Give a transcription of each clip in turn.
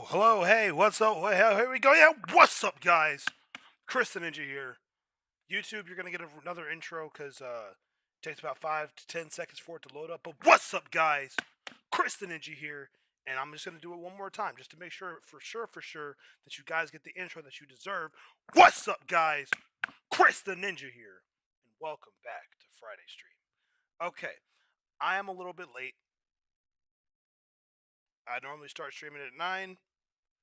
Hello, hey, what's up? Here we go. Yeah, what's up, guys? Chris the Ninja here. YouTube, you're gonna get another intro because it takes about 5 to 10 seconds for it to load up. But what's up, guys? Chris the Ninja here, and I'm just gonna do it one more time just to make sure, for sure, that you guys get the intro that you deserve. What's up, guys? Chris the Ninja here, and welcome back to Friday Stream. Okay, I am a little bit late. I normally start streaming at 9.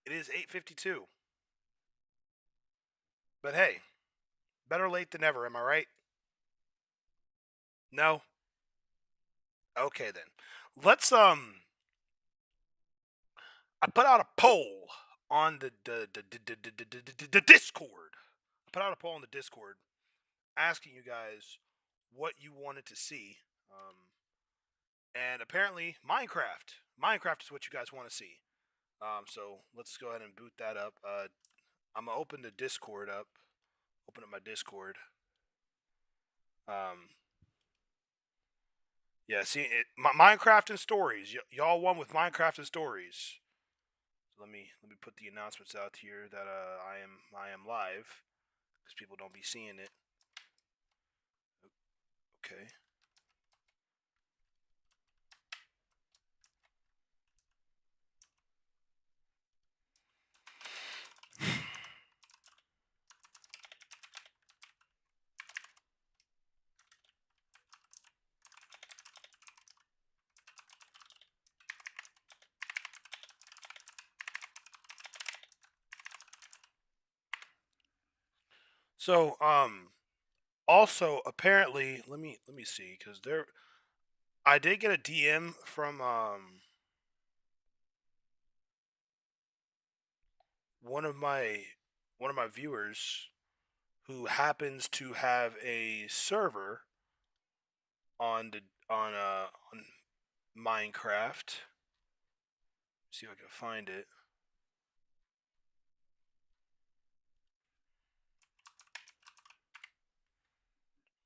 It is 8:52. But hey, better late than never, am I right? No? Okay then. Let's I put out a poll on the Discord. I put out a poll on the Discord asking you guys what you wanted to see. And apparently Minecraft. Minecraft is what you guys want to see. So let's go ahead and boot that up. I'm gonna open the Discord up. Open up my Discord. Um, Yeah, see, Minecraft and stories. Y'all won with Minecraft and stories. So let me put the announcements out here that I am live because people don't be seeing it. Okay. So also apparently let me see because there I did get a DM from one of my one of my viewers who happens to have a server on the on Minecraft. See if I can find it.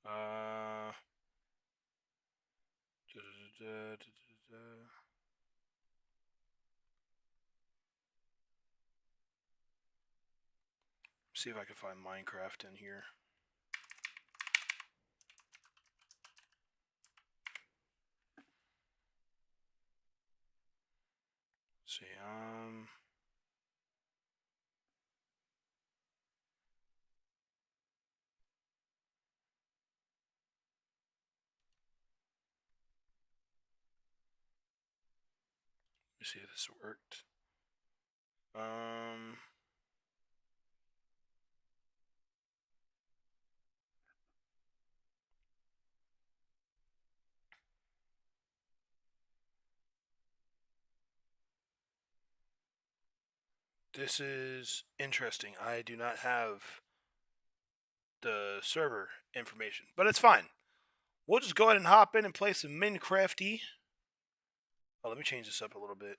Uh, see if I can find Minecraft in here. Let's see, let me see if this worked. This is interesting. I do not have the server information, but it's fine. We'll just go ahead and hop in and play some Minecrafty. Oh, let me change this up a little bit.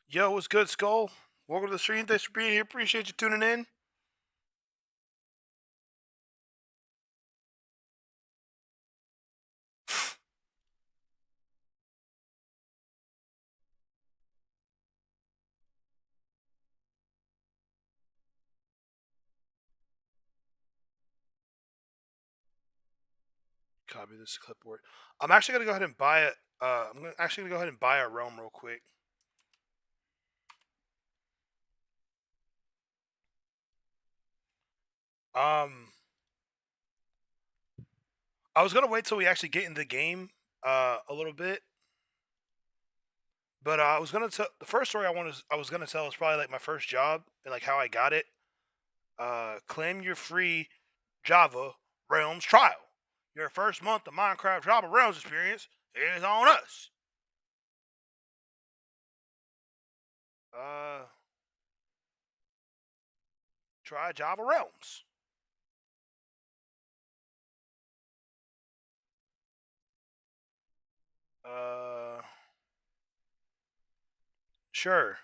Yo, what's good, Skull? Welcome to the stream. Thanks for being here. Appreciate you tuning in. Copy this clipboard. I'm actually gonna go ahead and buy it. Actually gonna go ahead and buy a realm real quick. I was gonna wait till we actually get in the game a little bit, but I was gonna tell the first story I was gonna tell is probably like my first job and like how I got it. Claim your free Java Realms trial. Your first month of Minecraft Java Realms experience is on us. Uh, Try Java Realms. Uh, sure.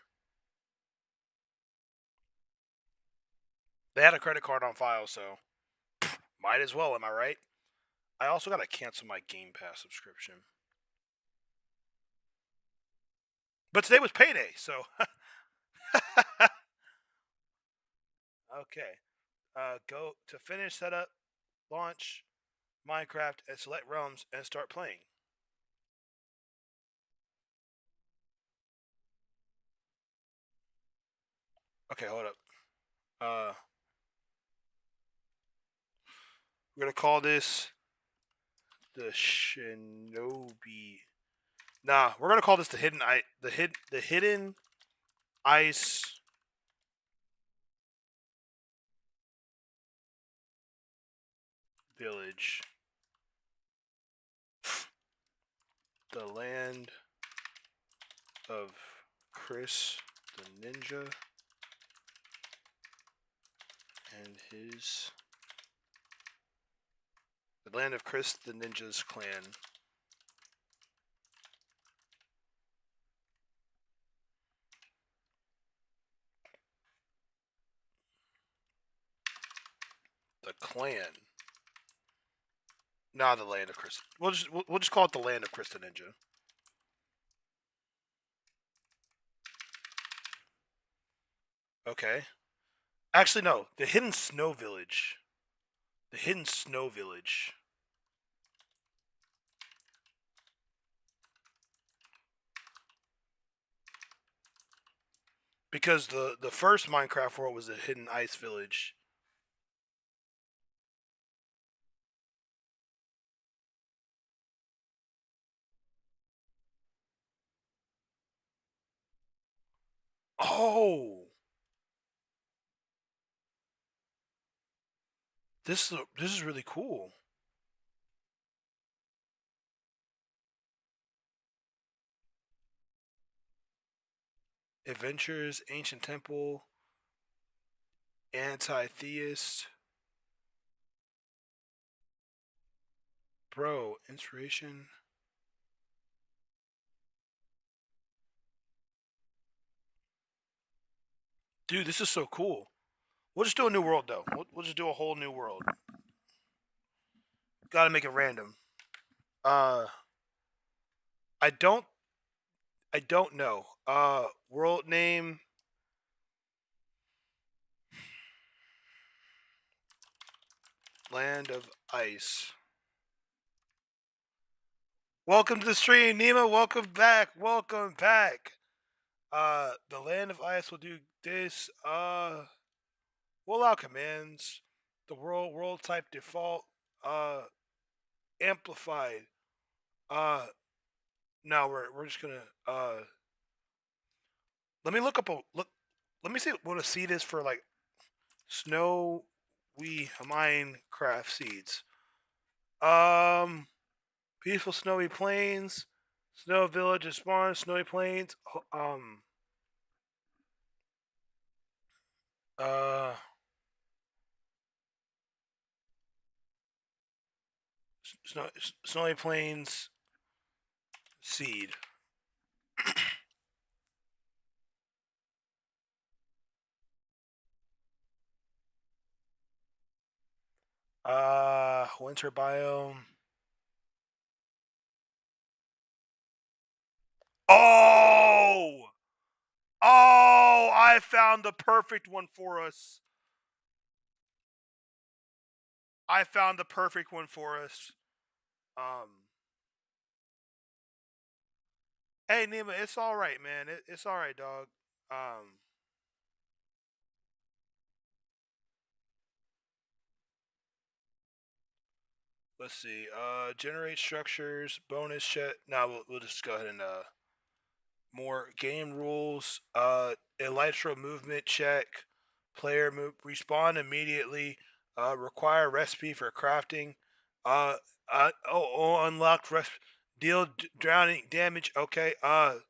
They had a credit card on file, so Might as well, am I right? I also gotta cancel my Game Pass subscription. But today was payday, so okay. Go to finish setup, launch Minecraft, and select realms and start playing. Okay, hold up. We're gonna call this the Shinobi. Nah, we're gonna call this the hidden ice village. The land of Chris the ninja and his. The land of Chris the ninja's clan. The clan. Nah, the land of Chris. We'll just call it the land of Chris the ninja. Okay. Actually, no. The hidden snow village. The hidden snow village. Because the first Minecraft world was a hidden ice village. Oh, this is really cool. Adventures, ancient temple, anti-theist. Bro, inspiration. Dude, this is so cool. We'll just do a new world though. We'll just do a whole new world. Gotta make it random. I don't know. World name. Land of Ice. Welcome to the stream, Nima. Welcome back. Welcome back. The Land of Ice will do this. We'll allow commands. The world type default. Amplified. No, we're just gonna let me look up a look. Let me see what a seed is for like snowy Minecraft seeds. Peaceful snowy plains, snow village and spawn, snowy plains. Uh, snowy plains seed. Winter biome. Oh! Oh, I found the perfect one for us. I found the perfect one for us. Hey Nima, it's all right, man. It's all right, dog. Let's see. Generate structures, bonus check. Now we'll just go ahead and more game rules. Elytra movement check. Player move. Respawn immediately. Require recipe for crafting. Unlocked recipe. Deal drowning damage. Okay. Um.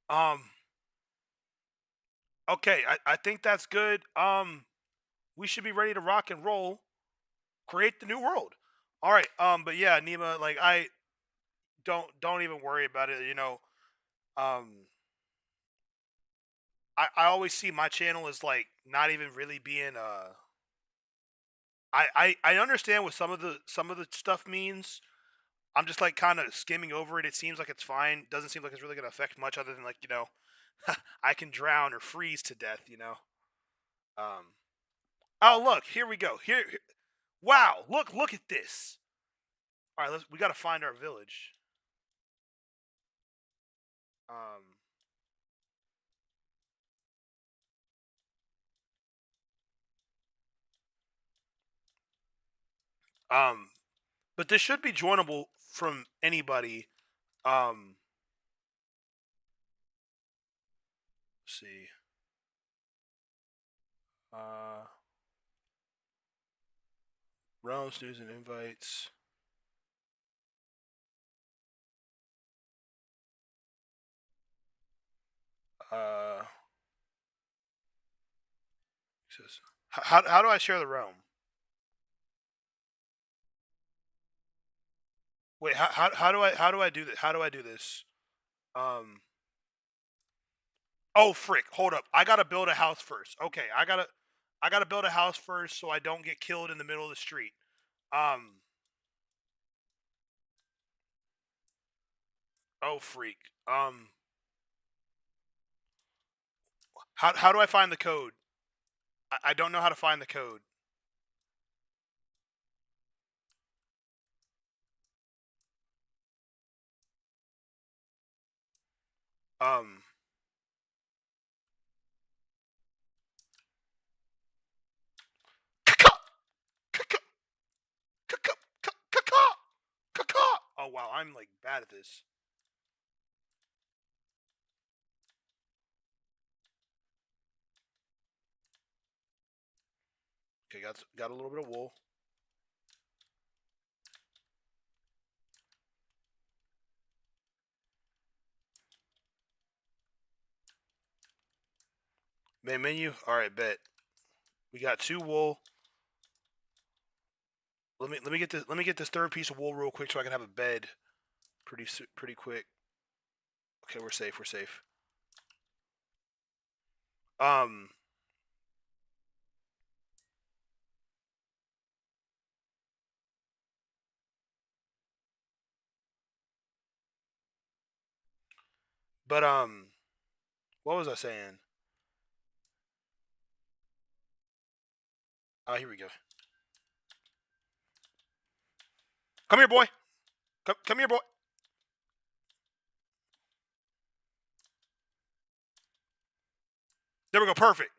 Um. Okay. I think that's good. We should be ready to rock and roll. Create the new world. All right. But yeah, Nima, like I don't even worry about it. You know. Um. I always see my channel as like not even really being I understand what some of the stuff means. I'm just like kind of skimming over it. It seems like it's fine. Doesn't seem like it's really gonna affect much other than like, you know, I can drown or freeze to death, you know. Um Oh look, here we go. Wow, look at this. Alright, we gotta find our village. Um um but this should be joinable from anybody. Um let's see. Uh Realms, news and invites. Uh says, how do I share the realm? Wait, how do I do this? How do I do this? Um Oh frick, hold up. I gotta build a house first. Okay, I gotta build a house first so I don't get killed in the middle of the street. Um oh freak. How do I find the code? I don't know how to find the code. Um Oh wow, I'm like bad at this. Okay, got a little bit of wool. Main menu. All right, bet. We got 2 wool. Let me get this third piece of wool real quick so I can have a bed pretty quick. Okay, we're safe. We're safe. Um but what was I saying? Here we go. Come here, boy. Come here, boy. There we go. Perfect.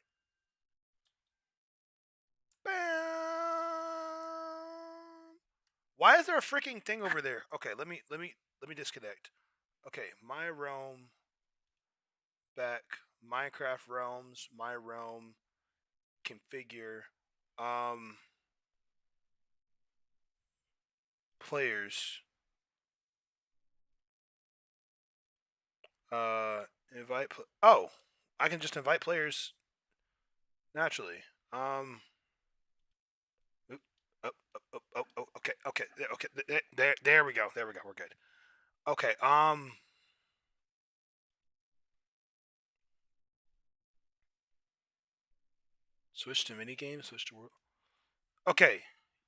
Why is there a freaking thing over there? Okay, let me disconnect. Okay, my realm back. Minecraft realms. My realm configure. Um, players. Invite. Oh, I can just invite players naturally. Oop, okay, okay, okay. There we go. There we go. We're good. Okay. Switch to mini game. Switch to world. Okay,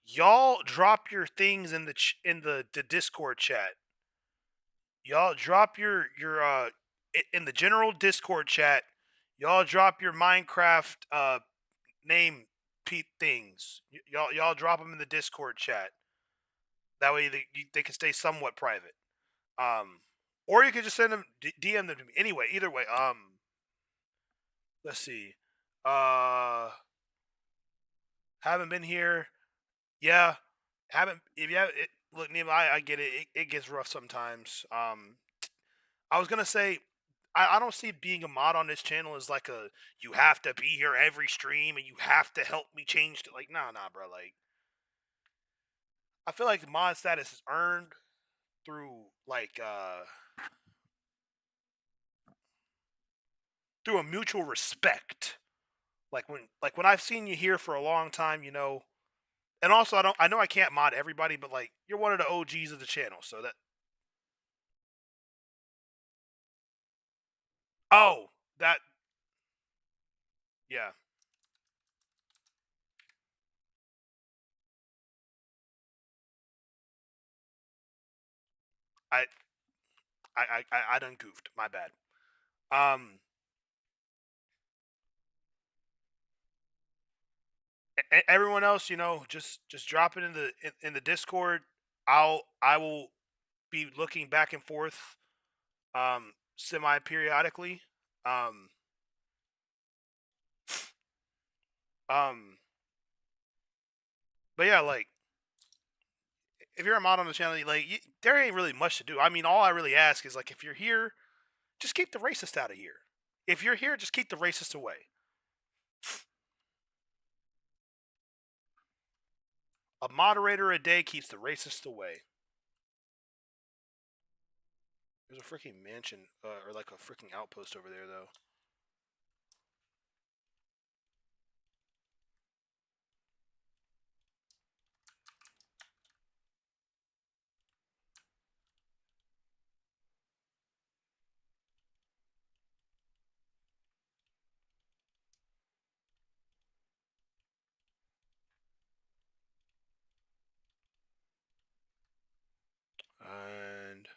y'all drop your things in the Discord chat. Y'all drop your in the general Discord chat. Y'all drop your Minecraft name things. Y'all drop them in the Discord chat. That way they can stay somewhat private. Um, or you could just send them DM them to me. Anyway, either way. Let's see. Uh, haven't been here. Yeah, haven't. If you have it, look, Nima, I get it. It gets rough sometimes. I was gonna say, I don't see being a mod on this channel as like a you have to be here every stream and you have to help me change. Like, nah, bro. Like, I feel like mod status is earned through like through a mutual respect. Like when I've seen you here for a long time, you know. And also, I know I can't mod everybody, but like you're one of the OGs of the channel, so that. Oh, that Yeah. I I done goofed. My bad. Um, everyone else, you know, just drop it in the Discord. I will be looking back and forth, semi periodically. Um, um, but yeah, like if you're a mod on the channel, there ain't really much to do. I mean, all I really ask is like if you're here, just keep the racist out of here. If you're here, just keep the racist away. A moderator a day keeps the racist away. There's a freaking mansion, or like a freaking outpost over there, though. And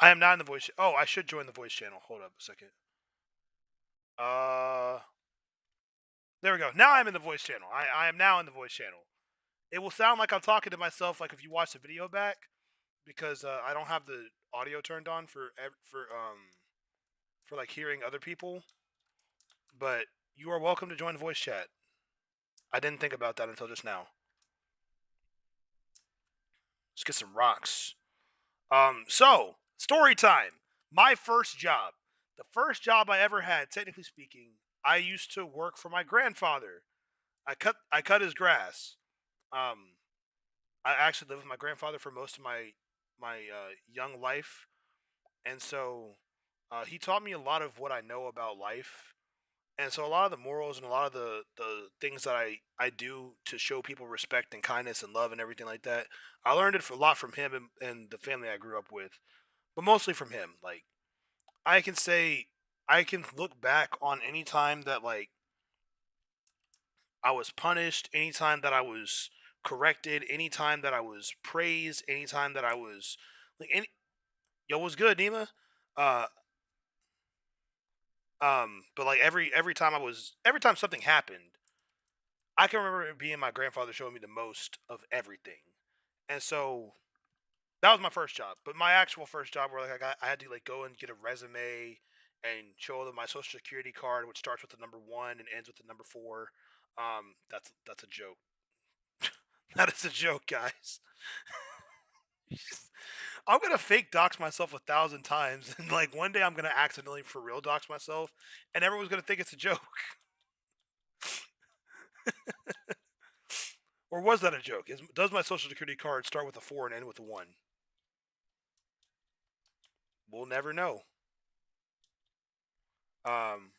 I am not in the voice. Oh, I should join the voice channel. Hold up a second. Uh, there we go. Now I'm in the voice channel. I am now in the voice channel. It will sound like I'm talking to myself, like if you watch the video back, because I don't have the audio turned on for like hearing other people. But you are welcome to join the voice chat. I didn't think about that until just now. Let's get some rocks. So story time. My first job. The first job I ever had, technically speaking, I used to work for my grandfather. I cut his grass. Um, I actually lived with my grandfather for most of my young life, and so he taught me a lot of what I know about life. And so a lot of the morals and a lot of the things that I do to show people respect and kindness and love and everything like that, I learned it a lot from him and the family I grew up with, but mostly from him. Like I can say, I can look back on any time that like I was punished, anytime that I was corrected, anytime that I was praised, anytime that I was like any yo was good, Nima. Uh but like every time something happened, I can remember it being my grandfather showing me the most of everything. And so that was my first job. But my actual first job where like I had to like go and get a resume and show them my social security card, which starts with the number 1 and ends with the number 4. That's a joke. That is a joke, guys. I'm gonna fake dox myself 1,000 times, and like one day I'm gonna accidentally for real dox myself, and everyone's gonna think it's a joke. Or was that a joke? Does my social security card start with a 4 and end with a 1? We'll never know. Um,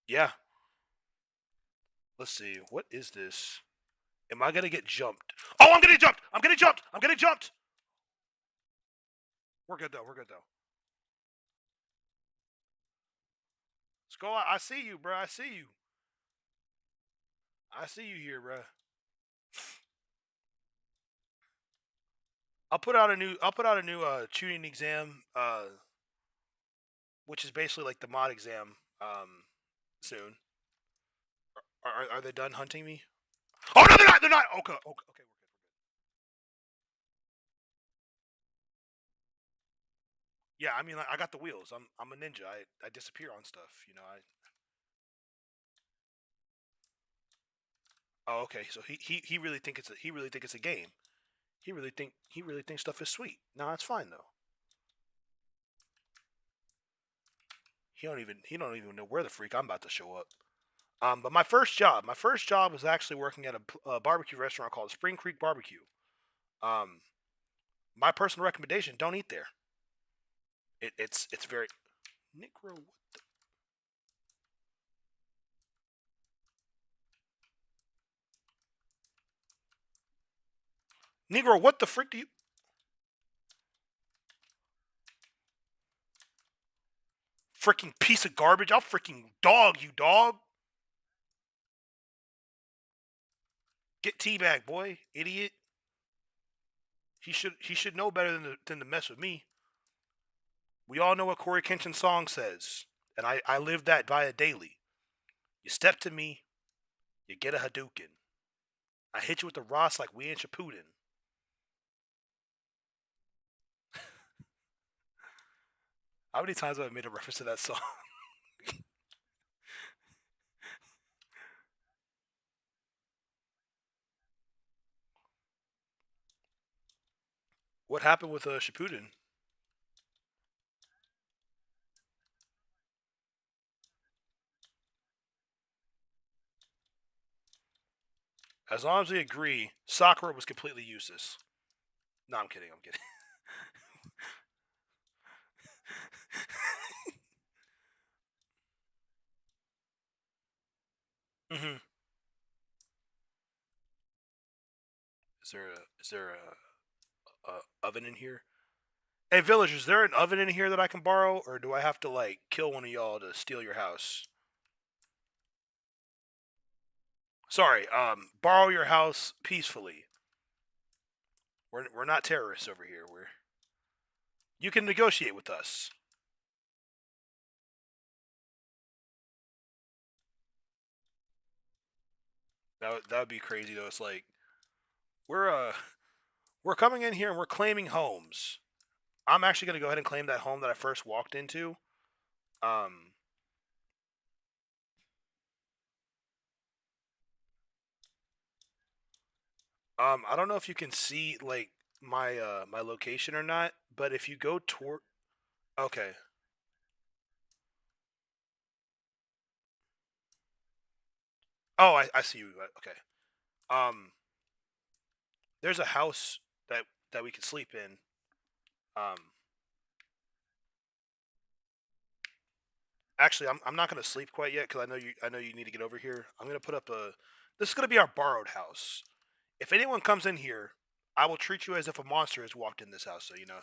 yeah. Let's see. What is this? Am I gonna get jumped? Oh, I'm getting jumped! I'm getting jumped! I'm getting jumped! We're good though. We're good though. Let's go. I see you, bro. I see you. I see you here, bro. I'll put out a new tuning exam, which is basically like the mod exam, soon. Are they done hunting me? Oh no, they're not. They're not. Okay, okay, okay. We're good. Yeah, I mean, like, I got the wheels. I'm a ninja. I disappear on stuff. You know. Oh, okay. So he really think it's a game. He really thinks stuff is sweet. No, that's fine though. He don't even know where the freak I'm about to show up. But my first job was actually working at a barbecue restaurant called Spring Creek Barbecue. Um, my personal recommendation: don't eat there. It's very Necro. Negro, what the frick do you... Freaking piece of garbage. I'll freaking dog you, dog. Get teabag, boy. Idiot. He should know better than to mess with me. We all know what Corey Kenshin's song says. And I live that via daily. You step to me, you get a Hadouken. I hit you with the Ross like we in Shippuden. How many times have I made a reference to that song? What happened with Shippuden? As long as we agree, Sakura was completely useless. No, I'm kidding. I'm kidding. Mm-hmm. Is there a oven in here? Hey, villagers, is there an oven in here that I can borrow, or do I have to like kill one of y'all to steal your house? Sorry, borrow your house peacefully. We're not terrorists over here. You can negotiate with us. That would be crazy though. It's like we're uh we're coming in here and we're claiming homes. I'm actually gonna go ahead and claim that home that I first walked into. Um, I don't know if you can see like my location or not, but if you go toward, okay, oh I see you. Okay, um, there's a house that we can sleep in. Um, actually, I'm not gonna sleep quite yet because I know you need to get over here. I'm gonna put up a. This is gonna be our borrowed house. If anyone comes in here, I will treat you as if a monster has walked in this house. So you know,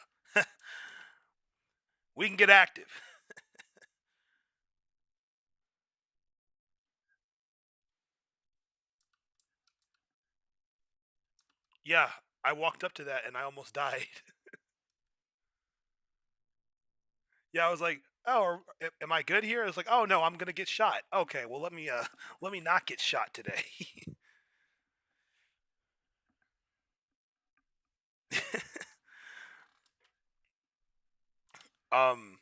we can get active. Yeah, I walked up to that and I almost died. Yeah, I was like, "Oh, am I good here?" I was like, "Oh no, I'm gonna get shot." Okay, well let me not get shot today. um,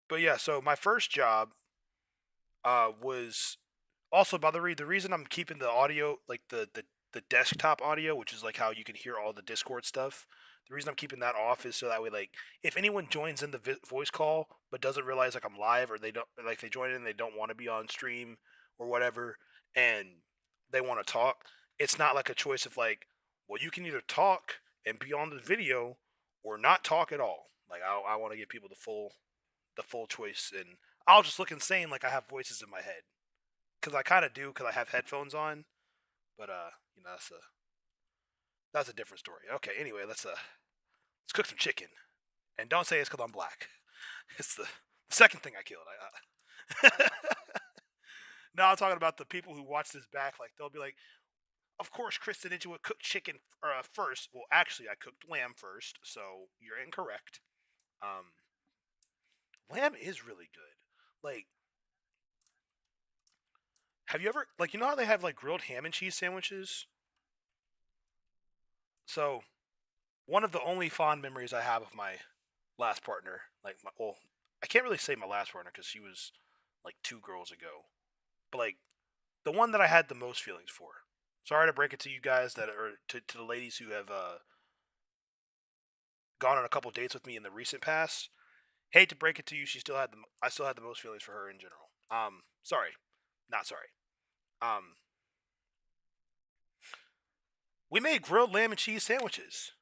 but yeah, so my first job was also, by the reason I'm keeping the audio like the desktop audio, which is like how you can hear all the Discord stuff. The reason I'm keeping that off is so that way, like, if anyone joins in the voice call but doesn't realize like I'm live, or they don't like they join in and they don't want to be on stream or whatever, and they want to talk, it's not like a choice of like, well, you can either talk and be on the video or not talk at all. Like I want to give people the full choice, and I'll just look insane like I have voices in my head because I kind of do because I have headphones on. But you know that's a different story. Okay, anyway, let's cook some chicken, and don't say it's because I'm black. It's the second thing I killed. No, I'm talking about the people who watch this back. Like they'll be like, "Of course, Chris the Ninja would cook chicken first." Well, actually, I cooked lamb first, so you're incorrect. Um, lamb is really good. Like, have you ever like you know how they have like grilled ham and cheese sandwiches? So one of the only fond memories I have of my last partner, like well, I can't really say my last partner because she was like 2 girls ago, but like the one that I had the most feelings for. Sorry to break it to you guys that are to the ladies who have gone on a couple dates with me in the recent past. Hate to break it to you, I still had the most feelings for her in general. Sorry, not sorry. Um, we made grilled lamb and cheese sandwiches,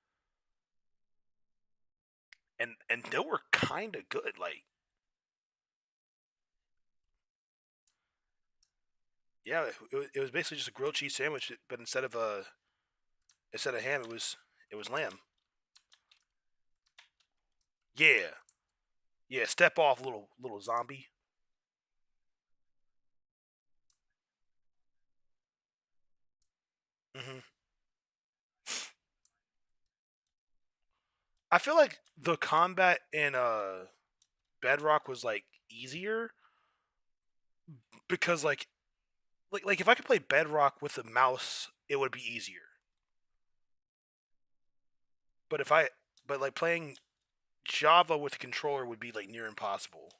and they were kind of good. Like, yeah, it was basically just a grilled cheese sandwich, but instead of a Instead of ham, it was lamb. Yeah, yeah. Step off, little zombie. Hmm. I feel like the combat in Bedrock was like easier because like if I could play Bedrock with a mouse, it would be easier. But if I but like playing Java with a controller would be like near impossible.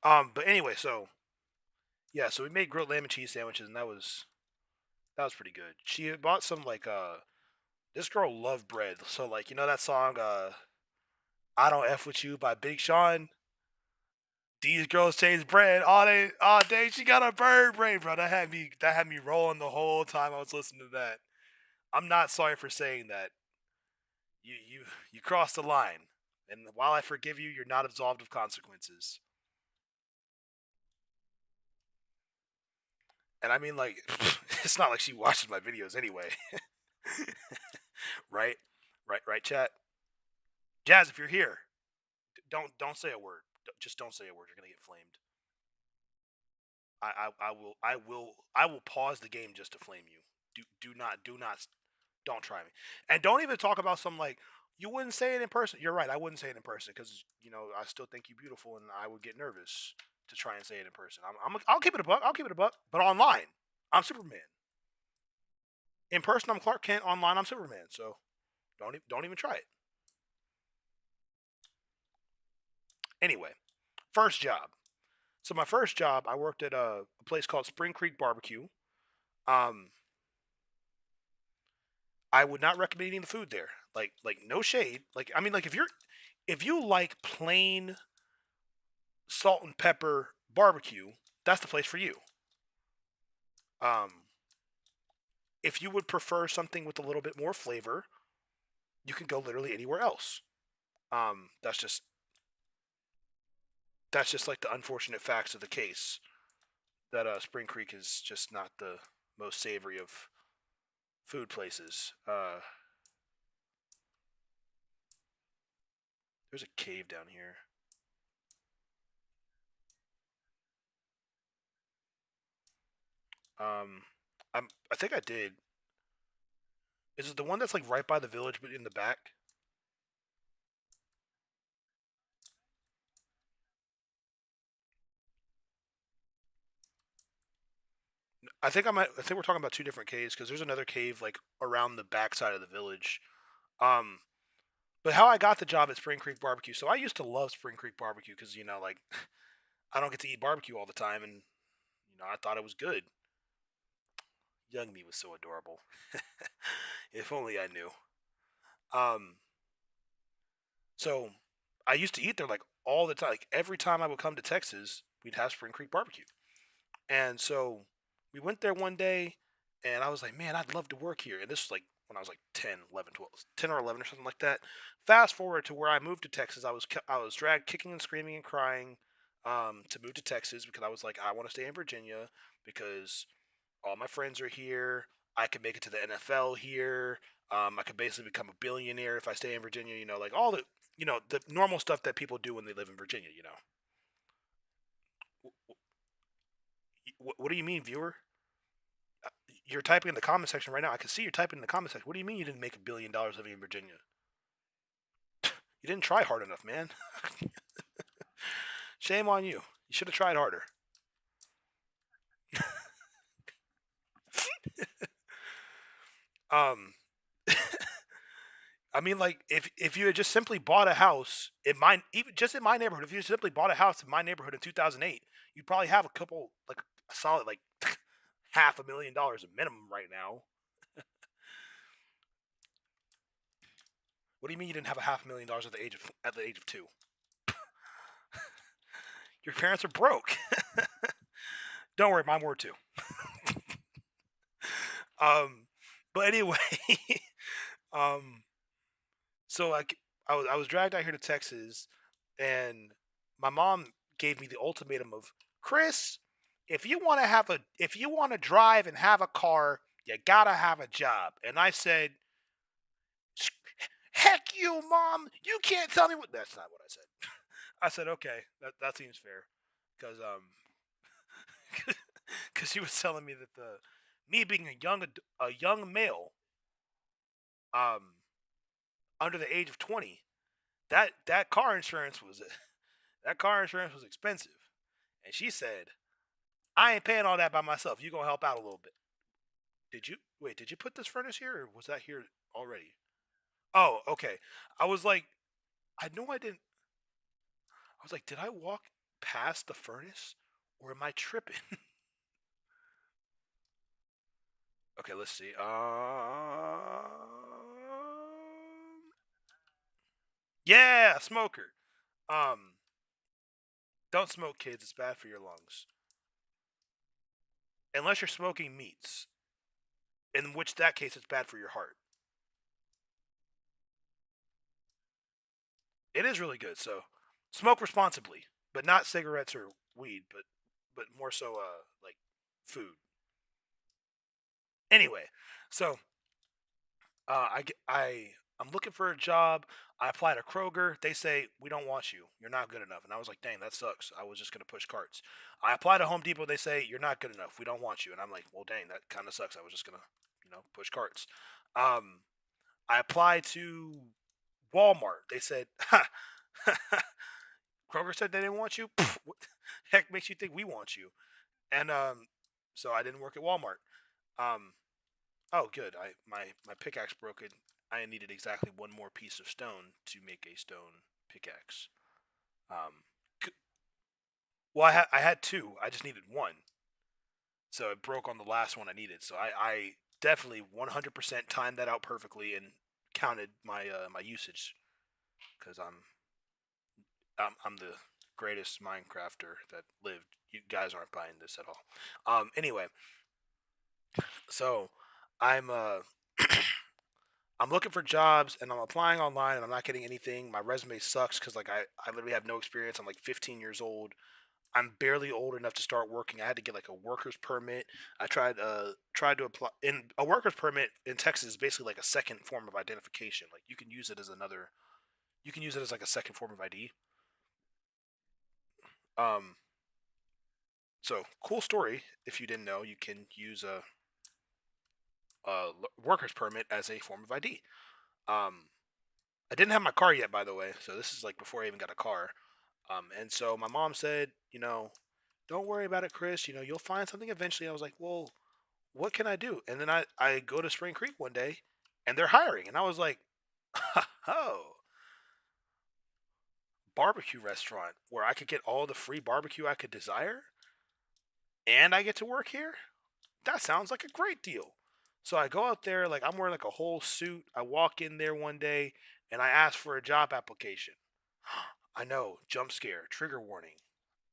But anyway, so yeah, so we made grilled lamb and cheese sandwiches, and that was pretty good. She had bought some like this girl loved bread, so like you know that song "I Don't F with You" by Big Sean. These girls chase bread all day. She got a bird brain, bro. That had me rolling the whole time I was listening to that. I'm not sorry for saying that. You crossed the line, and while I forgive you, you're not absolved of consequences. And I mean, like, it's not like she watches my videos anyway, right? Right, chat. Jazz, if you're here, don't say a word. Just don't say a word. You're gonna get flamed. I will pause the game just to flame you. Do not don't try me, and don't even talk about some like you wouldn't say it in person. You're right. I wouldn't say it in person because you know I still think you beautiful, and I would get nervous to try and say it in person. I'll keep it a buck. I'll keep it a buck. But online, I'm Superman. In person, I'm Clark Kent. Online, I'm Superman. So don't even try it. Anyway, first job. So my first job, I worked at a place called Spring Creek Barbecue. Um, I would not recommend eating the food there. Like no shade. Like I mean, like if you like plain salt and pepper barbecue, that's the place for you. Um, if you would prefer something with a little bit more flavor, you can go literally anywhere else. Um, that's just that's just like the unfortunate facts of the case that Spring Creek is just not the most savory of food places. There's a cave down here. Um, I think I did. Is it the one that's like right by the village but in the back? I think we're talking about two different caves because there's another cave like around the backside of the village. Um, but how I got the job at Spring Creek Barbecue. So I used to love Spring Creek Barbecue because you know like I don't get to eat barbecue all the time, and you know I thought it was good. Young me was so adorable. If only I knew. Um, so I used to eat there like all the time. Like every time I would come to Texas, we'd have Spring Creek Barbecue. And so we went there one day, and I was like, man, I'd love to work here. And this was like when I was like 10, 11, 12, 10 or 11 or something like that. Fast forward to where I moved to Texas, I was dragged kicking and screaming and crying to move to Texas because I was like, I want to stay in Virginia because all my friends are here. I could make it to the NFL here. I could basically become a billionaire if I stay in Virginia. You know, like all the the normal stuff that people do when they live in Virginia. You know, what do you mean, viewer? You're typing in the comment section right now. I can see you're typing in the comment section. What do you mean you didn't make $1 billion living in Virginia? You didn't try hard enough, man. Shame on you. You should have tried harder. Um, I mean, like if you had just simply bought a house in my even just in my neighborhood, if you simply bought a house in my neighborhood in 2008, you'd probably have a couple like a solid like $500,000 a minimum right now. What do you mean you didn't have a $500,000 at the age of 2? Your parents are broke. Don't worry, mine were too. Um, but anyway, um, so like I was dragged out here to Texas. and my mom gave me the ultimatum of, Chris, if you want to drive and have a car, you gotta have a job. And I said, heck you, mom, you can't tell me what. That's not what I said. I said, okay, that seems fair, because because he was telling me that the me being a young male, um, under the age of 20, that car insurance was that car insurance was expensive, and she said, I ain't paying all that by myself. You gonna help out a little bit? Did you wait? Did you put this furnace here, or was that here already? Oh, okay. I was like, I know I didn't. I was like, did I walk past the furnace, or am I tripping? Okay, let's see. Yeah, smoker. Um, don't smoke, kids. It's bad for your lungs. Unless you're smoking meats, in which that case it's bad for your heart. It is really good. So, smoke responsibly, but not cigarettes or weed, but more so like food. Anyway, so I'm looking for a job. I apply to Kroger. They say we don't want you. You're not good enough. And I was like, dang, that sucks. I was just gonna push carts. I apply to Home Depot. They say you're not good enough. We don't want you. And I'm like, well, dang, that kind of sucks. I was just gonna, push carts. Um, I applied to Walmart. They said, ha, Kroger said they didn't want you. What the heck makes you think we want you? And so I didn't work at Walmart. Um, Oh, good. My pickaxe broke. And I needed exactly one more piece of stone to make a stone pickaxe. Um, well, I had two. I just needed one, so it broke on the last one I needed. So I definitely 100% timed that out perfectly and counted my usage, because I'm the greatest Minecrafter that lived. You guys aren't buying this at all. Anyway, so I'm I'm looking for jobs and I'm applying online and I'm not getting anything. My resume sucks because like I literally have no experience. I'm like 15 years old. I'm barely old enough to start working. I had to get like a worker's permit. I tried to apply in a worker's permit in Texas is basically like a second form of identification. Like you can use it as like a second form of ID. Um so cool story. If you didn't know, you can use a worker's permit as a form of ID. Um I didn't have my car yet, by the way, so this is like before I even got a car. And so my mom said, don't worry about it, Chris. You'll find something eventually. I was like, well, what can I do? And then I go to Spring Creek one day, and they're hiring, and I was like, oh, barbecue restaurant where I could get all the free barbecue I could desire, and I get to work here. That sounds like a great deal. So I go out there, like I'm wearing like a whole suit. I walk in there one day, and I ask for a job application. I know, jump scare, trigger warning.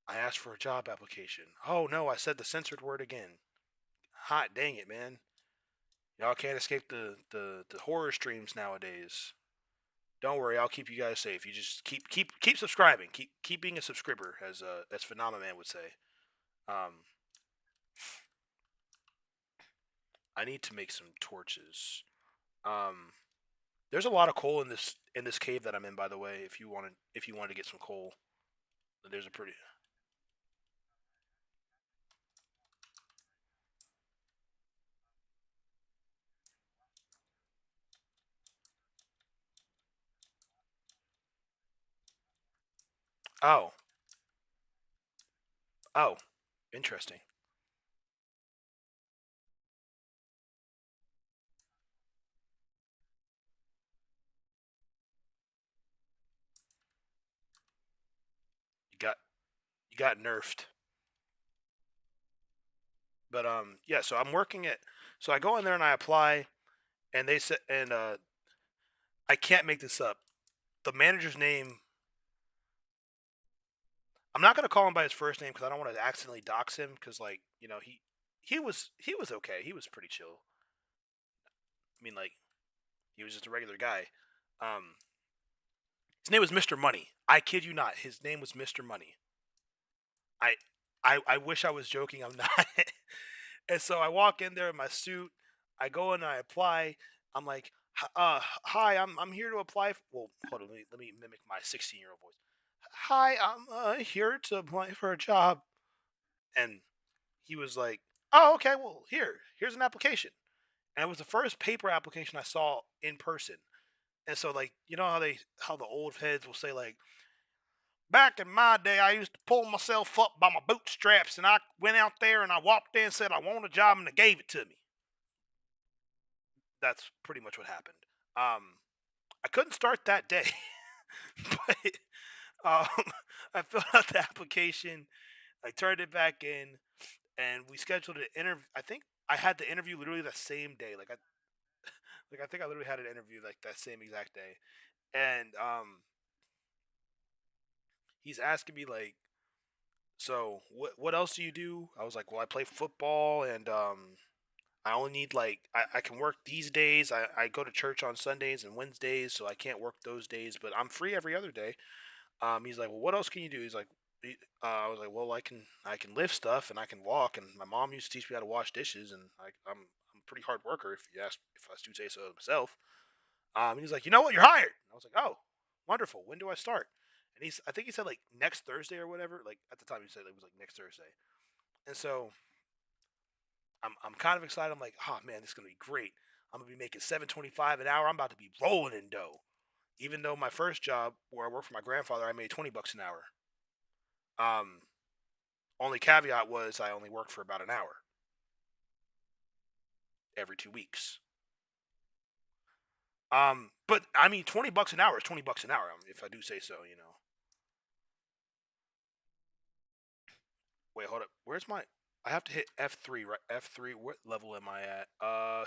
I asked for a job application. Oh no, I said the censored word again. Hot dang it, man. Y'all can't escape the horror streams nowadays. Don't worry, I'll keep you guys safe. You just keep subscribing. Keep being a subscriber, as Phenomenon would say. Um, I need to make some torches. Um, there's a lot of coal in this cave that I'm in, by the way. If you wanted to get some coal, there's a pretty. Oh, oh, interesting. You got you got nerfed. But yeah. So I'm working at. So I go in there and I apply, and they said, and I can't make this up. The manager's name. I'm not gonna call him by his first name because I don't want to accidentally dox him. Because like he was okay. He was pretty chill. I mean like he was just a regular guy. Um, His name was Mr. Money. I kid you not. His name was Mr. Money. I I wish I was joking. I'm not. And so I walk in there in my suit. I go in and I apply. I'm like, hi, I'm here to apply. Well, hold on, let me mimic my 16-year-old voice. Hi, I'm here to apply for a job. And he was like, oh, okay, well, here's an application. And it was the first paper application I saw in person. And so, like, you know how the old heads will say, like, back in my day, I used to pull myself up by my bootstraps, and I went out there and I walked in and said I want a job, and they gave it to me. That's pretty much what happened. I couldn't start that day, but um, I filled out the application. I turned it back in, and we scheduled an interview. I think I had the interview literally the same day. I think I literally had an interview like that same exact day. And he's asking me like, so what else do you do? I was like, well, I play football, and I only need like I can work these days. I go to church on Sundays and Wednesdays, so I can't work those days, but I'm free every other day. He's like, well, what else can you do? He's like, I was like, well, I can lift stuff and I can walk, and my mom used to teach me how to wash dishes, and I'm a pretty hard worker if you ask if I do say so myself. And he's like, you know what, you're hired. And I was like, oh, wonderful. When do I start? And I think he said like next Thursday or whatever. Like at the time he said it was like next Thursday, and so I'm kind of excited. I'm like, oh man, this is gonna be great. I'm gonna be making 7.25 an hour. I'm about to be rolling in dough. Even though my first job where I worked for my grandfather, I made $20 an hour. Um, Only caveat was I only worked for about an hour every 2 weeks. But I mean, $20 an hour is $20 an hour, if I do say so. Wait, hold up. Where's my? I have to hit F3, right? F3. What level am I at?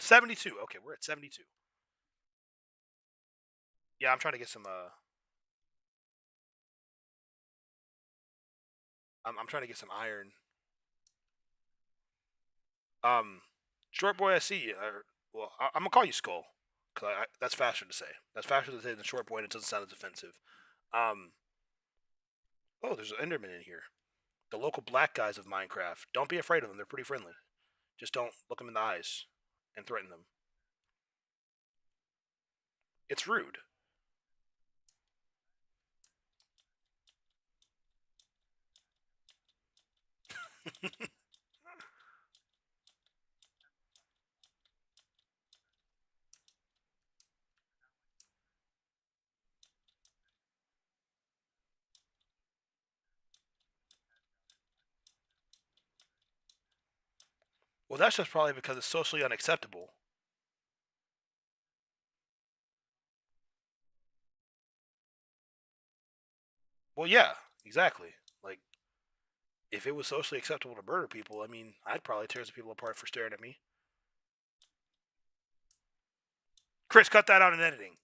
72. Okay, we're at 72. Yeah, I'm trying to get some. I'm trying to get some iron. Um, Short boy, I see you. Well, I'm gonna call you Skull, cause that's faster to say. That's faster to say than Short boy, and it doesn't sound as offensive. Um, oh, there's an Enderman in here. The local black guys of Minecraft. Don't be afraid of them. They're pretty friendly. Just don't look them in the eyes and threaten them. It's rude. Well, that's just probably because it's socially unacceptable. Well, yeah, exactly. Like, if it was socially acceptable to murder people, I mean, I'd probably tear some people apart for staring at me. Chris, cut that out in editing.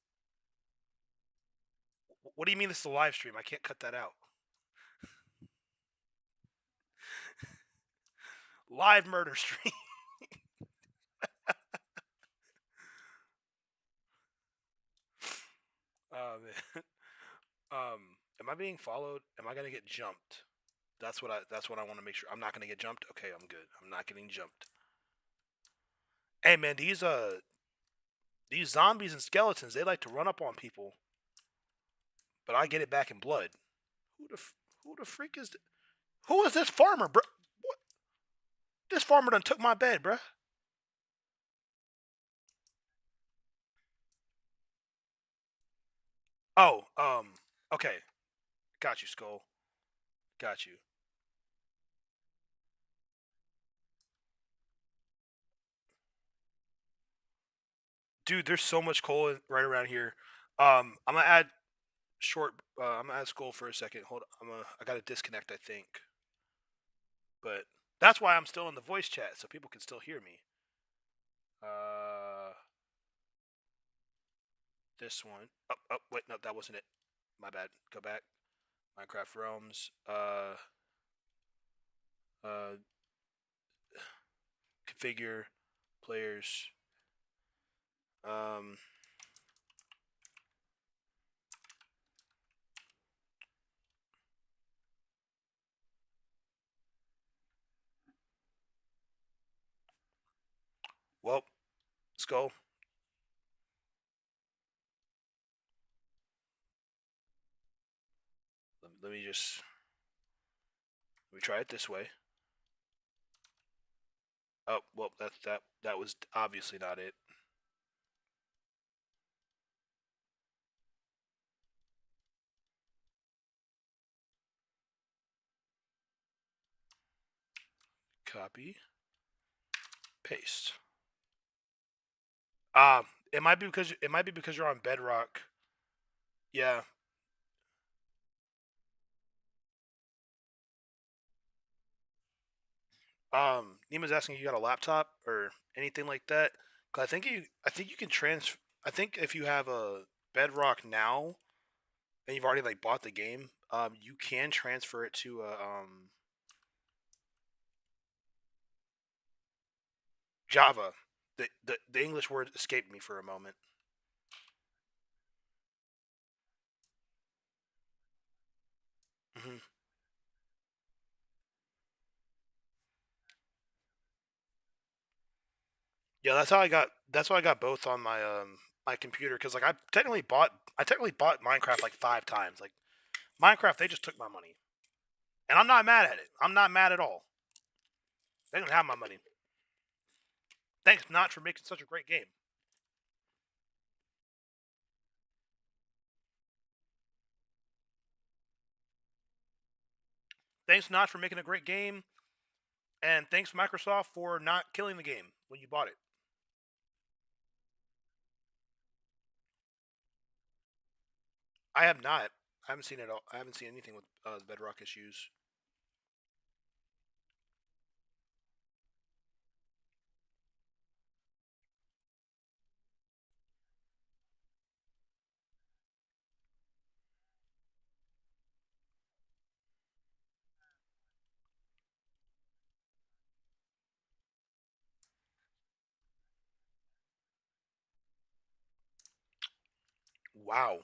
What do you mean this is a live stream? I can't cut that out. Live murder stream. Oh man. Am I being followed? Am I gonna get jumped? That's what I want to make sure. I'm not gonna get jumped. Okay, I'm good. I'm not getting jumped. Hey man, these zombies and skeletons, they like to run up on people, but I get it back in blood. Who the who the freak is? Who is this farmer, bro? What? This farmer done took my bed, bro. Oh, okay, got you, Skull. Got you, dude. There's so much coal right around here. I'm gonna add short. I'm gonna add Skull for a second. Hold. I gotta disconnect, I think. But that's why I'm still in the voice chat, so people can still hear me. Uh, this one. Oh, wait, no, that wasn't it. My bad. Go back. Minecraft Realms. Uh, Configure players. Um, well, let's go. Let me just let me try it this way. Oh, well, that was obviously not it. Copy, paste. It might be because you're on Bedrock. Yeah. Nima's asking if you got a laptop or anything like that. 'Cause I think you can I think if you have a Bedrock now and you've already like bought the game, you can transfer it to a Java. The English word escaped me for a moment. Hmm. Yeah, that's how I got. That's why I got both on my my computer because like I technically bought Minecraft like 5 times. Like Minecraft, they just took my money, and I'm not mad at it. I'm not mad at all. They don't have my money. Thanks, Notch, for making such a great game. Thanks, Notch, for making a great game, and thanks Microsoft for not killing the game when you bought it. I have not. I haven't seen it all. I haven't seen anything with the Bedrock issues. Wow.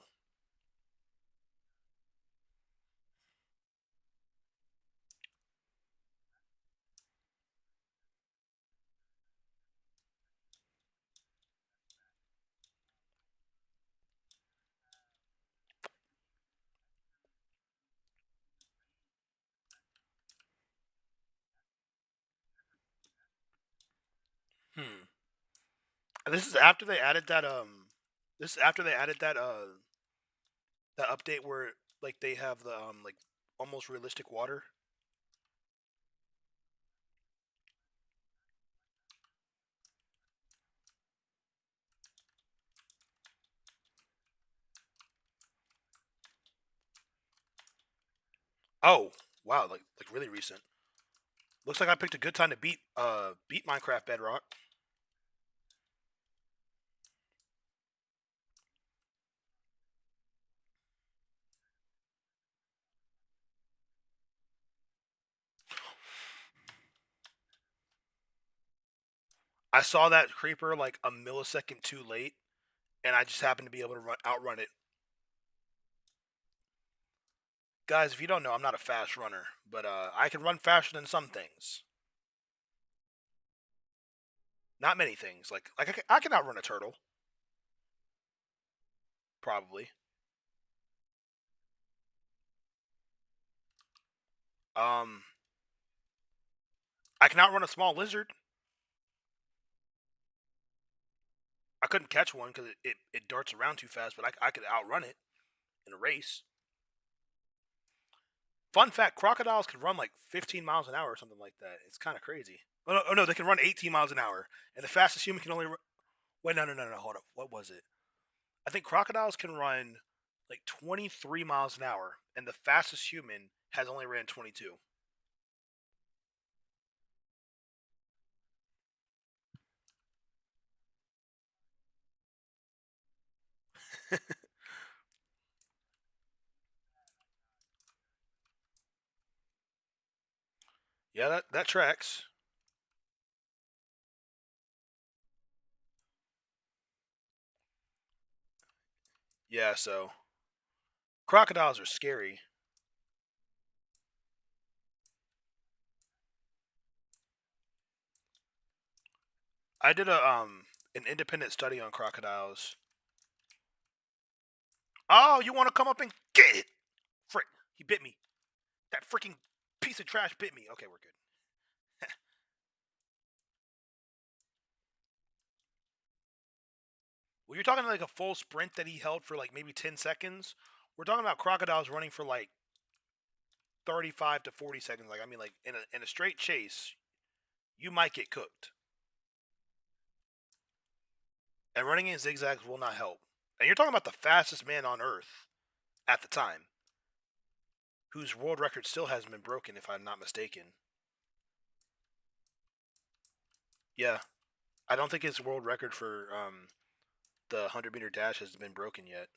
Hmm. And this is after they added that This is after they added that update where like they have the like almost realistic water. Oh, wow, like really recent. Looks like I picked a good time to beat Minecraft Bedrock. I saw that creeper like a millisecond too late, and I just happened to be able to outrun it. Guys, if you don't know, I'm not a fast runner, but I can run faster than some things. Not many things. Like I can outrun a turtle, probably. Um, I can outrun a small lizard. I couldn't catch one because it darts around too fast, but I could outrun it in a race. Fun fact: crocodiles can run like 15 miles an hour or something like that. It's kind of crazy. Oh no, they can run 18 miles an hour, and the fastest human can only. Wait, no. Hold up. What was it? I think crocodiles can run like 23 miles an hour, and the fastest human has only ran 22. Yeah, that tracks. Yeah, so crocodiles are scary. I did an independent study on crocodiles. Oh, you want to come up and get it? Frick, he bit me. That freaking piece of trash bit me. Okay, we're good. Well, you're talking like a full sprint that he held for like maybe 10 seconds. We're talking about crocodiles running for like 35 to 40 seconds. Like, I mean, like in a straight chase, you might get cooked. And running in zigzags will not help. And you're talking about the fastest man on Earth at the time, whose world record still hasn't been broken, if I'm not mistaken. Yeah, I don't think his world record for the 100-meter dash has been broken yet.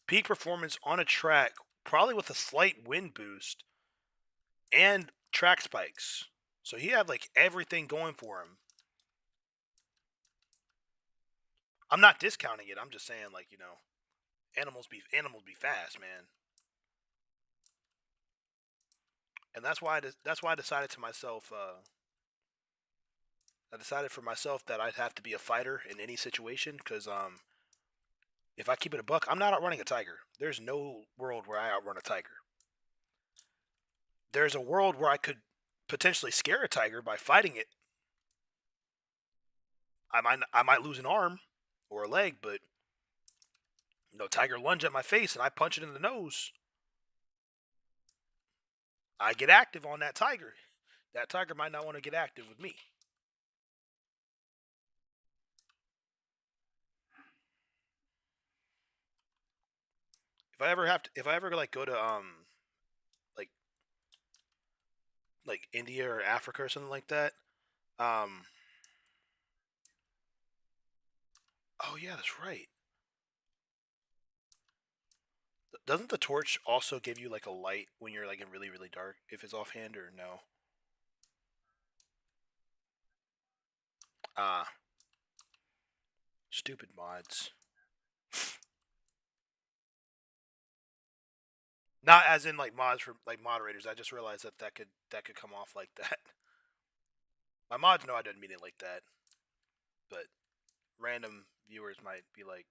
Peak performance on a track, probably with a slight wind boost and track spikes. So he had like everything going for him. I'm not discounting it. I'm just saying, like, you know, animals be fast, man. And that's why I decided to myself. I decided for myself that I'd have to be a fighter in any situation because if I keep it a buck, I'm not outrunning a tiger. There's no world where I outrun a tiger. There's a world where I could potentially scare a tiger by fighting it. I might lose an arm or a leg, but you know, tiger lunge at my face and I punch it in the nose. I get active on that tiger. That tiger might not want to get active with me. If I ever like go to like India or Africa or something like that, um, oh yeah, that's right. Doesn't the torch also give you like a light when you're like in really really dark if it's offhand or no? Ah, stupid mods. Not as in like mods for like moderators. I just realized that could come off like that. My mods know I didn't mean it like that, but random viewers might be like,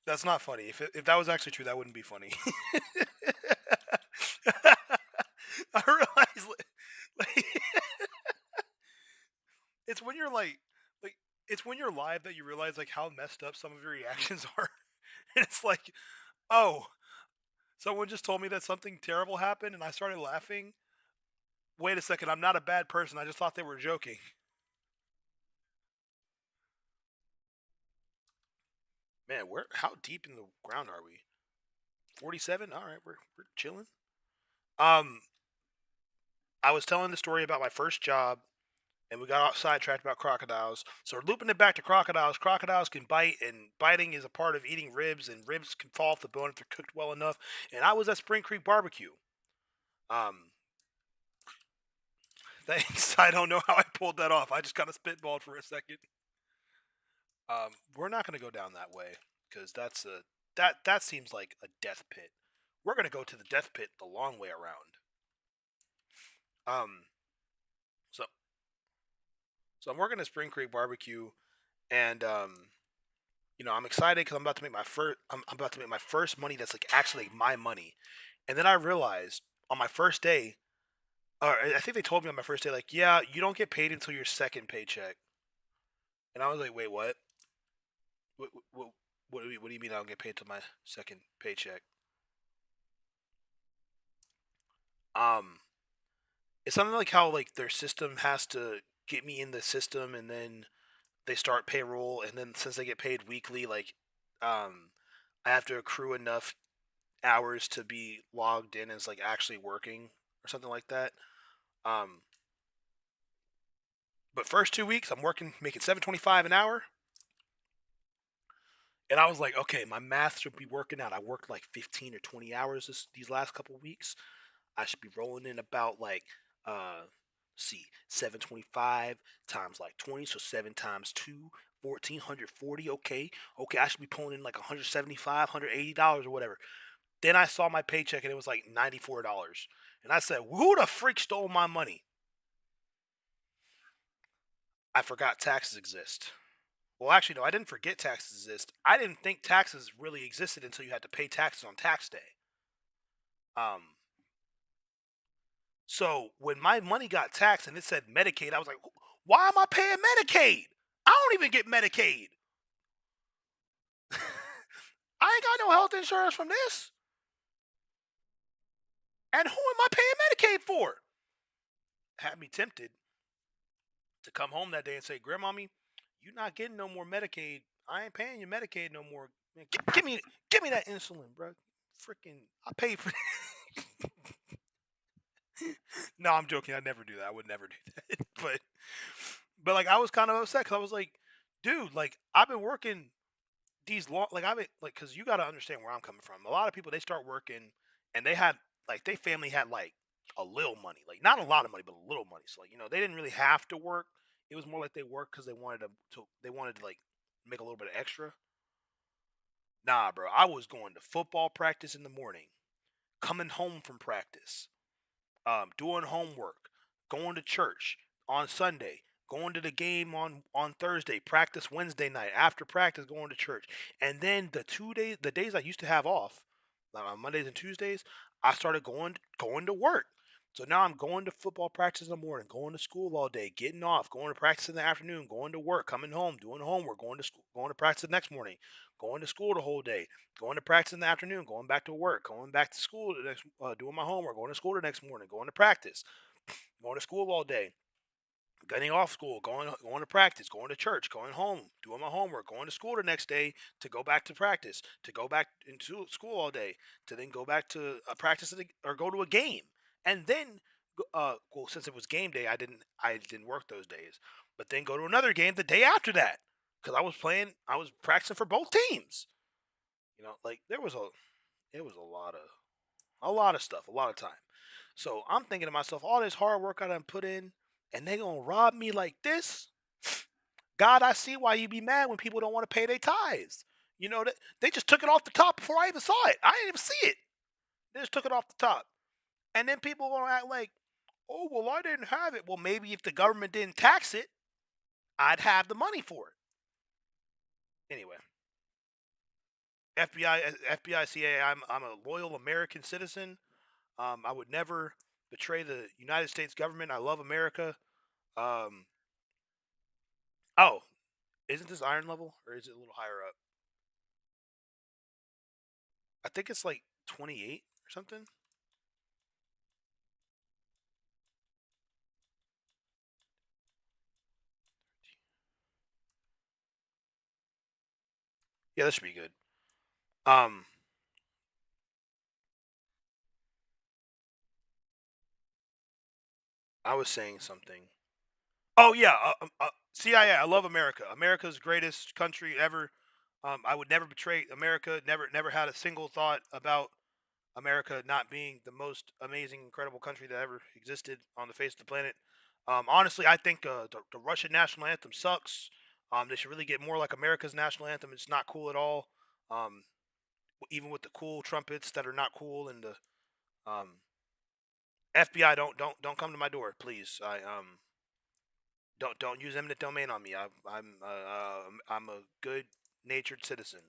"That's not funny." If that was actually true, that wouldn't be funny. I realize like it's when you're like it's when you're live that you realize like how messed up some of your reactions are, and it's like, oh, someone just told me that something terrible happened, and I started laughing. Wait a second, I'm not a bad person. I just thought they were joking. Man, where? How deep in the ground are we? 47. All right, we're chilling. Um, I was telling the story about my first job, and we got sidetracked about crocodiles. So we're looping it back to crocodiles. Crocodiles can bite, and biting is a part of eating ribs, and ribs can fall off the bone if they're cooked well enough. And I was at Spring Creek Barbecue. Um, thanks. I don't know how I pulled that off. I just kind of spitballed for a second. We're not going to go down that way because that seems like a death pit. We're going to go to the death pit the long way around. Um, so so I'm working at Spring Creek Barbecue, and you know, I'm excited because I'm about to make my first. I'm about to make my first money that's like actually my money, and then I realized on my first day, or I think they told me on my first day, like, yeah, you don't get paid until your second paycheck, and I was like, wait, what? What? What do you mean I don't get paid till my second paycheck? Um, it's something like how like their system has to get me in the system, and then they start payroll, and then since they get paid weekly, like, um, I have to accrue enough hours to be logged in as like actually working or something like that. Um, but first 2 weeks I'm working, making 7.25 an hour, and I was like, okay, my math should be working out. I worked like 15 or 20 hours these last couple weeks. I should be rolling in about like uh See, 725 times like 20, so 7 times 2, 1440. Okay, okay, I should be pulling in like 175, $180 or whatever. Then I saw my paycheck and it was like $94. And I said, who the freak stole my money? I forgot taxes exist. Well, actually, no, I didn't forget taxes exist. I didn't think taxes really existed until you had to pay taxes on tax day. Um, so when my money got taxed and it said Medicaid, I was like, why am I paying Medicaid? I don't even get Medicaid. I ain't got no health insurance from this. And who am I paying Medicaid for? Had me tempted to come home that day and say, Grandmommy, you're not getting no more Medicaid. I ain't paying you Medicaid no more. Man, give me that insulin, bro. Freaking, I paid for. No, I'm joking. I never do that. I would never do that. but like, I was kind of upset because I was like, dude, like, I've been working these long, like, I've been like, because you got to understand where I'm coming from. A lot of people they start working and they had like they family had like a little money, like not a lot of money, but a little money. So like, they didn't really have to work. It was more like they worked because they wanted to like make a little bit of extra. Nah, bro, I was going to football practice in the morning, coming home from practice, doing homework, going to church on Sunday, going to the game on Thursday, practice Wednesday night, after practice going to church, and then the days I used to have off, like on Mondays and Tuesdays, I started going to work. So now I'm going to football practice in the morning, going to school all day, getting off, going to practice in the afternoon, going to work, coming home, doing homework, going to school, going to practice the next morning, going to school the whole day, going to practice in the afternoon, going back to work, going back to school the next, doing my homework, going to school the next morning, going to practice, going to school all day, getting off school, going to practice, going to church, going home, doing my homework, going to school the next day to go back to practice, to go back into school all day, to then go back to practice or go to a game, and then well, since it was game day, I didn't work those days, but then go to another game the day after that because I was practicing for both teams. Like there was a lot of stuff, a lot of time. So I'm thinking to myself, all this hard work I done put in, and they gonna rob me like this? God, I see why you be mad when people don't want to pay their tithes. They just took it off the top before I even saw it. I didn't even see it. They just took it off the top. And then people gonna act like, oh well, I didn't have it. Well, maybe if the government didn't tax it, I'd have the money for it. Anyway, FBI, CIA. I'm a loyal American citizen. I would never betray the United States government. I love America. Um, oh, isn't this iron level or is it a little higher up? I think it's like 28 or something. Yeah, that should be good. Um, I was saying something. Oh yeah, CIA. I love America. America's greatest country ever. I would never betray America. Never had a single thought about America not being the most amazing, incredible country that ever existed on the face of the planet. Honestly, I think the Russian national anthem sucks. They should really get more like America's national anthem. It's not cool at all. Um, even with the cool trumpets that are not cool, and the FBI, don't come to my door, please. I don't use eminent domain on me. I'm a good natured citizen.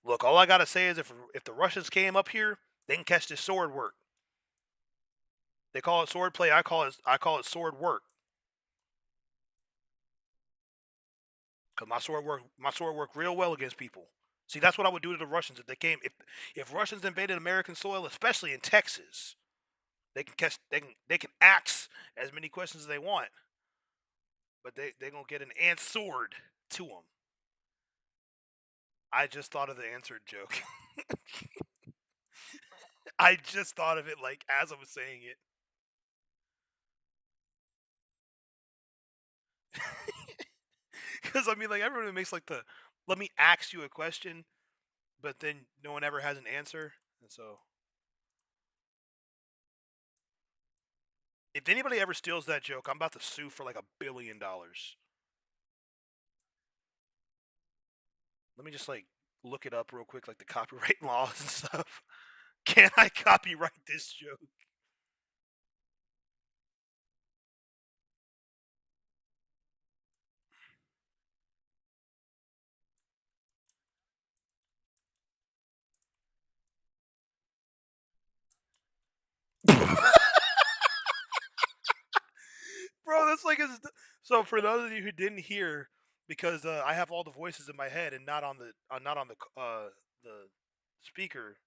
Look, all I gotta say is if the Russians came up here, they can catch this sword work. They call it sword play. I call it sword work. Cause my sword work real well against people. See, that's what I would do to the Russians if they came. If Russians invaded American soil, especially in Texas, they can axe as many questions as they want, but they gonna get an ant sword to them. I just thought of the answered joke. I just thought of it like as I was saying it. Because I mean, like everyone makes like the let me ask you a question, but then no one ever has an answer, and so if anybody ever steals that joke, I'm about to sue for like $1 billion. Let me just like look it up real quick, like the copyright laws and stuff. Can I copyright this joke? Bro, that's like so. For those of you who didn't hear, because I have all the voices in my head and not on the speaker.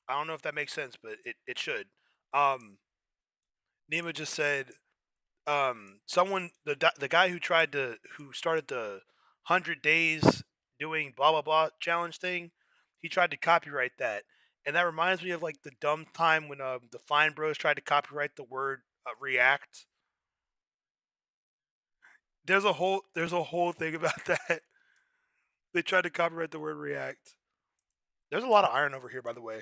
I don't know if that makes sense, but it should. Um, Nima just said, someone the guy who started the 100 days doing blah blah blah challenge thing, he tried to copyright that, and that reminds me of like the dumb time when the Fine Bros tried to copyright the word react. There's a whole thing about that. They tried to copyright the word react. There's a lot of iron over here, by the way.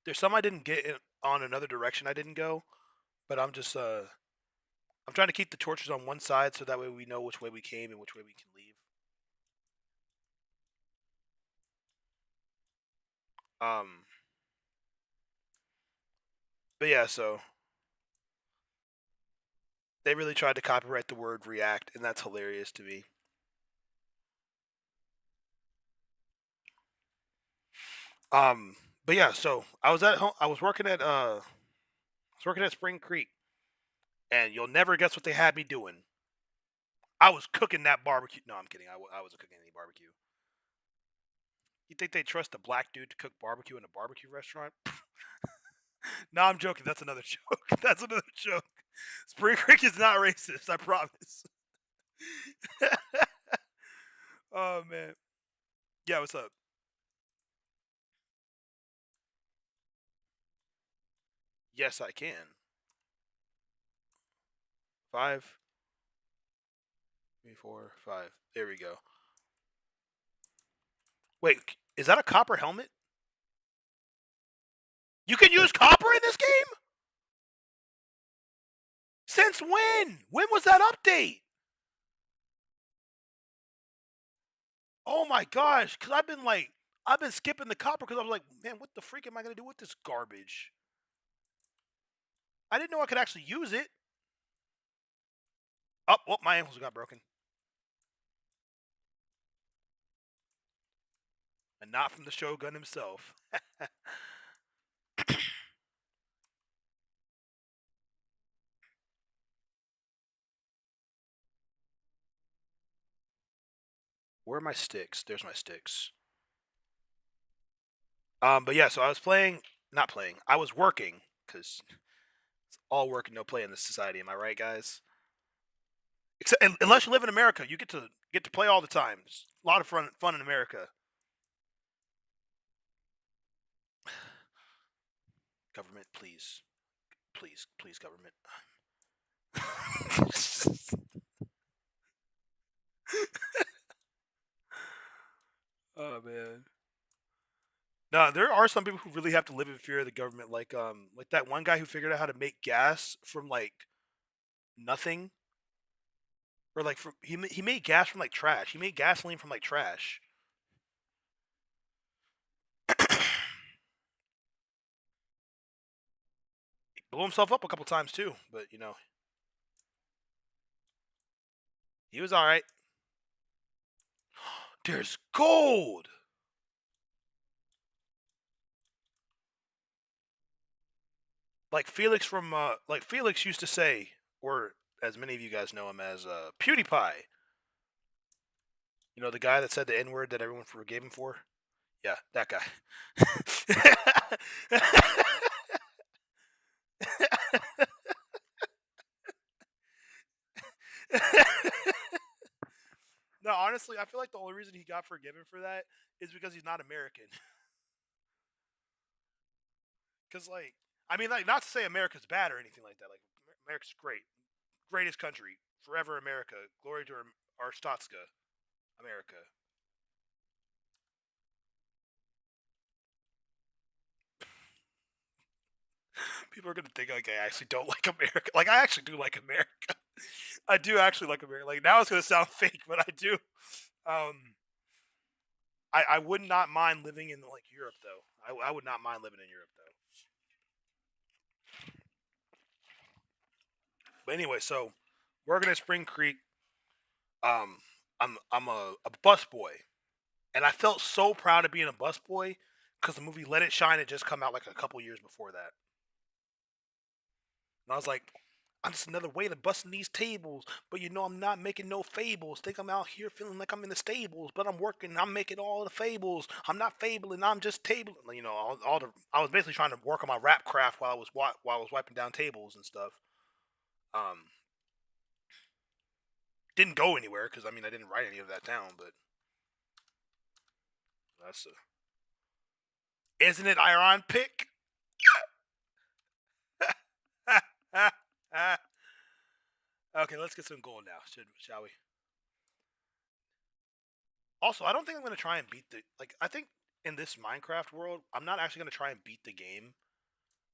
There's some I didn't get on another direction I didn't go, but I'm trying to keep the torches on one side so that way we know which way we came and which way we can leave. Um, but yeah, so they really tried to copyright the word react, and that's hilarious to me. Um, but yeah, so I was at home. I was working at Spring Creek, and you'll never guess what they had me doing. I was cooking that barbecue. No, I'm kidding. I wasn't cooking any barbecue. You think they trust a black dude to cook barbecue in a barbecue restaurant? No, I'm joking. That's another joke. That's another joke. Spring Creek is not racist. I promise. Oh man. Yeah, what's up? Yes, I can. 5, 3, 4, 5. There we go. Wait, is that a copper helmet? You can use copper in this game? Since when? When was that update? Oh my gosh, because I've been skipping the copper because I was like, man, what the freak am I going to do with this garbage? I didn't know I could actually use it. Oh, well, my ankles got broken. And not from the Shogun himself. Where are my sticks? There's my sticks. But yeah, so I was not playing. I was working because it's all work and no play in this society. Am I right, guys? Except unless you live in America, you get to play all the time. It's a lot of fun in America. Government, please, please, please, government. Oh man. No, there are some people who really have to live in fear of the government, like that one guy who figured out how to make gas from like nothing, or like he made gas from like trash. He made gasoline from like trash. He blew himself up a couple times too, but he was all right. There's gold. Like Felix used to say, or as many of you guys know him as PewDiePie. You know, the guy that said the N word that everyone forgave him for? Yeah, that guy. No, honestly, I feel like the only reason he got forgiven for that is because he's not American. Because, like, I mean, like, not to say America's bad or anything like that. Like, America's great. Greatest country. Forever America. Glory to our Statska. America. People are gonna think like I actually don't like America. Like I actually do like America. I do actually like America. Like now it's gonna sound fake, but I do. Um, I would not mind living in like Europe though. I would not mind living in Europe though. But anyway, so working at Spring Creek, um, I'm a bus boy, and I felt so proud of being a bus boy because the movie Let It Shine had just come out like a couple years before that, and I was like, I'm just another way to busting these tables, but you know I'm not making no fables. Think I'm out here feeling like I'm in the stables, but I'm working. I'm making all the fables. I'm not fabling. I'm just tabling. You know, all the. I was basically trying to work on my rap craft while I was wiping down tables and stuff. Um, didn't go anywhere because I mean I didn't write any of that down, but that's isn't it Iron pick? Okay, let's get some gold now, shall we? Also, I don't think I'm gonna try and beat the like. I think in this Minecraft world, I'm not actually gonna try and beat the game.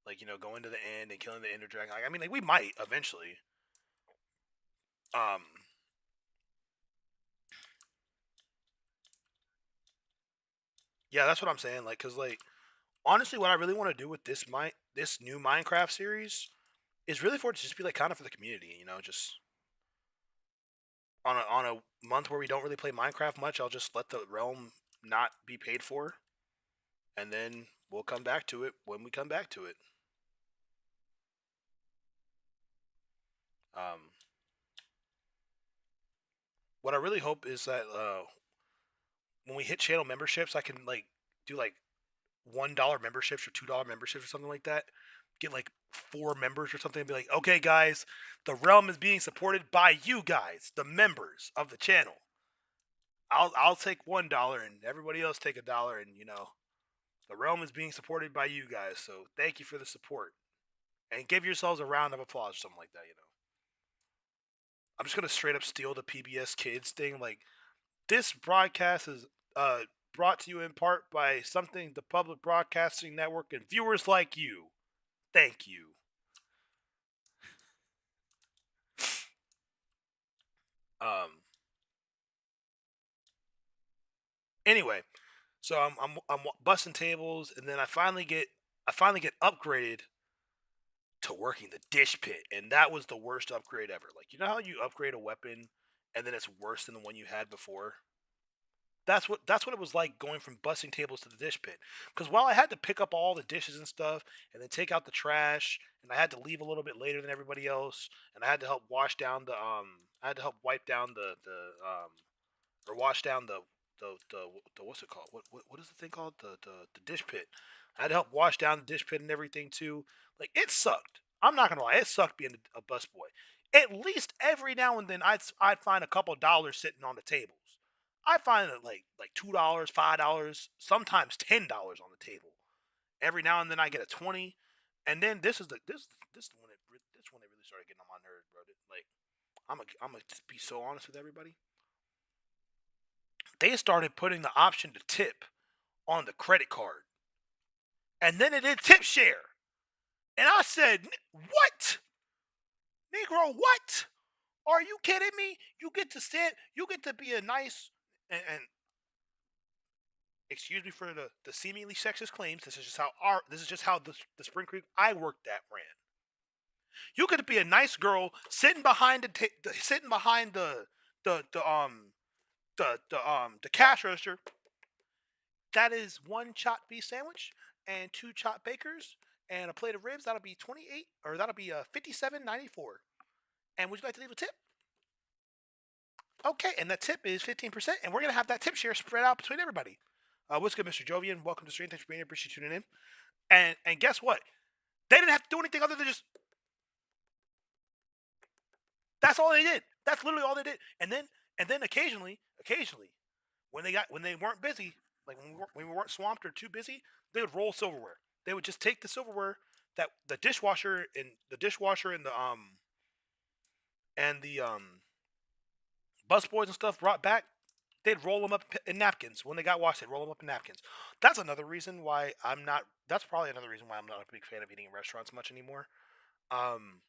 Like going to the end and killing the Ender Dragon. Like, I mean, like we might eventually. Um, yeah, that's what I'm saying. Like, cause like honestly, what I really want to do with this new Minecraft series is really for it to just be like kind of for the community. Just on a month where we don't really play Minecraft much, I'll just let the realm not be paid for, and then we'll come back to it when we come back to it. Um, what I really hope is that when we hit channel memberships, I can like do like $1 memberships or $2 memberships or something like that. Get like 4 members or something, and be like, okay, guys, the realm is being supported by you guys, the members of the channel. I'll take $1 and everybody else take $1, and the realm is being supported by you guys. So thank you for the support, and give yourselves a round of applause or something like that. I'm just gonna straight up steal the PBS Kids thing. Like this broadcast is brought to you in part by something the Public Broadcasting Network and viewers like you. Thank you. Um. Anyway, so I'm busting tables, and then I finally get upgraded to working the dish pit, and that was the worst upgrade ever. Like how you upgrade a weapon, and then it's worse than the one you had before. That's what it was like going from busting tables to the dish pit. Because while I had to pick up all the dishes and stuff, and then take out the trash, and I had to leave a little bit later than everybody else, and I had to help wash down I had to help wipe down or wash down the what's it called? What is the thing called? The dish pit. I had to help wash down the dish pit and everything too. Like it sucked. I'm not gonna lie, it sucked being a busboy. At least every now and then I'd find a couple dollars sitting on the tables. I find it like $2, $5, sometimes $10 on the table. Every now and then I get a 20, and then this this one that really started getting on my nerves, bro. Like I'm gonna just be so honest with everybody. They started putting the option to tip on the credit card, and then it did tip share. And I said, "What, Negro? What? Are you kidding me? You get to sit, you get to be a nice and excuse me for the seemingly sexist claims. This is just how the Spring Creek I worked at ran. You get to be a nice girl sitting behind sitting behind the cash register. That is one chopped beef sandwich and 2 chopped bacons and a plate of ribs. That'll be 28, or that'll be 57.94. And would you like to leave a tip? Okay, and that tip is 15%, and we're gonna have that tip share spread out between everybody. What's good, Mr. Jovian? Welcome to Stream. Thanks for being here. Appreciate you tuning in. And guess what? They didn't have to do anything other than just. That's all they did. That's literally all they did. And then occasionally, when they weren't busy, like when we weren't swamped or too busy, they would roll silverware. They would just take the silverware that the dishwasher and the busboys and stuff brought back. They'd roll them up in napkins. When they got washed, they'd roll them up in napkins. That's another reason why I'm not. That's probably another reason why I'm not a big fan of eating in restaurants much anymore. Um,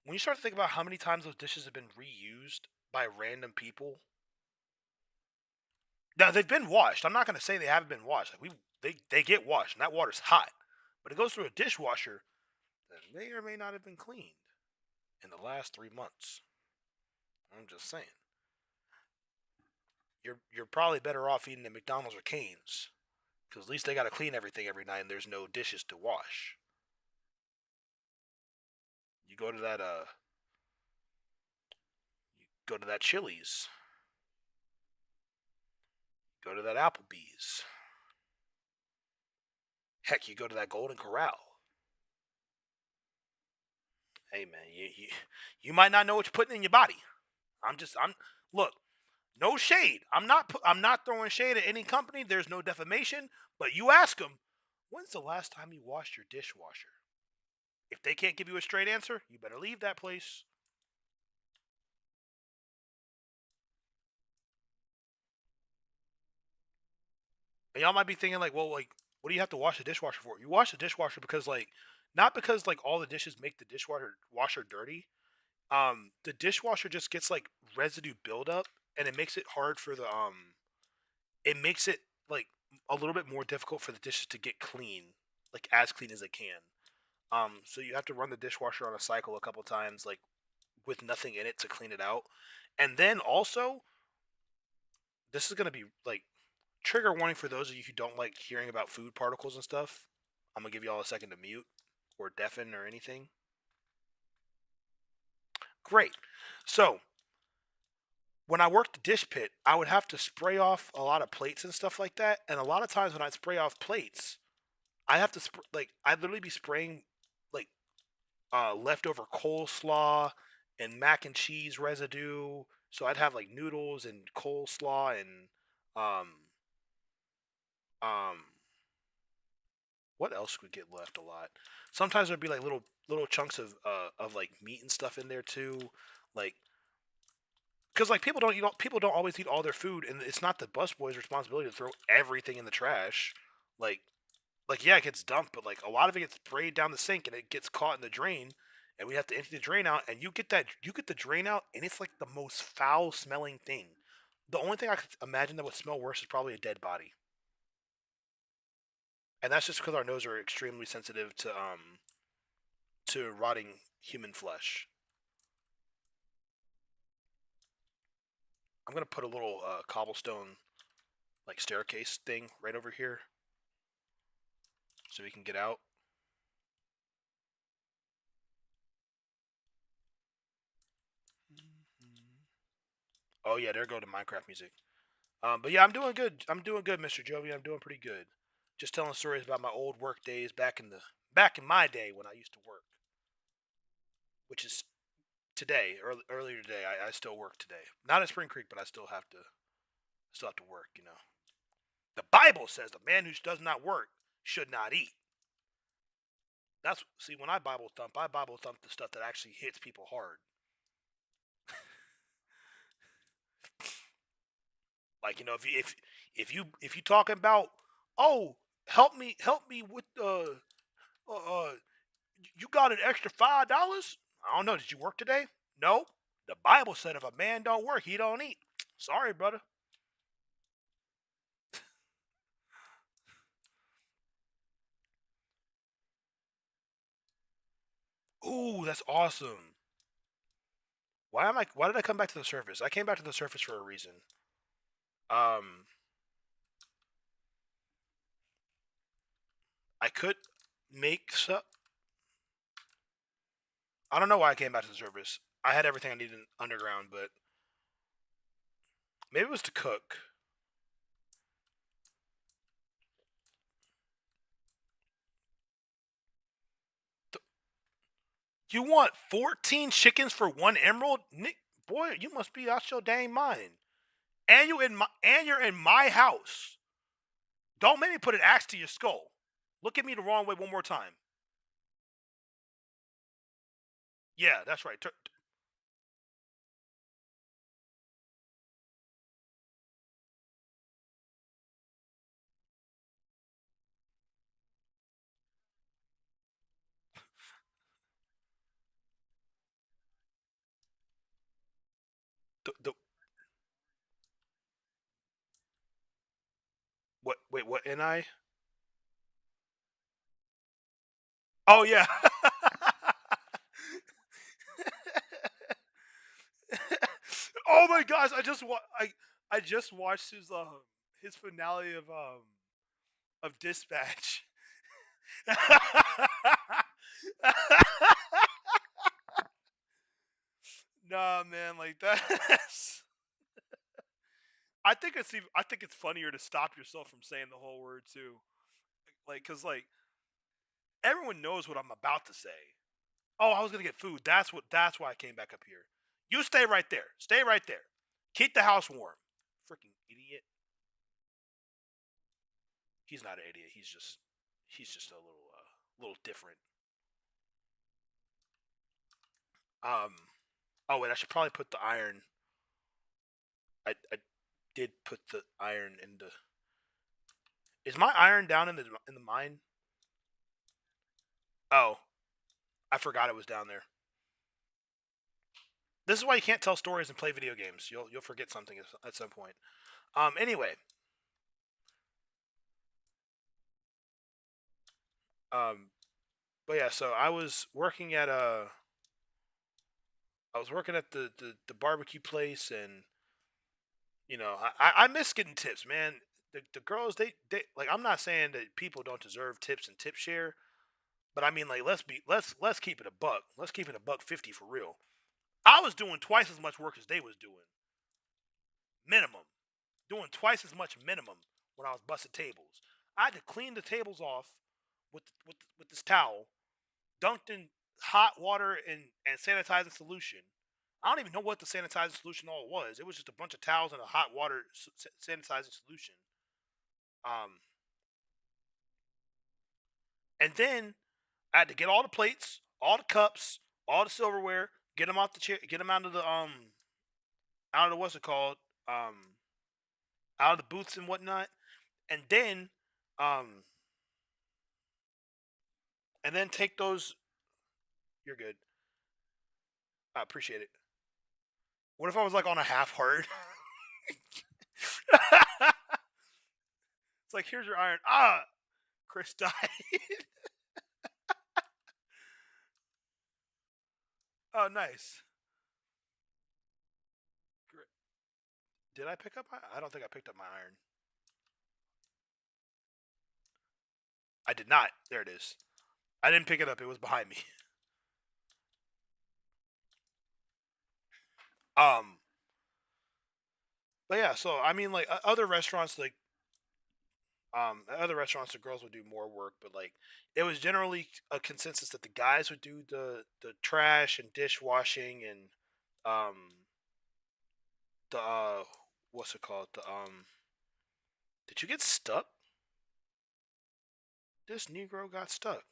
when you start to think about how many times those dishes have been reused by random people, now they've been washed. I'm not going to say they haven't been washed. Like they get washed, and that water's hot, but it goes through a dishwasher that may or may not have been cleaned in the last 3 months. I'm just saying. You're probably better off eating at McDonald's or Cane's, because at least they got to clean everything every night, and there's no dishes to wash. You go to that go to that Chili's, go to that Applebee's. Heck, you go to that Golden Corral. Hey man, you might not know what you're putting in your body. I'm look, no shade. I'm not throwing shade at any company. There's no defamation, but you ask them, when's the last time you washed your dishwasher? If they can't give you a straight answer, you better leave that place. And y'all might be thinking like, well, like, what do you have to wash the dishwasher for? You wash the dishwasher because like, not because like all the dishes make the dishwasher dirty. The dishwasher just gets like residue buildup, and it makes it hard for the it makes it like a little bit more difficult for the dishes to get clean, like as clean as they can. So you have to run the dishwasher on a cycle a couple times, like with nothing in it to clean it out. And then also, this is gonna be like trigger warning for those of you who don't like hearing about food particles and stuff. I'm gonna give you all a second to mute or deafen or anything. Great. So when I worked the dish pit, I would have to spray off a lot of plates and stuff like that. And a lot of times when I'd spray off plates, I have to like I'd literally be spraying like leftover coleslaw and mac and cheese residue. So I'd have like noodles and coleslaw and um um what else would get left a lot? Sometimes there'd be like little chunks of like meat and stuff in there too, like because like people don't always eat all their food, and it's not the busboy's responsibility to throw everything in the trash. Like yeah, it gets dumped, but like a lot of it gets sprayed down the sink and it gets caught in the drain, and we have to empty the drain out. And you get the drain out, and it's like the most foul smelling thing. The only thing I could imagine that would smell worse is probably a dead body, and that's just because our noses are extremely sensitive to rotting human flesh. I'm gonna put a little cobblestone like staircase thing right over here so we can get out. Oh yeah, there go the Minecraft music. But yeah, I'm doing good. I'm doing good, Mr. Jovi. I'm doing pretty good. Just telling stories about my old work days back in my day when I used to work, which is today, earlier today. I still work today. Not at Spring Creek, but I still have to work. You know, the Bible says the man who does not work should not eat. That's see when I Bible thump the stuff that actually hits people hard. Like you know, if you talking about, oh, help me with uh you got an extra $5? I don't know. Did you work today? No. The Bible said if a man don't work, he don't eat. Sorry, brother. Ooh, that's awesome. Why did I come back to the surface? I came back to the surface for a reason. Um I could make some. I don't know why I came back to the surface. I had everything I needed underground, but maybe it was to cook. You want 14 chickens for one emerald? Nick, boy, you must be out your dang mind. And you're in my house. Don't make me put an axe to your skull. Look at me the wrong way one more time. Yeah, that's right. Wait, what? NI? Oh yeah. Oh my gosh! I just watched his finale of Dispatch. Nah, man, like that's. I think it's funnier to stop yourself from saying the whole word too, like because like everyone knows what I'm about to say. Oh, I was gonna get food. That's why I came back up here. You stay right there. Stay right there. Keep the house warm. Freaking idiot. He's not an idiot. He's just a little different. Um. Oh wait, I should probably put the iron. I did put the iron in the. Is my iron down in the mine? Oh, I forgot it was down there. This is why you can't tell stories and play video games. You'll forget something at some point. Anyway. Um. But yeah, so I was working at the barbecue place, and I miss getting tips, man. The girls, they like, I'm not saying that people don't deserve tips and tip share, but I mean, like, let's keep it a buck. Let's keep it a buck 50 for real. I was doing twice as much work as they was doing, minimum. Doing twice as much minimum when I was busting tables. I had to clean the tables off with this towel, dunked in hot water and sanitizing solution. I don't even know what the sanitizing solution all was. It was just a bunch of towels and a hot water sanitizing solution. Um, and then I had to get all the plates, all the cups, all the silverware, get them out the chair, get them out of the what's it called, um, out of the booths and whatnot, and then, um, and then take those. You're good. I appreciate it. What if I was like on a half heart? It's like, here's your iron. Ah, Chris died. Oh, nice. Did I pick up my? I don't think I picked up my iron. I did not. There it is. I didn't pick it up. It was behind me. Um, but yeah. So I mean, like, other restaurants, like, other restaurants, the girls would do more work, but like, it was generally a consensus that the guys would do the trash and dishwashing and um the what's it called, the did you get stuck? This Negro got stuck.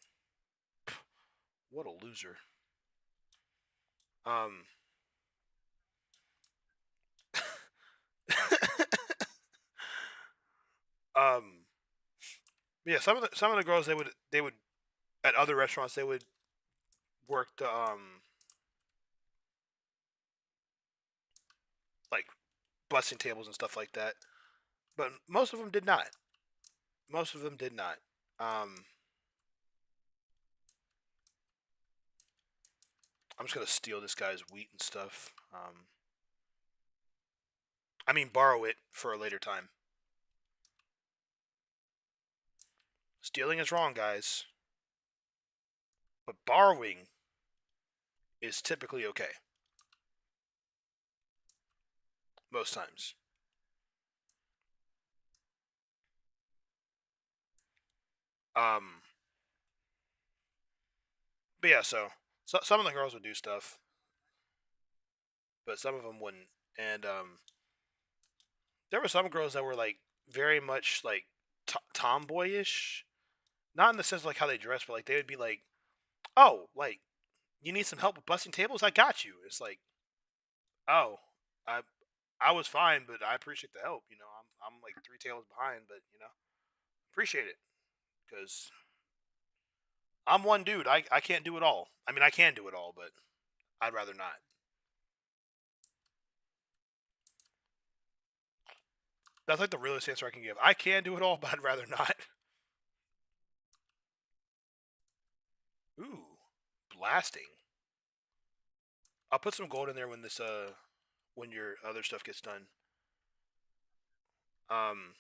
What a loser. Um. um. Yeah, some of the girls, they would at other restaurants, they would work the like busting tables and stuff like that, but most of them did not. Most of them did not. Um. I'm just gonna steal this guy's wheat and stuff. I mean, borrow it for a later time. Stealing is wrong, guys, but borrowing is typically okay. Most times. Um. But yeah, so some of the girls would do stuff, but some of them wouldn't. And there were some girls that were like very much like tomboyish, not in the sense of like how they dress, but like they would be like, "Oh, like, you need some help with busting tables? I got you." It's like, "Oh, I I was fine, but I appreciate the help. I'm like three tables behind, but appreciate it because I'm one dude. I can't do it all. I mean, I can do it all, but I'd rather not." That's like the realest answer I can give. I can do it all, but I'd rather not. Ooh, blasting. I'll put some gold in there when this when your other stuff gets done. Um,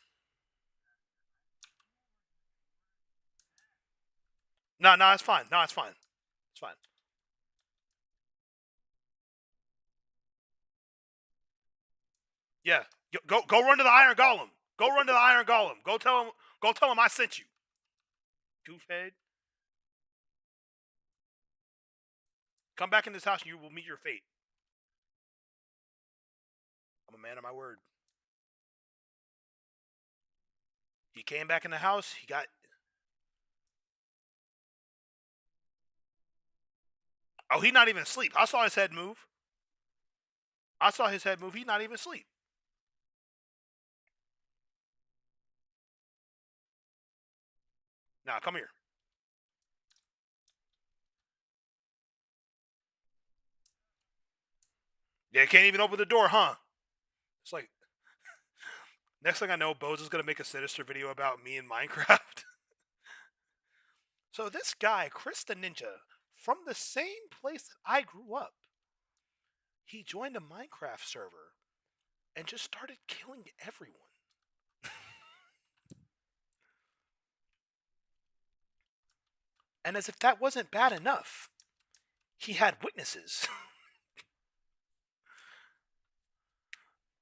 no, it's fine. No, it's fine. It's fine. Yeah, go run to the Iron Golem. Go run to the Iron Golem. Go tell him. Go tell him I sent you. Goofhead. Come back in this house and you will meet your fate. I'm a man of my word. He came back in the house. He got. Oh, he's not even asleep. I saw his head move. I saw his head move. He's not even asleep. Now, come here. Yeah, can't even open the door, huh? It's like, next thing I know, Bose is going to make a Sinister video about me in Minecraft. So this guy, Chris the Ninja, from the same place that I grew up, he joined a Minecraft server and just started killing everyone. And as if that wasn't bad enough, he had witnesses.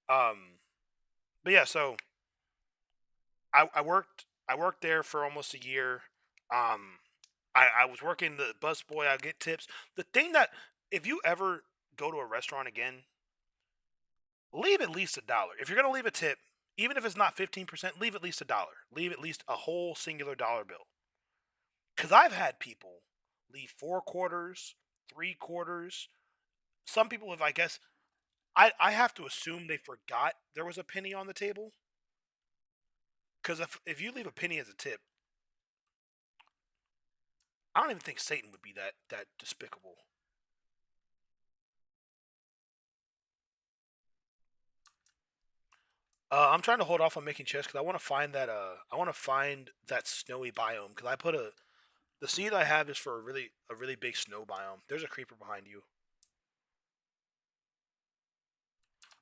But yeah, so I worked there for almost a year. Um, I was working the busboy. I get tips. The thing that if you ever go to a restaurant again, leave at least $1. If you're gonna leave a tip, even if it's not 15%, leave at least $1. Leave at least a whole singular dollar bill. Because I've had people leave 4 quarters, 3 quarters. Some people have, I guess, I have to assume they forgot there was a penny on the table. Because if you leave a penny as a tip, I don't even think Satan would be that despicable. I'm trying to hold off on making chests because I want to find that snowy biome because I put the seed I have is for a really big snow biome. There's a creeper behind you.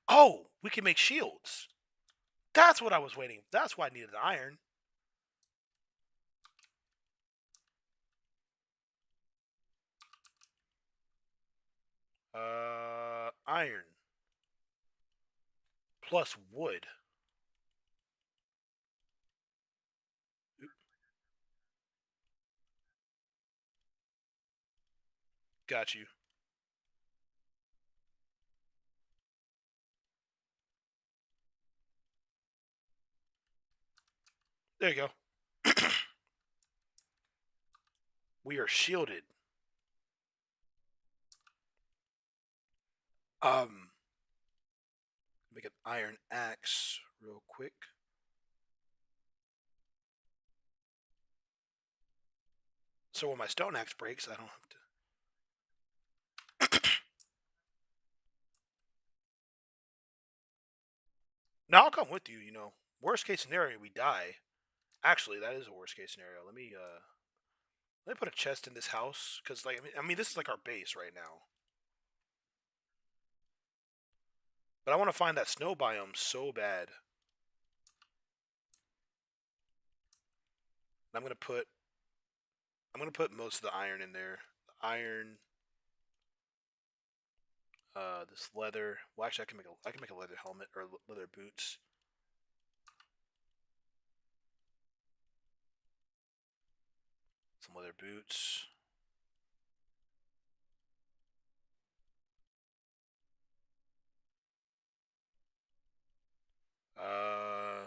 Oh, we can make shields. That's what I was waiting. That's why I needed the iron. Iron plus wood. Got you. There you go. We are shielded. Make an iron axe real quick. So when my stone axe breaks, I don't have to. Now I'll come with you. You know, worst case scenario, we die. Actually, that is a worst case scenario. Let me put a chest in this house because, like, I mean, this is like our base right now. But I want to find that snow biome so bad. I'm gonna put most of the iron in there. Iron. This leather. Well, actually, I can make a leather helmet or leather boots. Some leather boots. Uh,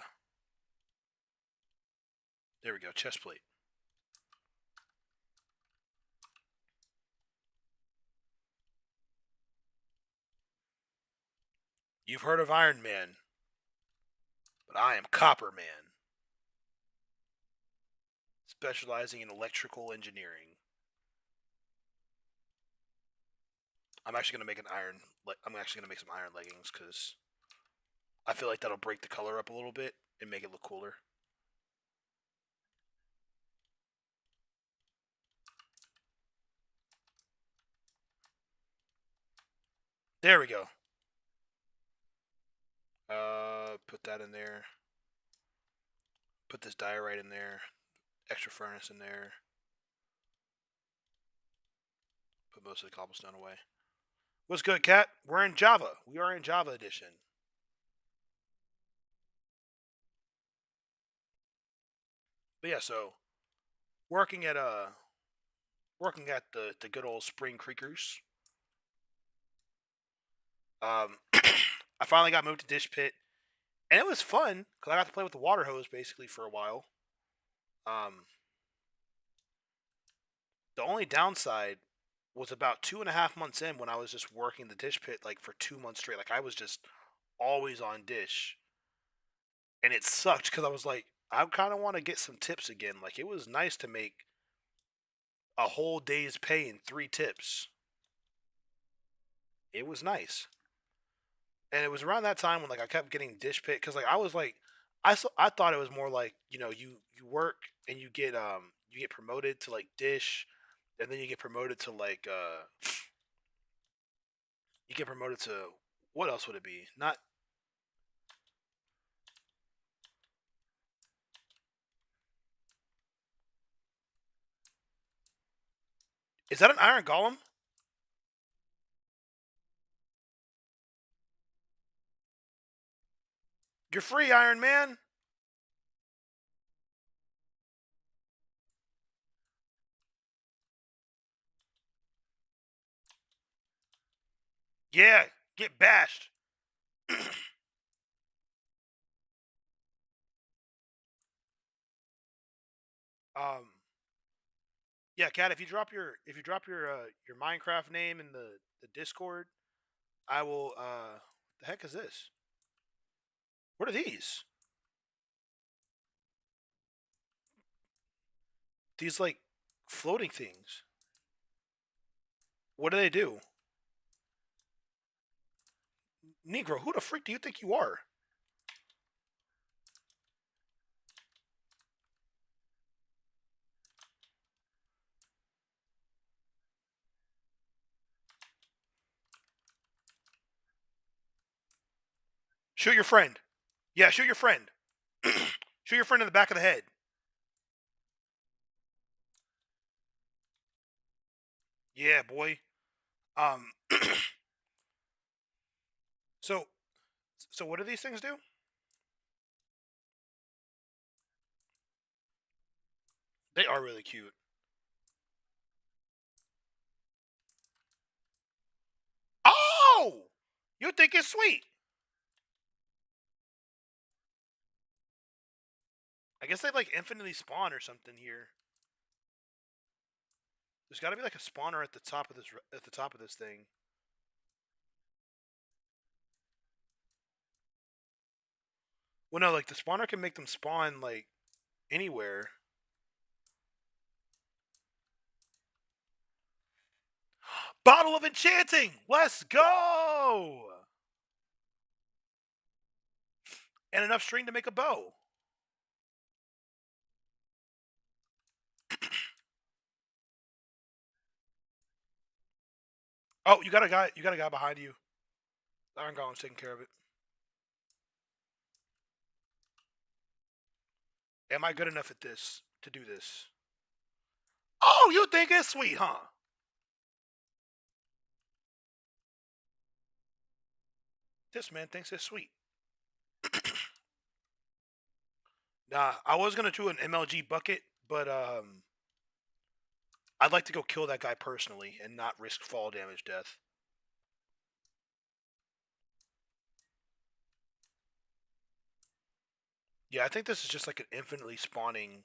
there we go. Chest plate. You've heard of Iron Man, but I am Copper Man, specializing in electrical engineering. I'm actually gonna make an iron. I'm actually gonna make some iron leggings because I feel like that'll break the color up a little bit and make it look cooler. There we go. Put that in there. Put this diorite in there. Extra furnace in there. Put most of the cobblestone away. What's good, Cat? We're in Java. We are in Java edition. But yeah, so working at the good old Spring Creekers. I finally got moved to Dish Pit, and it was fun because I got to play with the water hose basically for a while. Um, the only downside was about 2.5 months in when I was just working the Dish Pit like for 2 months straight. Like I was just always on Dish, and it sucked because I was like, I kind of want to get some tips again. Like it was nice to make a whole day's pay in 3 tips. It was nice. And it was around that time when like I kept getting Dish Pit because like I was like I thought it was more like you work and you get promoted to like Dish, and then you get promoted to like you get promoted to what else would it be? Not is that an Iron Golem? You're free, Iron Man. Yeah, get bashed. um, yeah, Cat. If you drop your Minecraft name in the Discord, I will. The heck is this? What are these? These like floating things. What do they do? Negro, who the freak do you think you are? Shoot your friend. Yeah, shoot your friend. Shoot your friend in the back of the head. Yeah, boy. Um. so, so what do these things do? They are really cute. Oh, you think it's sweet? I guess they like infinitely spawn or something here. There's got to be like a spawner at the top of this thing. Well, no, like the spawner can make them spawn like anywhere. Bottle of Enchanting. Let's go. And enough string to make a bow. Oh, you got a guy. You got a guy behind you. Iron Golem's taking care of it. Am I good enough at this to do this? Oh, you think it's sweet, huh? This man thinks it's sweet. Nah, I was gonna do an MLG bucket, but I'd like to go kill that guy personally and not risk fall damage death. Yeah, I think this is just like an infinitely spawning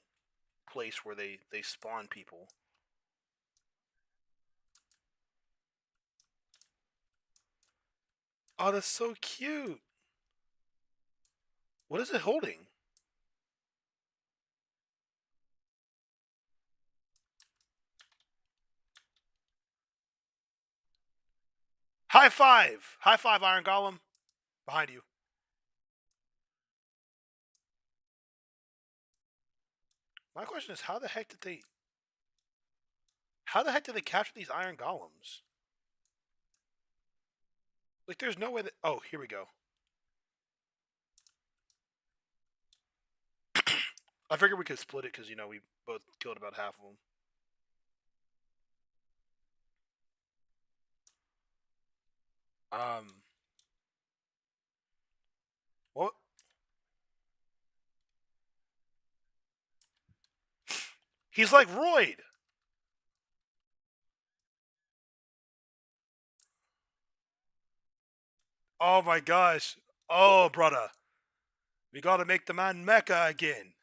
place where they spawn people. Oh, that's so cute. What is it holding? High five! High five, Iron Golem. Behind you. My question is, how the heck did they capture these iron golems? Like, there's no way that. Oh, here we go. I figured we could split it because we both killed about half of them. What? He's like Royd. Oh my gosh. Oh, brother. We gotta make the man Mecca again.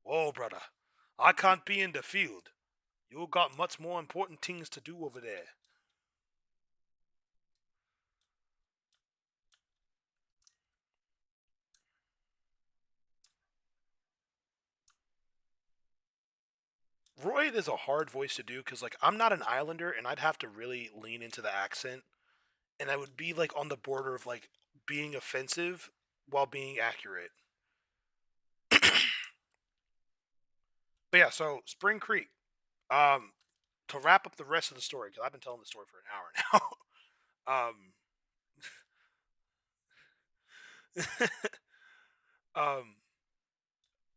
Whoa, brother. I can't be in the field. You got much more important things to do over there. Royd is a hard voice to do because, like, I'm not an Islander and I'd have to really lean into the accent. And I would be, like, on the border of, like, being offensive while being accurate. But yeah, so Spring Creek. To wrap up the rest of the story, because I've been telling the story for an hour now.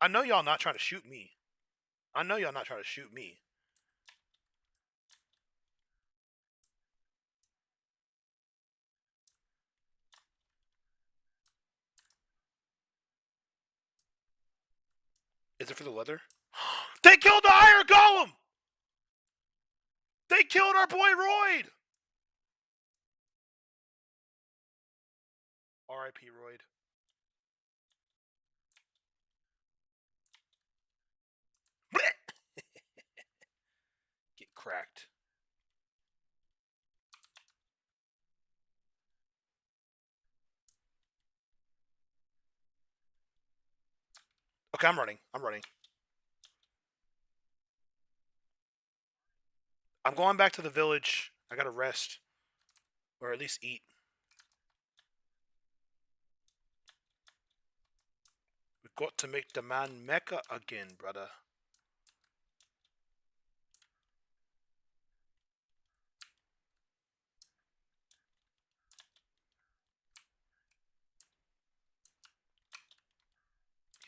I know y'all not trying to shoot me. I know y'all not trying to shoot me. Is it for the leather? They killed the Iron Golem! They killed our boy Royd! R.I.P. Royd. Get cracked. Okay, I'm running. I'm going back to the village. I gotta rest. Or at least eat. We've got to make the man Mecca again, brother.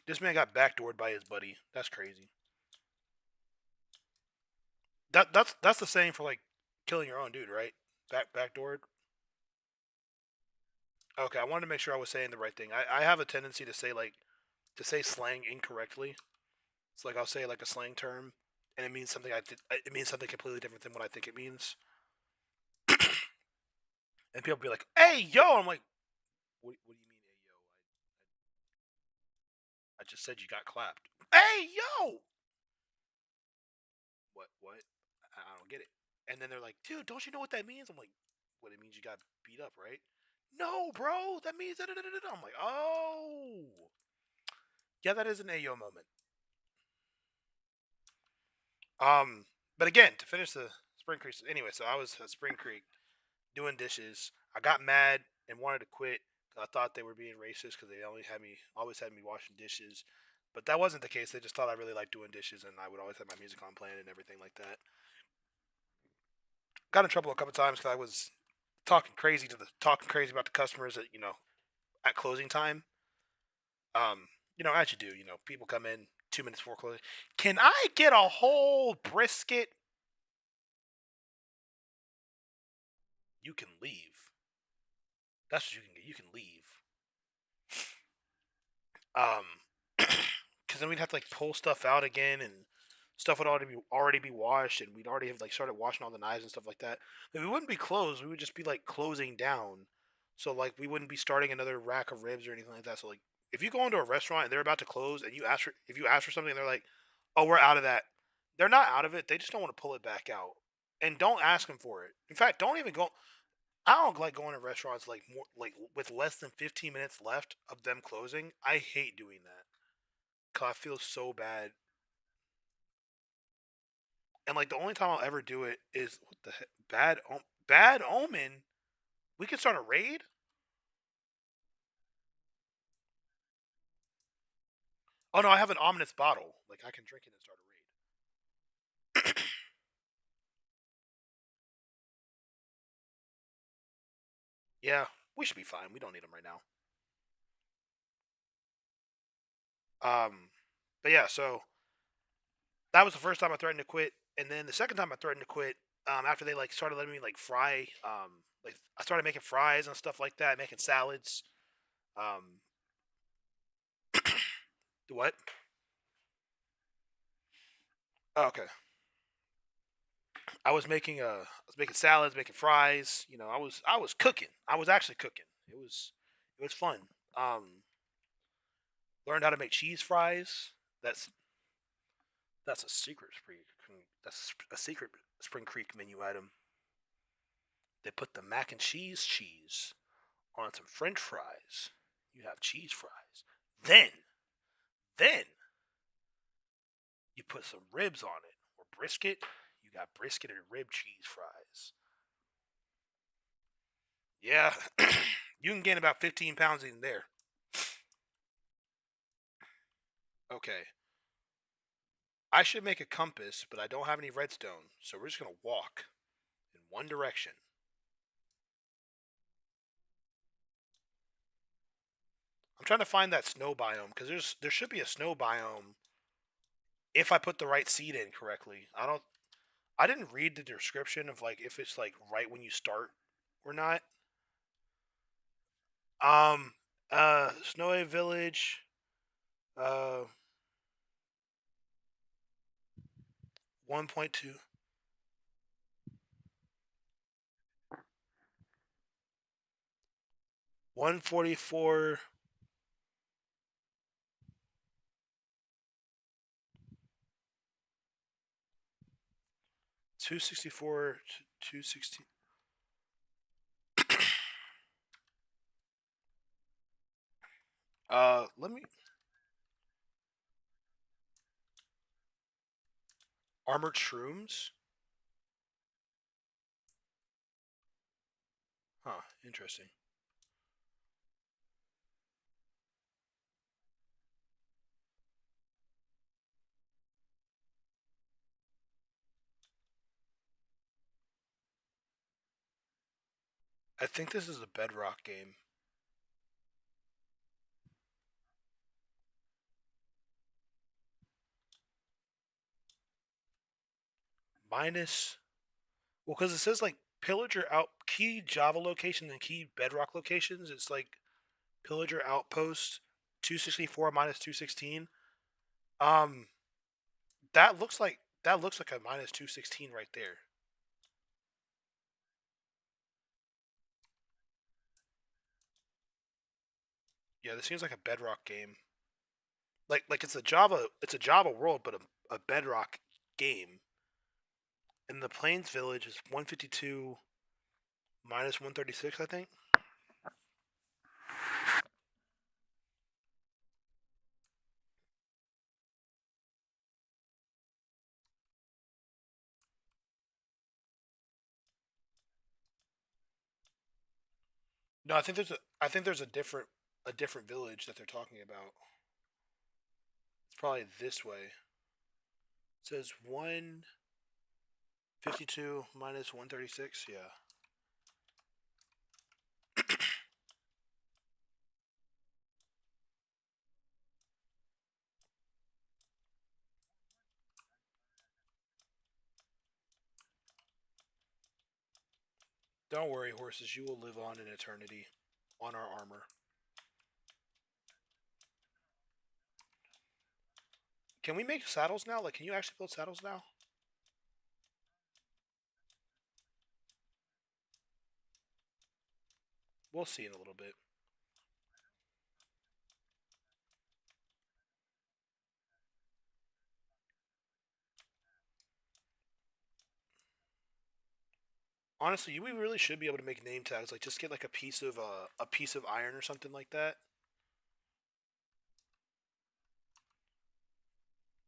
This man got backdoored by his buddy. That's crazy. That's the same for, like, killing your own dude, right? Backdoored. Okay, I wanted to make sure I was saying the right thing. I have a tendency to say slang incorrectly. It's like I'll say, like, a slang term, and it means something it means something completely different than what I think it means. And people be like, "Hey, yo!" I'm like, "What do you mean, hey, yo? I just said you got clapped." Hey, yo! What? I don't get it. And then they're like, "Dude, don't you know what that means?" I'm like, "What, it means you got beat up, right?" "No, bro, that means da da da da." I'm like, "Oh, yeah, that is an Ayo moment." But again, to finish the Spring Creek. Anyway, so I was at Spring Creek doing dishes. I got mad and wanted to quit because I thought they were being racist because they always had me washing dishes. But that wasn't the case. They just thought I really liked doing dishes, and I would always have my music on playing and everything like that. Got in trouble a couple times because I was talking crazy about the customers at closing time. As you do, people come in 2 minutes before closing. Can I get a whole brisket? You can leave. That's what you can get. You can leave. Because then we'd have to, like, pull stuff out again, and stuff would already be washed, and we'd already have, like, started washing all the knives and stuff like that. Like, we wouldn't be closed. We would just be, like, closing down. So, like, we wouldn't be starting another rack of ribs or anything like that. So, like, if you go into a restaurant and they're about to close, and if you ask for something, and they're like, "Oh, we're out of that." They're not out of it. They just don't want to pull it back out. And don't ask them for it. In fact, don't even go. I don't like going to restaurants, like, more like with less than 15 minutes left of them closing. I hate doing that because I feel so bad. And, like, the only time I'll ever do it is what the heck? Bad Omen. We could start a raid. Oh no, I have an ominous bottle. Like I can drink it and start a raid. Yeah, we should be fine. We don't need them right now. But yeah, so that was the first time I threatened to quit, and then the second time I threatened to quit, after they like started letting me like fry, like I started making fries and stuff like that, making salads. Um, what? Oh, okay. I was making salads, making fries. You know, I was cooking. I was actually cooking. It was fun. Um, Learned how to make cheese fries. That's that's a secret spring. That's a secret Spring Creek menu item. They put the mac and cheese on some French fries. You have cheese fries. Then you put some ribs on it or brisket. You got brisket and rib cheese fries. Yeah, you can gain about 15 pounds in there. Okay. I should make a compass, but I don't have any redstone, so we're just gonna walk in one direction. I'm trying to find that snow biome because there should be a snow biome if I put the right seed in correctly. I didn't read the description of like if it's like right when you start or not. Um Snowy Village, uh 1.2. 144, 264, 216. Let me armored shrooms. Huh, interesting. I think this is a Bedrock game. Minus, well, because it says like pillager out key Java locations and key Bedrock locations. It's like pillager outpost 264 minus 216. Um, that looks like a minus 216 right there. Yeah, this seems like a Bedrock game. Like it's a Java world, but a Bedrock game. And the Plains Village is 152 minus 136, I think. No, I think there's a different village that they're talking about. It's probably this way. It says 152 minus 136. Yeah. Don't worry, horses. You will live on in eternity on our armor. Can we make saddles now? Like, can you actually build saddles now? We'll see in a little bit. Honestly, we really should be able to make name tags. Like, just get like a piece of iron or something like that.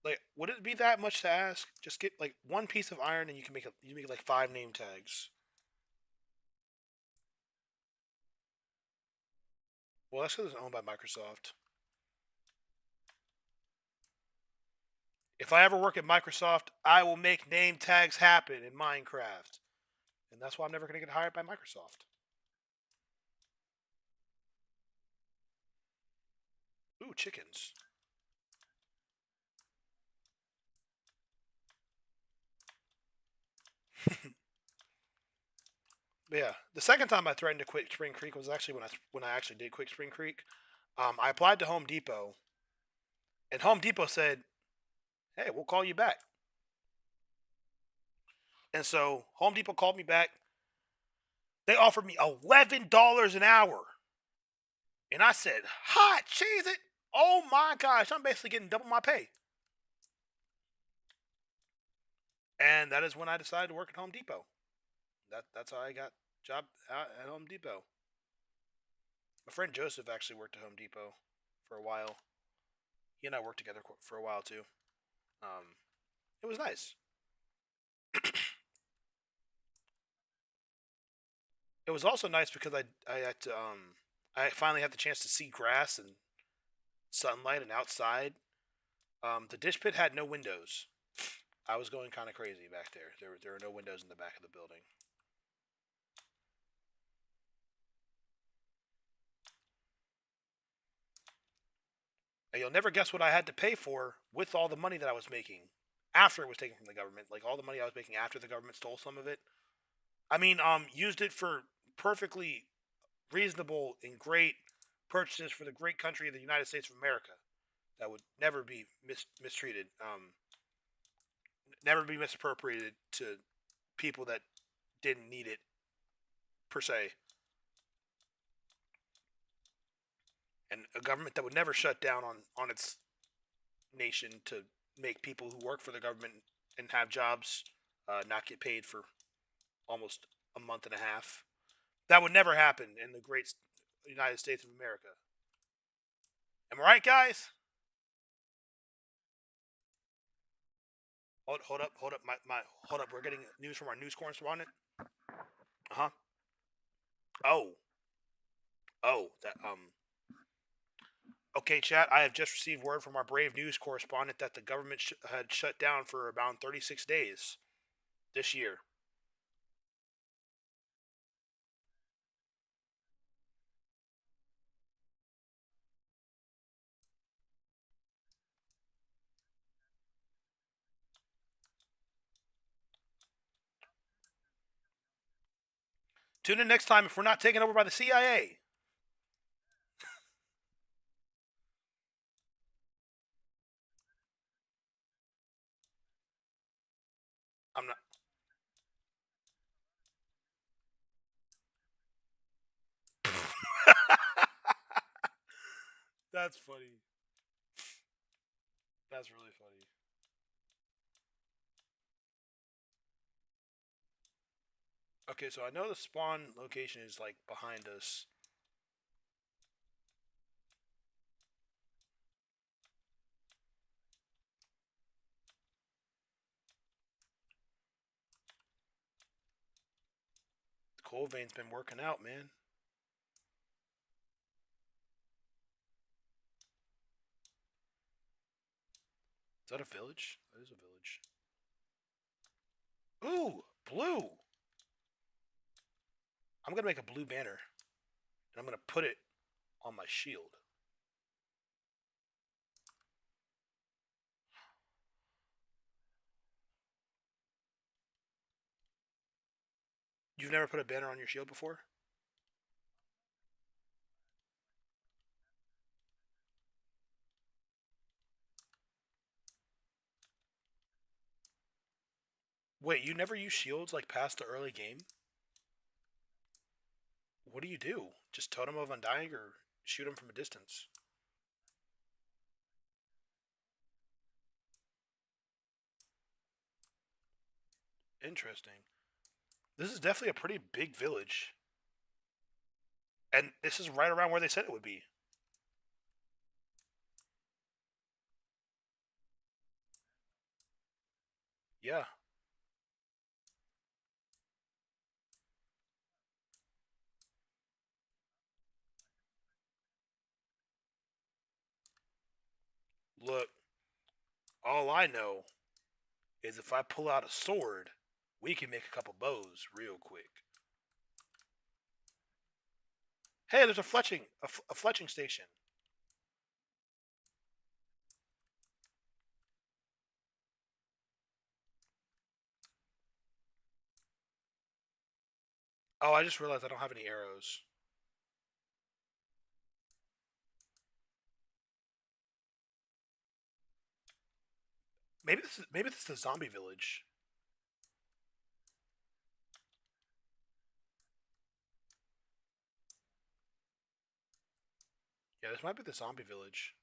Like, would it be that much to ask? Just get like one piece of iron, and you make like 5 name tags. Well, that's because it's owned by Microsoft. If I ever work at Microsoft, I will make name tags happen in Minecraft. And that's why I'm never going to get hired by Microsoft. Ooh, chickens. But yeah, the second time I threatened to quit Spring Creek was actually when I actually did quit Spring Creek. I applied to Home Depot, and Home Depot said, "Hey, we'll call you back." And so Home Depot called me back. They offered me $11 an hour, and I said, "Hot cheese it! Oh my gosh, I'm basically getting double my pay." And that is when I decided to work at Home Depot. That's how I got a job at Home Depot. My friend Joseph actually worked at Home Depot for a while. He and I worked together for a while too. It was nice. It was also nice because I had to I finally had the chance to see grass and sunlight and outside. The dish pit had no windows. I was going kind of crazy back there. There were no windows in the back of the building. And you'll never guess what I had to pay for with all the money that I was making after it was taken from the government. Like all the money I was making after the government stole some of it. I mean, used it for perfectly reasonable and great purchases for the great country of the United States of America that would never be mistreated, never be misappropriated to people that didn't need it per se, and a government that would never shut down on its nation to make people who work for the government and have jobs not get paid for almost a month and a half. That would never happen in the great United States of America. Am I right, guys? Hold up, hold up. We're getting news from our news correspondent. Uh huh. Oh, that. Okay, chat. I have just received word from our brave news correspondent that the government had shut down for about 36 days this year. Tune in next time if we're not taken over by the CIA. I'm not. That's funny. That's really funny. Okay, so I know the spawn location is like behind us. The coal vein's been working out, man. Is that a village? That is a village. Ooh, blue. I'm gonna make a blue banner, and I'm gonna put it on my shield. You've never put a banner on your shield before? Wait, you never use shields like past the early game? What do you do? Just totem of undying or shoot them from a distance? Interesting. This is definitely a pretty big village. And this is right around where they said it would be. Yeah. Look, all I know is if I pull out a sword, we can make a couple bows real quick. Hey, there's a fletching station. Oh, I just realized I don't have any arrows. Maybe this is the zombie village. Yeah, this might be the zombie village.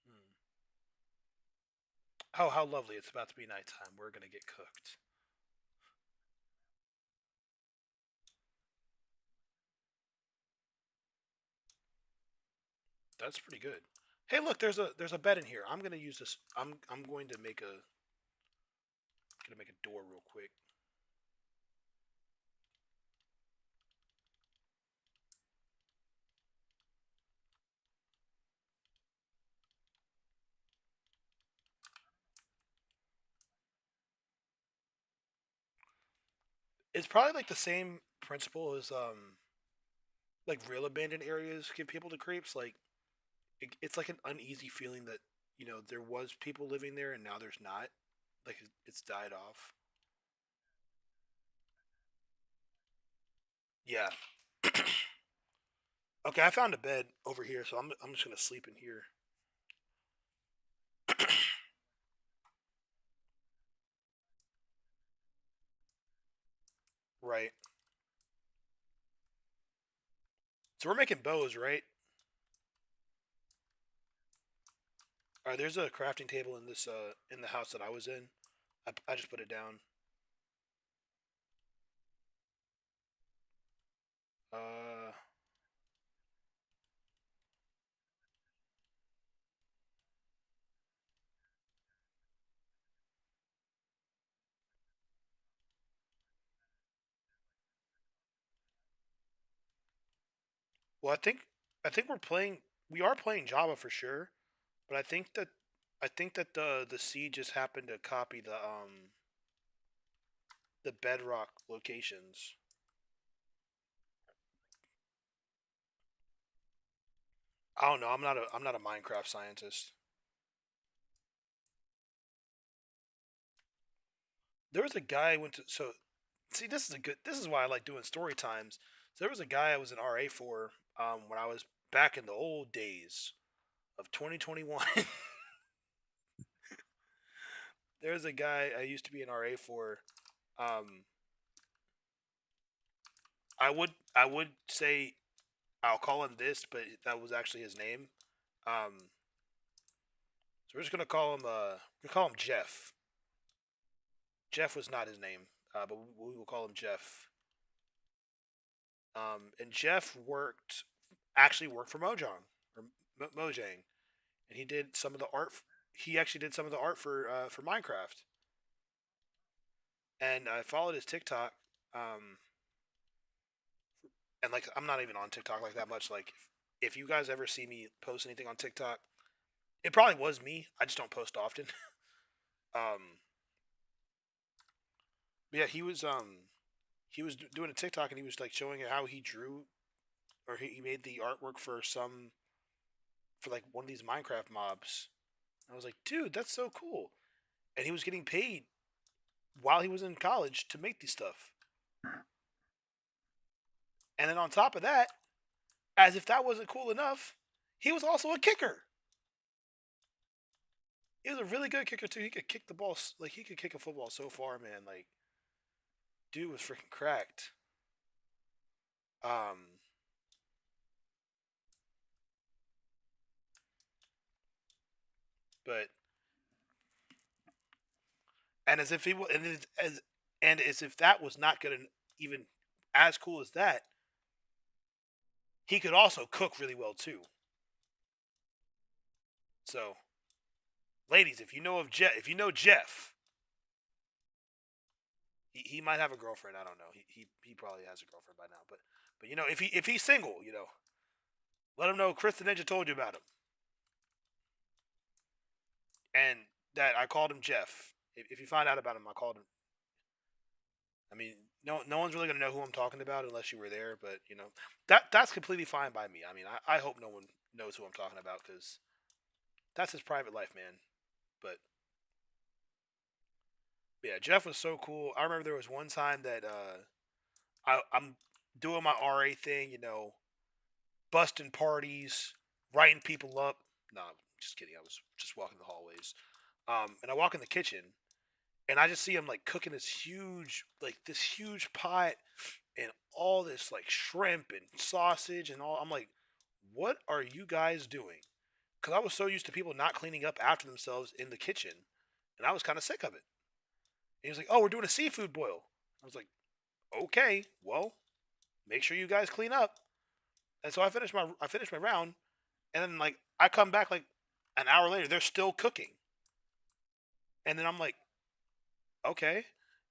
Hmm. Oh, how lovely. It's about to be nighttime. We're gonna get cooked. That's pretty good. Hey, look, there's a bed in here. I'm gonna use this. I'm going to make a door real quick. It's probably like the same principle as like real abandoned areas give people the creeps. Like it's like an uneasy feeling that there was people living there and now there's not. Like it's died off. Yeah. Okay, I found a bed over here, so I'm just gonna sleep in here. Right. So we're making bows, right? All right. There's a crafting table in this in the house that I was in. I just put it down. Uh. Well, I think we are playing Java for sure, but I think that the C just happened to copy the bedrock locations. I don't know. I'm not a Minecraft scientist. There was a guy I went to. So see, this is why I like doing story times. So there was a guy I was an RA for when I was back in the old days of 2021. There's a guy I used to be an RA for. Um, I would say I'll call him this, but that was actually his name. So we're just gonna call him Jeff. Jeff was not his name, but we will call him Jeff. And Jeff actually worked for Mojang or Mojang, and he did some of the art. He actually did some of the art for Minecraft. And I followed his TikTok. Um, and like I'm not even on TikTok like that much. Like if you guys ever see me post anything on TikTok, it probably was me. I just don't post often. um, but yeah, he was doing a TikTok and he was like showing how he drew or he made the artwork for like one of these Minecraft mobs. I was like, dude, that's so cool. And he was getting paid while he was in college to make these stuff. And then on top of that, as if that wasn't cool enough, he was also a kicker. He was a really good kicker too. He could kick the ball like he could kick a football so far, man. Like, dude was freaking cracked. Um, but and as if he as if that was not gonna even as cool as that, he could also cook really well too. So, ladies, if you know Jeff, He might have a girlfriend. I don't know. He probably has a girlfriend by now. But you know, if he's single, you know, let him know Chris the Ninja told you about him, and that I called him Jeff. If you find out about him, I called him. I mean, no one's really gonna know who I'm talking about unless you were there. But you know, that's completely fine by me. I mean, I hope no one knows who I'm talking about because that's his private life, man. But yeah, Jeff was so cool. I remember there was one time that I'm doing my RA thing, you know, busting parties, writing people up. No, just kidding. I was just walking the hallways. And I walk in the kitchen and I just see him like cooking this huge pot and all this like shrimp and sausage and all. I'm like, what are you guys doing? Because I was so used to people not cleaning up after themselves in the kitchen, and I was kind of sick of it. And he was like, "Oh, we're doing a seafood boil." I was like, "Okay, well, make sure you guys clean up." And so I finished my round, and then like I come back like an hour later, they're still cooking, and then I'm like, "Okay."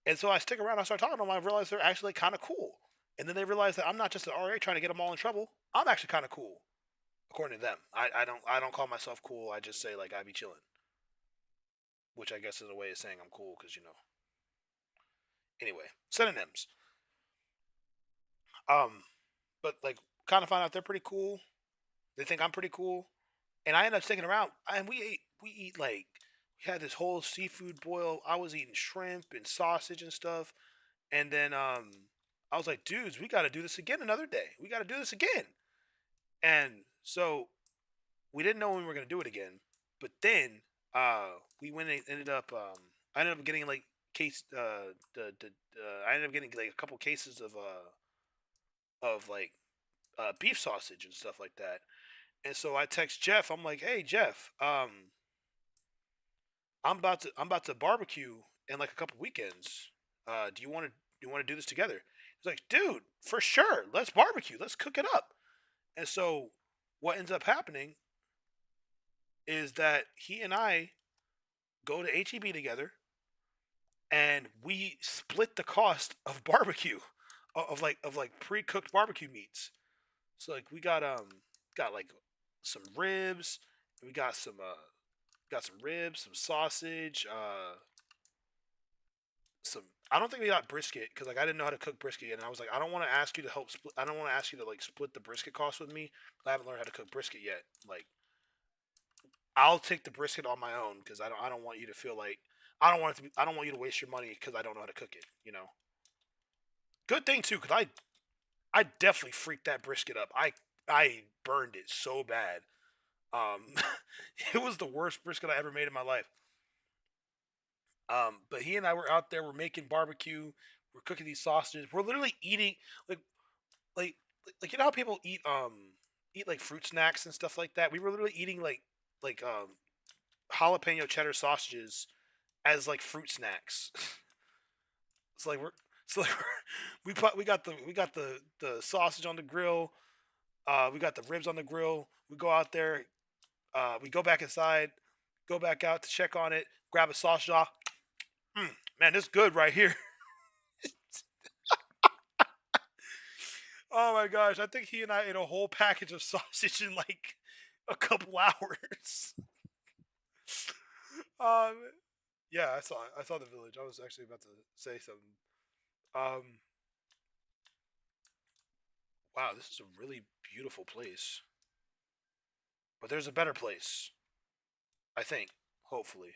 And so I stick around. I start talking to them. I realize they're actually kind of cool, and then they realize that I'm not just an RA trying to get them all in trouble. I'm actually kind of cool, according to them. I don't call myself cool. I just say like I be chilling, which I guess is a way of saying I'm cool because you know. Anyway, synonyms. Um, but like kind of find out they're pretty cool. They think I'm pretty cool, and I end up sticking around. And we eat like we had this whole seafood boil. I was eating shrimp and sausage and stuff, and then I was like, dudes, we got to do this again another day. We got to do this again. And so we didn't know when we were gonna do it again, but then we went and ended up I ended up getting like case the I ended up getting like a couple cases of like beef sausage and stuff like that. And so I text Jeff. I'm like, "Hey Jeff, I'm about to barbecue in like a couple weekends. Do you want to do this together?" He's like, "Dude, for sure. Let's barbecue. Let's cook it up." And so what ends up happening is that he and I go to HEB together and we split the cost of barbecue of like pre-cooked barbecue meats. So like we got like some ribs, we got some ribs, some sausage, some. I don't think we got brisket because like I didn't know how to cook brisket, and I was like, I don't want to ask you to help split. I don't want to ask you to like split the brisket cost with me. I haven't learned how to cook brisket yet. Like I'll take the brisket on my own because I don't want you to feel like I don't want you to waste your money because I don't know how to cook it. You know. Good thing too because I definitely freaked that brisket up. I burned it so bad. Um, it was the worst brisket I ever made in my life. But he and I were out there. We're making barbecue. We're cooking these sausages. We're literally eating like like like you know how people eat like fruit snacks and stuff like that. We were literally eating like jalapeno cheddar sausages as like fruit snacks. It's like we're so like we got the sausage on the grill. We got the ribs on the grill. We go out there. We go back inside. Go back out to check on it. Grab a sausage off. Man, this is good right here. Oh my gosh, I think he and I ate a whole package of sausage in like a couple hours. um, yeah, I saw the village. I was actually about to say something. Um, wow, this is a really beautiful place. But there's a better place, I think. Hopefully,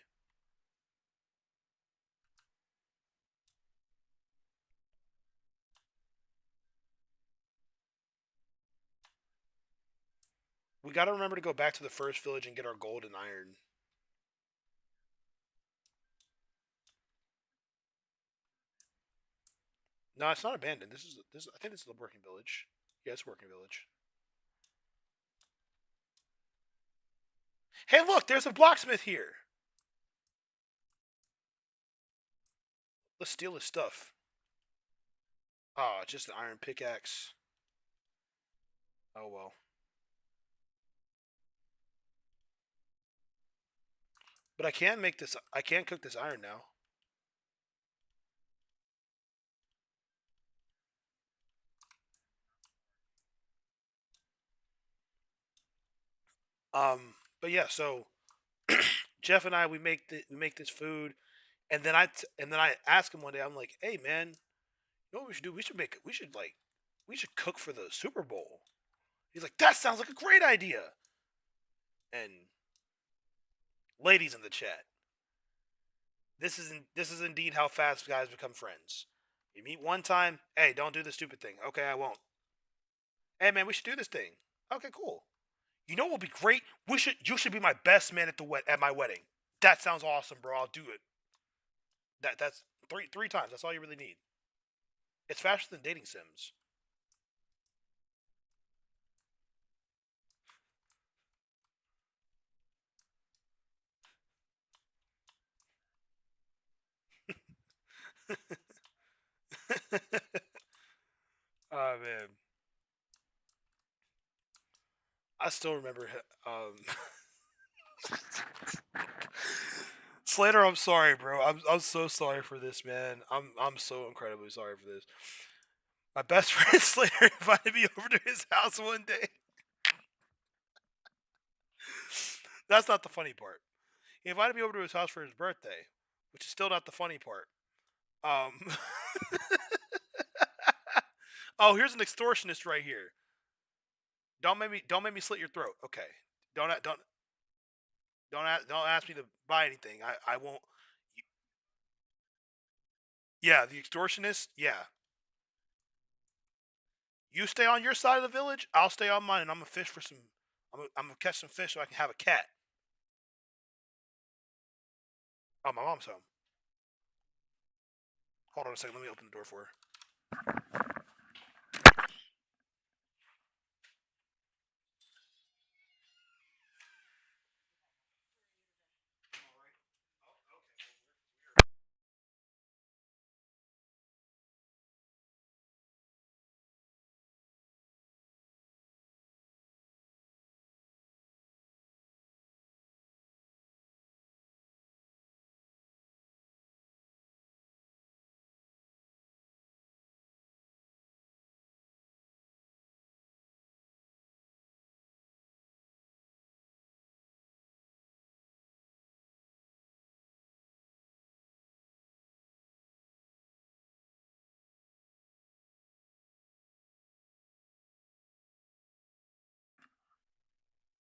we got to remember to go back to the first village and get our gold and iron. No, it's not abandoned. This. I think this is the working village. Yeah, it's a working village. Hey, look, there's a blacksmith here. Let's steal his stuff. Oh, just an iron pickaxe. Oh well. But I can make this. I can cook this iron now. But yeah, so Jeff and I we make this food, and and then I ask him one day. I'm like, hey man, you know what we should do? We should cook for the Super Bowl. He's like, that sounds like a great idea. And ladies in the chat, this is indeed how fast guys become friends. You meet one time, hey, don't do the stupid thing. Okay, I won't. Hey man, we should do this thing. Okay, cool. You know what would be great? You should be my best man at my wedding. That sounds awesome, bro. I'll do it. That's three times. That's all you really need. It's faster than dating sims. Oh man, I still remember. Slater, I'm sorry, bro. I'm so sorry for this, man. I'm so incredibly sorry for this. My best friend Slater invited me over to his house one day. That's not the funny part. He invited me over to his house for his birthday, which is still not the funny part. Um, oh, here's an extortionist right here. Don't make me slit your throat. Okay. Don't don't ask me to buy anything. I won't. Yeah, the extortionist. Yeah, you stay on your side of the village. I'll stay on mine, and I'm gonna fish for some. I'm gonna catch some fish so I can have a cat. Oh, my mom's home. Hold on a second. Let me open the door for her.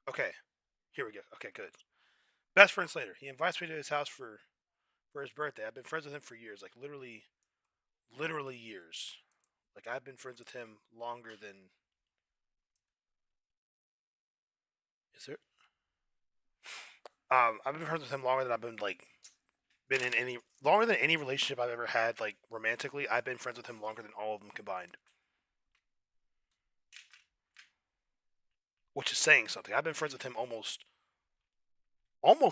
Okay, here we go. Okay, good. Best friend Slater. He invites me to his house for his birthday. I've been friends with him for years, like literally years. Like I've been friends with him longer than is there? I've been friends with him longer than I've been like been in any longer than any relationship I've ever had, like romantically. I've been friends with him longer than all of them combined, which is saying something. I've been friends with him almost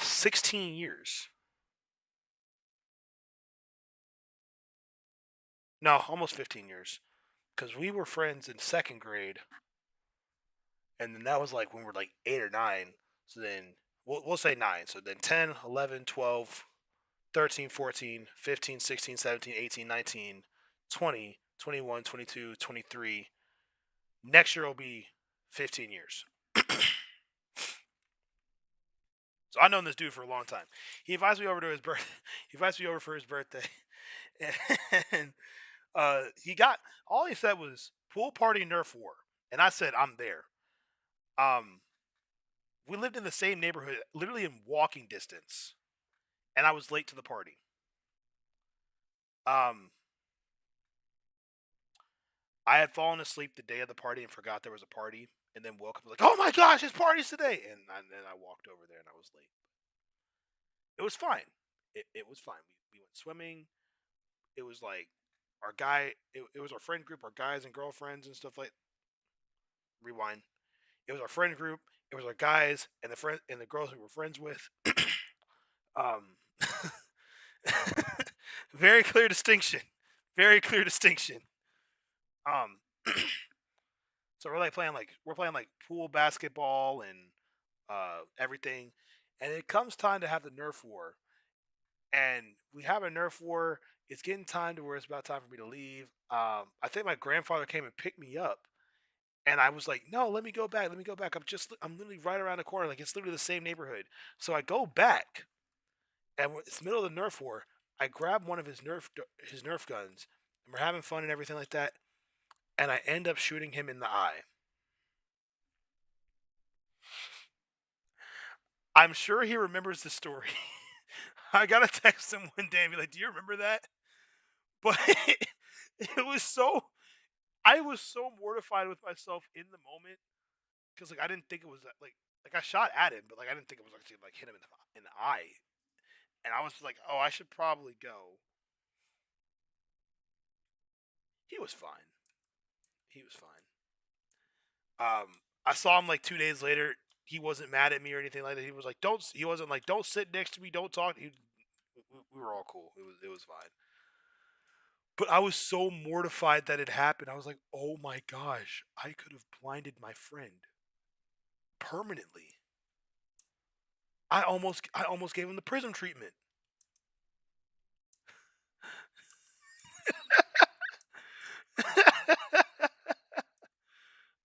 16 years. No, almost 15 years. Because we were friends in second grade, and then that was like when we were like 8 or 9. So then we'll say 9. So then 10, 11, 12, 13, 14, 15, 16, 17, 18, 19, 20, 21, 22, 23. Next year will be 15 years. So I've known this dude for a long time. He invites me over to his birthday. He invites me over for his birthday, and he got all he said was pool party Nerf war, and I said I'm there. Um, we lived in the same neighborhood, literally in walking distance, and I was late to the party. Um, I had fallen asleep the day of the party and forgot there was a party, and then woke up like, oh my gosh, his party's today, and then I walked over there and I was late. It was fine. It was fine. We went swimming. It was like it was our friend group, our guys and girlfriends and stuff like. Rewind. It was our friend group. It was our guys and the girls we were friends with. Um, very clear distinction. Very clear distinction. Um, so we're playing like pool basketball and everything, and it comes time to have the Nerf war, and we have a Nerf war. It's getting time to where it's about time for me to leave. I think my grandfather came and picked me up, And I was like, no, let me go back. Let me go back. I'm literally right around the corner. Like, it's literally the same neighborhood. So I go back, and it's the middle of the Nerf war. I grab one of his Nerf guns, and we're having fun and everything like that. And I end up shooting him in the eye. I'm sure he remembers the story. I gotta text him one day and be like, "Do you remember that?" But it was so. I was so mortified with myself in the moment because like I didn't think it was like I shot at him, but like I didn't think it was actually like hit him in the eye, and I was like, "Oh, I should probably go." He was fine. He was fine. I saw him like 2 days later. He wasn't mad at me or anything like that. He was like, "Don't." He wasn't like, "Don't sit next to me. Don't talk." We were all cool. It was fine. But I was so mortified that it happened. I was like, "Oh my gosh, I could have blinded my friend permanently." I almost gave him the prism treatment.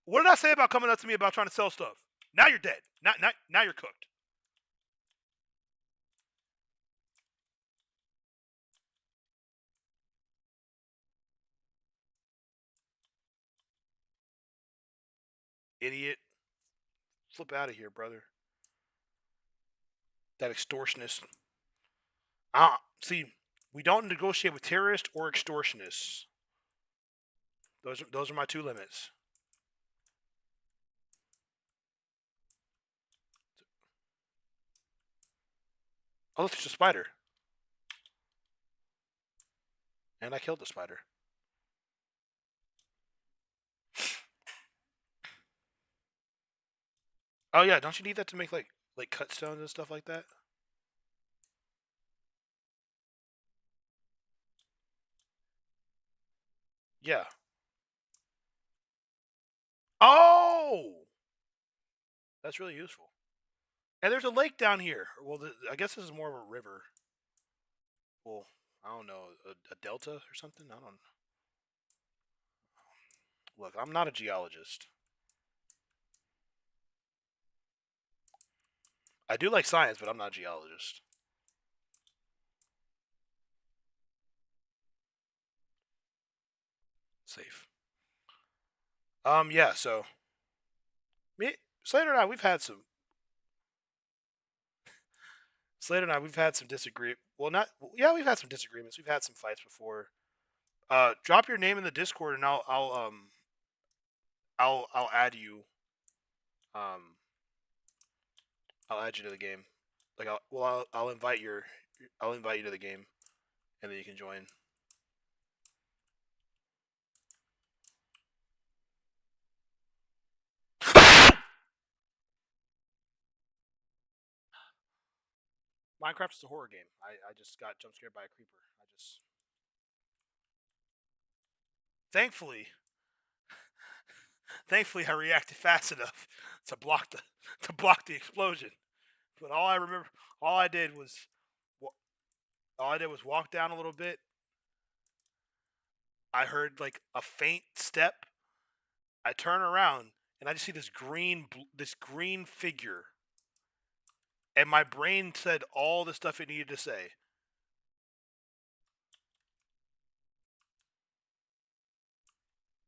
What did I say about coming up to me about trying to sell stuff? Now you're dead. Now you're cooked. Idiot. Flip out of here, brother. That extortionist. See, we don't negotiate with terrorists or extortionists. Those are my two limits. Oh, look, there's a spider. And I killed the spider. Oh yeah, don't you need that to make like cut stones and stuff like that? Yeah. Oh, that's really useful. And there's a lake down here. Well, I guess this is more of a river. Well, I don't know, a delta or something. I don't. Look, I'm not a geologist. I do like science, but I'm not a geologist. Safe. Yeah. So me, Slater and I, we've had some. Slater and I, we've had some disagree. Well, not. Yeah, we've had some disagreements. We've had some fights before. Drop your name in the Discord, and I'll add you. Um, I'll add you to the game. Like I'll invite I'll invite you to the game, and then you can join. Minecraft is a horror game. I just got jump scared by a creeper. I just thankfully thankfully I reacted fast enough to block the explosion. But all I did was all I did was walk down a little bit. I heard like a faint step. I turn around and I just see this green figure, and my brain said all the stuff it needed to say.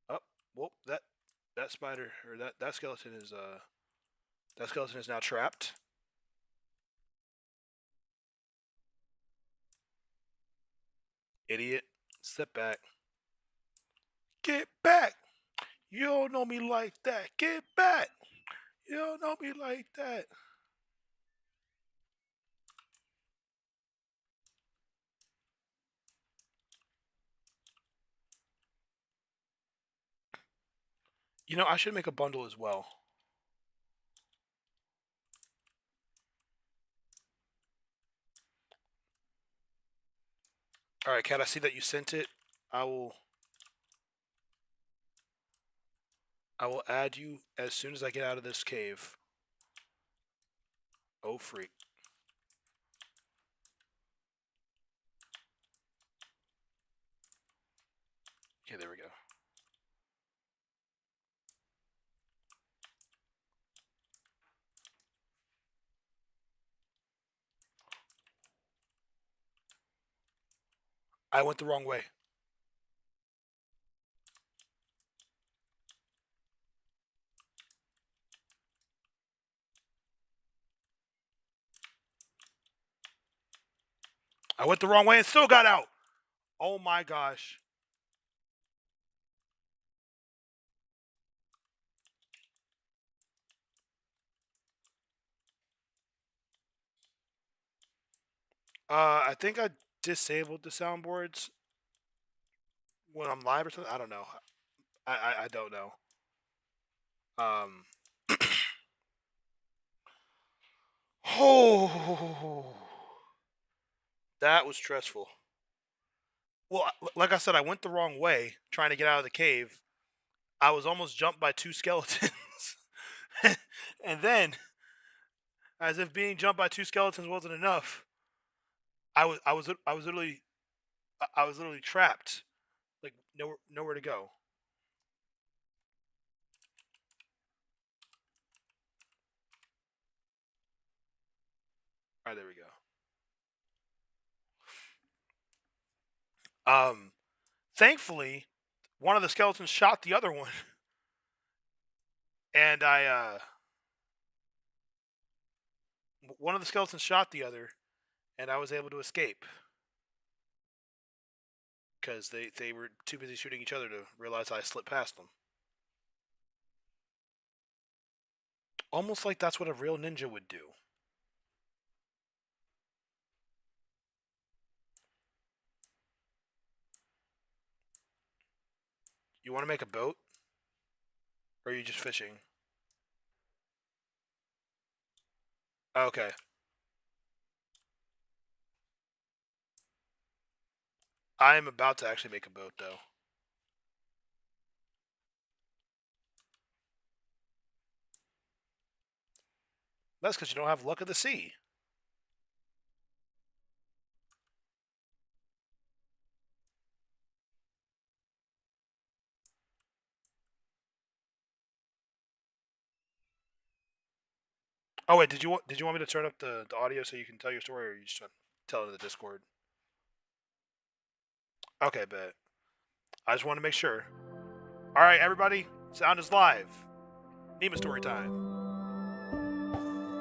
Oh, well, that spider or that skeleton is now trapped. Idiot. Step back. Get back. You don't know me like that. Get back. You don't know me like that. You know, I should make a bundle as well. All right, Kat, I see that you sent it. I will I will add you as soon as I get out of this cave. Oh freak. Okay, there we go. I went the wrong way. I went the wrong way and still got out. Oh my gosh. I think I disabled the soundboards when I'm live or something. I don't know. I don't know. Um. Oh, that was stressful. Well, like I said, I went the wrong way trying to get out of the cave. I was almost jumped by two skeletons. And then, as if being jumped by two skeletons wasn't enough, I was literally trapped, like nowhere to go. All right, there we go. Thankfully, one of the skeletons shot the other one, and one of the skeletons shot the other, and I was able to escape because they were too busy shooting each other to realize I slipped past them. Almost like that's what a real ninja would do. You want to make a boat? Or are you just fishing? Okay. I am about to actually make a boat, though. That's because you don't have luck of the sea. Oh wait, did you want me to turn up the audio so you can tell your story, or you just want to tell it in the Discord? Okay, bet. I just want to make sure. All right, everybody, sound is live. Nima story time.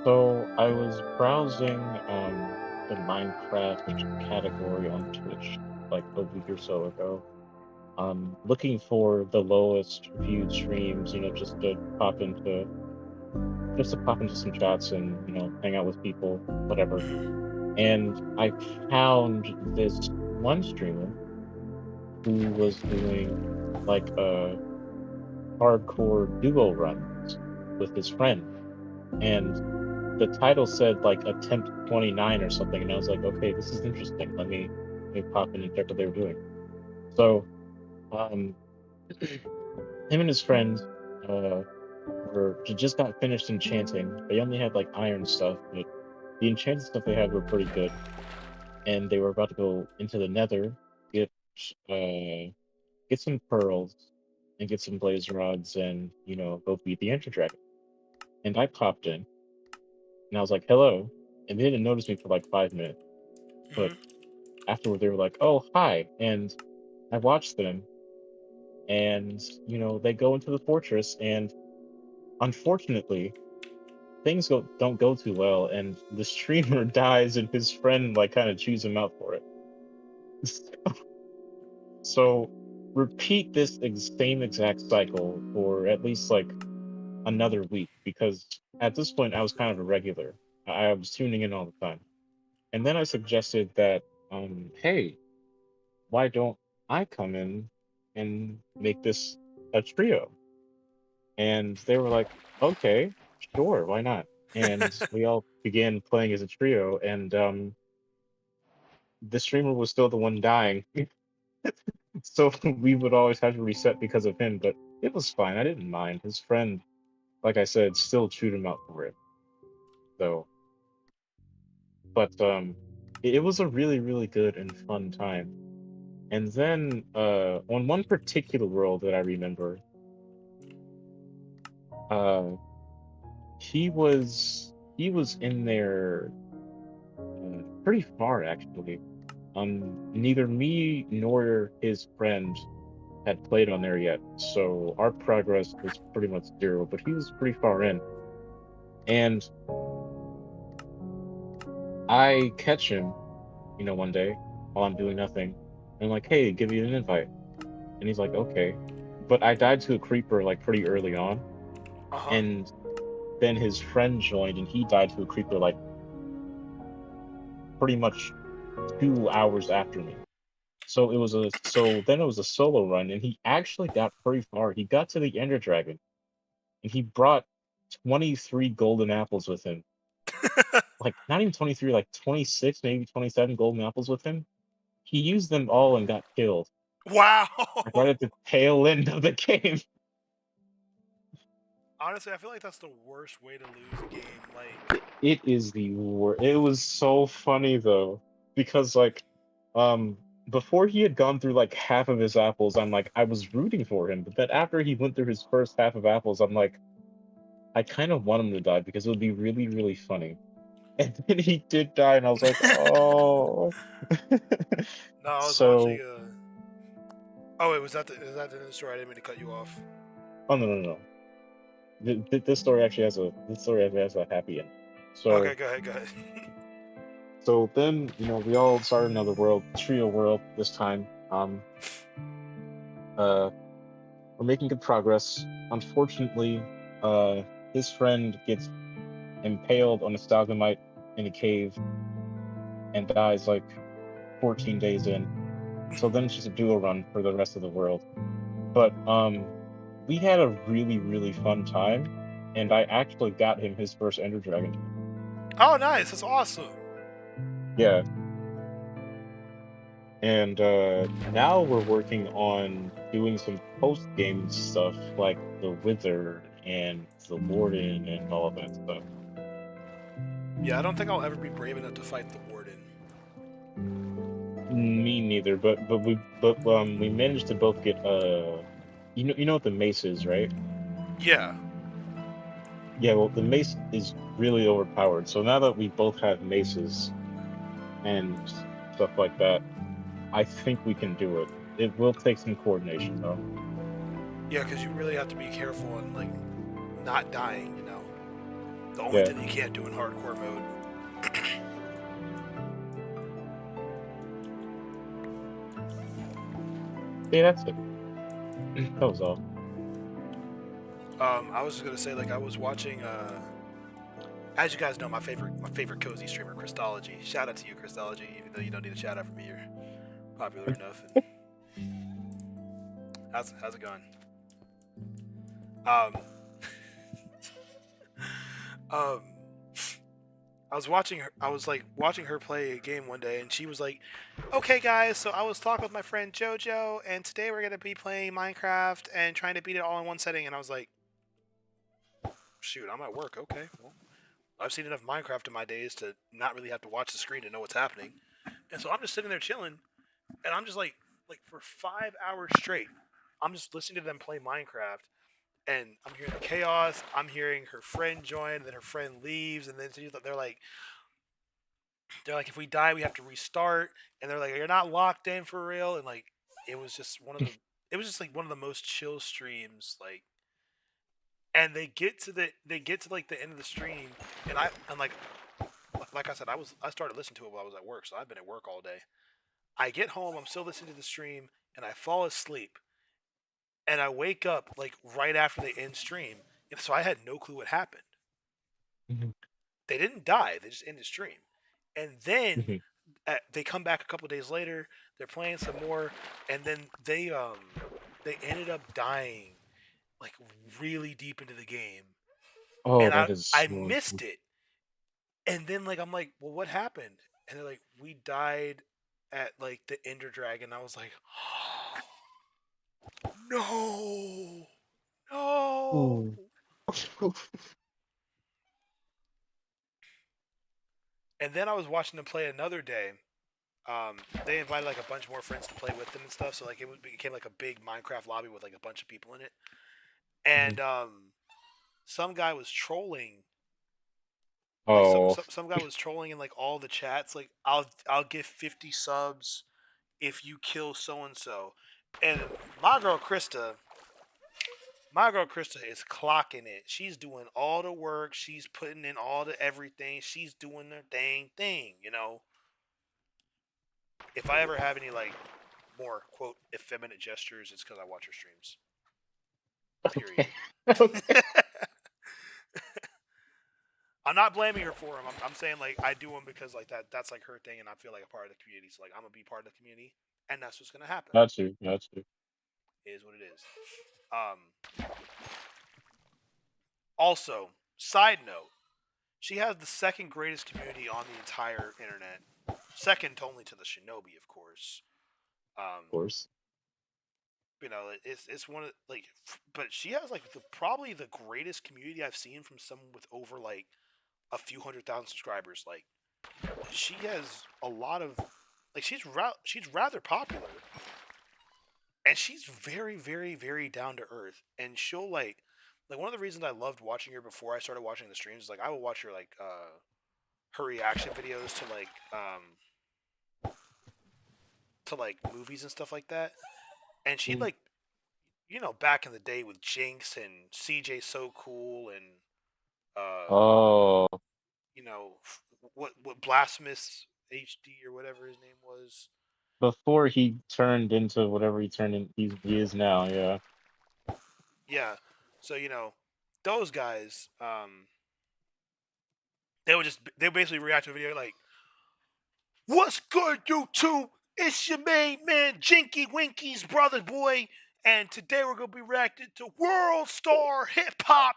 So I was browsing the Minecraft category on Twitch like a week or so ago, looking for the lowest viewed streams, just to pop into some chats and hang out with people, whatever. And I found this one streamer who was doing like hardcore duo runs with his friend, and the title said like attempt 29 or something, and I was like, okay, this is interesting. Let me pop in and check what they were doing. So, um, him and his friend uh were just got finished enchanting. They only had like iron stuff, but the enchanted stuff they had were pretty good, and they were about to go into the Nether, get uh get some pearls and get some blaze rods, and go beat the Enter Dragon. And I popped in, and I was like, hello, and they didn't notice me for like 5 minutes, but Mm-hmm. afterward they were like, "Oh, hi," and I watched them, and they go into the fortress, and unfortunately, things don't go too well, and the streamer dies, and his friend like kind of chews him out for it. So repeat this same exact cycle for at least like another week, because at this point I was kind of a regular. I was tuning in all the time, and then I suggested that, hey, why don't I come in and make this a trio? And they were like, okay, sure, why not? And we all began playing as a trio, and the streamer was still the one dying. So we would always have to reset because of him, but it was fine. I didn't mind. His friend, like I said, still chewed him out for it. So, but it was a really, really good and fun time. And then on one particular world that I remember, uh, he was in there pretty far actually. Neither me nor his friend had played on there yet, so our progress was pretty much zero, but he was pretty far in. And I catch him, one day while I'm doing nothing. And I'm like, hey, give you an invite. And he's like, okay. But I died to a creeper like pretty early on. Uh-huh. And then his friend joined and he died to a creeper like pretty much 2 hours after me. So then it was a solo run and he actually got pretty far. He got to the Ender Dragon and he brought 23 golden apples with him. Like not even 23, like 26, maybe 27 golden apples with him. He used them all and got killed Wow. like, right at the tail end of the game. Honestly, I feel like that's the worst way to lose a game. Like, It is the worst. It was so funny though, because um, before he had gone through like half of his apples, I'm like, I was rooting for him. But then after he went through his first half of apples, I'm like, I kind of want him to die because it would be really, really funny. And then he did die, and I was like, oh. no, I was watching. So, Oh wait, is that the end of the story? I didn't mean to cut you off. oh no, no, no. This story actually has a happy end. Okay, So, go ahead, go ahead. so then we all started another world, trio world this time. Uh, we're making good progress. Unfortunately, his friend gets impaled on a stalagmite in a cave and dies like 14 days in. So then it's just a duo run for the rest of the world. But we had a really, really fun time, and I actually got him his first Ender Dragon. Oh, nice. That's awesome. Yeah. And now we're working on doing some post game stuff like the Wizard and the Warden and all of that stuff. Yeah, I don't think I'll ever be brave enough to fight the warden. Me neither, we managed to both get you know what the mace is, right? Yeah. Yeah, well the mace is really overpowered. So now that we both have maces and stuff like that, I think we can do it. It will take some coordination though. Yeah, because you really have to be careful and like not dying. The only Yeah. thing you can't do in hardcore mode. Yeah, that's it. That was all. I was just gonna say, like, I was watching. As you guys know, my favorite cozy streamer, Christology. Shout out to you, Christology. Even though you don't need a shout out from me, you're popular enough. How's it going? Um, um, I was watching her. I was like watching her play a game one day, and she was like, "Okay, guys, so I was talking with my friend JoJo, and today we're gonna be playing Minecraft and trying to beat it all in one setting." And I was like, "Shoot, I'm at work. Okay, well, I've seen enough Minecraft in my days to not really have to watch the screen to know what's happening." And so I'm just sitting there chilling, and I'm just like for 5 hours straight, I'm just listening to them play Minecraft, and I'm hearing the chaos. I'm hearing her friend join, then her friend leaves, and then they're like, if we die, we have to restart, and they're like, you're not locked in for real, and like, it was just one of the most chill streams, like, and they get to like the end of the stream, and like I said, I started listening to it while I was at work, so I've been at work all day. I get home, I'm still listening to the stream, and I fall asleep, and I wake up like right after the end stream, and so I had no clue what happened. Mhm. They didn't die; they just ended stream, and then Mhm. they come back a couple days later. They're playing some more, and then they ended up dying like really deep into the game, Oh, and that is I so missed it. And then like I'm like, well, what happened? And they're like, we died at like the Ender Dragon. I was like, no, no. unfortunate. And then I was watching them play another day. They invited like a bunch more friends to play with them and stuff. So like became like a big Minecraft lobby with like a bunch of people in it. And some guy was trolling Like Oh, some guy was trolling in like all the chats. Like I'll give 50 subs if you kill so and so, and my girl Krista, is clocking it. She's doing all the work. She's putting in all the everything. She's doing her dang thing. You know. If I ever have any like more quote effeminate gestures, it's because I watch her streams. Period. okay. I'm not blaming her for them. I'm saying like I do them because like that's like her thing, and I feel like a part of the community. So like I'm gonna be part of the community, and that's what's gonna happen. Got you. Got you. It is what it is. Also, side note, she has the second greatest community on the entire internet, second only to the Shinobi, of course. Of course. You know, it's one of like, but she has like probably the greatest community I've seen from someone with over like a few 100,000 subscribers. Like, she has a lot of like she's rather popular, and she's very very very down to earth, and she'll like one of the reasons I loved watching her before I started watching the streams is like I would watch her like her reaction videos to like movies and stuff like that, and she'd like back in the day with Jinx and CJ So Cool and Oh, what Blasphemous HD or whatever his name was. before he turned into whatever he turned in, he is now. Yeah. Yeah, so those guys, they basically react to a video like, "What's good, YouTube? It's your main man, Jinky Winky's brother boy, and today we're gonna be reacting to World Star Hip Hop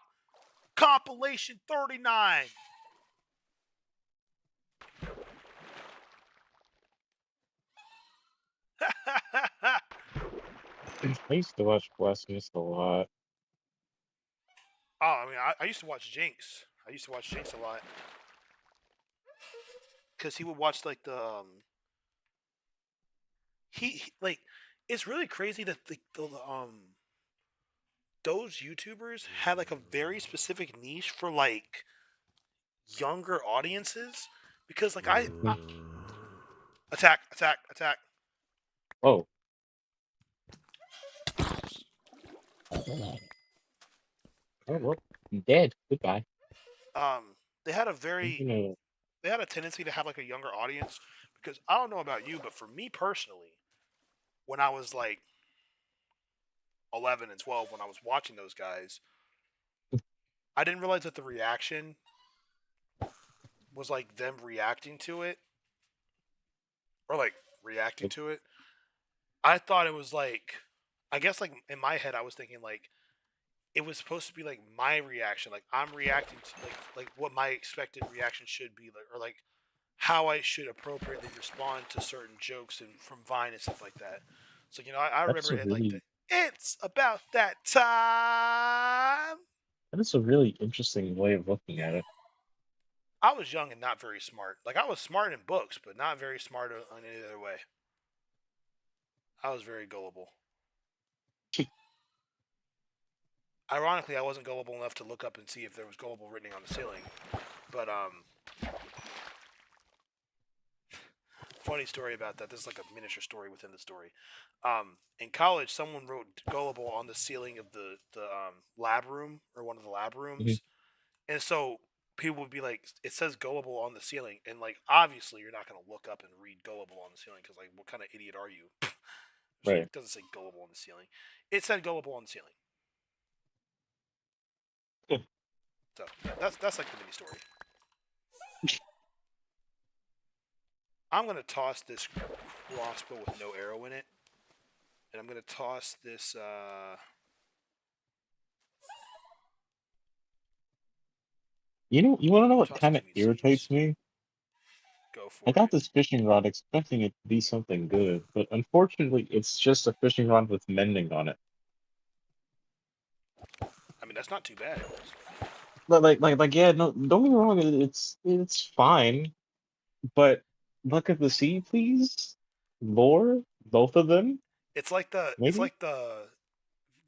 Compilation 39." I used to watch Blasphemous a lot. Oh, I mean, I used to watch Jinx. I used to watch Jinx a lot because he would watch like the like it's really crazy that those YouTubers had like a very specific niche for like younger audiences because like I attack. Oh. Oh well, I'm dead. Goodbye. They had a You they had a tendency to have like a younger audience because I don't know about you, but for me personally, when I was like 11 and 12 when I was watching those guys, I didn't realize that the reaction was like them reacting to it or like reacting to it. I thought it was like, I guess like in my head I was thinking like it was supposed to be like my reaction, like I'm reacting to like what my expected reaction should be, like, or like how I should appropriately respond to certain jokes and from Vine and stuff like that. So I that's remember a it like really it's about that time. that is a really interesting way of looking at it. I was young and not very smart. Like I was smart in books, but not very smart in any other way. I was very gullible. Ironically, I wasn't gullible enough to look up and see if there was gullible written on the ceiling. But funny story about that. This is like a miniature story within the story. In college, someone wrote gullible on the ceiling of the lab room or one of the lab rooms, and so people would be like, "It says gullible on the ceiling," and like obviously you're not going to look up and read gullible on the ceiling because like what kind of idiot are you? Right. It doesn't say gullible on the ceiling. It said gullible on the ceiling. So that's like the mini story. I'm gonna toss this crossbow with no arrow in it, and I'm gonna toss this. You want to know what Toss kind of between irritates C's. me? Go for I got it. this fishing rod expecting it to be something good, but unfortunately, it's just a fishing rod with mending on it. I mean, that's not too bad. But yeah, no, don't get me wrong, it's fine, but look at the sea, please. Lore, both of them, It's like maybe. the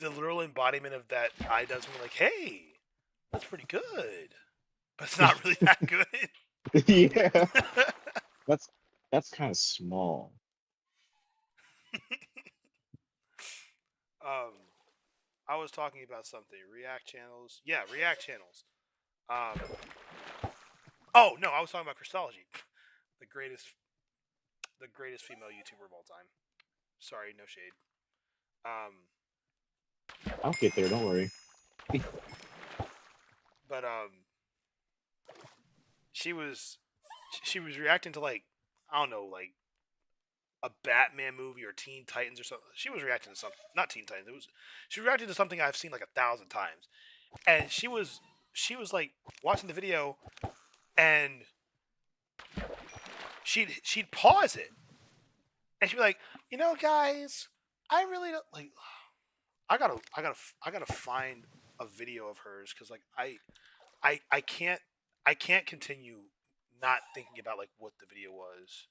literal embodiment of that eye does me like, hey, that's pretty good. but it's not really that good. Yeah, that's kind of small. I was talking about something. React channels. Yeah, React channels. Um, oh no, I was talking about Christology, the greatest female YouTuber of all time. Sorry, no shade. Um, I'll get there. Don't worry. but she was reacting to like I don't know like a Batman movie or Teen Titans or something. She was reacting to something, not Teen Titans. She was reacting to something I've seen like 1,000 times, and she was like watching the video, and she'd pause it, and she'd be like, you know, guys, I really don't like. I gotta find a video of hers because like I can't continue not thinking about like what the video was.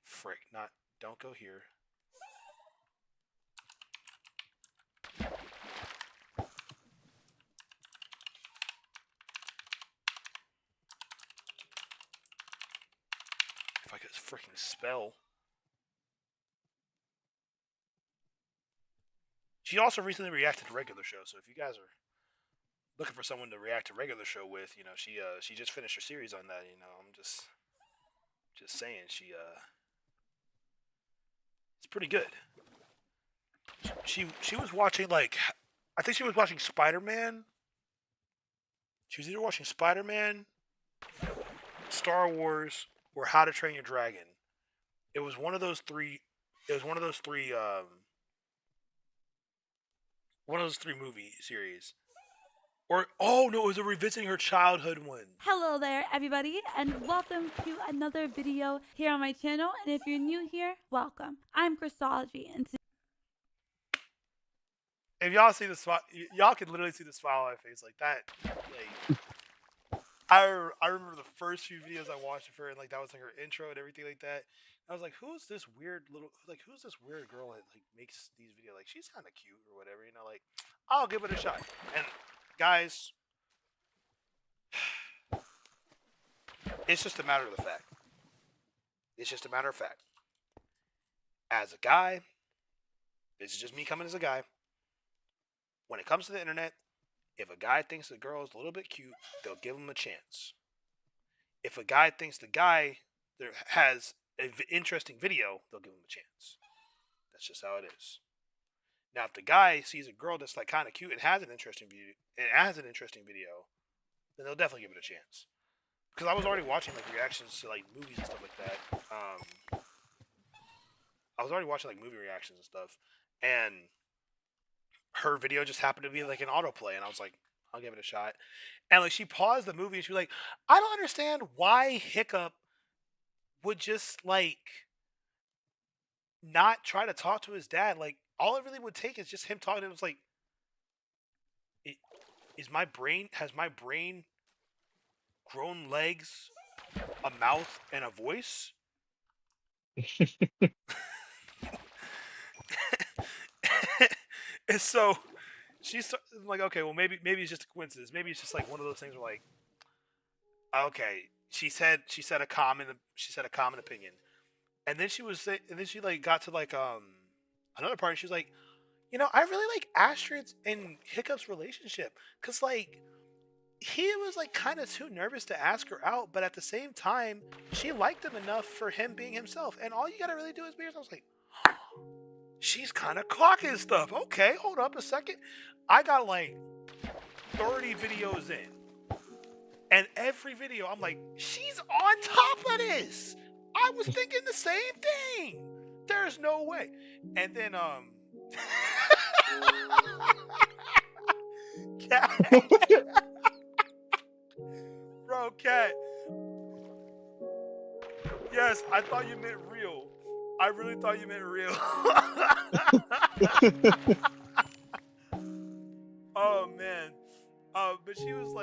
Frick, not don't go here. If I could freaking spell. She also recently reacted to regular show, so if you guys are looking for someone to react to regular show with, you know, she just finished her series on that, you know. I'm just saying it's pretty good. She was watching like I think she was watching Spider-Man. She was either watching Spider-Man, Star Wars, or How to Train Your Dragon. It was one of those three. It was one of those three. One of those three movie series. Or oh no, it was a revisiting her childhood one. Hello there, everybody, and welcome to another video here on my channel. And if you're new here, welcome. I'm Christology, and If y'all see the smile, y'all can literally see the smile on my face like that. Like, I remember the first few videos I watched of her, and like that was like her intro and everything like that. I was like, who's this weird girl that like makes these videos? Like she's kind of cute or whatever, you know. Like I'll give it a shot. And guys, it's just a matter of the fact. It's just a matter of fact. As a guy, this is just me coming as a guy. When it comes to the internet, if a guy thinks the girl is a little bit cute, they'll give him a chance. If a guy thinks the guy there has an interesting video, they'll give him a chance. That's just how it is. Now, if the guy sees a girl that's like kind of cute and has an interesting video, then they'll definitely give it a chance. Because I was already watching like reactions to like movies and stuff like that. I was already watching like movie reactions and stuff, and her video just happened to be like an autoplay, and I was like, I'll give it a shot. And like she paused the movie and she was like, I don't understand why Hiccup would just like not try to talk to his dad. Like all it really would take is just him talking to him. It's like, has my brain grown legs, a mouth, and a voice? And so she's like, okay, well maybe it's just a coincidence. Maybe it's just like one of those things where like, okay, she said a common opinion, and then she like got to like another part, and she was like, you know, I really like Astrid's and Hiccup's relationship, cause like he was like kind of too nervous to ask her out, but at the same time she liked him enough for him being himself, and all you gotta really do is be yourself. I was like, she's kind of clocking stuff. Okay, hold up a second. I got like 30 videos in. And every video, I'm like, she's on top of this. I was thinking the same thing. There's no way. And then, Cat. Bro, Cat. Yes, I thought you meant real. I really thought you meant real. Oh man. But she was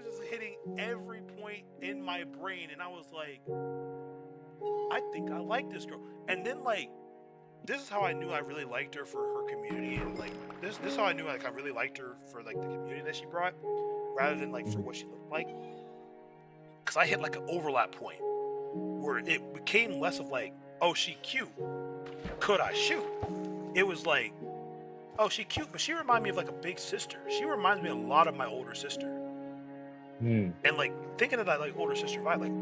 just hitting every point in my brain, and I was like, I think I like this girl. And then like, this is how I knew I really liked her for her community, and like this is how I knew like I really liked her for like the community that she brought. rather than like for what she looked like. Because I hit like an overlap point where it became less of like, oh, she cute, could I shoot? It was like, oh, she cute, but she reminded me of like a big sister. She reminds me a lot of my older sister. And like thinking of that like older sister vibe, like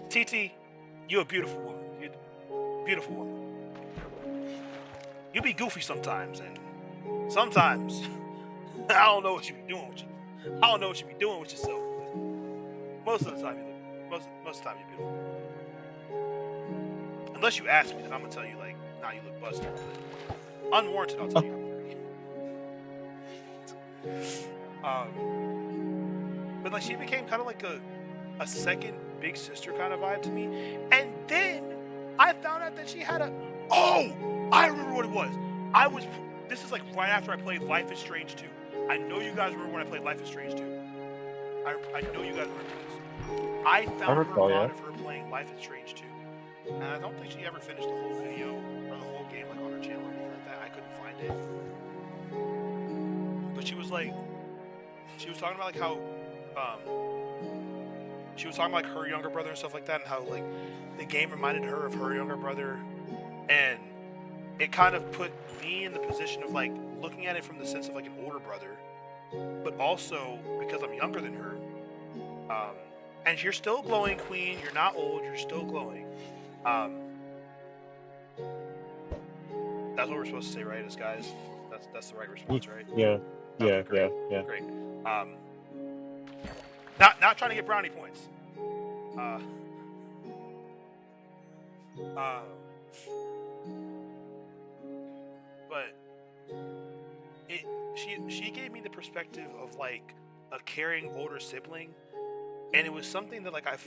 TT, you're a beautiful woman. You're a beautiful woman. You be goofy sometimes, and sometimes I don't know what you be doing with you. I don't know what you be doing with yourself. Most of the time, most of the time you're beautiful. Unless you ask me, then I'm gonna tell you like, nah, you look busted. Unwarranted, I'll tell you. But like she became kind of like a second big sister kind of vibe to me. And then I found out that she had a, oh, I remember what it was. This is like right after I played Life is Strange 2. I know you guys remember when I played Life is Strange 2. I know you guys remember this. I found her VOD of her playing Life is Strange 2. And I don't think she ever finished the whole video or the whole game like on her channel or anything like that. I couldn't find it. But she was talking about like how she was talking about like her younger brother and stuff like that, and how like the game reminded her of her younger brother, and it kind of put me in the position of like looking at it from the sense of like an older brother, but also because I'm younger than her. And you're still glowing, Queen. You're not old. You're still glowing. That's what we're supposed to say, right? As guys, that's the right response, right? Yeah. Okay, Yeah. Great. Not trying to get brownie points. But she gave me the perspective of like a caring older sibling, and it was something that like I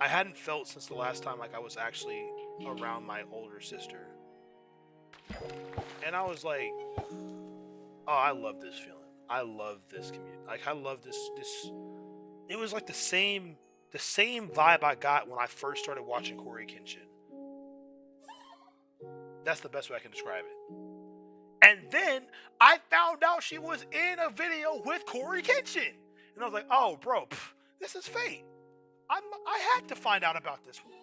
hadn't felt since the last time like I was actually around my older sister. And I was like, oh, I love this feeling. I love this community. Like I love this. It was like the same vibe I got when I first started watching Corey Kenshin. That's the best way I can describe it. And then I found out she was in a video with Corey Kenshin, and I was like, oh, bro, this is fate. I had to find out about this one.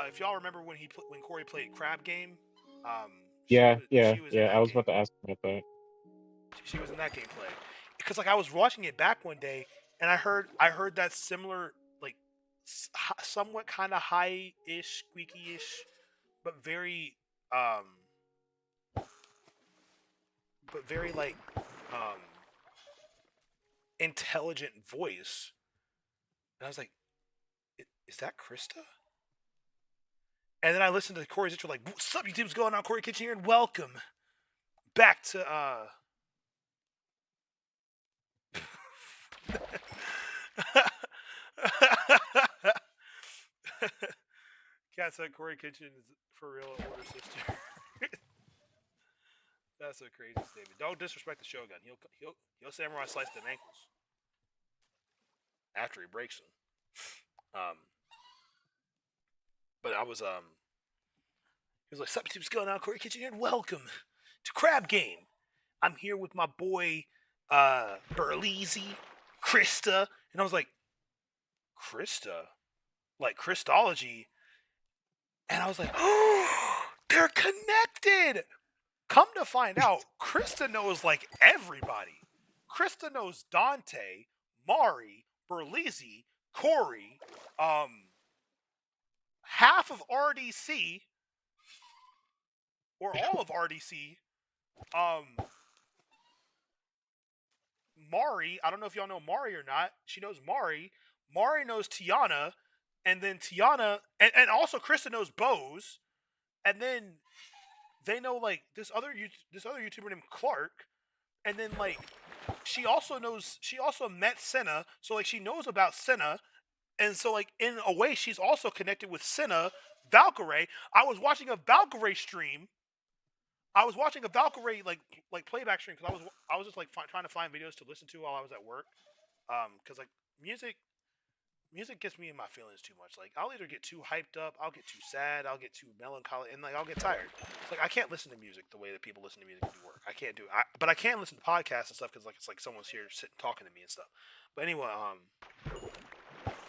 If y'all remember when Corey played Crab Game, I was about to ask about that. She was in that gameplay because like I was watching it back one day, and I heard that similar like somewhat kind of high-ish, squeaky-ish, but very like intelligent voice, and I was like, is that Krista? And then I listened to Corey's intro, like, what's up, YouTube? What's going on? Corey Kitchen here, and welcome back to Cat said Corey Kitchen is for real an older sister. That's a crazy statement. Don't disrespect the Shogun. He'll samurai slice them ankles after he breaks them. But I was he was like, "Sup, what's going on, Corey Kitchen here, and welcome to Crab Game. I'm here with my boy Burleezy, Krista," and I was like, "Krista, like Christology," and I was like, "Oh, they're connected." Come to find out, Krista knows like everybody. Krista knows Dante, Mari, Burleezy, Corey, half of RDC, or all of RDC. Mari, I don't know if y'all know Mari or not. She knows Mari. Mari knows Tiana, and then Tiana, and also Krista knows Bose, and then they know like this other YouTuber named Clark, and then like she also met Senna, so like she knows about Senna, and so like in a way she's also connected with Senna, Valkyrie. I was watching a Valkyrie stream. I was watching a Valkyrie like playback stream because I was just like trying to find videos to listen to while I was at work, because like music music gets me in my feelings too much. Like I'll either get too hyped up, I'll get too sad, I'll get too melancholy, and like I'll get tired. It's like I can't listen to music the way that people listen to music do work. I can't do it. But I can listen to podcasts and stuff because like it's like someone's here sitting talking to me and stuff. But anyway,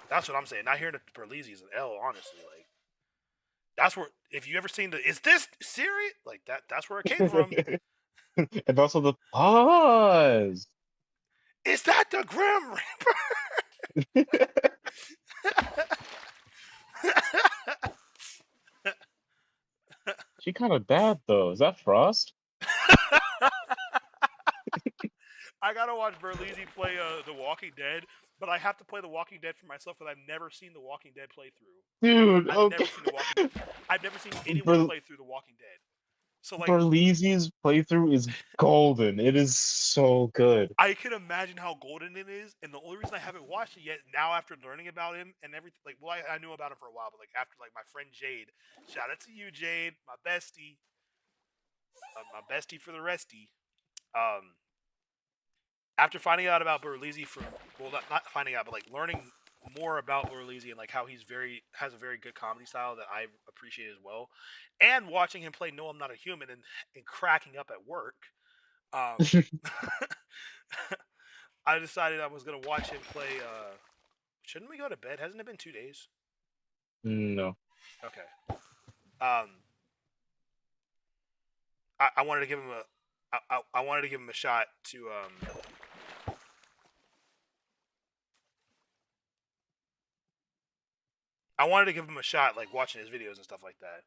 that's what I'm saying. Not hearing the Berlizzi is an L, honestly. Like that's where if you ever seen the is this Siri like that's where it came from. And also the pause. Is that the Grim Reaper? She kind of bad though. Is that Frost? I gotta watch Berlizzi play The Walking Dead, but I have to play The Walking Dead for myself because I've never seen The Walking Dead playthrough. Dude, I've okay. never seen The Walking Dead. I've never seen anyone play through The Walking Dead. So like Berlizzi's playthrough is golden. It is so good. I can imagine how golden it is, and the only reason I haven't watched it yet now after learning about him and everything, like, well, I knew about him for a while, but like after like my friend Jade, shout out to you, Jade, my bestie for the resty. After finding out about Berlizzi from, well, not finding out, but like learning more about Berlizzi and like how he's has a very good comedy style that I appreciate as well, and watching him play No, I'm Not a Human and cracking up at work. I decided I was gonna watch him play. Shouldn't we go to bed? Hasn't it been 2 days? No. Okay. I wanted to give him I wanted to give him a shot to I wanted to give him a shot, like watching his videos and stuff like that.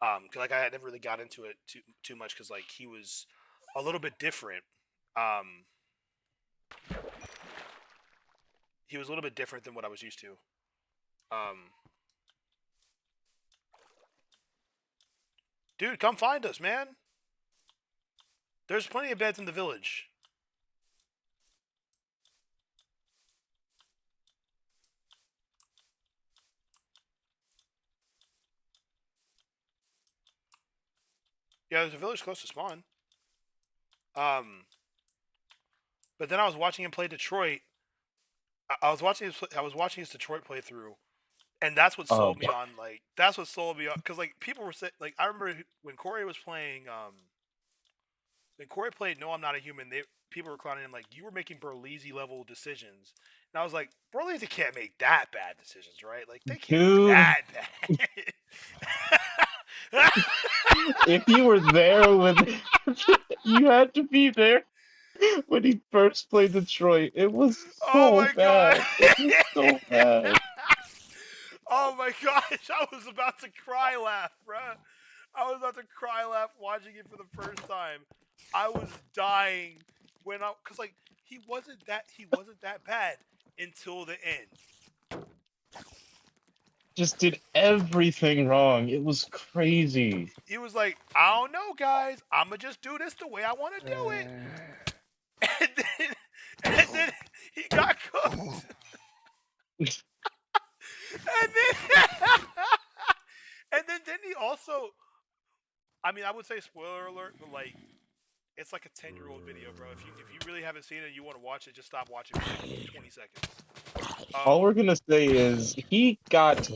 Cause like I had never really got into it too much, cause like he was a little bit different. He was a little bit different than what I was used to. Dude, come find us, man. There's plenty of beds in the village. Yeah, there's a village close to spawn. But then I was watching him play Detroit. I was watching his Detroit playthrough, and that's what sold me on. Like that's what sold me on, because like people were saying, like I remember when Corey was playing. When Corey played No, I'm Not a Human, people were clowning him like you were making Berlizzi level decisions, and I was like, Berlizzi can't make that bad decisions, right? Like they can't be that bad. If you were there when you had to be there when he first played Detroit, it was so bad. God. It was so bad. Oh my gosh, I was about to cry laugh, bruh. I was about to cry laugh watching it for the first time. I was dying cause like he wasn't that bad until the end. Just did everything wrong. It was crazy. He was like, I don't know, guys. I'ma just do this the way I want to do it. And then he got cooked. and then didn't he also? I mean, I would say spoiler alert, but like, it's like a 10-year-old video, bro. If you really haven't seen it, and you want to watch it, just stop watching for like 20 seconds. All we're gonna say is he got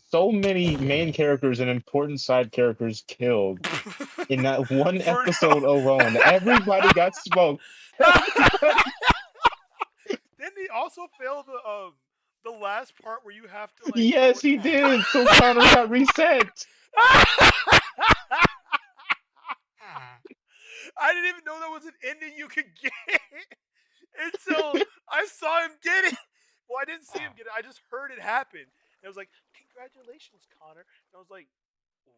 so many main characters and important side characters killed in that one episode alone. Everybody got smoked. Didn't he also fail the last part where you have to like? Yes, he did. So Connor got reset. I didn't even know that was an ending you could get until I saw him get it. Well, I didn't see him get it. I just heard it happen. And I was like, "Congratulations, Connor." And I was like,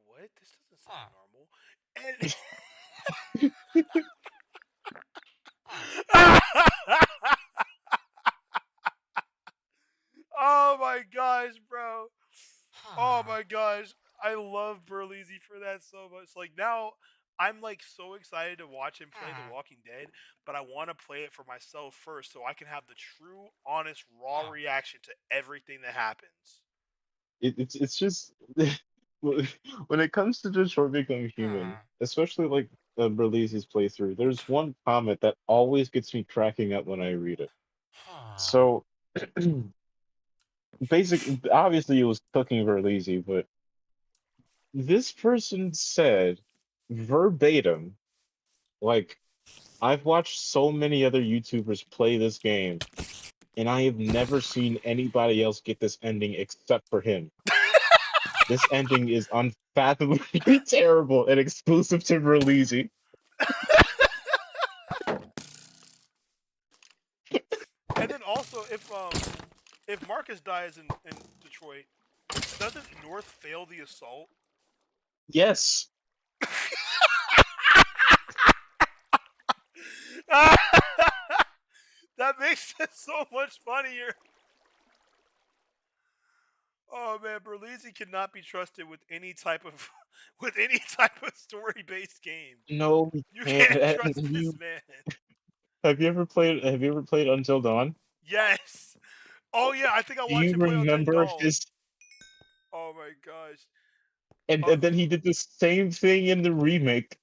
"What? This doesn't sound normal." And oh my gosh, bro. Oh my gosh. I love Berlizzi for that so much. Like now I'm like so excited to watch him play The Walking Dead, but I want to play it for myself first so I can have the true, honest, raw reaction to everything that happens. It's just when it comes to Detroit Become Human, especially like Berlizzi's playthrough, there's one comment that always gets me cracking up when I read it. So basically, obviously, it was cooking Verleezy, but this person said verbatim, like, I've watched so many other YouTubers play this game, and I have never seen anybody else get this ending except for him. This ending is unfathomably terrible and exclusive to Verleezy. And then also, if Marcus dies in Detroit, doesn't North fail the assault? Yes. That makes it so much funnier. Oh man, Berlizzi cannot be trusted with any type of story-based game. No, You can't. can't trust Have this you, man. have you ever played Until Dawn? Yes. Oh yeah, I think I Do watched you him play Until remember Dawn. his? Oh my gosh. And then he did the same thing in the remake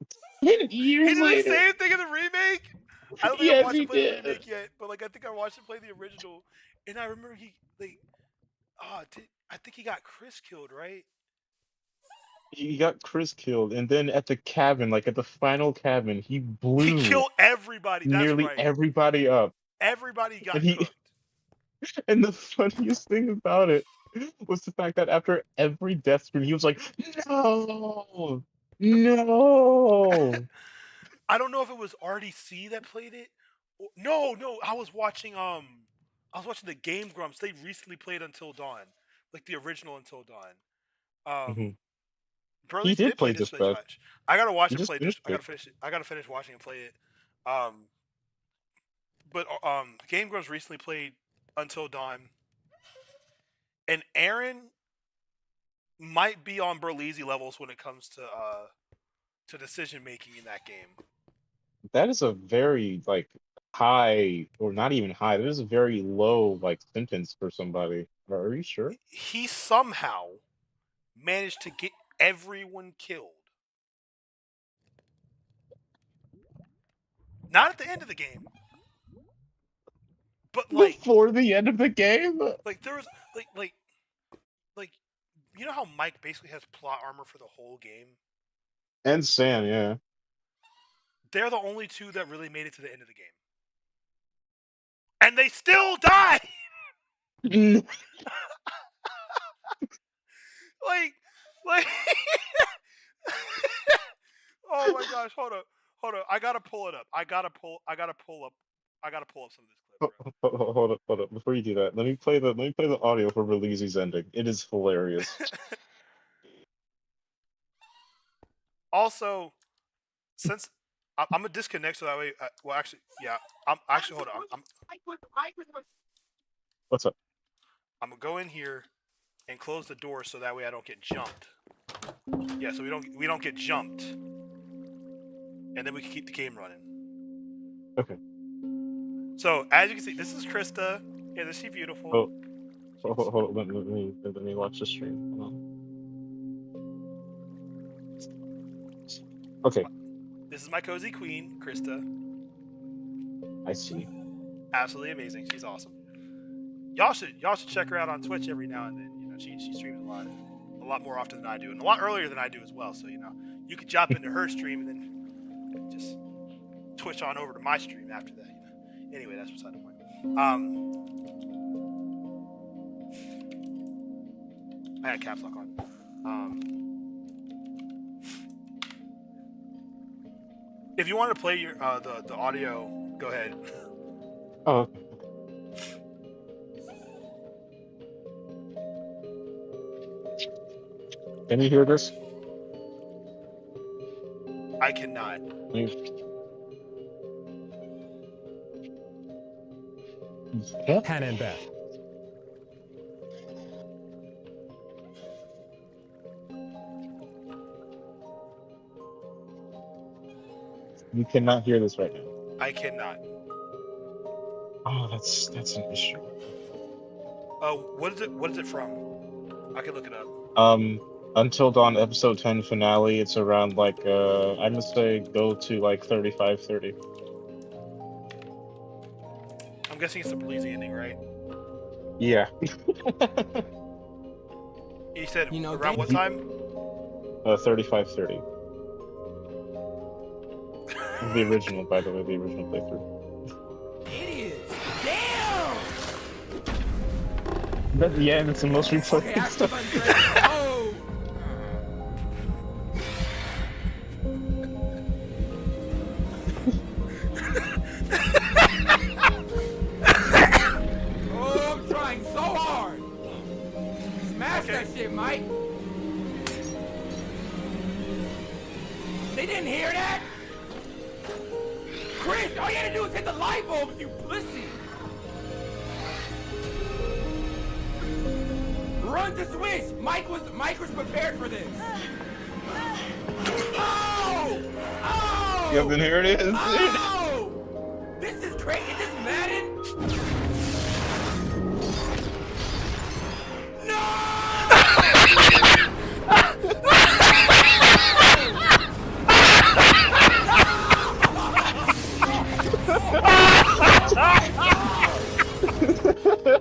10 He years did the later. same thing in the remake? I don't think I've Yes, watched he him play the did. remake yet, but like I think I watched him play the original. And I remember he like I think he got Chris killed, right? He got Chris killed, and then at the cabin, like at the final cabin, he He blew killed everybody, that's nearly right. everybody up. Everybody got And cooked. and the funniest thing about it was the fact that after every death screen, he was like, "No, no." I don't know if it was RDC that played it. No, I was watching the Game Grumps. They recently played Until Dawn, like the original Until Dawn. Mhm. He Burley's did did play play Dispatch. Dispatch. I gotta watch He him just play this. finished I it. gotta finish it. I gotta finish watching him play it. But Game Grumps recently played Until Dawn, and Aaron might be on Burleezy levels when it comes to decision making in that game. That is a very like high, or not even high. That is a very low like sentence for somebody. Are you sure? He somehow managed to get everyone killed. Not at the end of the game, but like Before the end of the game? there was like you know how Mike basically has plot armor for the whole game? And Sam, yeah. They're the only two that really made it to the end of the game. And they still die! like oh my gosh, hold up. I gotta pull it up. I gotta pull up some of this clip, bro. Hold up. Before you do that, let me play the audio for Releasy's ending. It is hilarious. Also, since I'm gonna disconnect so that way. Well, actually, yeah. I'm actually hold on. What's up? I'm gonna go in here and close the door so that way I don't get jumped. Yeah, so we don't get jumped, and then we can keep the game running. Okay. So as you can see, this is Krista. Isn't she beautiful? Oh, hold on. Let me watch the stream. Hold on. Okay. This is my cozy queen, Krista. I see. Absolutely amazing. She's awesome. Y'all should check her out on Twitch every now and then. You know, she streams a lot more often than I do, and a lot earlier than I do as well. So you know, you could jump into her stream and then just twitch on over to my stream after that. You know. Anyway, that's beside the point. I had caps lock on. If you want to play your the audio, go ahead. Oh. Can you hear this? I cannot. Hannah and Beth. You cannot hear this right now. I cannot. Oh, that's an issue. What is it from? I can look it up. Until Dawn episode 10 finale, it's around like I'm gonna say go to like 35-30. I'm guessing it's the Berleezy ending, right? Yeah. You said You know, around what they- time? 35:30. The original, by the way, the original playthrough. Idiots! Damn! But yeah, and it's the most replayed Okay, action stuff. button's ready. Oh! Oh, I'm trying so hard! Smash that shit, Mike! They didn't hear that? Chris, all you had to do was hit the light bulbs, you pussy! Run to switch! Mike was prepared for this! Oh! Oh! Yep, and here it is. Oh! This is crazy. Is this Madden?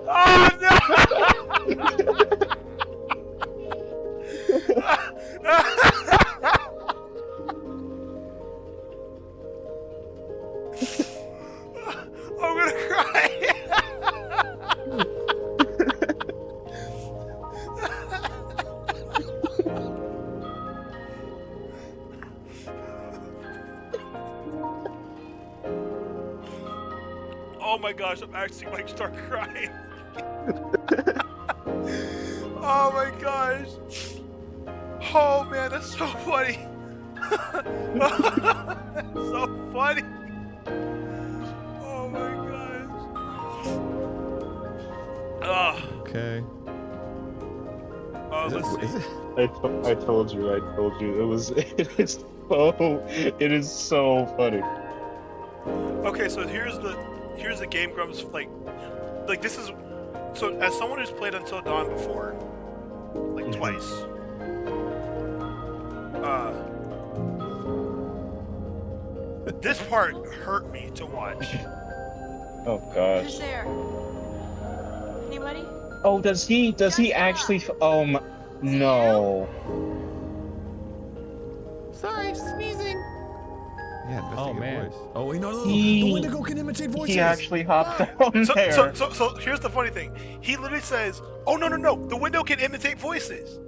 Oh no! I'm gonna cry. Oh my gosh, I'm actually going to start crying. Oh my gosh. Oh man, that's so funny. So funny. Oh my gosh. Ugh. Okay. Oh, let's Is see. it? I told you. It is so funny. Okay, so here's the Game Grumps like this is so as someone who's played Until Dawn before, like twice. This part hurt me to watch. Oh Who's gosh. there? Anybody? Oh, does he actually? No. Sorry, just sneezing. Yeah, Oh, investigate man. voice. Oh wait, no. He- The Wendigo can imitate voices. He actually hopped on So, there. so here's the funny thing. He literally says, "Oh no, the window can imitate voices."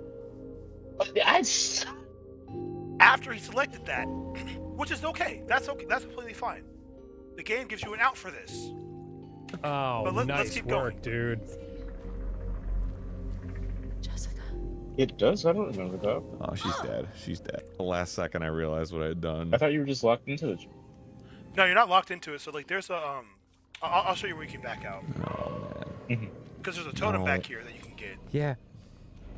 After he selected that, which is okay. That's okay. That's completely fine. The game gives you an out for this. Oh, But let's nice keep work, dude. Jessica. It does. I don't remember that. Oh, she's dead. She's dead. The last second I realized what I had done. I thought you were just locked into the. No, you're not locked into it. So like, there's a I'll show you where you can back out Oh man. because there's a totem No. back here that you can get. Yeah.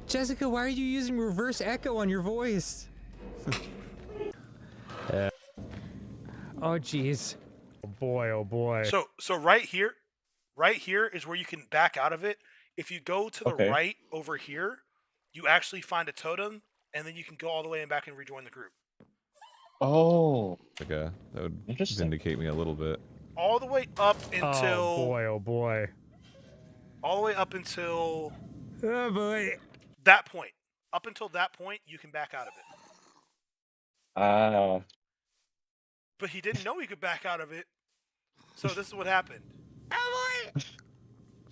Jessica, why are you using reverse echo on your voice? Oh, jeez. Oh, boy, oh, boy. So right here is where you can back out of it. If you go to the Okay. right over here, you actually find a totem, and then you can go all the way and back and rejoin the group. Oh. Okay, that would Interesting. vindicate me a little bit. All the way up until Oh, boy, oh, boy. all the way up until Oh, boy. that point. Up until that point, you can back out of it. Ah. But he didn't know he could back out of it. So this is what happened.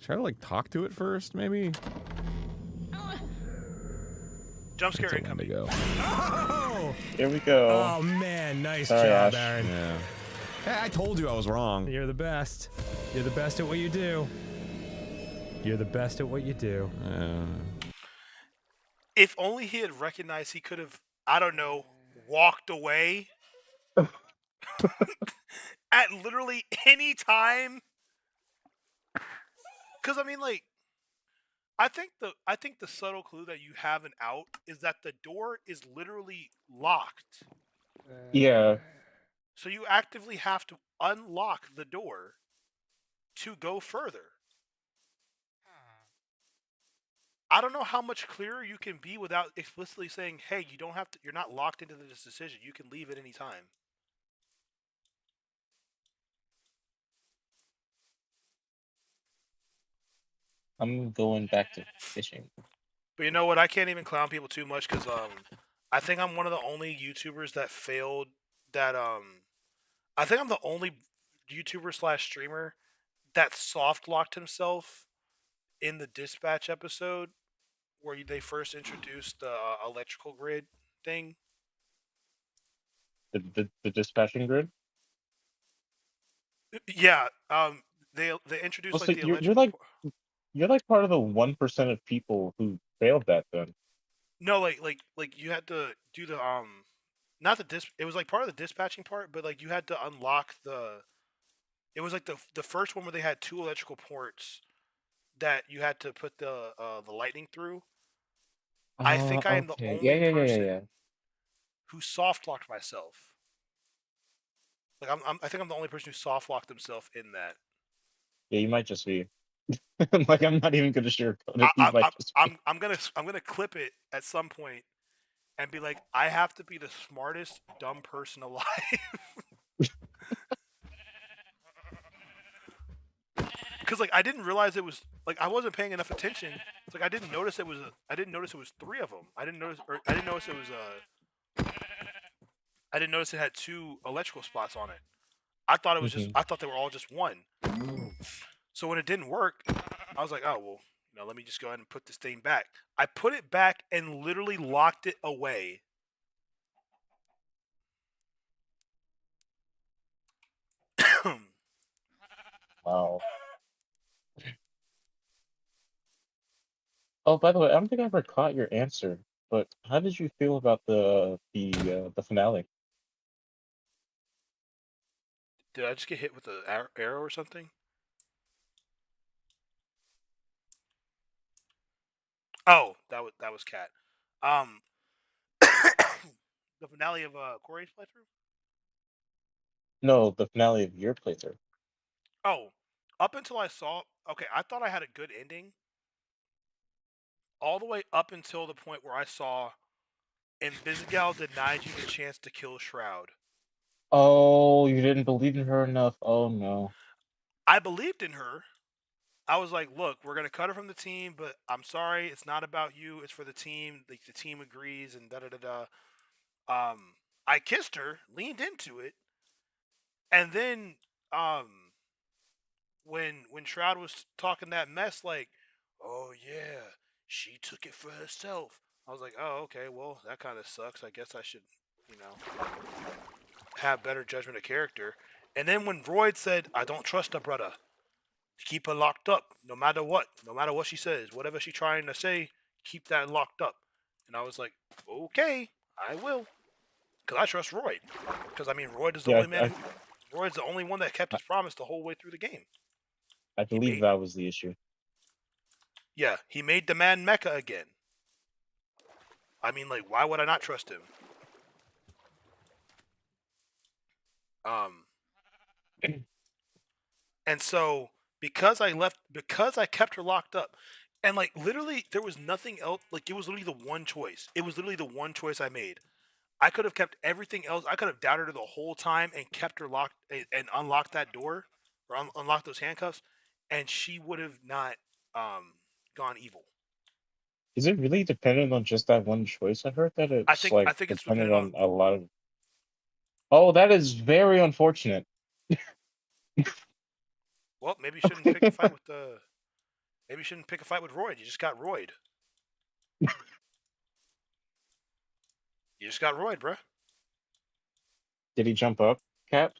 Try to like talk to it first, maybe. Jump scare It's a incoming. Wendigo. Oh, Here we go. oh man, nice Sorry, job, Ash. Aaron. Yeah. Hey, I told you I was wrong. You're the best. You're the best at what you do. You're the best at what you do. If only he had recognized he could have, I don't know, walked away at literally any time. Because I mean, like, I think the subtle clue that you have an out is that the door is literally locked. Yeah. So you actively have to unlock the door to go further. I don't know how much clearer you can be without explicitly saying, "Hey, you don't have to. You're not locked into this decision. You can leave at any time." I'm going back to fishing. But you know what? I can't even clown people too much because I think I'm one of the only YouTubers that failed. That I think I'm the only YouTuber slash streamer that soft locked himself in the dispatch episode where they first introduced the electrical grid thing. The dispatching grid. Yeah, they introduced Well, like so the you're electrical. you're like part of the 1% of people who failed that then. No, like you had to do the not the it was like part of the dispatching part, but like you had to unlock the. It was like the first one where they had 2 electrical ports that you had to put the lightning through. I think I am the Okay. only person Yeah. who soft locked myself. Like I think I'm the only person who soft locked himself in that. Yeah, you might just be. Like, I'm not even gonna sugarcoat it. You I, might I, just be. I'm gonna clip it at some point and be like, I have to be the smartest dumb person alive. Because like I didn't realize it was like I wasn't paying enough attention. It's like I didn't notice it was 3 of them. I didn't notice it was I didn't notice it had 2 electrical spots on it. I thought it was just I thought they were all just one. So when it didn't work, I was like, oh well, let me just go ahead and put this thing back. I put it back and literally locked it away. Wow. Oh, by the way, I don't think I ever caught your answer. But how did you feel about the finale? Did I just get hit with an arrow or something? Oh, that was Cat. The finale of Corey's playthrough. No, the finale of your playthrough. Oh, up until I saw. Okay, I thought I had a good ending. All the way up until the point where I saw Invisigal denied you the chance to kill Shroud. Oh, you didn't believe in her enough. Oh no. I believed in her. I was like, look, we're gonna cut her from the team, but I'm sorry, it's not about you. It's for the team. Like the team agrees, and da da da da. I kissed her, leaned into it, and then when Shroud was talking that mess, like, oh yeah, she took it for herself. I was like, oh okay, well that kind of sucks. I guess I should, have better judgment of character. And then when Royd said, I don't trust her brother. Keep her locked up, no matter what she says, whatever she's trying to say, keep that locked up. And I was like, okay, I will, because I trust Royd. Because I mean, Royd is the only man. Royd's the only one that kept his promise the whole way through the game. I believe that was the issue. Yeah, he made the man Mecha again. I mean, like, why would I not trust him? And so because I kept her locked up, and like literally there was nothing else. Like it was literally the one choice. It was literally the one choice I made. I could have kept everything else. I could have doubted her the whole time and kept her locked and unlocked that door or unlocked those handcuffs, and she would have not gone evil. Is it really dependent on just that one choice? I heard that it's I think it's dependent on a lot of. Oh, that is very unfortunate. Well, maybe you shouldn't pick a fight with Maybe you shouldn't pick a fight with Royd. You just got Royd. You just got Royd, bruh. Did he jump up, Cap?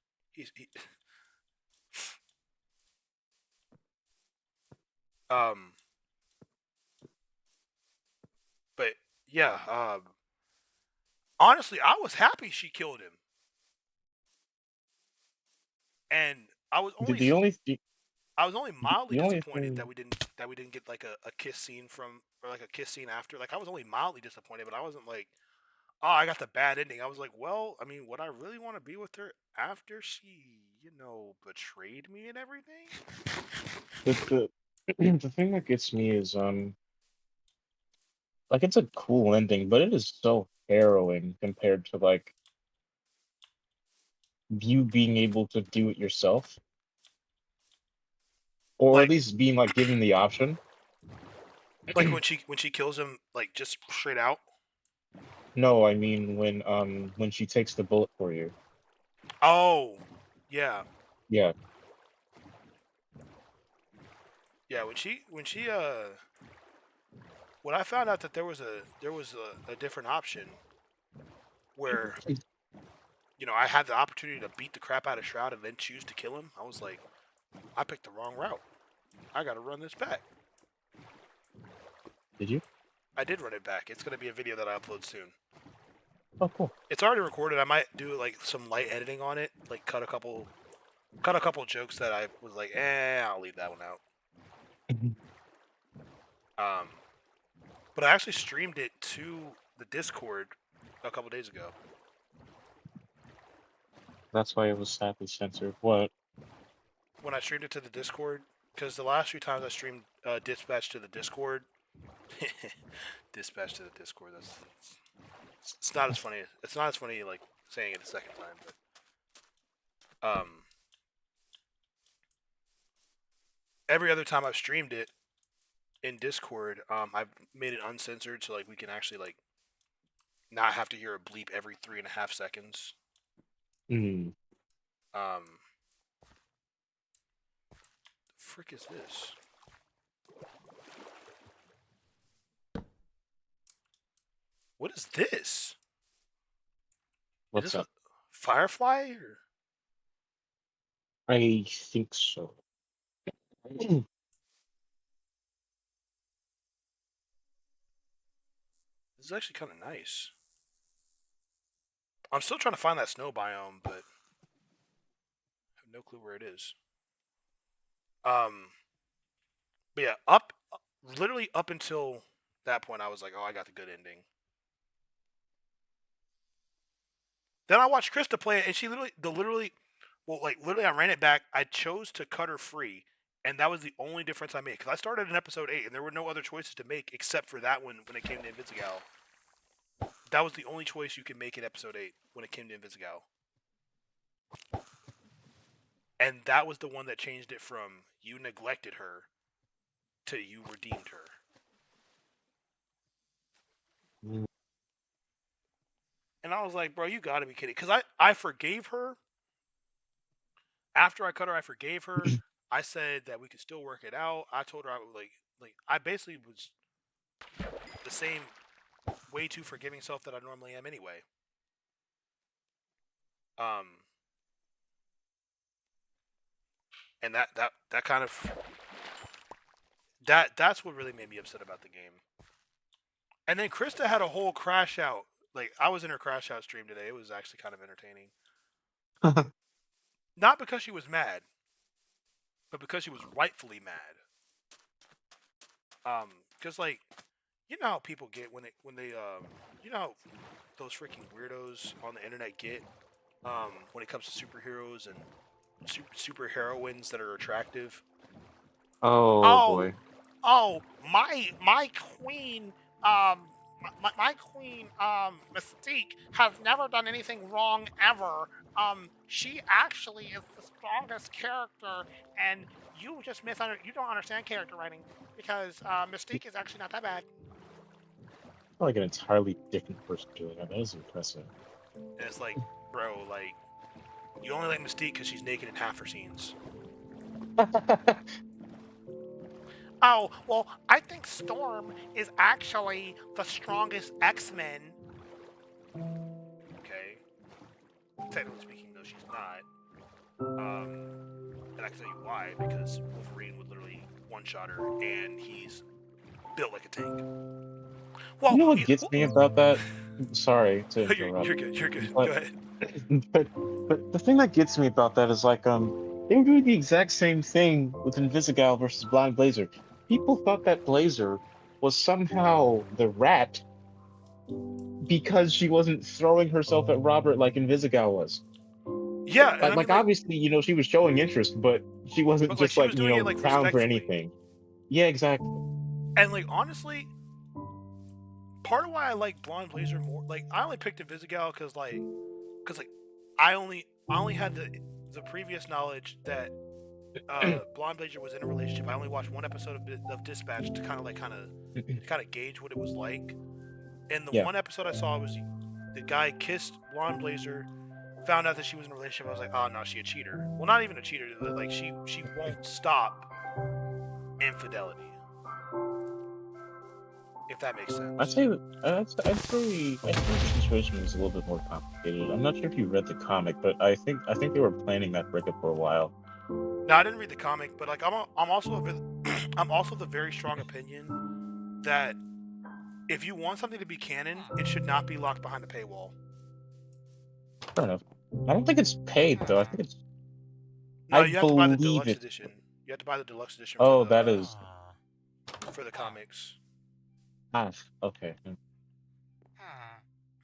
But yeah, honestly, I was happy she killed him, and I was only mildly disappointed that we didn't get like a kiss scene or like a kiss scene after. Like I was only mildly disappointed, but I wasn't like, oh, I got the bad ending. I was like, well, I mean, would I really want to be with her after she, betrayed me and everything? The thing that gets me is like it's a cool ending, but it is so harrowing compared to like you being able to do it yourself. Or at least being like given the option. Like when she kills him, like just straight out. No, I mean when she takes the bullet for you. Oh, yeah, Yeah. yeah. When I found out that there was a different option where I had the opportunity to beat the crap out of Shroud and then choose to kill him, I was like, I picked the wrong route. I gotta run this back. Did you? I did run it back. It's gonna be a video that I upload soon. Oh, cool. It's already recorded. I might do like some light editing on it, like cut a couple jokes that I was like, I'll leave that one out. But I actually streamed it to the Discord a couple days ago. That's why it was sadly censored. What? When I streamed it to the Discord, because the last few times I streamed Dispatch to the Discord, Dispatch to the Discord. It's not as funny. It's not as funny like saying it a second time, but every other time I've streamed it in Discord, I've made it uncensored so like we can actually like not have to hear a bleep every 3.5 seconds. Mm. The frick is this? What is this? What's is this up? a Firefly or? I think so. This is actually kind of nice. I'm still trying to find that snow biome, but I have no clue where it is. But yeah, literally up until that point, I was like, oh, I got the good ending. Then I watched Krista play it, and she literally, I ran it back. I chose to cut her free, and that was the only difference I made. Because I started in episode 8, and there were no other choices to make except for that one when it came to Invisigal. That was the only choice you could make in episode 8 when it came to Invisigal. And that was the one that changed it from you neglected her to you redeemed her. Mm. And I was like, bro, you gotta be kidding. Because I forgave her. After I cut her, I forgave her. I said that we could still work it out. I told her I would I basically was the same way too forgiving self that I normally am anyway. And that kind of that's what really made me upset about the game. And then Krista had a whole crash out. Like I was in her crash out stream today. It was actually kind of entertaining. Not because she was mad, but because she was rightfully mad. Because like, you know how people get when they you know how those freaking weirdos on the internet get when it comes to superheroes and super heroines that are attractive. Oh boy. Oh, my queen, my queen, Mystique has never done anything wrong ever. She actually is the strongest character, and you just you don't understand character writing because Mystique is actually not that bad. Like an entirely different person doing that. That is impressive. And it's like, bro, like you only like Mystique because she's naked in half her scenes. Oh, well, I think Storm is actually the strongest X-Men. Okay. Technically speaking, though, she's not. And I can tell you why, because Wolverine would literally one-shot her, and he's built like a tank. Well, You know what gets me about that? Sorry to interrupt. You're good. But- Go ahead. But the thing that gets me about that is like they were doing the exact same thing with Invisigal versus Blind Blazer. People thought that Blazer was somehow the rat because she wasn't throwing herself at Robert like Invisigal was. Yeah, and Like obviously, you know, she was showing interest, but she wasn't But, just she was like, doing you it, know, like, down for respectfully. anything. Yeah, exactly. And like honestly, part of why I like Blonde Blazer more, like I only picked Invisigal because I only had the previous knowledge that Blonde Blazer was in a relationship. I only watched one episode of Dispatch to kind of gauge what it was like. And the Yeah. one episode I saw was the guy kissed Blonde Blazer, found out that she was in a relationship. I was like, oh no, she a cheater. Well, not even a cheater. Like she won't stop infidelity. If that makes sense. I'd say the situation was a little bit more complicated. I'm not sure if you read the comic, but I think they were planning that breakup for a while. No, I didn't read the comic, but like I'm also of the very strong opinion that if you want something to be canon, it should not be locked behind a paywall. Fair enough. I don't think it's paid though. I think it's. No, I you have to buy the believe deluxe it. edition. You have to buy the deluxe edition. Oh, for that the, is. for the comics, Okay.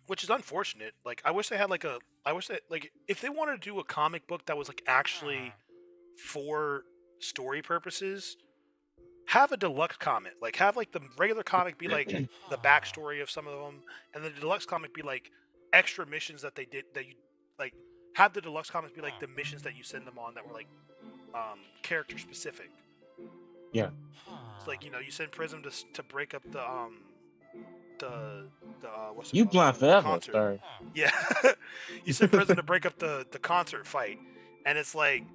which is unfortunate. Like I wish they had if they wanted to do a comic book that was like actually for story purposes, have a deluxe comic. Like have like the regular comic be like the backstory of some of them, and the deluxe comic be like extra missions that they did that you like. Have the deluxe comics be like the missions that you send them on that were like character specific. Yeah. It's like, you know, you send Prism to break up the what's it You called? blind The forever. concert. Sorry. Yeah. You send Prism to break up the concert fight, and it's like,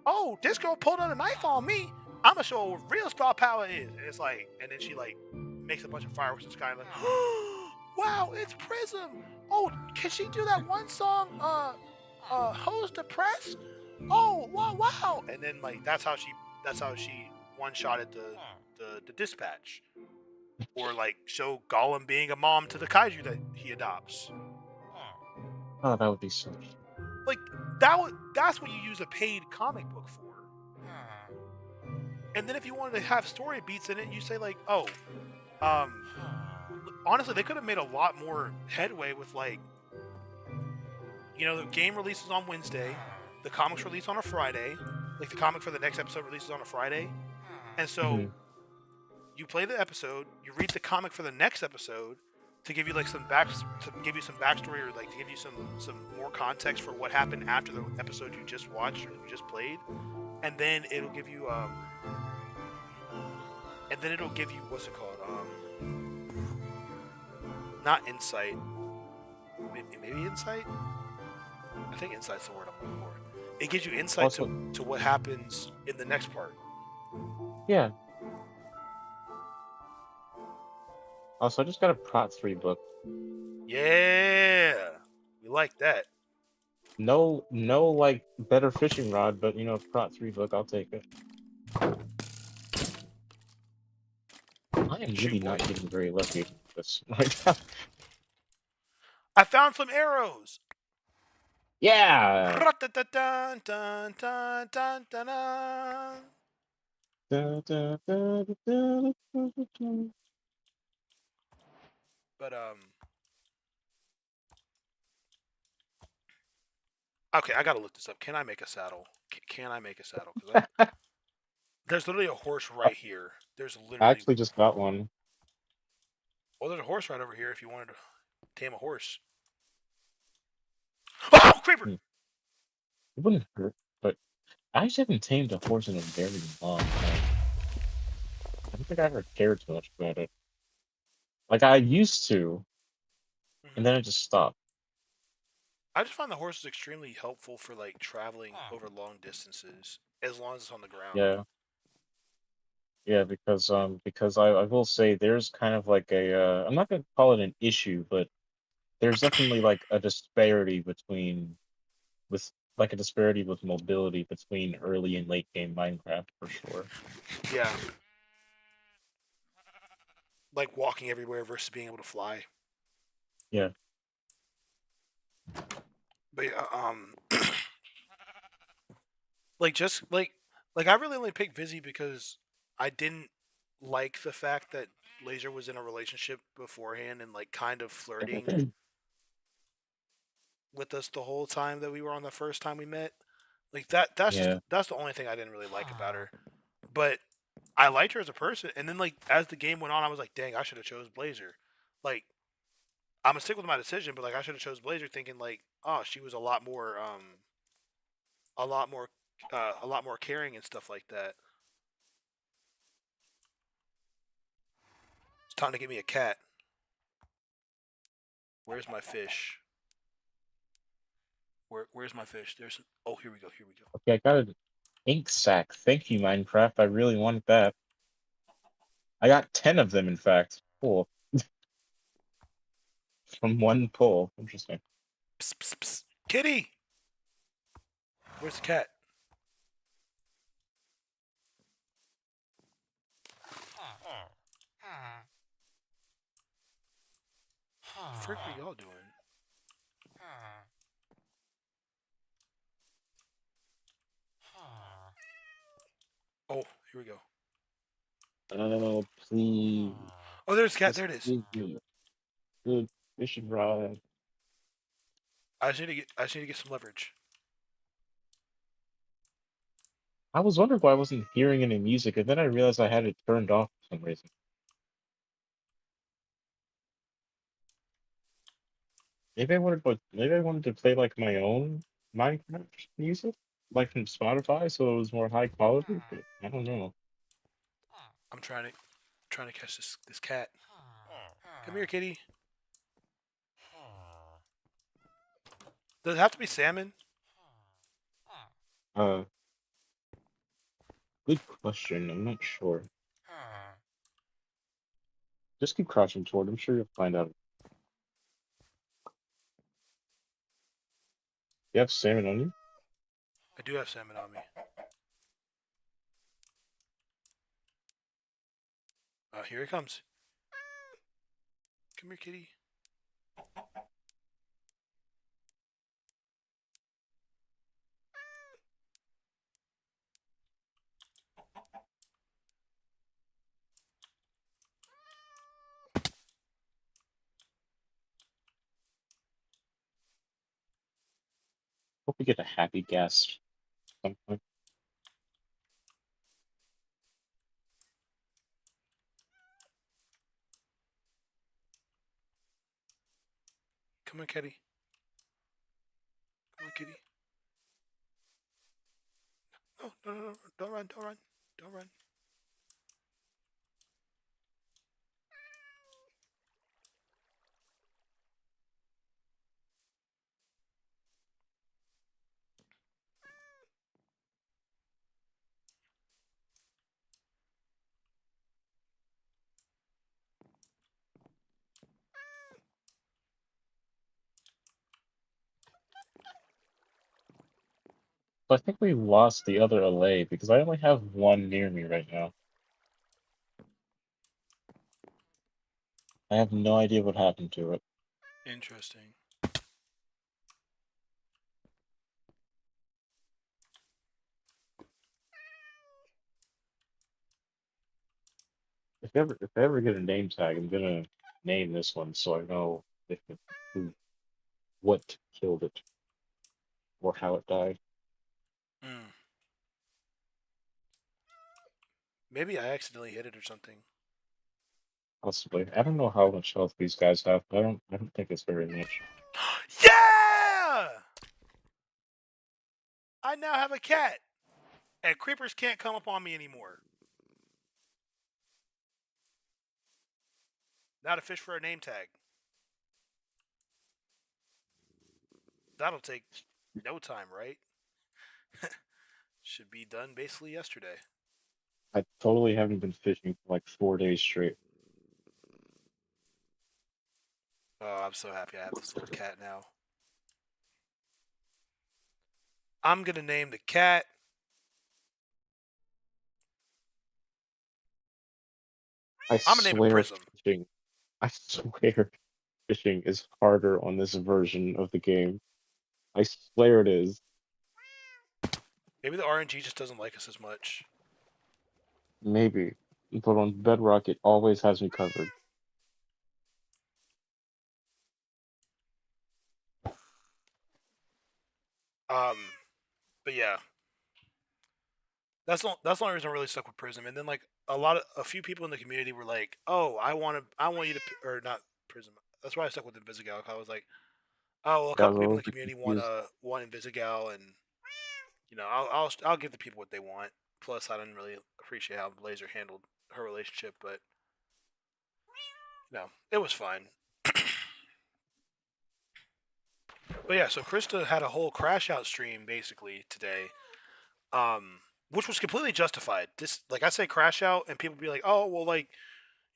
oh, this girl pulled out a knife on me. I'm gonna show her what real star power is. And it's like, and then she like makes a bunch of fireworks in the sky, and like, wow, it's Prism. Oh, can she do that one song? Hoes Depressed? Oh, wow. And then like that's how she one-shotted the Dispatch. Or like show Gollum being a mom to the kaiju that he adopts. Oh, that would be so. Like that's what you use a paid comic book for. And then if you wanted to have story beats in it, you say like, oh, honestly, they could have made a lot more headway with like, you know, the game releases on Wednesday, the comics release on a Friday, like the comic for the next episode releases on a Friday, and so you play the episode, you read the comic for the next episode to give you like some backstory or like to give you some more context for what happened after the episode you just watched or you just played, and then it'll give you what's it called? Not insight. Maybe insight? I think insight's the word I'm looking for. It gives you insight Also, to what happens in the next part. yeah. Also, I just got a Prot 3 book. Yeah, we like that. No, like better fishing rod, but you know, Prot 3 book, I'll take it. I am really not getting very lucky with this right now. I found some arrows. Yeah. Ra-ta-ta-dun, dun, dun, dun, dun, dun. Da, da, da, da, da, da, da. But okay, I gotta look this up. Can I make a saddle? Can I make a saddle? 'Cause there's literally a horse right here. There's literally. I actually just got one. Well, there's a horse right over here. If you wanted to tame a horse. Oh, creeper! It wouldn't hurt, but I actually haven't tamed a horse in a very long time. I don't think I ever cared too much about it. Like I used to, and then I just stopped. I just find the horse is extremely helpful for like traveling over long distances, as long as it's on the ground. Yeah. Yeah, because I will say there's kind of like a I'm not gonna call it an issue, but there's definitely like a disparity with mobility between early and late game Minecraft for sure. Yeah. Like walking everywhere versus being able to fly. Yeah. But yeah, like I really only picked Vizzy because I didn't like the fact that Laser was in a relationship beforehand and like kind of flirting with us the whole time that we were on the first time we met. Like that's the only thing I didn't really like about her. But I liked her as a person, and then like as the game went on, I was like, dang, I should have chose Blazer. Like I'm gonna stick with my decision, but like I should have chose Blazer, thinking like, oh, she was a lot more a lot more caring and stuff like that. It's time to get me a cat. Where's my fish? Where's my fish? There's. Oh, here we go. Here we go. Okay, I got an ink sac. Thank you, Minecraft. I really wanted that. I got 10 of them, in fact. Cool. From one pull. Interesting. Psst, psst, psst. Kitty. Where's the cat? What the frick are y'all doing? Oh, here we go. Oh, please. Oh, there's the cat. Just There it is. please do. Good fishing rod. I just need to get some leverage. I was wondering why I wasn't hearing any music, and then I realized I had it turned off for some reason. Maybe I wanted to play like my own Minecraft music, like from Spotify, so it was more high quality. But I don't know. I'm trying to catch this cat. Come here, kitty. Does it have to be salmon? Good question. I'm not sure. Just keep crouching toward. I'm sure you'll find out. You have salmon on you? I do have salmon on me. Here it comes. Come here, kitty. Hope we get a happy guest at some point. Come on, kitty. Come on, kitty. No, no, no, no. Don't run, don't run. Don't run. So I think we lost the other allay because I only have one near me right now. I have no idea what happened to it. Interesting. If I ever get a name tag, I'm gonna name this one so I know what killed it or how it died. Maybe I accidentally hit it or something. Possibly. I don't know how much health these guys have, but I don't think it's very much. Yeah! I now have a cat. And creepers can't come up on me anymore. Now to fish for a name tag. That'll take no time, right? Should be done basically yesterday. I totally haven't been fishing for like 4 days straight. Oh, I'm so happy I have this little cat now. I'm gonna name the cat I'm gonna name it Prism. I swear fishing is harder on this version of the game. I swear it is. Maybe the RNG just doesn't like us as much. Maybe. But on Bedrock, it always has me covered. But yeah. That's the only reason I really stuck with Prism. And then like a few people in the community were like, "Oh, I want you to," or not Prism. That's why I stuck with Invisigal. I was like, "Oh, well, a couple people in the community want Invisigal," and you know, I'll give the people what they want. Plus, I didn't really appreciate how Blazer handled her relationship, but it was fine. But yeah, so Krista had a whole crash out stream basically today, which was completely justified. This, like I say, crash out, and people be like, "Oh, well, like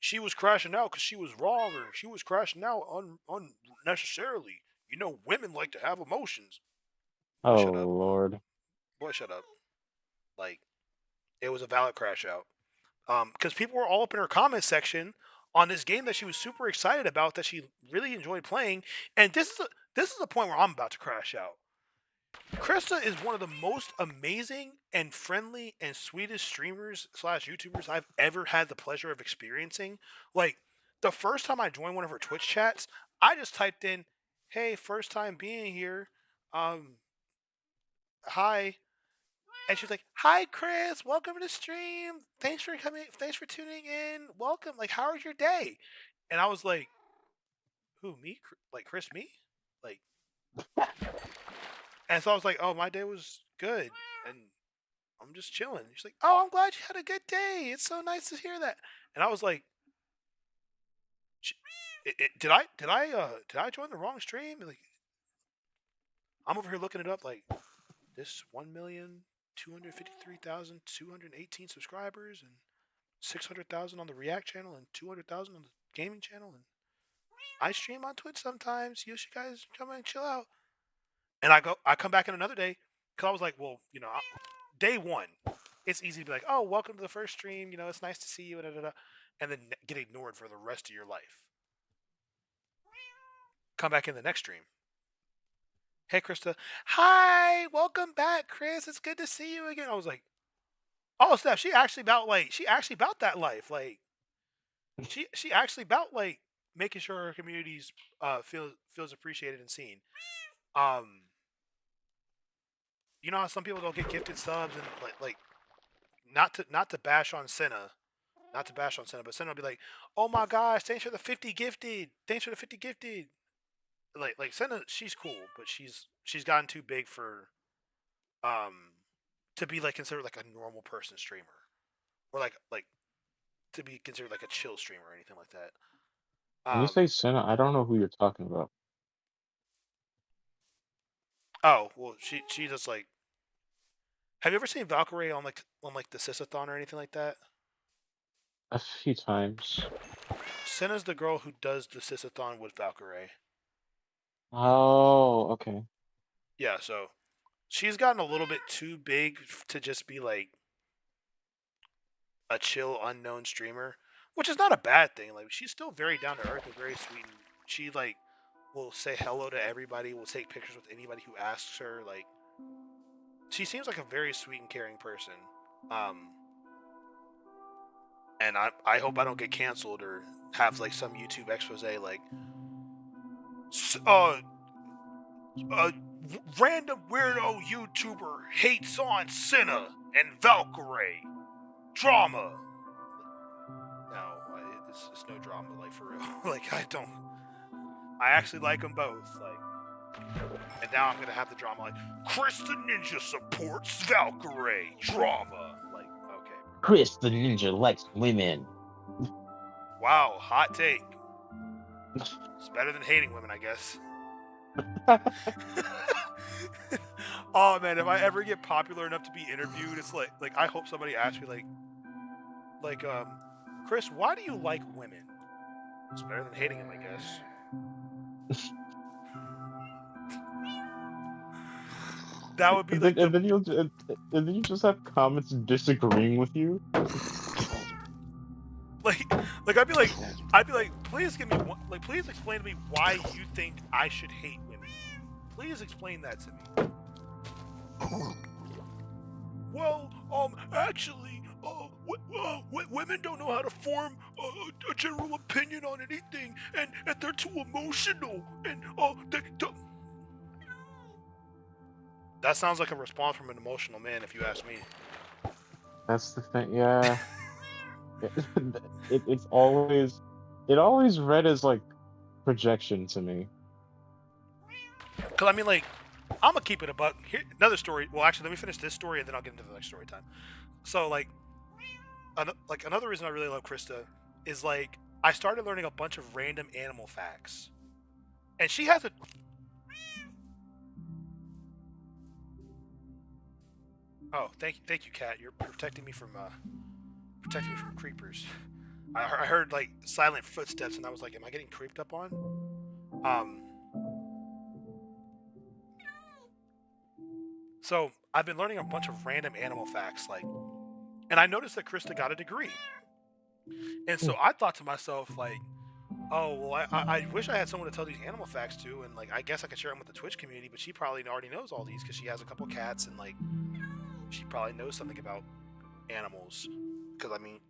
she was crashing out because she was wrong, or she was crashing out unnecessarily." You know, women like to have emotions. Boy, Oh shut up. Lord. Boy, shut up. Like, it was a valid crash out. Because people were all up in her comment section on this game that she was super excited about, that she really enjoyed playing, and this is a point where I'm about to crash out. Krista is one of the most amazing and friendly and sweetest streamers / YouTubers I've ever had the pleasure of experiencing. Like, the first time I joined one of her Twitch chats, I just typed in, "Hey, first time being here. Hi." And she's like, "Hi, Chris. Welcome to the stream. Thanks for coming. Thanks for tuning in. Welcome. Like, how was your day?" And I was like, "Who, me? Like, Chris, me?" Like, and so I was like, "Oh, my day was good, and I'm just chilling." She's like, "Oh, I'm glad you had a good day. It's so nice to hear that." And I was like, "Did I join the wrong stream?" Like, I'm over here looking it up. Like, this 1,253,218 subscribers and 600,000 on the React channel and 200,000 on the gaming channel, and I stream on Twitch sometimes. You should guys come and chill out. And I come back in another day, because I was like, well, you know, day one, it's easy to be like, "Oh, welcome to the first stream. You know, it's nice to see you," and then get ignored for the rest of your life. Come back in the next stream. "Hey, Krista. Hi, welcome back, Chris. It's good to see you again." I was like, "Oh, Steph, she actually about that life. Like, she actually about like making sure her communities feels appreciated and seen." You know how some people don't get gifted subs, and like not to bash on Senna, but Senna will be like, "Oh my gosh, thanks for the 50 gifted. Thanks for the 50 gifted." Like Senna, she's cool, but she's gotten too big for to be like considered like a normal person streamer, or like to be considered like a chill streamer or anything like that. When you say Senna, I don't know who you're talking about. Oh, well, she just like. Have you ever seen Valkyrie on like the Sysathon or anything like that? A few times. Senna's the girl who does the Sysathon with Valkyrie. Oh, okay. Yeah, so she's gotten a little bit too big to just be like a chill unknown streamer, which is not a bad thing. Like, she's still very down to earth and very sweet. And she like will say hello to everybody, will take pictures with anybody who asks her. Like, she seems like a very sweet and caring person. And I hope I don't get canceled or have like some YouTube expose like random weirdo YouTuber hates on Senna and Valkyrie. Drama. No, it's no drama, like, for real. Like, I actually like them both. Like, and now I'm gonna have the drama like, "Chris the Ninja supports Valkyrie." Drama. Like, okay. Chris the Ninja likes women. Wow, hot take. It's better than hating women, I guess. Oh man, if I ever get popular enough to be interviewed, it's like I hope somebody asks me like "Chris, why do you like women?" It's better than hating them, I guess. That would be like and then you just have comments disagreeing with you. like I'd be like, "Please give me please explain to me why you think I should hate women. Please explain that to me." "Well, actually, women don't know how to form a general opinion on anything, and they're too emotional, and they don't." That sounds like a response from an emotional man, if you ask me. That's the thing, yeah. It always read as like projection to me. Cause I mean, like, I'm gonna keep it a buck. Here, another story. Well, actually, let me finish this story and then I'll get into the next story time. So like another reason I really love Krista is like I started learning a bunch of random animal facts, and she has a. Oh, thank you, Kat. You're protecting me from creepers. I heard like silent footsteps, and I was like, "Am I getting creeped up on?" So I've been learning a bunch of random animal facts, like, and I noticed that Krista got a degree, and so I thought to myself, like, "Oh, well, I wish I had someone to tell these animal facts to, and like, I guess I could share them with the Twitch community, but she probably already knows all these because she has a couple cats, and like, she probably knows something about animals. Because I mean,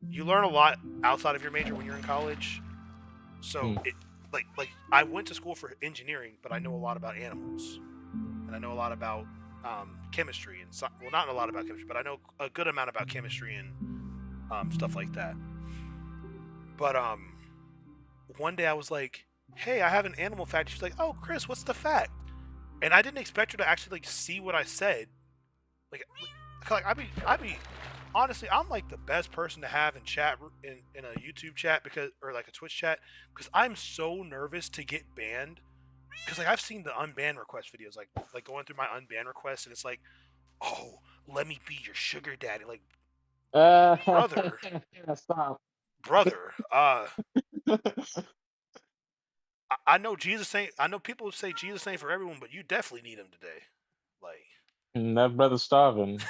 you learn a lot outside of your major when you're in college. So it like I went to school for engineering, but I know a lot about animals, and I know a lot about chemistry and well, not a lot about chemistry, but I know a good amount about chemistry and stuff like that. But one day I was like, "Hey, I have an animal fact." She's like, "Oh, Chris, what's the fact?" And I didn't expect her to actually like see what I said. Like I'd be honestly, I'm like the best person to have in chat in a YouTube chat because or like a Twitch chat because I'm so nervous to get banned because like I've seen the unban request videos like going through my unban requests and it's like, "Oh, let me be your sugar daddy." Like, brother, Stop. I know Jesus ain't. I know people say Jesus ain't for everyone, but you definitely need him today. Like That brother's starving.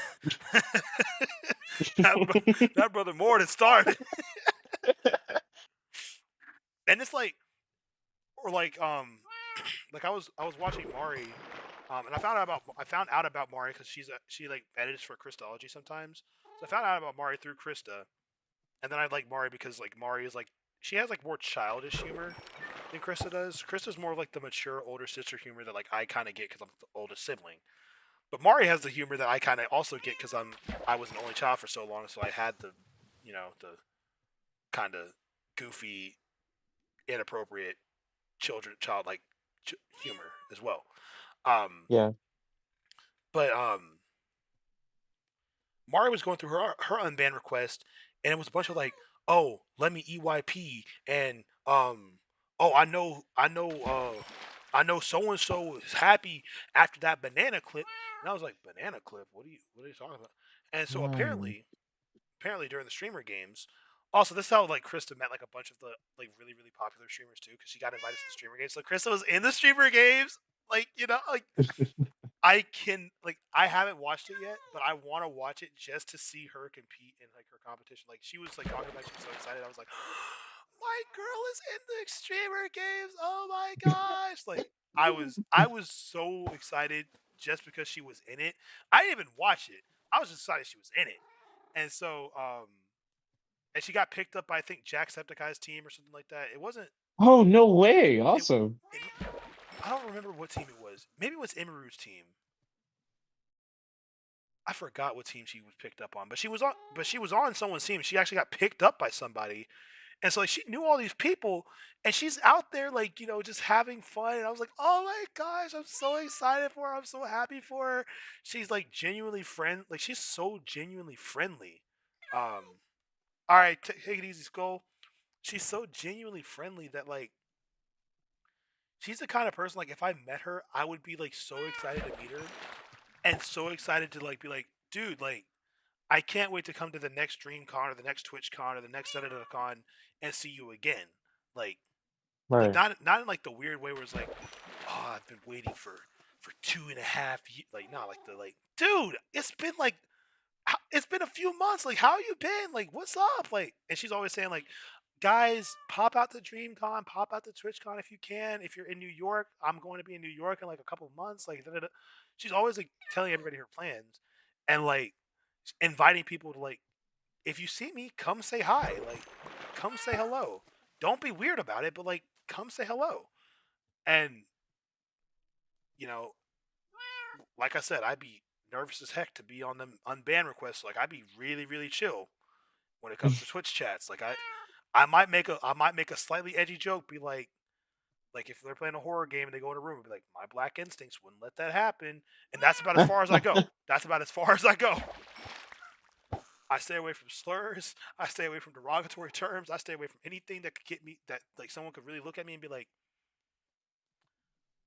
that brother more than starving. And it's like, or like like I was watching Mari, and I found out about Mari because she like edits for Christology sometimes. So I found out about Mari through Krista, and then I like Mari because like Mari is like she has like more childish humor than Krista does. Krista's more like the mature older sister humor that like I kind of get because I'm the oldest sibling. But Mari has the humor that I kind of also get because I was an only child for so long, so I had the, you know, the kind of goofy, inappropriate childlike humor as well. Yeah. But Mari was going through her unbanned request, and it was a bunch of like, "Oh, let me EYP," and "Oh, I know so and so is happy after that banana clip," and I was like, "Banana clip? What are you talking about?" And so apparently during the streamer games, also this is how like Krista met like a bunch of the like really popular streamers too, because she got invited to the streamer games. So Krista was in the streamer games, like like I haven't watched it yet, but I want to watch it just to see her compete in like her competition. Like she was like talking about, she was so excited. I was like, my girl is in the streamer games. Oh my gosh! Like I was so excited just because she was in it. I didn't even watch it. I was just excited she was in it, and so and she got picked up by I think Jacksepticeye's team or something like that. It wasn't. Oh, no way. Awesome. I don't remember what team it was. Maybe it was Imiru's team. I forgot what team she was picked up on, but she was on someone's team. She actually got picked up by somebody, and so like she knew all these people, and she's out there like just having fun. And I was like, oh my gosh, I'm so excited for her. I'm so happy for her. She's like genuinely like she's so genuinely friendly. All right, take it easy, Skull. She's so genuinely friendly that like she's the kind of person like if I met her, I would be like so excited to meet her. And so excited to like be like, dude, like I can't wait to come to the next DreamCon or the next TwitchCon or the next con and see you again. Like Right. not in like the weird way where it's like, oh, I've been waiting for 2.5 years. Like not like the like, dude, it's been a few months. Like how you been? Like what's up? Like, and she's always saying like, guys, pop out to DreamCon, pop out to TwitchCon if you can. If you're in New York, I'm going to be in New York in like a couple of months. Like, she's always like telling everybody her plans and like inviting people to like, if you see me, come say hi. Like, come say hello. Don't be weird about it, but like, come say hello. And like I said, I'd be nervous as heck to be on them unban requests. Like, I'd be really chill when it comes to Twitch chats. Like, I might make a slightly edgy joke, be like, Like if they're playing a horror game and they go in a room and be like, my black instincts wouldn't let that happen, and that's about as far as I go. That's about as far as I go. I stay away from slurs. I stay away from derogatory terms. I stay away from anything that could get me that like someone could really look at me and be like,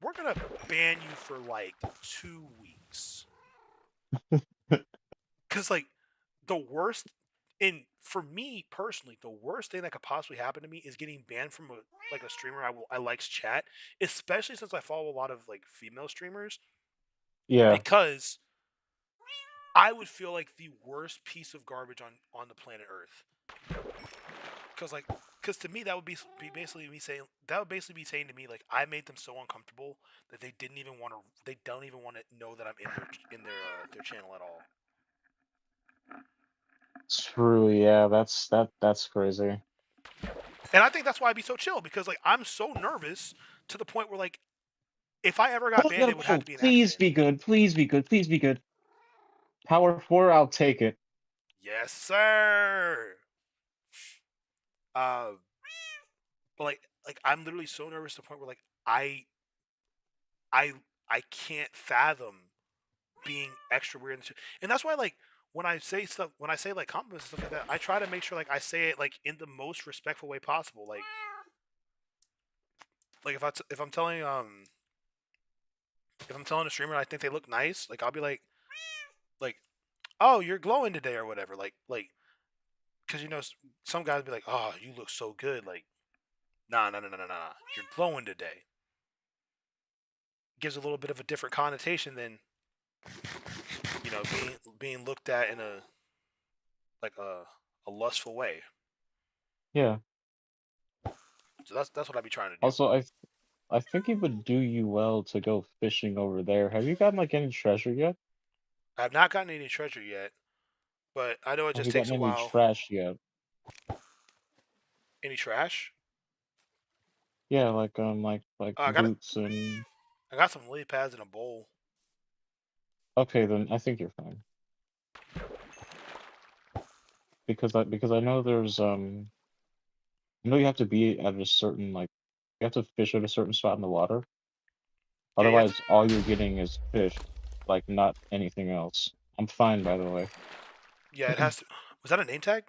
"We're gonna ban you for like 2 weeks." Because like the worst, for me personally, the worst thing that could possibly happen to me is getting banned from a streamer I likes chat, especially since I follow a lot of like female streamers, Yeah. because I would feel like the worst piece of garbage on the planet Earth. Because to me that would be basically me saying to me like I made them so uncomfortable that they don't even want to know that I'm in their channel at all. True. Yeah. That's crazy. And I think that's why I'd be so chill, because like I'm so nervous to the point where like if I ever got banned, it would have to be an Please accident. be good. Please be good. Please be good. Power 4, I'll take it. Yes, sir. But like I'm literally so nervous to the point where like I can't fathom being extra weird, and that's why like when I say like compliments and stuff like that, I try to make sure like I say it like in the most respectful way possible. Like if I'm telling a streamer I think they look nice, like I'll be like, oh, you're glowing today or whatever, like because some guys be like, oh, you look so good, like nah, you're glowing today. Gives a little bit of a different connotation than being looked at in a lustful way. Yeah. So that's what I'd be trying to do. Also, I think it would do you well to go fishing over there. Have you gotten like any treasure yet? I have not gotten any treasure yet, but I know it Have just you takes gotten a any while. trash yet? Any trash? Yeah, like I got boots and. I got some lily pads in a bowl. Okay, then I think you're fine. Because I know there's you have to be at a certain like you have to fish at a certain spot in the water. Yeah, you have Otherwise, all you're getting is fish, like not anything else. I'm fine, by the way. Yeah, it has to. Was that a name tag?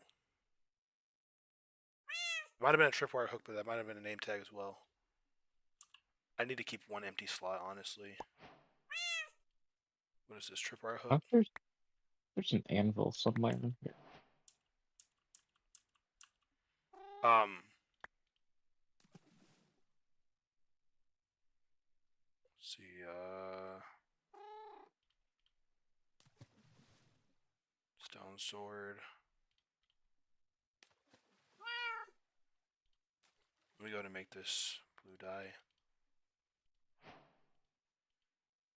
It might have been a tripwire hook, but that might have been a name tag as well. I need to keep one empty slot, honestly. What is this, tripwire hook? There's an anvil somewhere in here. Let's see, stone sword. Let me go to make this blue dye.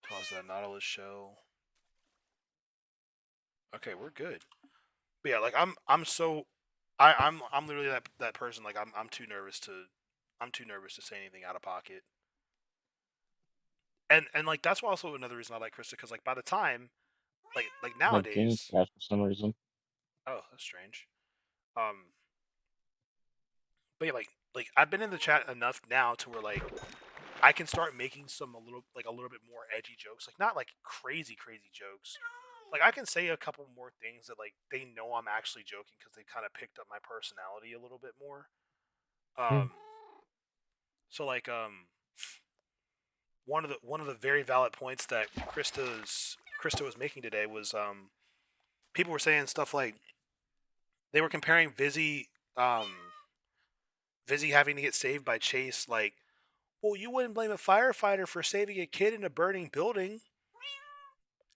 Toss that nautilus shell. Okay, we're good. But yeah, like I'm literally that person. Like I'm too nervous to say anything out of pocket. And like that's also another reason I like Krista, because like by the time like My game's nowadays. crashed for some reason. Oh, that's strange. But yeah, like I've been in the chat enough now to where like I can start making a little bit more edgy jokes, like not like crazy jokes. Like I can say a couple more things that like they know I'm actually joking because they kind of picked up my personality a little bit more. So like one of the very valid points that Krista was making today was people were saying stuff like they were comparing Vizzy having to get saved by Chase, like, well, you wouldn't blame a firefighter for saving a kid in a burning building.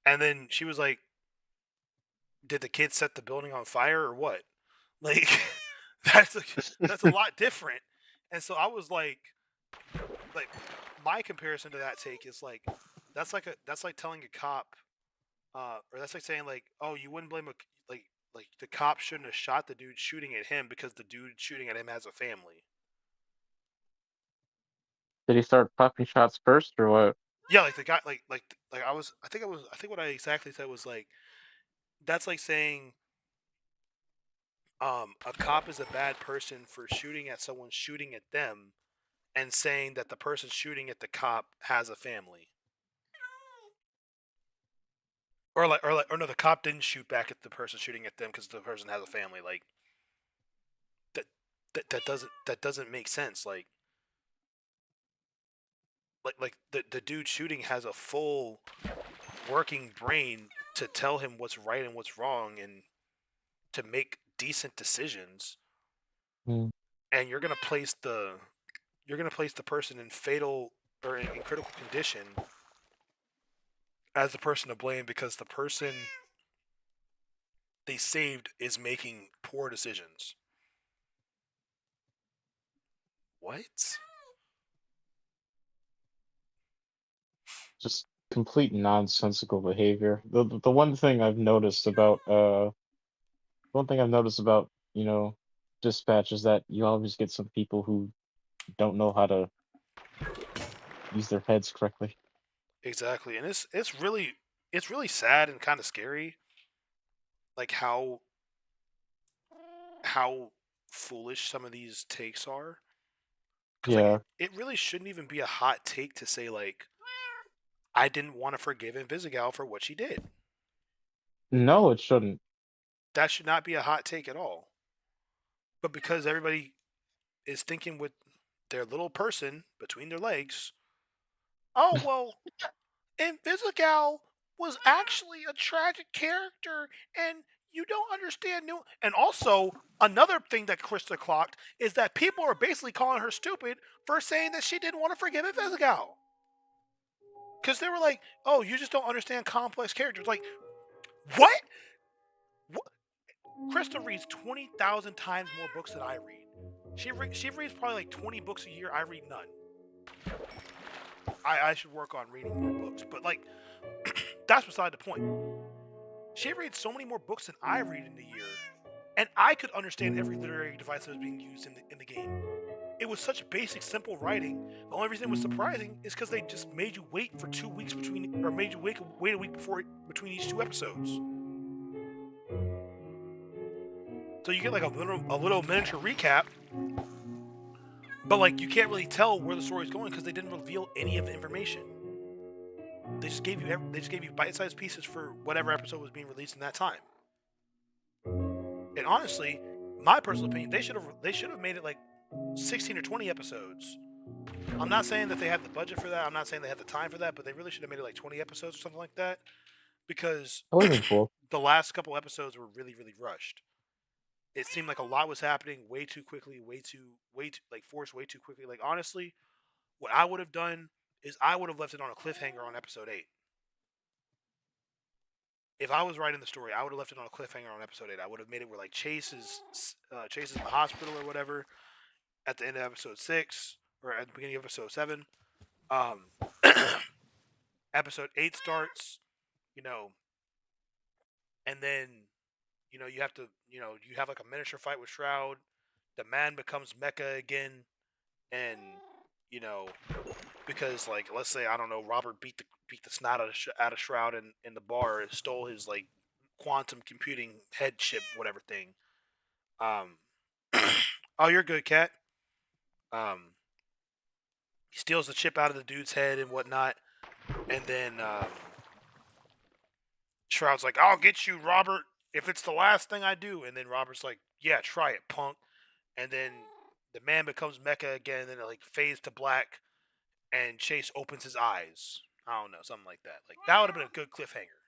And then she was like, did the kid set the building on fire or what? Like that's a lot different. And so I was like my comparison to that take is like that's like telling a cop or that's like saying like, oh, you wouldn't blame like the cop shouldn't have shot the dude shooting at him because the dude shooting at him has a family. Did he start popping shots first or what? Yeah, like the guy I think what I exactly said was like that's like saying a cop is a bad person for shooting at someone shooting at them, and saying that the person shooting at the cop has a family. Or no, the cop didn't shoot back at the person shooting at them because the person has a family. Like that doesn't make sense. Like the dude shooting has a full working brain to tell him what's right and what's wrong and to make decent decisions. Mm. And you're gonna place the person in fatal or in critical condition as the person to blame because the person they saved is making poor decisions. What? Just complete nonsensical behavior. The one thing I've noticed about you know, Dispatch is that you always get some people who don't know how to use their heads correctly. Exactly. And it's really sad and kind of scary like how foolish some of these takes are. 'Cause Yeah. like it really shouldn't even be a hot take to say like I didn't want to forgive Invisigal for what she did. No, it shouldn't. That should not be a hot take at all. But because everybody is thinking with their little person between their legs, oh well, Invisigal was actually a tragic character, and you don't understand new. And also, another thing that Krista clocked is that people are basically calling her stupid for saying that she didn't want to forgive Invisigal. Because they were like, oh, you just don't understand complex characters. Like, what? Krista reads 20,000 times more books than I read. She reads probably like 20 books a year. I read none. I should work on reading more books. But, like, that's beside the point. She reads so many more books than I read in a year. And I could understand every literary device that was being used in the game. It was such basic, simple writing. The only reason it was surprising is because they just made you wait for 2 weeks between, or made you wait a week between each 2 episodes. So you get like a little miniature recap, but like you can't really tell where the story's going because they didn't reveal any of the information. They just gave you bite-sized pieces for whatever episode was being released in that time. And honestly, my personal opinion, they should have made it like 16 or 20 episodes. I'm not saying that they had the budget for that. I'm not saying they had the time for that, but they really should have made it like 20 episodes or something like that, because That would have been cool. the last couple episodes were really, really rushed. It seemed like a lot was happening way too quickly, way too like forced way too quickly. Like honestly, what I would have done is I would have left it on a cliffhanger on episode 8. If I was writing the story, I would have left it on a cliffhanger on episode 8. I would have made it where like Chase is in the hospital or whatever at the end of episode 6 or at the beginning of episode 7. Episode 8 starts, and then you have to you have like a miniature fight with Shroud. The man becomes Mecha again, and because like let's say I don't know Robert beat the snot out of Shroud in the bar and stole his like quantum computing head chip whatever thing. Oh, you're good, Cat. He steals the chip out of the dude's head and whatnot, and then Shroud's like, "I'll get you, Robert, if it's the last thing I do." And then Robert's like, "Yeah, try it, punk." And then the man becomes Mecha again, and then it like fades to black, and Chase opens his eyes. I don't know, something like that. Like that would have been a good cliffhanger.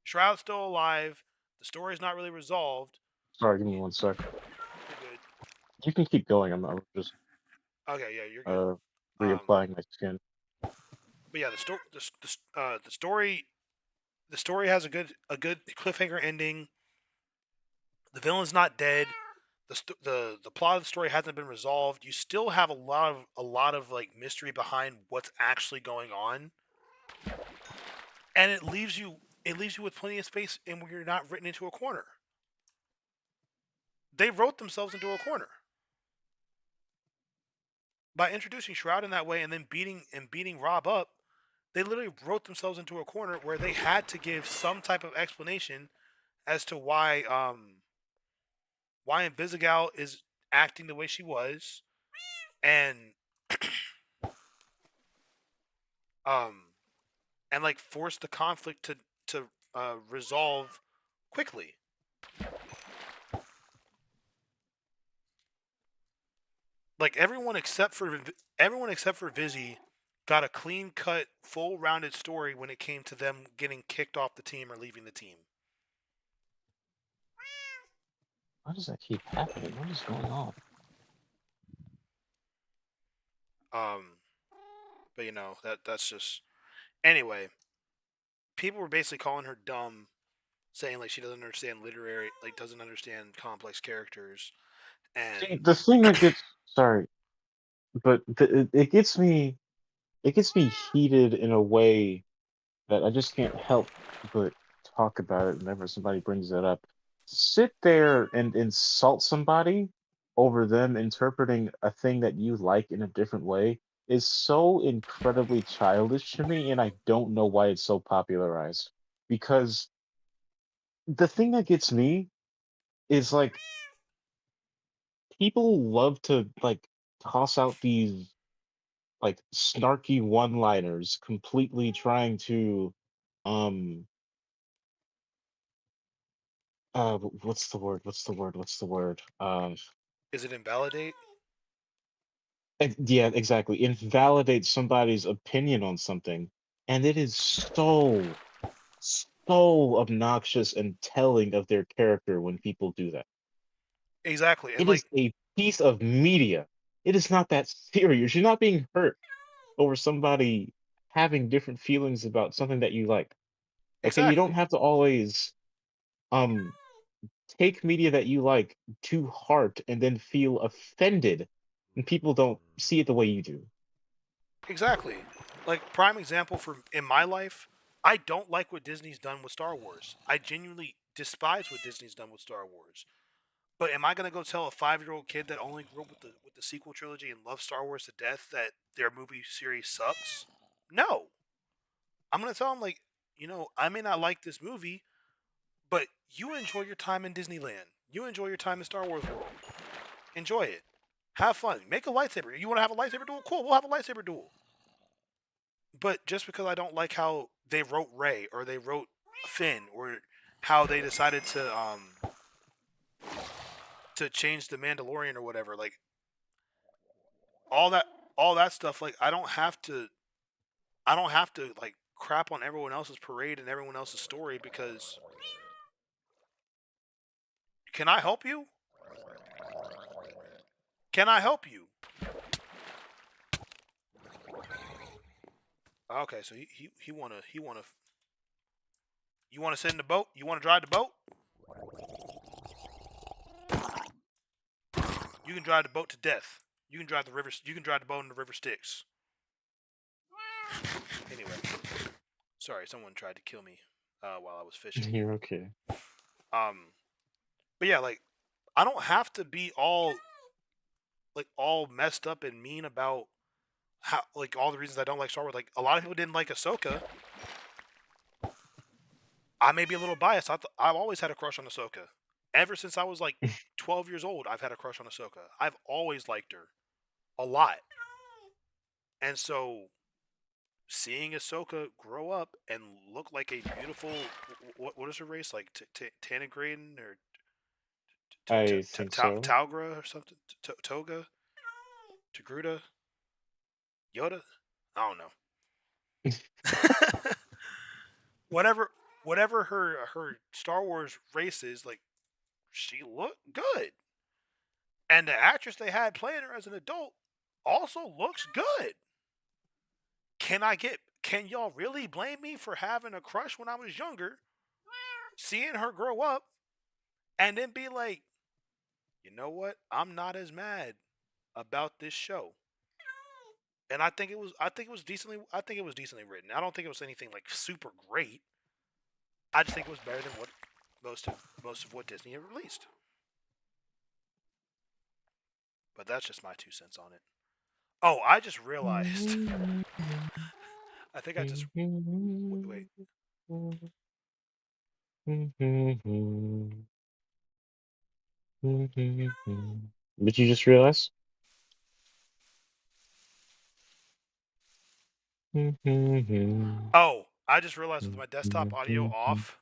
Shroud's still alive. The story's not really resolved. Sorry, give me 1 sec. You're good. You can keep going. I'm just Okay, yeah, you're good. reapplying my skin. But yeah, the story has a good cliffhanger ending. The villain's not dead. The plot of the story hasn't been resolved. You still have a lot of like mystery behind what's actually going on, and it leaves you with plenty of space, and where you're not written into a corner. They wrote themselves into a corner by introducing Shroud in that way, and then beating Rob up. They literally wrote themselves into a corner where they had to give some type of explanation as to why Invisigal is acting the way she was, and And like force the conflict to resolve quickly. Like everyone except for Vizzy got a clean cut, full rounded story when it came to them getting kicked off the team or leaving the team. Why does that keep happening? What is going on? But you know that's just anyway. People were basically calling her dumb, saying like she doesn't understand literary, like doesn't understand complex characters, and See, the thing that gets sorry, but it gets me heated in a way that I just can't help but talk about it whenever somebody brings it up. Sit there and insult somebody over them interpreting a thing that you like in a different way is so incredibly childish to me, and I don't know why it's so popularized. Because the thing that gets me is like people love to like toss out these like snarky one-liners completely trying to um what's the word? is it invalidate? Yeah, exactly. Invalidate somebody's opinion on something. And it is so obnoxious and telling of their character when people do that. Exactly, and It like is a piece of media. It is not that serious. You're not being hurt over somebody having different feelings about something that you like. Okay, you don't exactly, have to always um take media that you like to heart and then feel offended when people don't see it the way you do. exactly. Like prime example for in my life, I don't like what Disney's done with Star Wars. I genuinely despise what Disney's done with Star Wars. But am I gonna go tell a 5-year-old kid that only grew up with the sequel trilogy and loves Star Wars to death that their movie series sucks? No. I'm gonna tell him like, you know, I may not like this movie, but you enjoy your time in Disneyland. You enjoy your time in Star Wars World. Enjoy it. Have fun. Make a lightsaber. You want to have a lightsaber duel? Cool. We'll have a lightsaber duel. But just because I don't like how they wrote Rey or they wrote Finn or how they decided to change the Mandalorian or whatever, like all that all that stuff, like I don't have to like crap on everyone else's parade and everyone else's story because can I help you? Can I help you? Okay, so he wanna you wanna sit in the boat? You wanna drive the boat? You can drive the boat to death. You can drive the river. You can drive the boat in the river Styx. Anyway, sorry, someone tried to kill me while I was fishing. You're okay. But yeah, like I don't have to be all messed up and mean about how like all the reasons I don't like Star Wars. Like a lot of people didn't like Ahsoka. I may be a little biased. I've always had a crush on Ahsoka. Ever since I was like 12 years old, I've had a crush on Ahsoka. I've always liked her a lot. And so seeing Ahsoka grow up and look like a beautiful what is her race like Tanagraden or I think so. Talgra or something Toga Togruta Yoda I don't know whatever her Star Wars race is like she looked good and the actress they had playing her as an adult also looks good. Can y'all really blame me for having a crush when I was younger, seeing her grow up, and then be like, you know what? I'm not as mad about this show. And I think it was decently written. I don't think it was anything like super great. I just think it was better than what most of what Disney had released. But that's just my 2 cents on it. Oh, I just realized. I think I just wait. But you just realized? Oh, I just realized with my desktop audio off,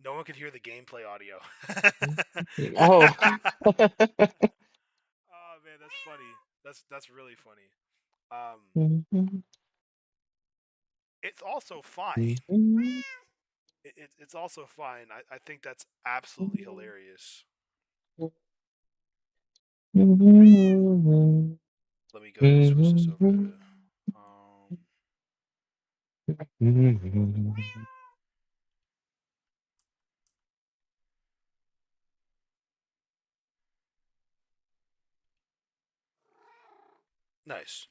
no one could hear the gameplay audio. Oh. Oh man, that's funny. That's really funny. It's also fine. It's also fine. I think that's absolutely hilarious. Let me go ahead and switch this over to. Nice.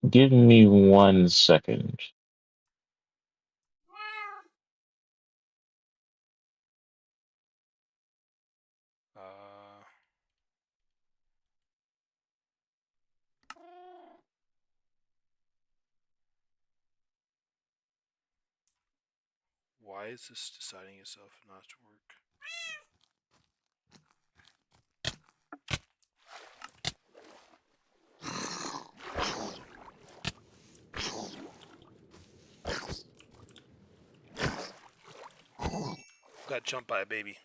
Give me 1 second. Why is this deciding itself not to work? Got jumped by a baby.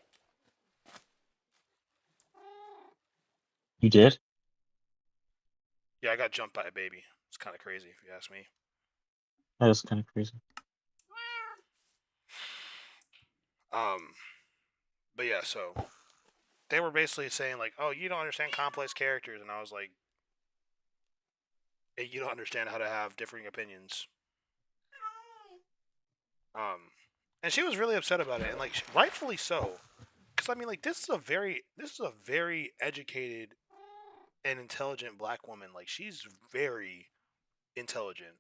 You did? Yeah, I got jumped by a baby. It's kind of crazy if you ask me. That is kind of crazy. But yeah, so they were basically saying like, "Oh, you don't understand complex characters," and I was like, "Hey, you don't understand how to have differing opinions." And she was really upset about it, and like rightfully so, because I mean, like this is a very educated and intelligent black woman. Like she's very intelligent,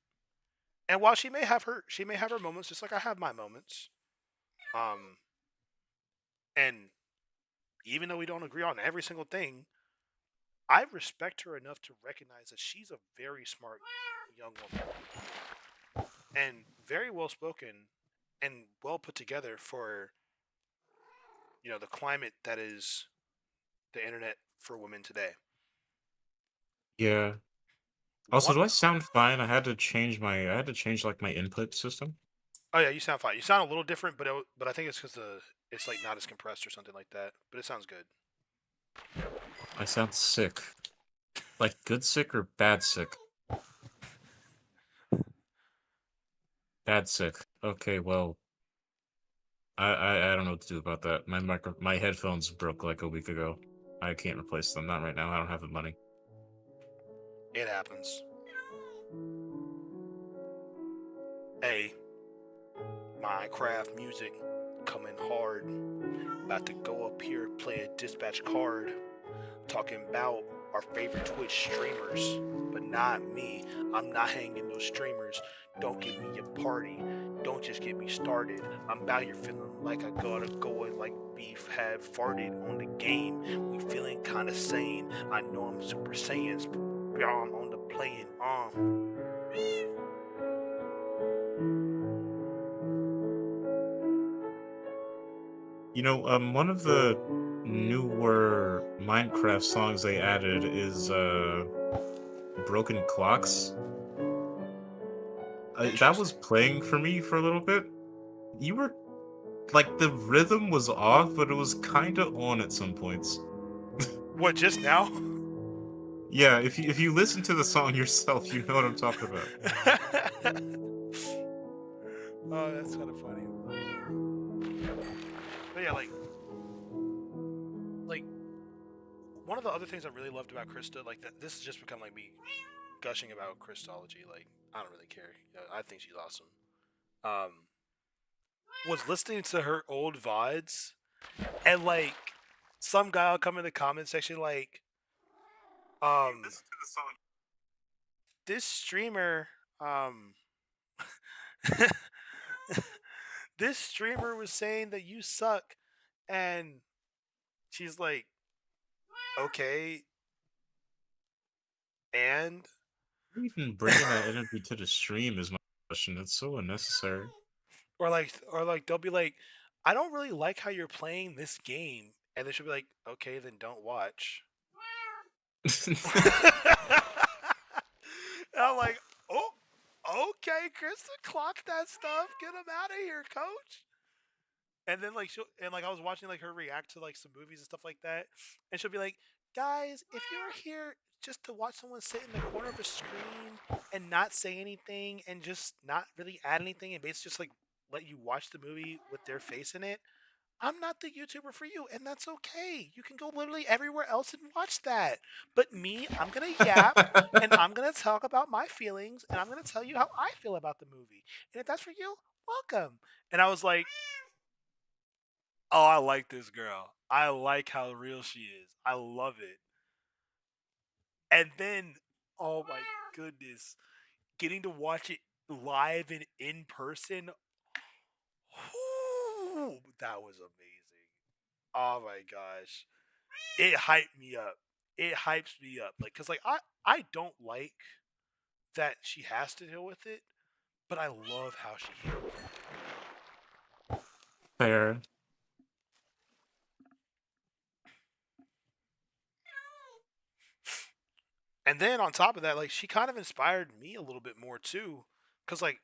and while she may have her moments, just like I have my moments. And even though we don't agree on every single thing, I respect her enough to recognize that she's a very smart young woman and very well spoken and well put together for the climate that is the internet for women today. Yeah. Also, One- do I sound fine? I had to change like my input system. Oh yeah, you sound fine. You sound a little different, but I think it's because it's like not as compressed or something like that. But it sounds good. I sound sick. Like good sick or bad sick? Bad sick. Okay, well, I don't know what to do about that. My headphones broke like a week ago. I can't replace them. Not right now. I don't have the money. It happens. Hey, Minecraft music coming hard. About to go up here, play a dispatch card. Talking about our favorite Twitch streamers, but not me. I'm not hanging no streamers. Don't give me a party. Don't just get me started. I'm about here feeling like I gotta go and like beef have farted on the game. We feeling kinda sane. I know I'm Super Saiyan. I'm on the playing One of the newer Minecraft songs they added is Broken Clocks. That was playing for me for a little bit. You were like the rhythm was off, but it was kind of on at some points. What, just now? Yeah, if you listen to the song yourself, you know what I'm talking about. Oh, that's kind of funny. But yeah, like one of the other things I really loved about Krista, like that, this has just become like me gushing about Christology. Like I don't really care. I think she's awesome. Was listening to her old VODs, and like some guy will come in the comment section like, this streamer, this streamer was saying that you suck, and she's like, okay, and Even bringing that energy to the stream is my question. It's so unnecessary. or like they'll be like, I don't really like how you're playing this game, and they should be like, okay, then don't watch. And I'm like, oh, okay, Kristen, clock that stuff. Get him out of here, coach. And then like I was watching like her react to like some movies and stuff like that, and she'll be like, guys, if you're here just to watch someone sit in the corner of a screen and not say anything and just not really add anything and basically just like let you watch the movie with their face in it, I'm not the YouTuber for you, and that's okay. You can go literally everywhere else and watch that. But me, I'm gonna yap and I'm gonna talk about my feelings and I'm gonna tell you how I feel about the movie. And if that's for you, welcome. And I was like, oh, I like this girl. I like how real she is. I love it. And then, oh my goodness, getting to watch it live and in person, whoo, that was amazing. Oh my gosh. It hyped me up. It hypes me up. Like, cause like I don't like that she has to deal with it, but I love how she handles it. Fair. And then on top of that, like she kind of inspired me a little bit more too, cause like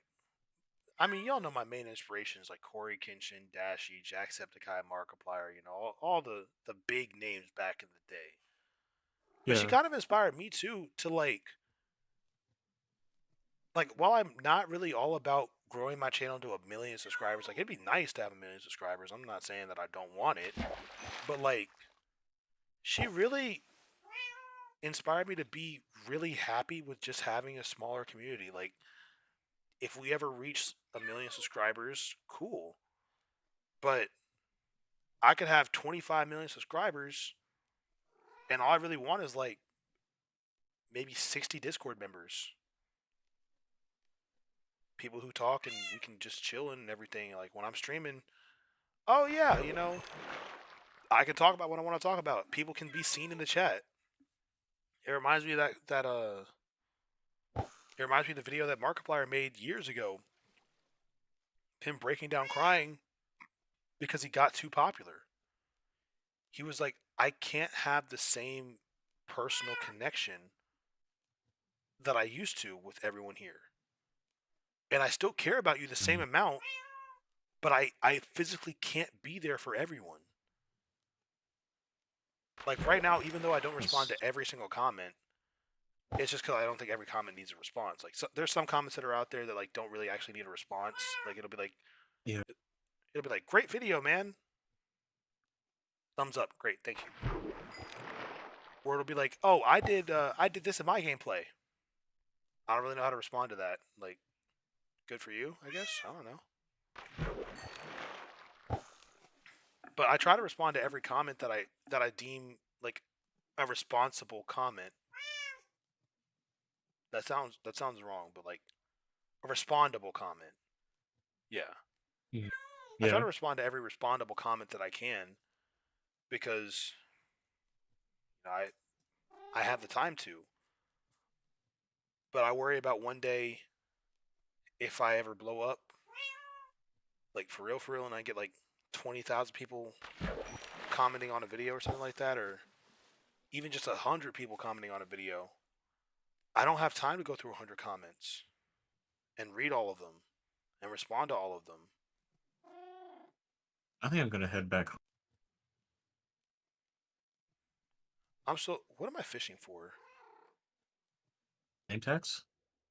I mean y'all know my main inspirations like Corey Kenshin, Dashie, Jacksepticeye, Markiplier, you know, all the big names back in the day. But she Yeah. kind of inspired me too to like while I'm not really all about growing my channel to 1 million subscribers, like it'd be nice to have 1 million subscribers. I'm not saying that I don't want it, but like she really inspired me to be really happy with just having a smaller community. Like if we ever reach 1 million subscribers, cool. But I could have 25 million subscribers and all I really want is like maybe 60 Discord members. People who talk and we can just chill and everything. Like when I'm streaming, oh yeah, you know, I can talk about what I want to talk about. People can be seen in the chat. It reminds me of it reminds me of the video that Markiplier made years ago. Him breaking down crying because he got too popular. He was like, I can't have the same personal connection that I used to with everyone here. And I still care about you the same amount, but I physically can't be there for everyone. Like right now, even though I don't respond to every single comment, it's just because I don't think every comment needs a response. Like there's some comments that are out there that like don't really actually need a response. Like it'll be like, Yeah. it'll be like, great video, man. Thumbs up, great, thank you. Or it'll be like, oh, I did this in my gameplay. I don't really know how to respond to that. Like, good for you, I guess. I don't know. But I try to respond to every comment that I deem like a responsible comment. That sounds wrong, but like a respondable comment. Yeah. I try to respond to every respondable comment that I can because I have the time to. But I worry about one day if I ever blow up, like for real, and I get like 20,000 people commenting on a video or something like that, or even just 100 people commenting on a video. I don't have time to go through 100 comments and read all of them and respond to all of them. I think I'm gonna head back. What am I fishing for? Name tags?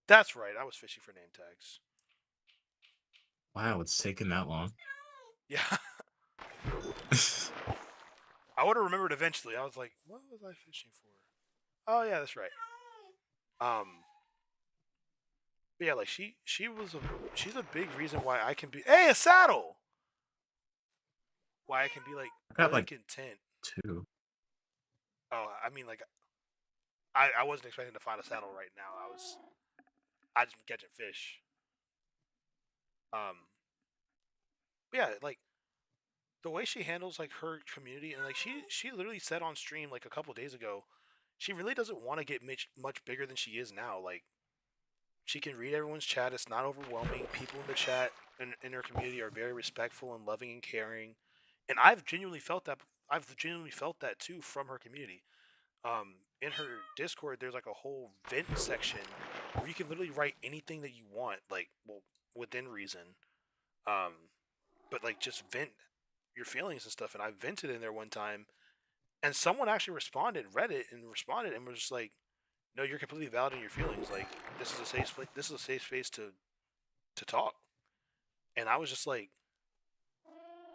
That's right, I was fishing for name tags. Wow, it's taken that long. Yeah. I would have remembered eventually. I was like, what was I fishing for? Oh yeah, that's right. But yeah, like she's a big reason why I can be a saddle. Why I can be like I got really like content. 2. Oh, I mean like I wasn't expecting to find a saddle right now. I just been catching fish. Yeah, like the way she handles like her community and like she literally said on stream like a couple days ago, she really doesn't want to get much bigger than she is now. Like she can read everyone's chat. It's not overwhelming. People in the chat and in her community are very respectful and loving and caring. And I've genuinely felt that. I've genuinely felt that too from her community. In her Discord, there's like a whole vent section where you can literally write anything that you want, like, well, within reason, but like just vent your feelings and stuff. And I vented in there one time, and someone actually responded, read it, and responded, and was just like, "No, you're completely valid in your feelings. Like, this is a safe place. This is a safe space to talk." And I was just like,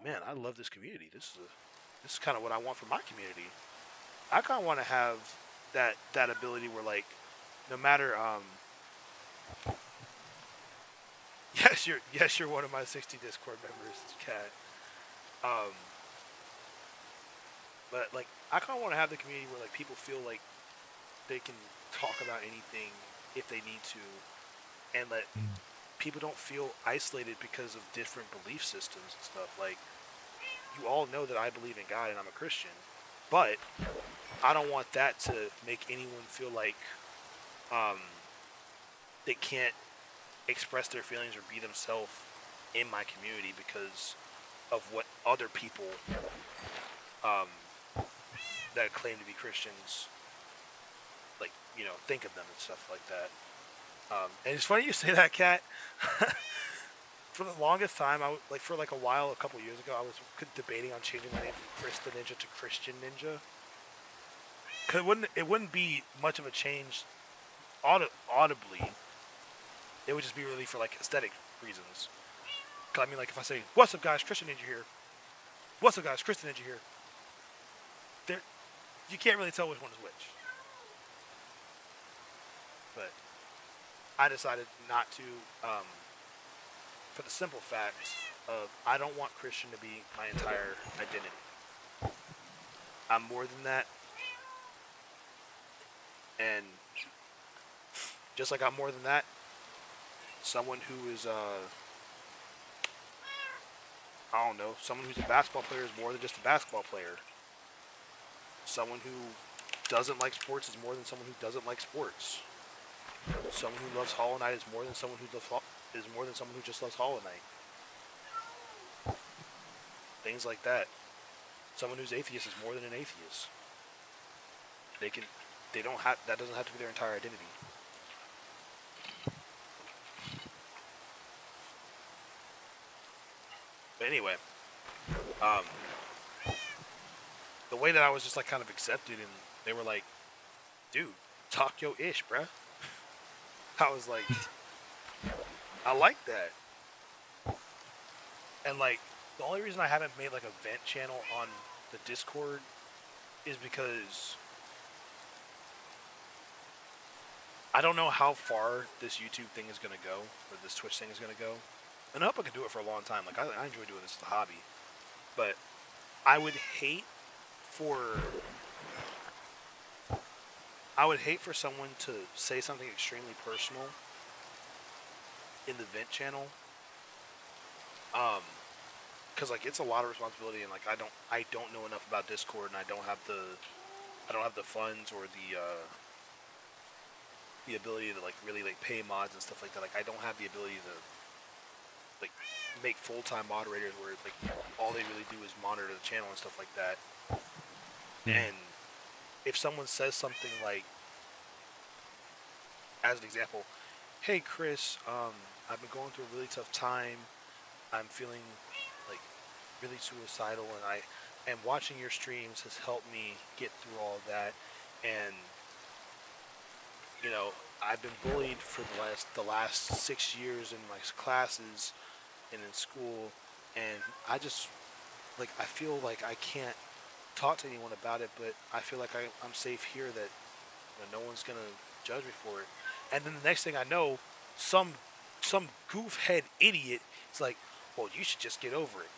"Man, I love this community. This is kind of what I want for my community. I kind of want to have that ability where, like, no matter yes, you're one of my 60 Discord members, Cat. But like, I kind of want to have the community where like people feel like they can talk about anything if they need to, and let people don't feel isolated because of different belief systems and stuff. Like, you all know that I believe in God and I'm a Christian, but I don't want that to make anyone feel like they can't express their feelings or be themselves in my community because of what other people that claim to be Christians, like, you know, think of them and stuff like that. And it's funny you say that, Kat. For the longest time, for like a while, a couple years ago, I was debating on changing my name from Chris the Ninja to Christian Ninja. Cause it wouldn't be much of a change audibly. It would just be really for like aesthetic reasons. Cause I mean, like, if I say, "What's up, guys? Christian Ninja here." "What's up, guys? Christian Ninja here." You can't really tell which one is which. But I decided not to, for the simple fact of I don't want Christian to be my entire identity. I'm more than that. And just like I'm more than that, someone who is, I don't know, someone who's a basketball player is more than just a basketball player. Someone who doesn't like sports is more than someone who doesn't like sports. Someone who loves Hollow Knight is more than someone who just loves Hollow Knight. Things like that. Someone who's atheist is more than an atheist. That doesn't have to be their entire identity. But anyway, the way that I was just like kind of accepted, and they were like, "Dude, talk yo ish, bruh." I was like, I like that. And like, the only reason I haven't made like a vent channel on the Discord is because I don't know how far this YouTube thing is gonna go, or this Twitch thing is gonna go. And I hope I can do it for a long time. Like, I enjoy doing this as a hobby. But I would hate for someone to say something extremely personal in the vent channel. Cause like, it's a lot of responsibility, and like, I don't know enough about Discord, and I don't have the funds or the ability to like really like pay mods and stuff like that. Like, I don't have the ability to like make full-time moderators where like all they really do is monitor the channel and stuff like that. And if someone says something like, as an example, "Hey Chris, I've been going through a really tough time. I'm feeling like really suicidal, and watching your streams has helped me get through all of that. And you know, I've been bullied for the last 6 years in my classes and in school, and I just like, I feel like I can't talk to anyone about it, but I feel like I'm safe here, that no one's gonna judge me for it." And then the next thing I know, some goofhead idiot is like, "Well, you should just get over it,"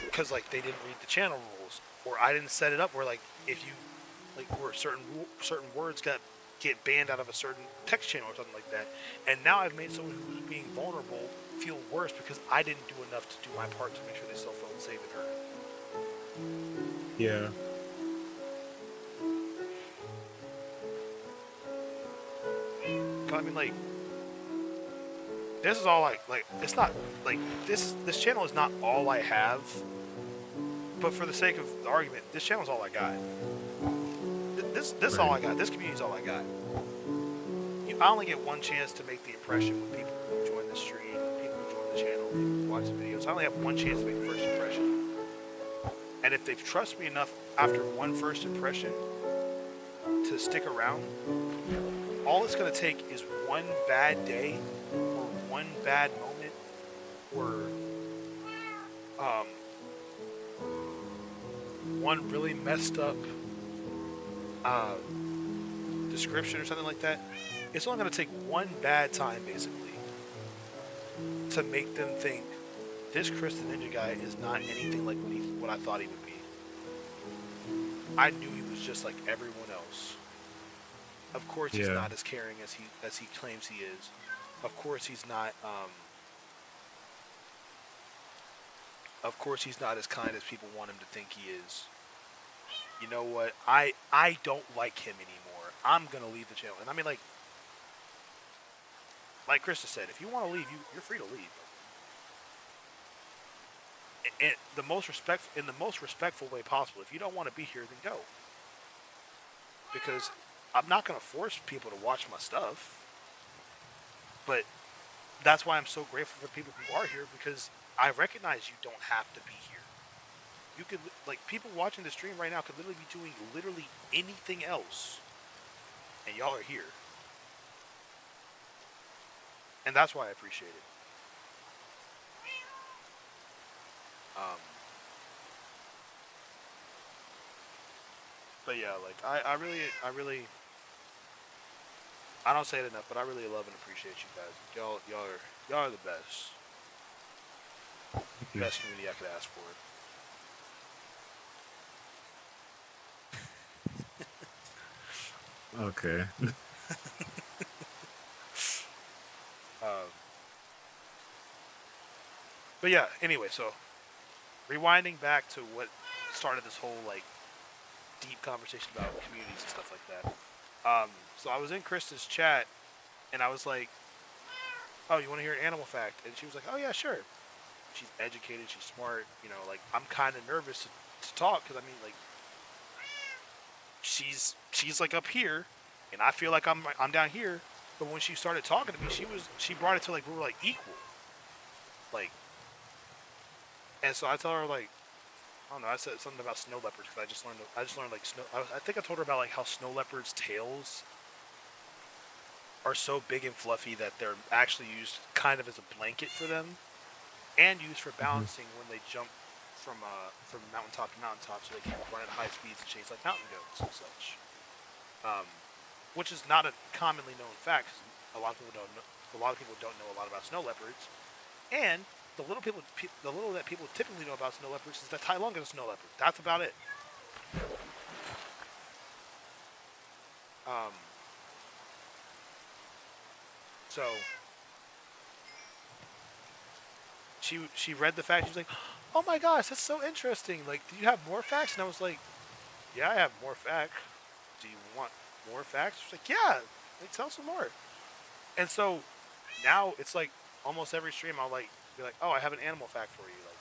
because like they didn't read the channel rules, or I didn't set it up where like, if you like, where certain words get banned out of a certain text channel or something like that. And now I've made someone who's being vulnerable feel worse because I didn't do enough to do my part to make sure they still felt safe and heard. Yeah. I mean, like, this is all like it's not like this channel is not all I have, but for the sake of the argument, this channel is all I got. This is all I got. This community is all I got. You I only get one chance to make the impression with people who join the stream, people who join the channel, people who watch the videos. I only have one chance to make the first impression. And if they trust me enough after one first impression to stick around, all it's going to take is one bad day or one bad moment or one really messed up description or something like that. It's only going to take one bad time, basically, to make them think this Chris the Ninja guy is not anything like what I thought he would be. I knew he was just like everyone else. Of course, he's not as caring as he claims he is. Of course, he's not. Of course, he's not as kind as people want him to think he is. You know what? I don't like him anymore. I'm gonna leave the channel, and I mean, like Krista said, if you want to leave, you're free to leave. In the most respectful way possible. If you don't want to be here, then go. Because I'm not gonna force people to watch my stuff. But that's why I'm so grateful for people who are here, because I recognize you don't have to be here. You could, like, people watching the stream right now could literally be doing literally anything else, and y'all are here. And that's why I appreciate it. But yeah, like, I really, I don't say it enough, but I really love and appreciate you guys. Y'all are the best. Best community I could ask for. Okay. But yeah, anyway, so rewinding back to what started this whole like deep conversation about communities and stuff like that. So I was in Krista's chat and I was like, "Oh, you want to hear an animal fact?" And she was like, "Oh yeah, sure." She's educated, she's smart, you know, like I'm kind of nervous to talk because I mean, like, she's like up here, and I feel like I'm down here. But when she started talking to me, she brought it to like we were like equal, like. And so I tell her like, I don't know. I said something about snow leopards because I just learned like snow. I think I told her about like how snow leopards' tails are so big and fluffy that they're actually used kind of as a blanket for them, and used for balancing when they jump from mountaintop to mountaintop, so they can run at high speeds and chase like mountain goats and such. Which is not a commonly known fact. 'Cause a lot of people don't know a lot about snow leopards, and the little that people typically know about snow leopards is that Tai Lung is a snow leopard. That's about it. So she read the fact. She was like, "Oh my gosh, that's so interesting. Like, do you have more facts?" And I was like, "Yeah, I have more facts. Do you want more facts?" She's like, "Yeah, like tell some more." And so now it's like almost every stream I'll like be like, "Oh, I have an animal fact for you," like,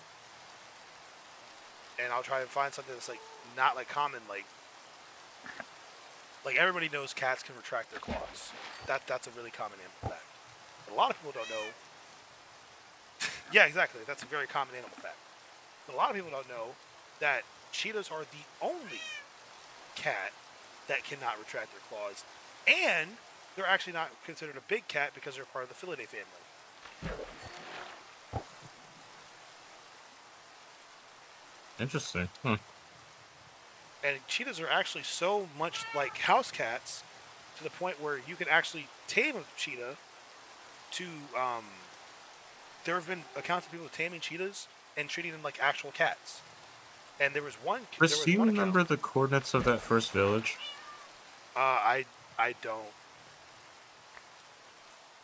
and I'll try and find something that's like not like common, like everybody knows cats can retract their claws. That's a really common animal fact. But a lot of people don't know. Yeah, exactly. That's a very common animal fact. But a lot of people don't know that cheetahs are the only cat that cannot retract their claws, and they're actually not considered a big cat because they're part of the Felidae family. Interesting. Huh. And cheetahs are actually so much like house cats to the point where you can actually tame a cheetah to, there have been accounts of people taming cheetahs and treating them like actual cats. And there was one... Chris, do you remember the coordinates of that first village? I don't.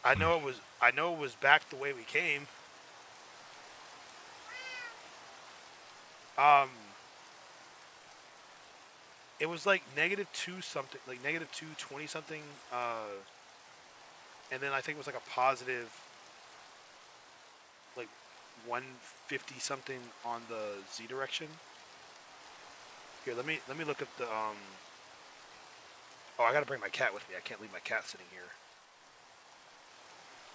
I know it was back the way we came. It was like -2 something, like -220 something, and then I think it was like a positive, like 150 something on the Z direction. Here, let me look at the Oh, I gotta bring my cat with me. I can't leave my cat sitting here.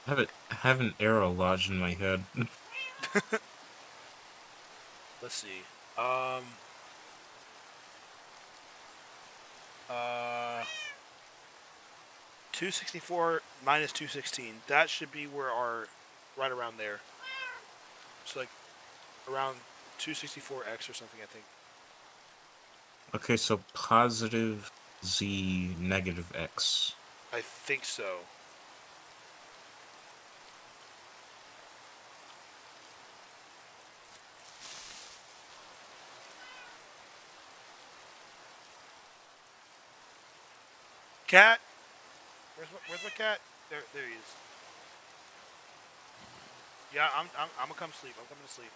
I have an arrow lodged in my head. Let's see. Uh, 264 minus 216. That should be where our, right around there. It's like around 264x or something, I think. Okay, so positive z negative x. I think so. Cat? Where's my cat? There he is. Yeah, I'm gonna come sleep. I'm coming to sleep.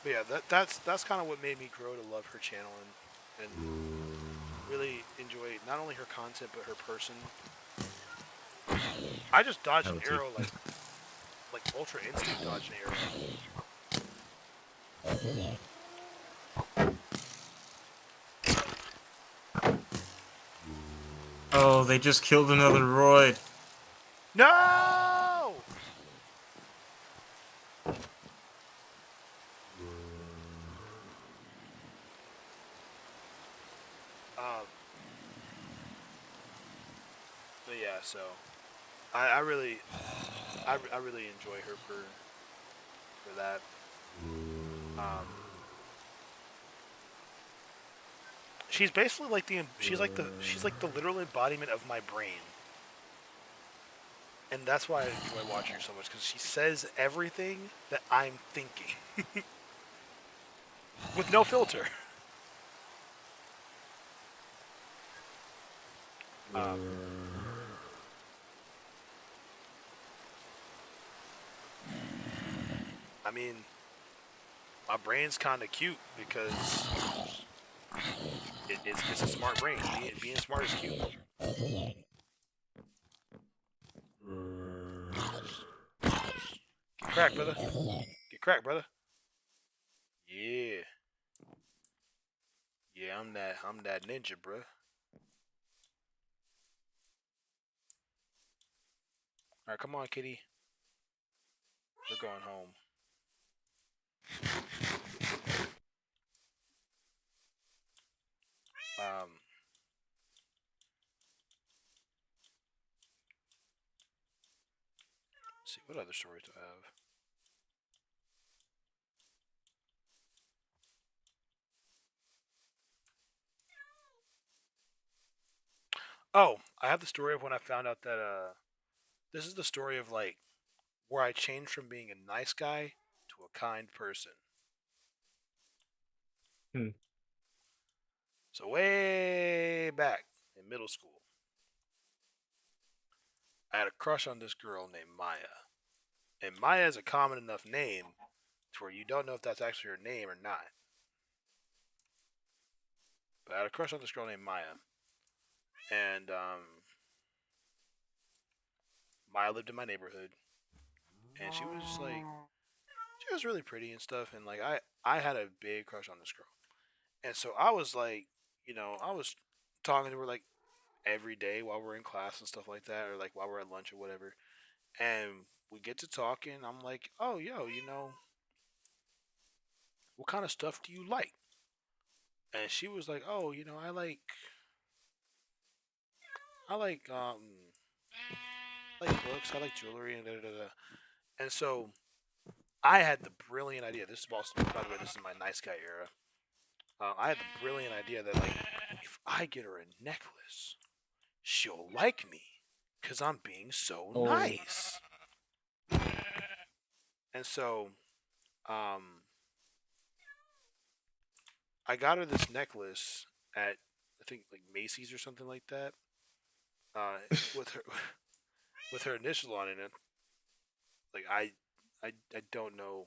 But yeah, that's kind of what made me grow to love her channel and really enjoy not only her content but her person. I just dodged an arrow like ultra instinct dodge an arrow. Oh, they just killed another Royd. No! But yeah, so I really enjoy her for that. She's basically like she's like the literal embodiment of my brain. And that's why I enjoy watching her so much, because she says everything that I'm thinking. With no filter. I mean, my brain's kind of cute because it's a smart brain. Being smart is cute. Get cracked, brother. Get cracked, brother. Yeah. Yeah, I'm that ninja, bruh. Alright, come on, kitty. We're going home. Let's see, what other stories do I have? Oh, I have the story of when I found out that this is the story of like where I changed from being a nice guy to a kind person. So way back in middle school, I had a crush on this girl named Maya. And Maya is a common enough name to where you don't know if that's actually her name or not. But I had a crush on this girl named Maya. And Maya lived in my neighborhood. And she was really pretty and stuff. And like I had a big crush on this girl. And so I was like, I was talking to her like every day while we're in class and stuff like that, or like while we're at lunch or whatever. And we get to talking. I'm like, oh, yo, what kind of stuff do you like? And she was like, oh, I like books, I like jewelry, and da da da. And so I had the brilliant idea. This is also, by the way, this is my nice guy era. I had the brilliant idea that like, if I get her a necklace, she'll like me, cause I'm being so nice. And so, I got her this necklace at I think like Macy's or something like that. With her initial on it. Like I don't know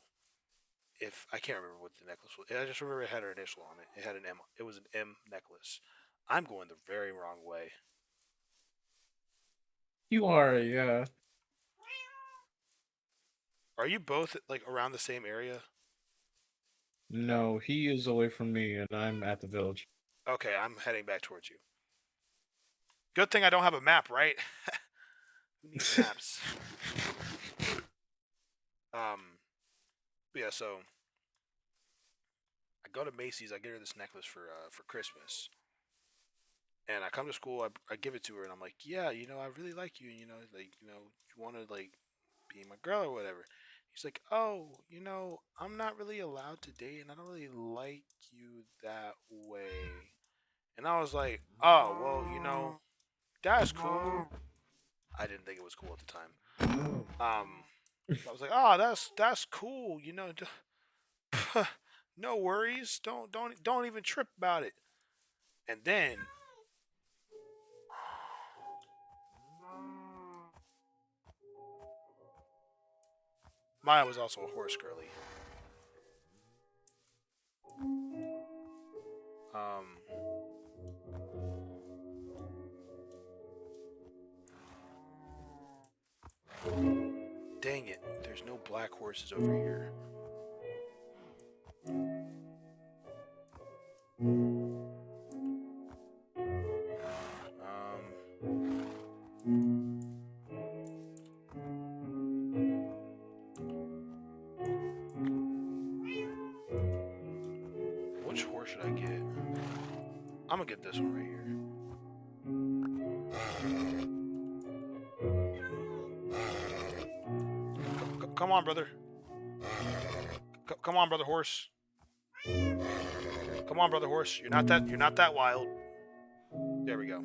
if I can't remember what the necklace was. I just remember it had her initial on it. It had an M. It was an M necklace. I'm going the very wrong way. You are, yeah. Are you both like around the same area? No, he is away from me, and I'm at the village. Okay, I'm heading back towards you. Good thing I don't have a map, right? Who needs maps? Yeah, so I go to Macy's. I get her this necklace for Christmas, and I come to school. I give it to her, and I'm like, yeah, you know, I really like you. You know, like, you know, you want to like be my girl or whatever. He's like, oh, you know, I'm not really allowed to date, and I don't really like you that way. And I was like, oh, well, you know, that's cool. I didn't think it was cool at the time. I was like, oh, that's cool. You know, no worries. Don't even trip about it. And then Maya was also a horse girly. Dang it, there's no black horses over here. Which horse should I get? I'm gonna get this one right here. Come on, brother. Come on, brother horse. Come on, brother horse. You're not that wild. There we go.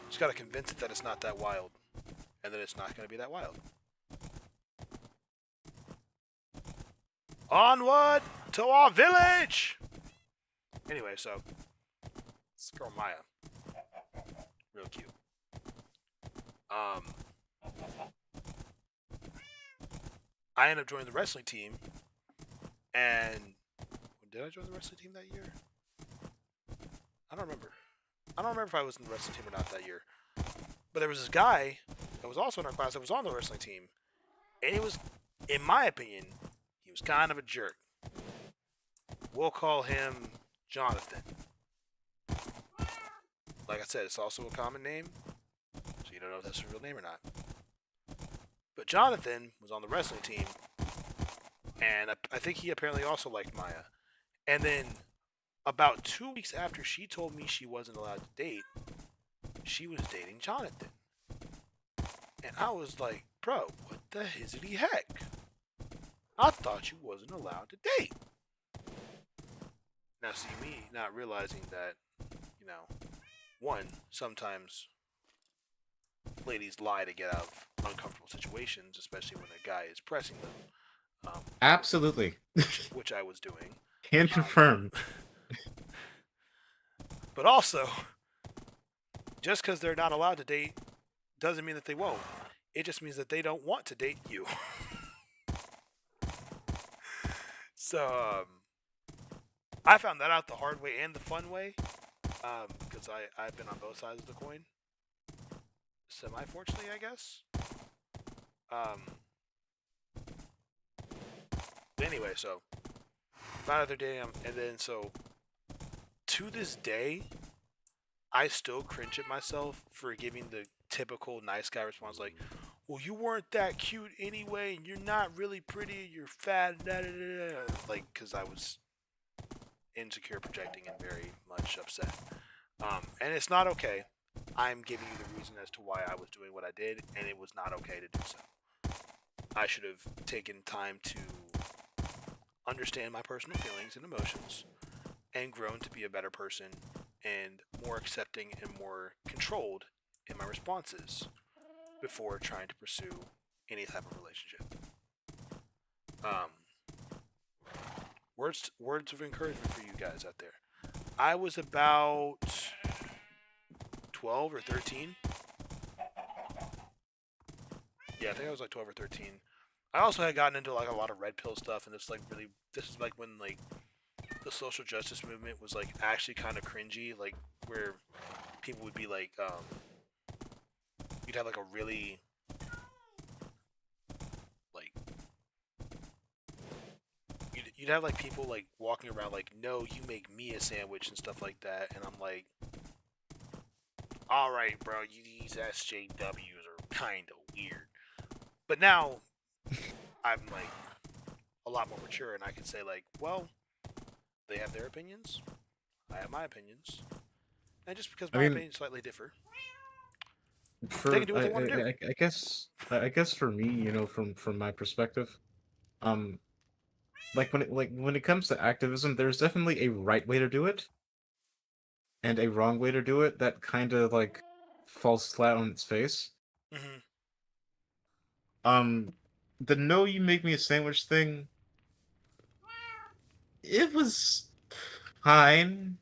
Just gotta convince it that it's not that wild, and then it's not gonna be that wild. Onward to our village. Anyway, so this girl Maya, real cute. I ended up joining the wrestling team, and did I join the wrestling team that year? I don't remember. I don't remember if I was in the wrestling team or not that year. But there was this guy that was also in our class that was on the wrestling team, and he was, in my opinion, he was kind of a jerk. We'll call him Jonathan. Like I said, it's also a common name, so you don't know if that's a real name or not. But Jonathan was on the wrestling team, and I think he apparently also liked Maya. And then about 2 weeks after she told me she wasn't allowed to date, she was dating Jonathan. And I was like, bro, what the hizzity heck? I thought you wasn't allowed to date. Now see, me not realizing that, you know, one, sometimes ladies lie to get out of uncomfortable situations, especially when a guy is pressing them. Absolutely. Which I was doing. Can confirm. But also, just because they're not allowed to date doesn't mean that they won't. It just means that they don't want to date you. So, I found that out the hard way and the fun way. Because I've been on both sides of the coin. Semi-fortunately, I guess. Anyway, so found out they're dating, and then so to this day, I still cringe at myself for giving the typical nice guy response, like, "Well, you weren't that cute anyway, and you're not really pretty. You're fat." Da, da, da, da. Like, because I was insecure, projecting, and very much upset. And it's not okay. I'm giving you the reason as to why I was doing what I did, and it was not okay to do so. I should have taken time to understand my personal feelings and emotions and grown to be a better person and more accepting and more controlled in my responses before trying to pursue any type of relationship. Words of encouragement for you guys out there. I was about 12 or 13. Yeah, I think I was like 12 or 13. I also had gotten into like a lot of red pill stuff, and this is like when like the social justice movement was like actually kind of cringy, like where people would be like, you'd have like a really like you'd have like people like walking around like, no, you make me a sandwich and stuff like that, and I'm like, all right, bro, these SJWs are kind of weird. But now I'm like a lot more mature, and I can say like, well, they have their opinions, I have my opinions, and just because my opinions slightly differ, they can do what they want to do. I guess for me, you know, from my perspective, like when it comes to activism, there's definitely a right way to do it and a wrong way to do it that kind of like falls flat on its face. Mm-hmm. The "no, you make me a sandwich" thing, it was fine,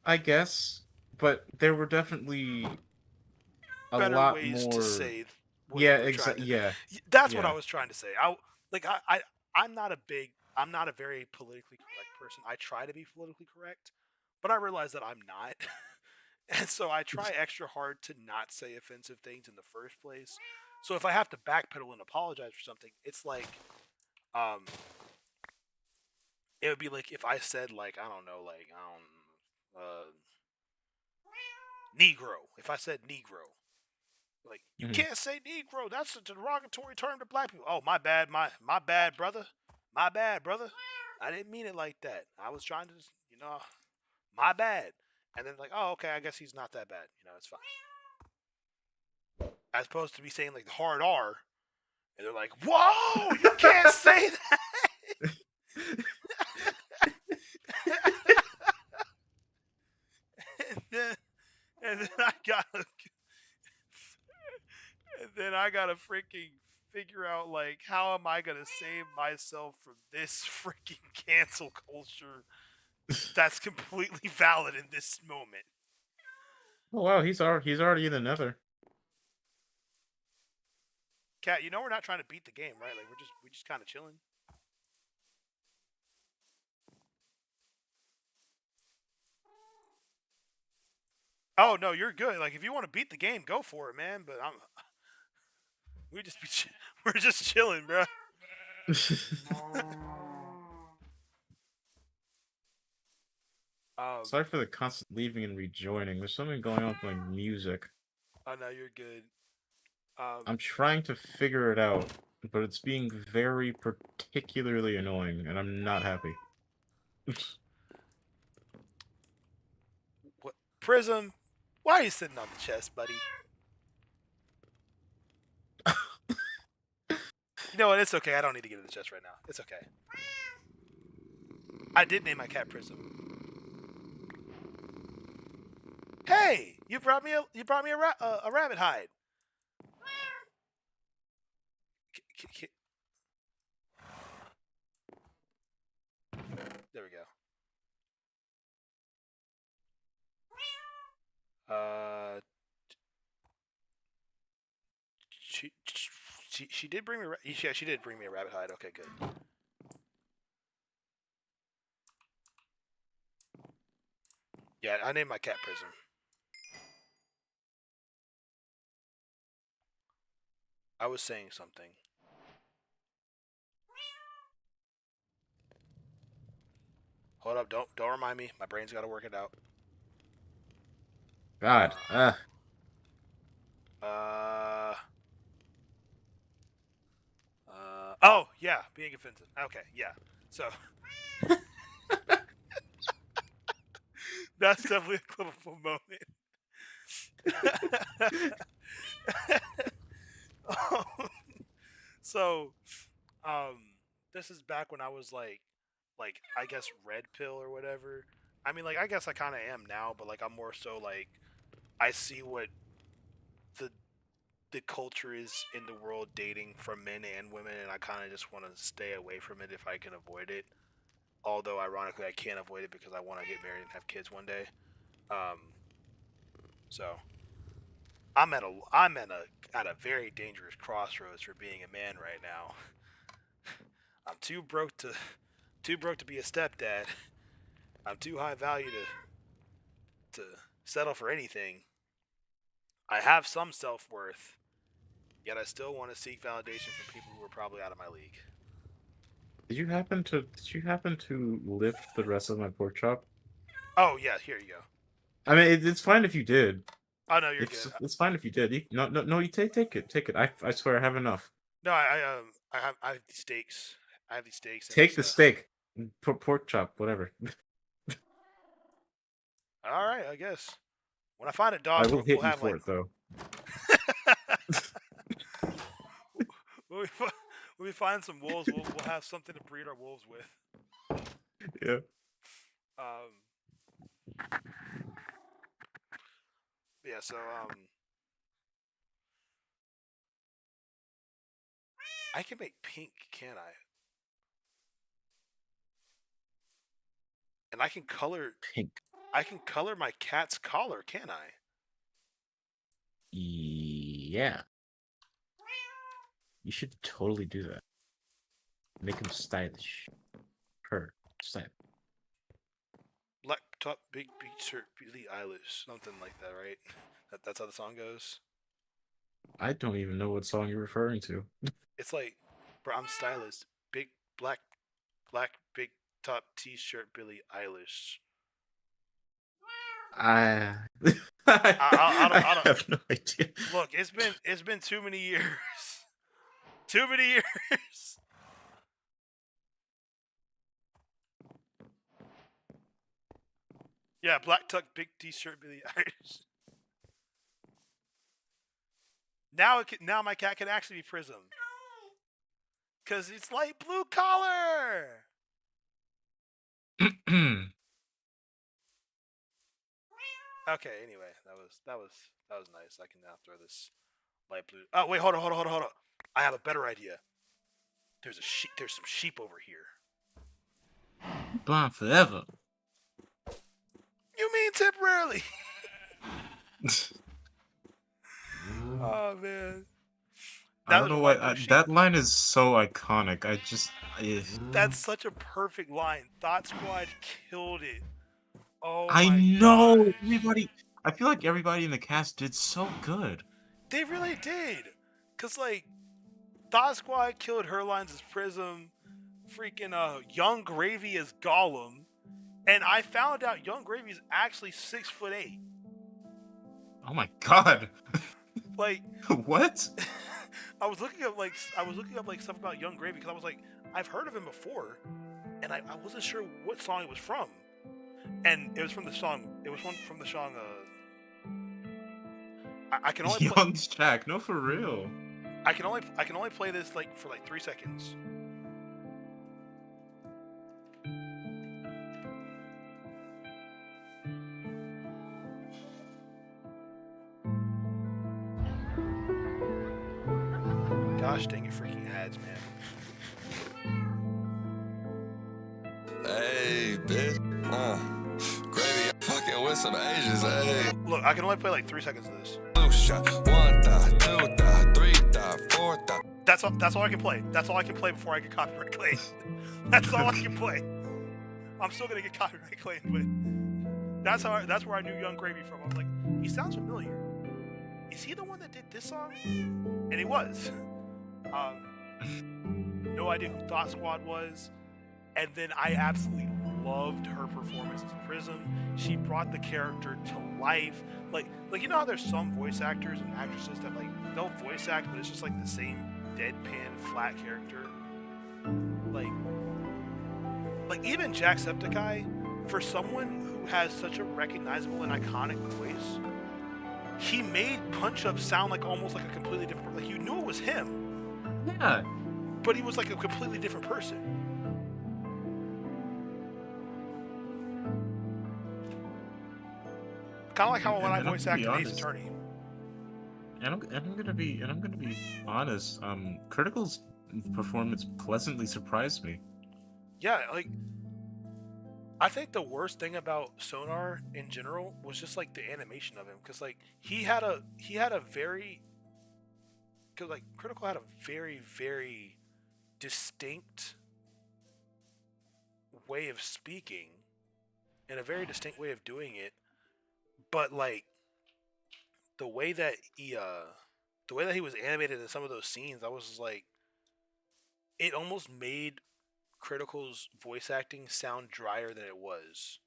I guess, but there were definitely a Better lot ways more. to say what Yeah, you were trying to. yeah. That's what I Yeah. was trying to say. I'm not a very politically correct person. I try to be politically correct, but I realize that I'm not. And so I try extra hard to not say offensive things in the first place. So if I have to backpedal and apologize for something, it's like, it would be like if I said like, I don't know, like, Negro. If I said Negro, like, you can't say Negro. That's a derogatory term to black people. Oh, my bad, my bad, brother. My bad, brother. I didn't mean it like that. I was trying to, my bad. And then like, oh, okay, I guess he's not that bad. It's fine. As opposed to be saying like the hard R, and they're like, whoa, you can't say that. and then I gotta freaking figure out like, how am I gonna save myself from this freaking cancel culture that's completely valid in this moment. Oh wow, he's already in the nether. Cat, we're not trying to beat the game, right? Like we're just kind of chilling. Oh no, you're good. Like if you want to beat the game, go for it, man. But we're just chilling, bro. Sorry for the constant leaving and rejoining. There's something going on with my music. Oh no, you're good. I'm trying to figure it out, but it's being very particularly annoying, and I'm not happy. What, Prism? Why are you sitting on the chest, buddy? You know what? It's okay. I don't need to get in the chest right now. It's okay. I did name my cat Prism. Hey, you brought me a rabbit hide. There we go. She did bring me. Yeah, she did bring me a rabbit hide. Okay, good. Yeah, I named my cat Prism. I was saying something. Hold up! Don't remind me. My brain's got to work it out. God. Oh yeah, being offensive. Okay, yeah. So that's definitely a clippable moment. So, this is back when I was like I guess red pill or whatever. I mean, like I guess I kind of am now, but like I'm more so like I see what the culture is in the world dating from men and women, and I kind of just want to stay away from it if I can avoid it. Although ironically I can't avoid it because I want to get married and have kids one day. So I'm at a very dangerous crossroads for being a man right now. I'm too broke to be a stepdad. I'm too high value to settle for anything. I have some self-worth, yet I still want to seek validation from people who are probably out of my league. Did you happen to lift the rest of my pork chop? Oh yeah, here you go. I mean, it's fine if you did. Oh no, you're good. It's fine if you did. No, you take it. Take it. I swear I have enough. No, I have these steaks. I have these steaks. And Take the this, steak. Pork chop, whatever. All right, I guess. When I find a I dog, will we'll hit you have for like. it though. when we find some wolves, we'll have something to breed our wolves with. Yeah. Yeah. So I can make pink, can I? And I can color. Pink. I can color my cat's collar, can I? Yeah. You should totally do that. Make him stylish. Her style. Black top, big beach shirt, Billie Eilish, something like that, right? That's how the song goes. I don't even know what song you're referring to. It's like, bro, I'm stylish. Big black big top T-shirt, Billie Eilish. I I don't have no idea. Look, it's been too many years. Too many years. Yeah, black tuck, big T-shirt, Billie Eilish. Now my cat can actually be Prism. Cause it's light blue collar. Okay, anyway, that was nice. I can now throw this light blue. Oh wait, hold on. I have a better idea. There's some sheep over here. Blind forever. You mean temporarily? Oh man. I don't know why that line is so iconic. That's such a perfect line. Thought Squad killed it. Oh, I my know gosh. everybody. I feel like everybody in the cast did so good. They really did. Cause like, Thought Squad killed her lines as Prism, freaking Young Gravy as Gollum, and I found out Young Gravy is actually 6'8". Oh my god! Like what? I was looking up like stuff about Young Gravy because I was like, I've heard of him before, and I wasn't sure what song it was from, and it was from the song. It was one from the song. I can only Young Jack. No, for real. I can only play this like for like 3 seconds. Gosh dang it, freaking ads, man. Hey, bitch. Gravy, I'm fucking with some Asians, hey. Look, I can only play like 3 seconds of this. Blue shot, 1 thigh, 2 thigh, 3 thigh, 4 thigh. That's all I can play. That's all I can play before I get copyright claimed. That's all I can play. I'm still gonna get copyright claimed, but that's where I knew Young Gravy from. I was like, he sounds familiar. Is he the one that did this song? And he was. No idea who Thought Squad was. And then I absolutely loved her performance as Prism. She brought the character to life. Like you know how there's some voice actors and actresses that like they'll voice act, but it's just like the same deadpan flat character. Like even Jacksepticeye, for someone who has such a recognizable and iconic voice, he made Punch Up sound like almost like a completely different. Like you knew it was him. Yeah. But he was like a completely different person. Kind of like how when I voice acted Ace Attorney. And I'm gonna be honest. Critical's performance pleasantly surprised me. Yeah, like I think the worst thing about Sonar in general was just like the animation of him, because like Critical had a very, very distinct way of speaking and a very distinct way of doing it, but like the way that he was animated in some of those scenes, I was just like, it almost made Critical's voice acting sound drier than it was.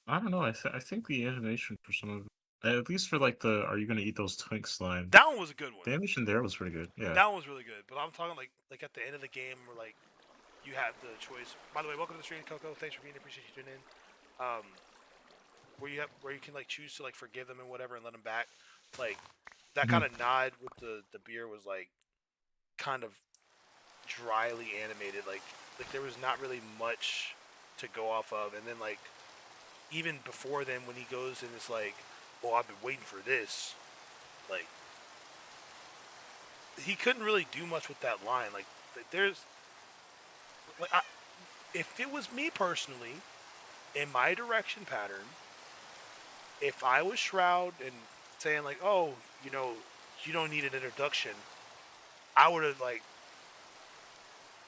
I don't know. I think the animation for some of, at least for like the "Are you gonna eat those Twink slime?" That one was a good one. The animation there was pretty good. Yeah. That one was really good. But I'm talking like at the end of the game where like you have the choice. By the way, welcome to the stream, Coco. Thanks for being here. Appreciate you tuning in. Where you can like choose to like forgive them and whatever and let them back. Like that kind of nod with the beer was like kind of dryly animated. Like there was not really much to go off of. And then like even before then when he goes and it's like, "Oh, I've been waiting for this," like he couldn't really do much with that line. Like there's like if it was me personally in my direction pattern, if I was Shroud and saying like, "Oh, you know, you don't need an introduction," I would have like,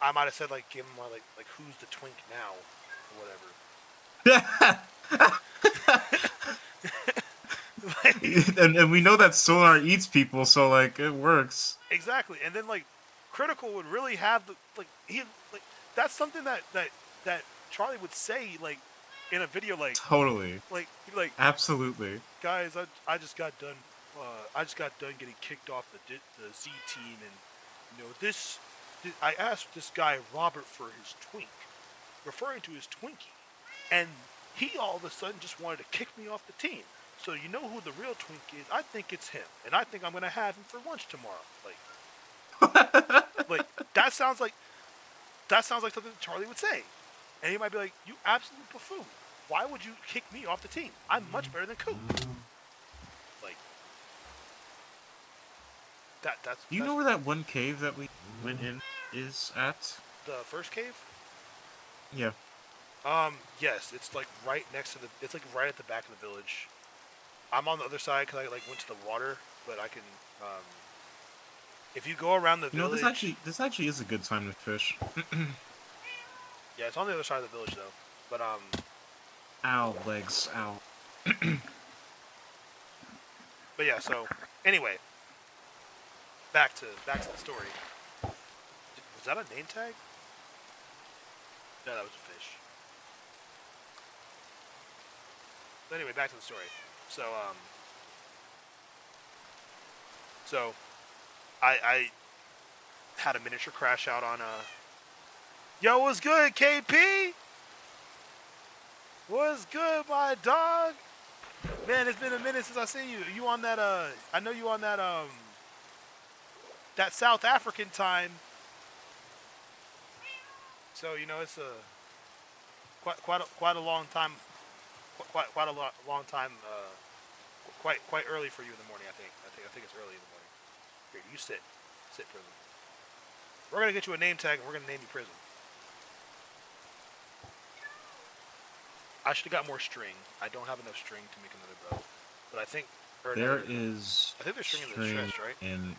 I might have said like, give him like who's the twink now, or whatever. and we know that Sonar eats people, so like it works. Exactly, and then like Critical would really have the he like that's something that Charlie would say like in a video like Totally. like he'd be like, Absolutely. "Guys, I just got done getting kicked off the Z team, and you know I asked this guy Robert for his twink, referring to his Twinkie, and he all of a sudden just wanted to kick me off the team. So you know who the real twink is? I think it's him, and I think I'm gonna have him for lunch tomorrow." Like that sounds like something that Charlie would say, and he might be like, "You absolute buffoon! Why would you kick me off the team? I'm much better than Coop." Like that's. Do you know where that one cave that we went in is at? The first cave? Yeah. Yes, it's like right next to it's like right at the back of the village. I'm on the other side because I like went to the water, but I can, if you go around the village. This actually is a good time to fish. Yeah, it's on the other side of the village though, but Ow, legs, ow. But yeah, so anyway, back to the story. Was that a name tag? No, that was a fish. But anyway, back to the story. So, I had a miniature crash out on Yo, what's good, KP? What's good, my dog? Man, it's been a minute since I seen you. You on that I know you on that that South African time. So, you know, it's a quite a long time long time quite early for you in the morning, I think it's early in the morning. Here, you sit Prism. We're going to get you a name tag and we're going to name you Prism. I should have got more string. I don't have enough string to make another bow. But I think I think there's string in the chest, right? And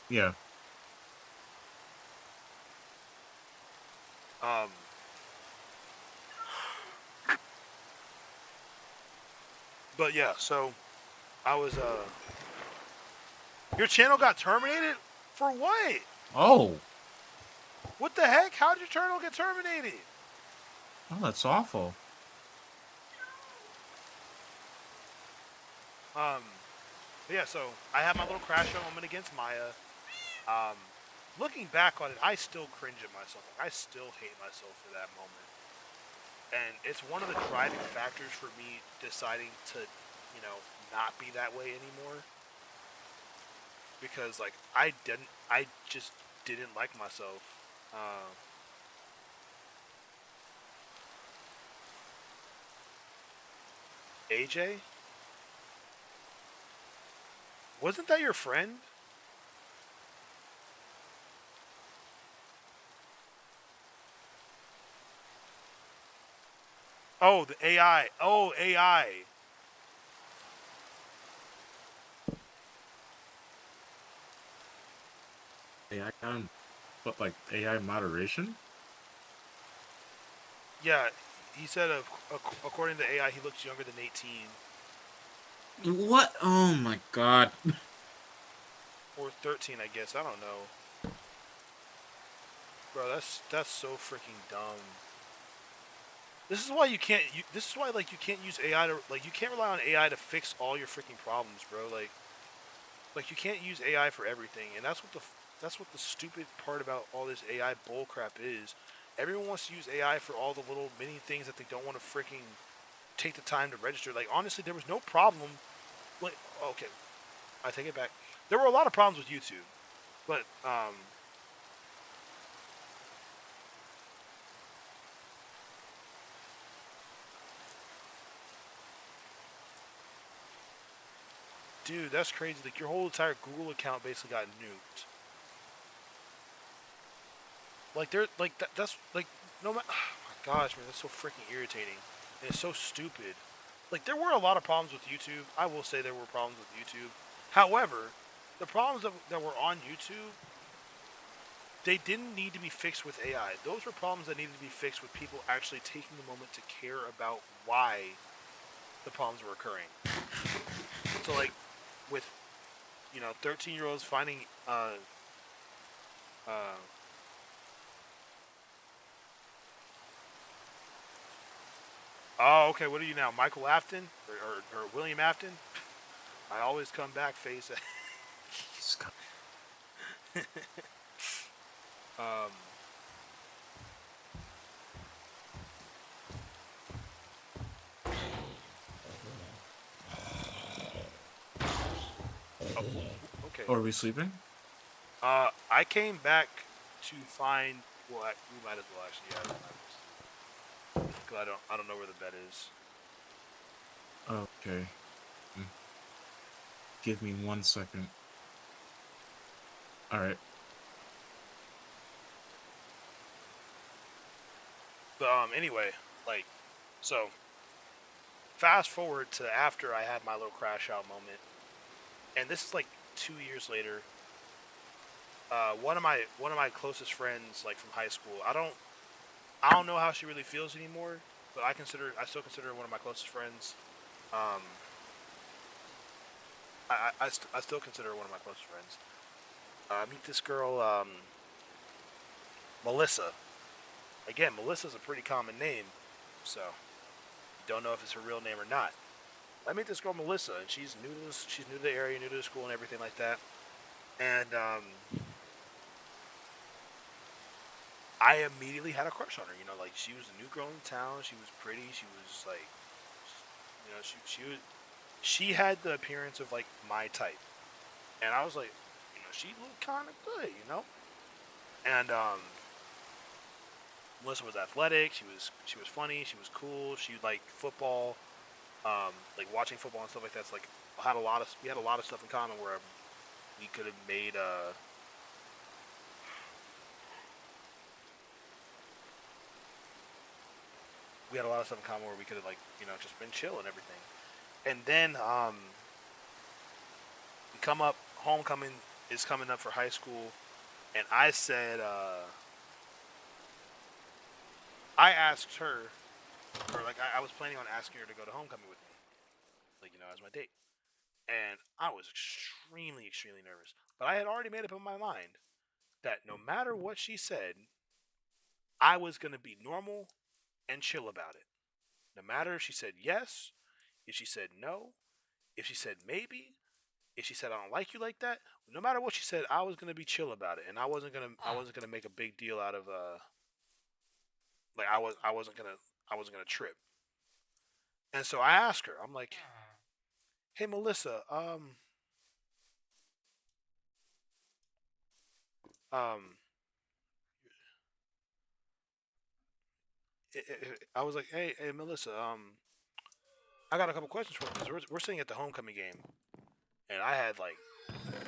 yeah. But yeah, so I was your channel got terminated? For what? Oh. What the heck? How did your channel get terminated? Oh, that's awful. Yeah, so I had my little crash moment against Maya. Looking back on it, I still cringe at myself. I still hate myself for that moment. And it's one of the driving factors for me deciding to, you know, not be that way anymore. Because like I just didn't like myself. AJ? Wasn't that your friend? Oh, the AI. Oh, AI. AI on, what, like AI moderation? Yeah, he said according to AI, he looks younger than 18. What? Oh my god. Or 13, I guess. I don't know. Bro, that's so freaking dumb. This is why you can't. This is why like you can't use AI to like you can't rely on AI to fix all your freaking problems, bro. Like you can't use AI for everything, and that's what the stupid part about all this AI bullcrap is. Everyone wants to use AI for all the little mini things that they don't want to freaking take the time to register. Like honestly, there was no problem. Like okay, I take it back. There were a lot of problems with YouTube, but dude, that's crazy. Like your whole entire Google account basically got nuked. Like that's like no matter. Oh my gosh, man, that's so freaking irritating. And it's so stupid. Like there were a lot of problems with YouTube. I will say there were problems with YouTube. However, the problems that were on YouTube, they didn't need to be fixed with AI. Those were problems that needed to be fixed with people actually taking the moment to care about why the problems were occurring. So like with 13-year-olds finding oh, okay, what are you now, Michael Afton or William Afton? I always come back face. um okay. Or are we sleeping? I came back to find. Well, we might as well actually. Yeah, because I don't know where the bed is. Okay. Give me 1 second. Alright. But anyway, like, so fast forward to after I had my little crash out moment, and this is like 2 years later. One of my closest friends, like from high school, I don't know how she really feels anymore, but I still consider her one of my closest friends. I still consider her one of my closest friends. I meet this girl, Melissa. Again, Melissa's a pretty common name, so don't know if it's her real name or not. I meet this girl Melissa, and she's new to the area, new to the school, and everything like that. And I immediately had a crush on her. You know, like she was a new girl in town. She was pretty. She was like, she had the appearance of like my type, and I was like, she looked kind of good, And Melissa was athletic. She was funny. She was cool. She liked football, like watching football and stuff like that. It's like we had a lot of stuff in common where we could have made we had a lot of stuff in common where we could have, like, just been chill and everything. And then we come up, homecoming is coming up for high school, and I said I asked her, or like I was planning on asking her to go to homecoming with me, like, as my date. And I was extremely, extremely nervous. But I had already made up in my mind that no matter what she said, I was going to be normal and chill about it. No matter if she said yes, if she said no, if she said maybe, if she said I don't like you like that, no matter what she said, I was going to be chill about it, and I wasn't going to make a big deal out of like I wasn't going to trip. And so I asked her. I'm like, "Hey Melissa, I was like, hey Melissa, I got a couple questions for you, because we're sitting at the homecoming game, and I had like,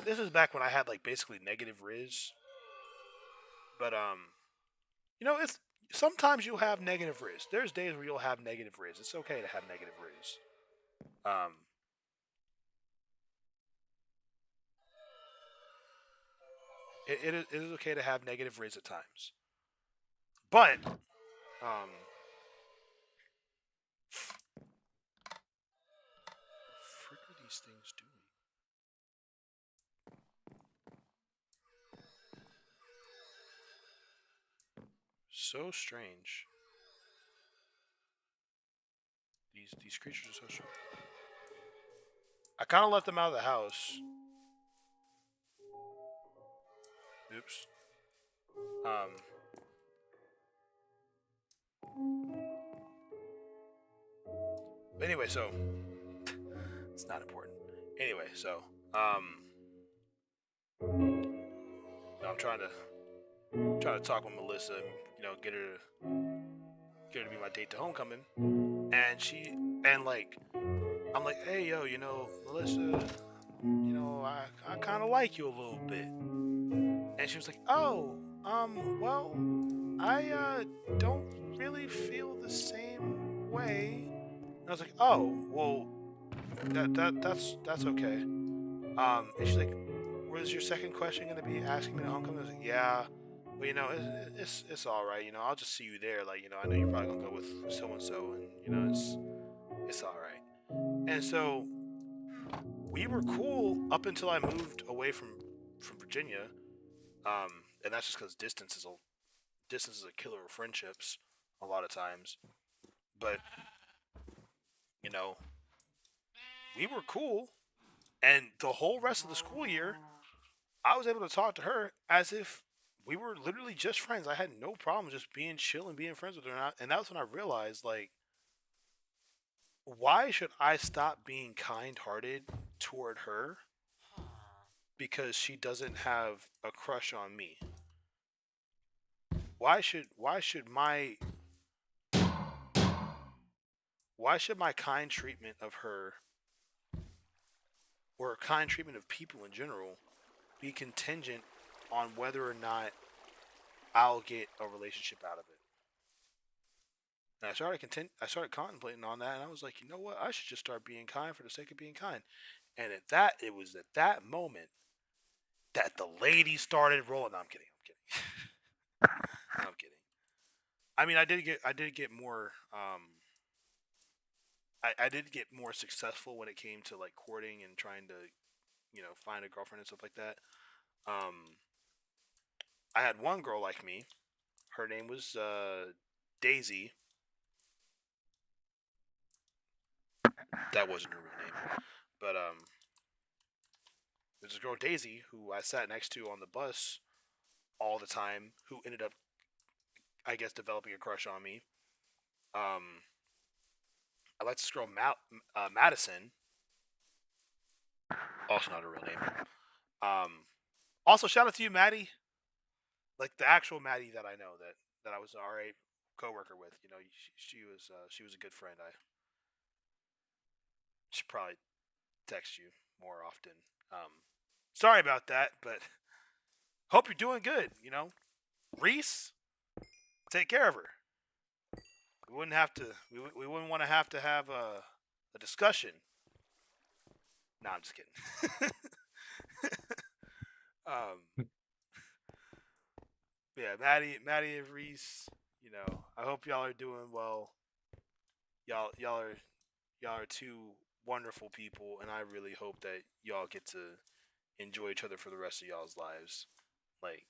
this is back when I had like basically negative Riz, but it's sometimes you'll have negative Riz. There's days where you'll have negative Riz. It's okay to have negative Riz. It is okay to have negative Riz at times, but frick are these things doing? so strange. These creatures are so strange. I kind of let them out of the house. Oops. Anyway, so it's not important. Anyway, so I'm trying to talk with Melissa, and, you know, get her to be my date to homecoming, and like I'm like, hey yo, you know, Melissa, you know, I kind of like you a little bit, and she was like, oh, well, I don't really feel the same way. And I was like, oh, well, that's okay. And she's like, was your second question gonna be asking me to homecoming? I was like, yeah, but you know, it's all right. You know, I'll just see you there. Like, you know, I know you're probably gonna go with so and so, and you know, it's all right. And so we were cool up until I moved away from Virginia. And that's just because distance is a killer of friendships a lot of times. But you know, we were cool, and the whole rest of the school year, I was able to talk to her as if we were literally just friends. I had no problem just being chill and being friends with her, and that's when I realized, like, why should I stop being kind-hearted toward her because she doesn't have a crush on me? Why should my kind treatment of her, or kind treatment of people in general, be contingent on whether or not I'll get a relationship out of it? And I started contemplating on that, and I was like, you know what? I should just start being kind for the sake of being kind. And it was at that moment that the lady started rolling. No, I'm kidding. I'm kidding. I mean, I did get more. I did get more successful when it came to like courting and trying to, you know, find a girlfriend and stuff like that. I had one girl like me. Her name was Daisy. That wasn't her real name, but there's a girl Daisy who I sat next to on the bus all the time, who ended up, I guess, developing a crush on me. I like this girl Madison, also not her real name. Also shout out to you, Maddie, like the actual Maddie that I know that I was an RA coworker with. You know, she was a good friend. I should probably text you more often. Sorry about that, but hope you're doing good. You know, Reese, take care of her. We wouldn't have to. We wouldn't want to have a discussion. No, I'm just kidding. Yeah, Maddie and Reese. You know, I hope y'all are doing well. Y'all are two wonderful people, and I really hope that y'all get to enjoy each other for the rest of y'all's lives. Like,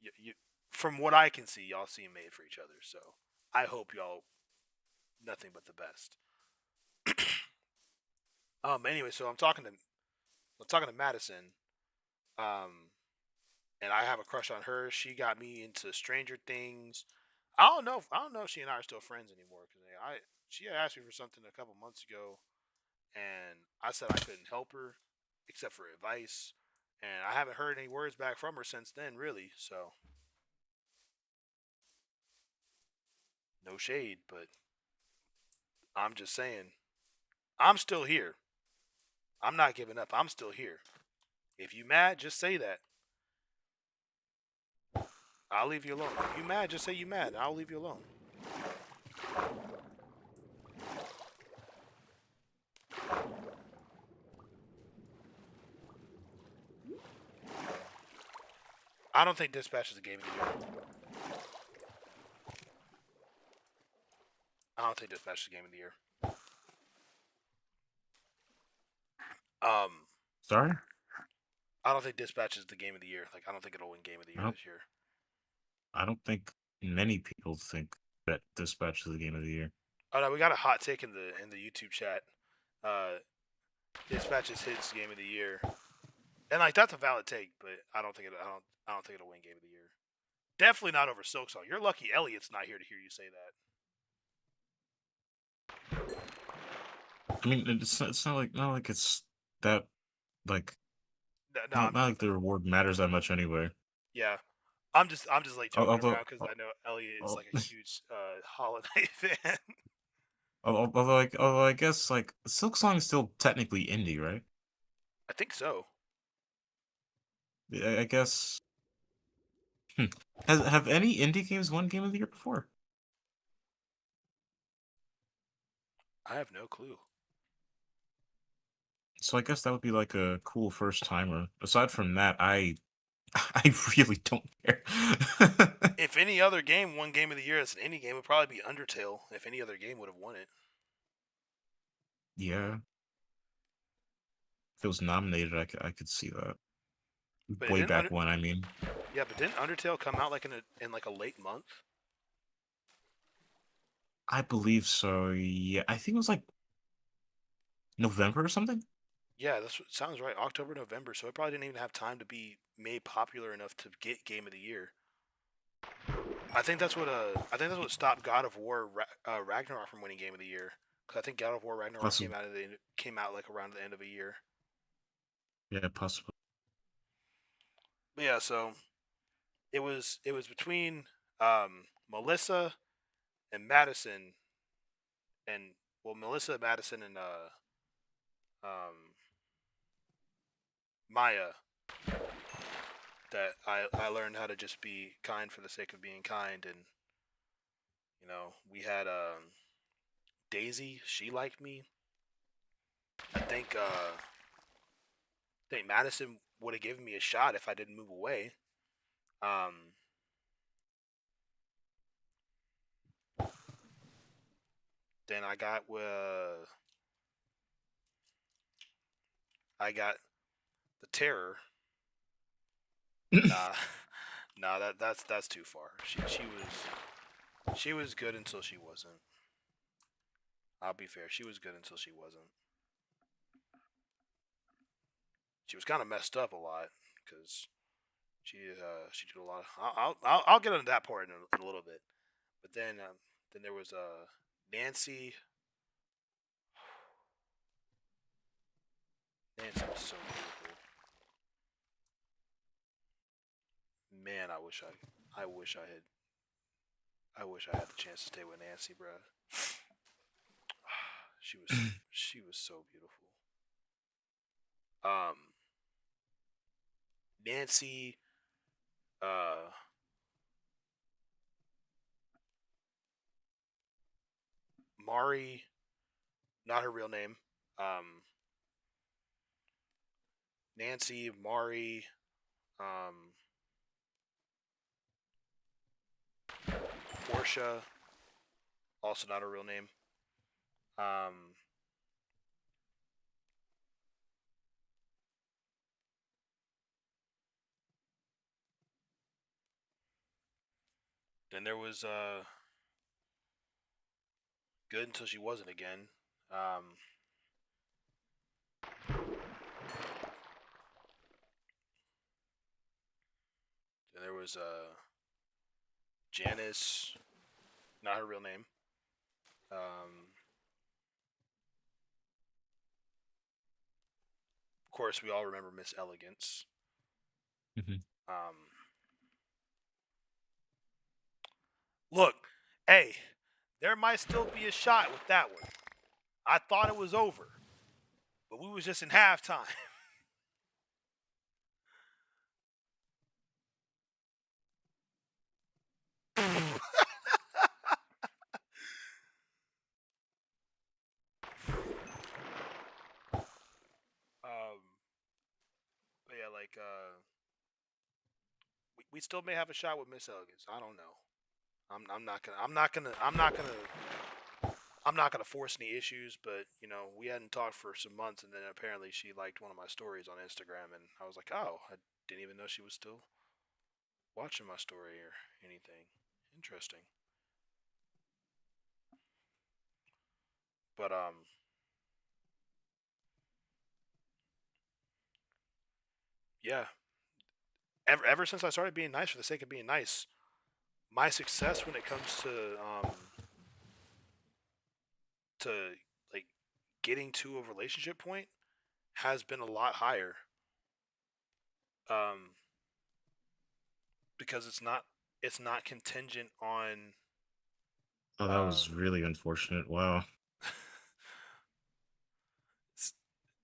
you from what I can see, y'all seem made for each other. So I hope y'all nothing but the best. Anyway, so I'm talking to Madison. And I have a crush on her. She got me into Stranger Things. I don't know if she and I are still friends anymore, because she had asked me for something a couple months ago, and I said I couldn't help her except for advice, and I haven't heard any words back from her since then, really. So no shade, but I'm just saying, I'm still here. I'm not giving up. I'm still here. If you mad, just say that. I'll leave you alone. If you mad, just say you mad. I'll leave you alone. I don't think Dispatch is a game of the year. I don't think Dispatch is a game of the year. Sorry? I don't think Dispatch is the game of the year. Like, I don't think it'll win game of the year this year. I don't think many people think that Dispatch is the game of the year. Oh no, we got a hot take in the YouTube chat. Dispatch is his game of the year, and like that's a valid take, but I don't think it'll win game of the year. Definitely not over Silksong. You're lucky Elliot's not here to hear you say that. I mean, it's not like it's that like No, not like the reward matters that much anyway. yeah. I'm just like joking Although- around because I know Elliot is like a huge Holiday fan. Although I guess like Silksong is still technically indie, right? I think so. I guess. Have any indie games won Game of the Year before? I have no clue. So I guess that would be like a cool first timer. Aside from that, I really don't care. If any other game won game of the year as an indie game, it would probably be Undertale. If any other game would have won it. Yeah. If it was nominated, I could see that. But Way didn't back when, I mean. Yeah, but didn't Undertale come out like in like a late month? I believe so. Yeah, I think it was like November or something. Yeah, that's what sounds right. October, November. So it probably didn't even have time to be made popular enough to get Game of the Year. I think that's what stopped God of War Ragnarok from winning Game of the Year. Because I think God of War Ragnarok Awesome. came out like around the end of a year. Yeah, possibly. But yeah, so it was between Melissa and Madison, and well, Melissa, Madison, and Maya, that I learned how to just be kind for the sake of being kind. And you know, we had Daisy, she liked me. I think Madison would have given me a shot if I didn't move away. Then I got the Terror. Nah, that's too far. She was good until she wasn't. I'll be fair. She was good until she wasn't. She was kind of messed up a lot because she did a lot. I'll get into that part in a little bit. But then there was Nancy. Nancy was so beautiful. Man, I wish I had the chance to stay with Nancy, bro. She was so beautiful. Nancy, Mari, not her real name. Nancy, Mari, Portia, also not her real name. Then there was good until she wasn't again. Then there was Janice, not her real name. Of course, we all remember Miss Elegance. Look, hey, there might still be a shot with that one. I thought it was over, but we was just in halftime. But yeah, like we still may have a shot with Miss Elegance. I don't know. I'm not gonna force any issues, but you know, we hadn't talked for some months, and then apparently she liked one of my stories on Instagram, and I was like, oh, I didn't even know she was still watching my story or anything. Interesting. But yeah. Ever since I started being nice for the sake of being nice, my success when it comes to like getting to a relationship point has been a lot higher. Because it's not contingent on Oh, that was really unfortunate. Wow.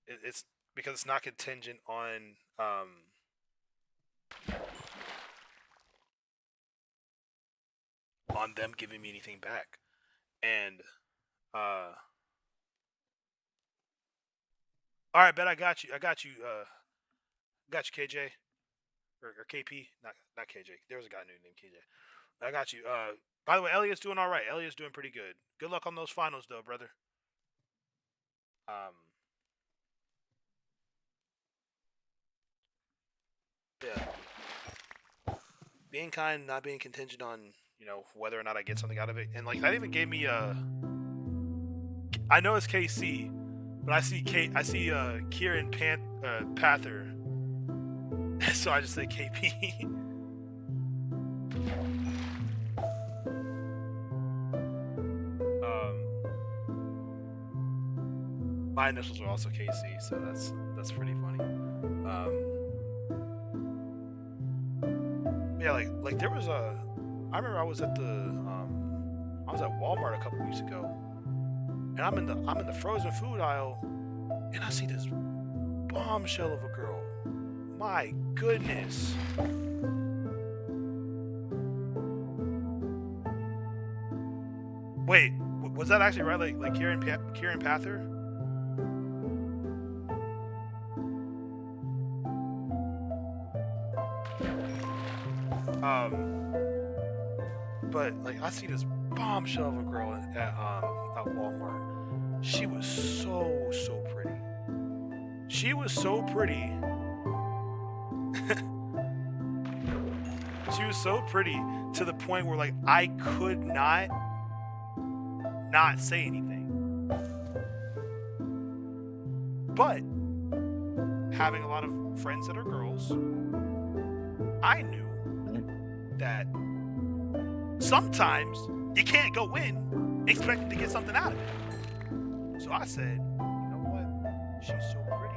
it's because it's not contingent on them giving me anything back. And all right, bet I got you, KJ or KP, not KJ. There was a guy named KJ. I got you. By the way, Elliot's doing all right. Elliot's doing pretty good. Good luck on those finals, though, brother. Yeah. Being kind, not being contingent on, whether or not I get something out of it. And like that even gave me I know it's KC, but I see Kieran Pather. So I just say KP. My initials are also KC, so that's pretty funny. Yeah, like there was I remember I was at Walmart a couple weeks ago, and I'm in the frozen food aisle, and I see this bombshell of a girl. My goodness. Wait, was that actually right? Like Kieran Pather? But like I see this bombshell of a girl at Walmart. She was so pretty. She was so pretty. She was so pretty to the point where like I could not say anything. But having a lot of friends that are girls, I knew that sometimes you can't go in expecting to get something out of it. So I said, you know what? She's so pretty.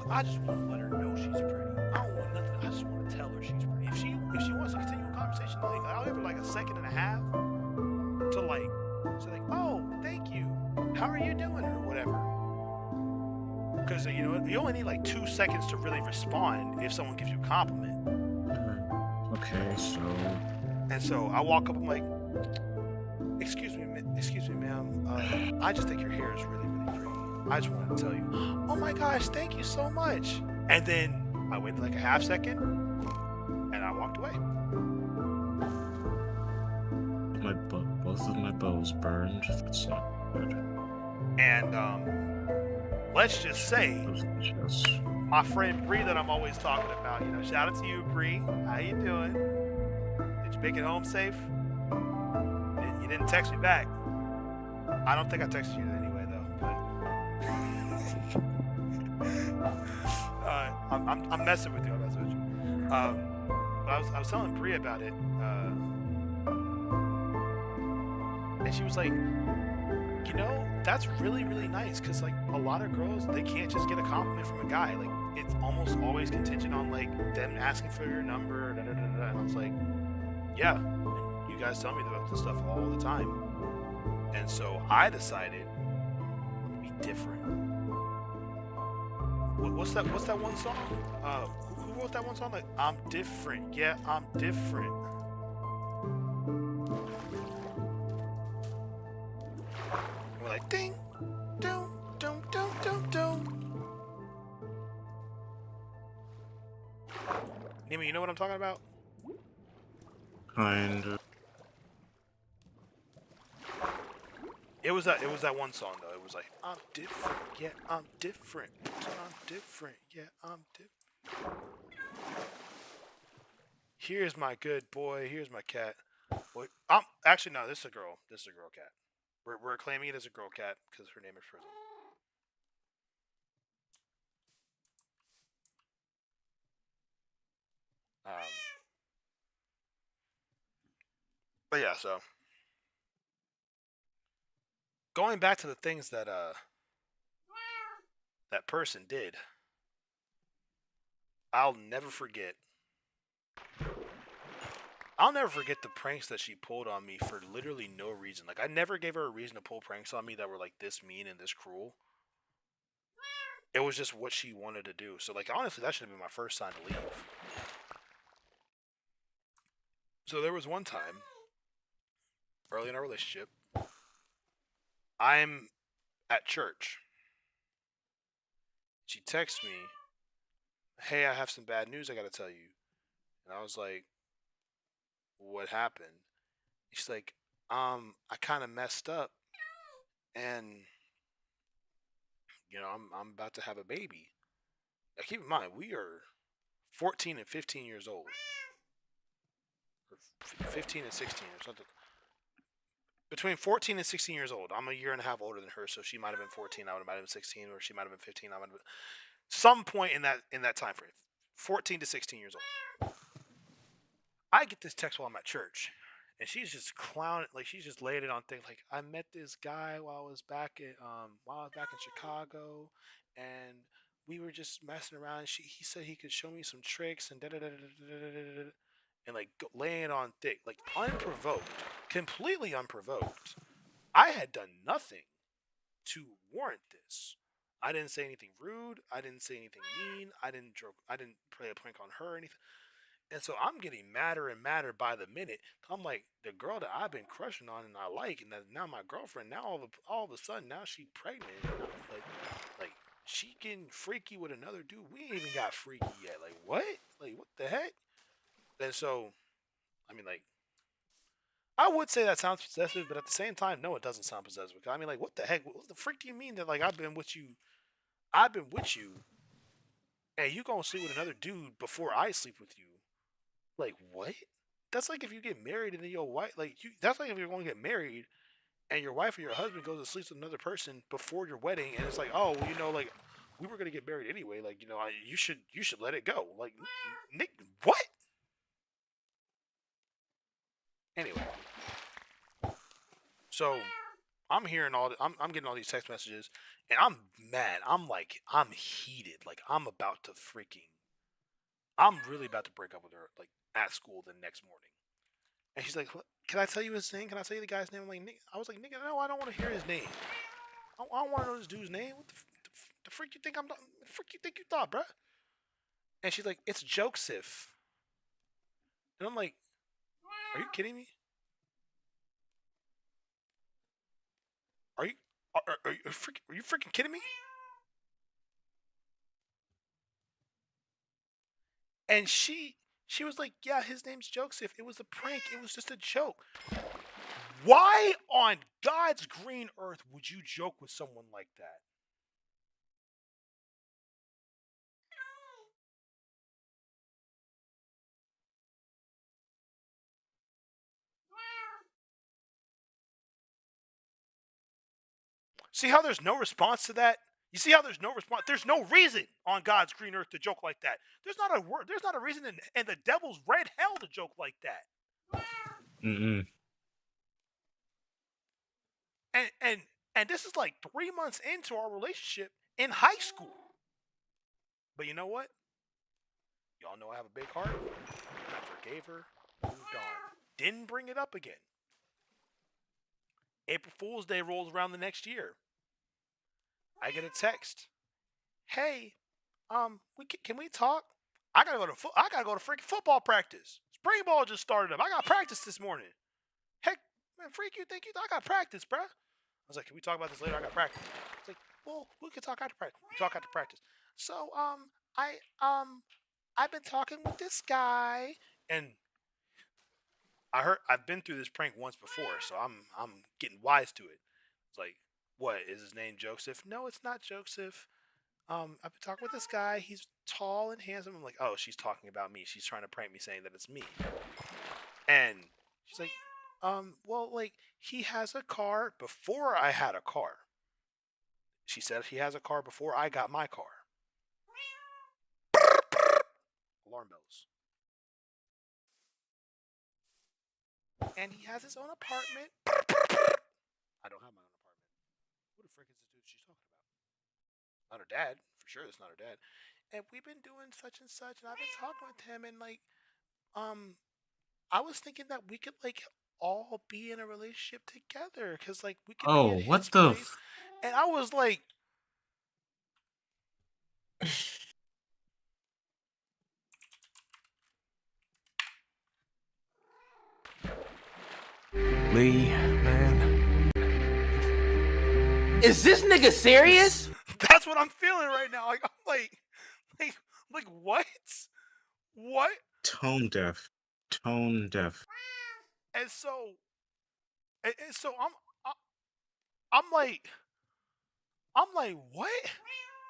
I just want to let her know she's pretty. I don't want nothing. I just want to tell her she's pretty. If she wants to continue a conversation, like I'll give her like a second and a half to like say like, oh, thank you. How are you doing or whatever. Because you only need like 2 seconds to really respond if someone gives you a compliment. Okay, so. And so I walk up, I'm like, excuse me, ma'am. I just think your hair is really, really pretty. I just wanted to tell you, oh my gosh, thank you so much. And then I waited like a half second, and I walked away. Both of my bows burned. That's not good. And let's just say, my friend Bree that I'm always talking about, shout out to you, Bree. How you doing? Did you make it home safe? You didn't text me back. I don't think I texted you anyway, though. But I'm messing with you. But I was telling Bree about it, and she was like, that's really, really nice, because like a lot of girls, they can't just get a compliment from a guy. Like it's almost always contingent on like them asking for your number. And I was like, yeah, you guys tell me about this stuff all the time. And so I decided to be different. What's that one song? Who wrote that one song? Like, I'm different. Yeah, I'm different. We're like, ding, dum, dum, dum, dum, dum. Nimi, you know what I'm talking about? Kind of. It was that one song though. It was like, I'm different, yeah, I'm different. I'm different, yeah, I'm different. Here's my good boy. Here's my cat. Wait, actually no. This is a girl. This is a girl cat. We're claiming it as a girl cat because her name is Prism. But yeah, so going back to the things that that person did, I'll never forget. I'll never forget the pranks that she pulled on me for literally no reason. Like I never gave her a reason to pull pranks on me that were like this mean and this cruel. It was just what she wanted to do. So like honestly, that should have been my first sign to leave. So there was one time early in our relationship, I'm at church. She texts me, "Hey, I have some bad news I gotta tell you." And I was like, "What happened?" She's like, I kind of messed up, and you know, I'm about to have a baby." Now, keep in mind, we are 14 and 15 years old, or 15 and 16 or something. Between 14 and 16 years old. I'm a year and a half older than her, so she might have been 14. I might have been 16, or she might have been 15. I might have been some point in that time frame. 14 to 16 years old. I get this text while I'm at church, and she's just clowning, like she's just laying it on things. Like, I met this guy while I was back in Chicago, and we were just messing around. He said he could show me some tricks and da da da da da da da, and like laying it on thick, like unprovoked, completely unprovoked. I had done nothing to warrant this. I didn't say anything rude. I didn't say anything mean. I didn't play a prank on her or anything. And so I'm getting madder and madder by the minute. I'm like, the girl that I've been crushing on and I like, and that now my girlfriend. Now all of a sudden, now she pregnant. And I'm like she getting freaky with another dude. We ain't even got freaky yet. Like what? Like what the heck? And so, I mean, like, I would say that sounds possessive, but at the same time, no, it doesn't sound possessive. I mean, like, what the heck? What the freak do you mean that like I've been with you, and you gonna sleep with another dude before I sleep with you? Like what? That's like if you get married and then your wife, like you. That's like if you're going to get married and your wife or your husband goes to sleep with another person before your wedding, and it's like, oh, well, you know, like we were gonna get married anyway. Like, you know, you should let it go. Like, Nick, what? Anyway, so I'm hearing I'm getting all these text messages, and I'm mad. I'm heated. Like I'm really about to break up with her, like at school the next morning. And she's like, "Can I tell you his name? Can I tell you the guy's name?" I'm like, I was like, "Nigga, no, I don't want to hear his name. I don't want to know this dude's name. What the freak you think I'm? The freak you think you thought, bruh?" And she's like, "It's Joseph." And I'm like, "Are you kidding me? Are you freaking kidding me?" And she was like, "Yeah, his name's Joseph. It was a prank. It was just a joke." Why on God's green earth would you joke with someone like that? See how there's no response to that? You see how there's no response? There's no reason on God's green earth to joke like that. There's not a word. There's not a reason in the devil's red hell to joke like that. Mm-mm. And this is like 3 months into our relationship in high school. But you know what? Y'all know I have a big heart. I forgave her, moved on. Didn't bring it up again. April Fool's Day rolls around the next year. I get a text. "Hey, can we talk? I gotta go to freaking football practice. Spring ball just started up. I got practice this morning." "Heck, man, freak you think I got practice, bruh?" I was like, "Can we talk about this later? I got practice." It's like, "Well, we can talk after practice." We talk after practice. "So, I've been talking with this guy, and I've been through this prank once before, so I'm getting wise to it." It's like, "What, is his name Joseph?" "No, it's not Joseph. I've been talking with this guy. He's tall and handsome." I'm like, "Oh, she's talking about me. She's trying to prank me saying that it's me." And she's like, Well, like, he has a car before I had a car. She said he has a car before I got my car. Alarm bells. And he has his own apartment. I don't have my own apartment. Who the frick is this dude she's talking about? Not her dad. For sure, it's not her dad. And we've been doing such and such, and I've been talking with him, and like, I was thinking that we could like all be in a relationship together, cause like we could be Oh, at what his the? place, and I was like, Lee, man. Is this nigga serious? that's what I'm feeling right now. Like I'm like what? What? Tone deaf. Tone deaf. And so, and so I'm like, what?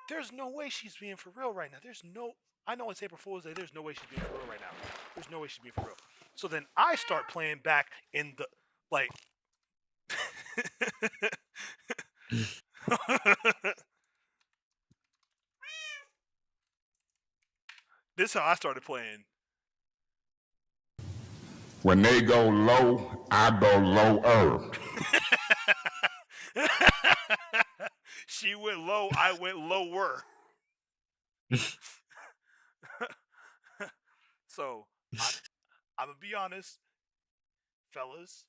There's no way she's being for real right now. There's no. I know it's April Fool's Day. There's no way she's being for real right now. There's no way she's being for real. So then I start playing back in the like. This is how I started playing. When they go low, I go lower. She went low, I went lower. So, I'm gonna be honest, fellas,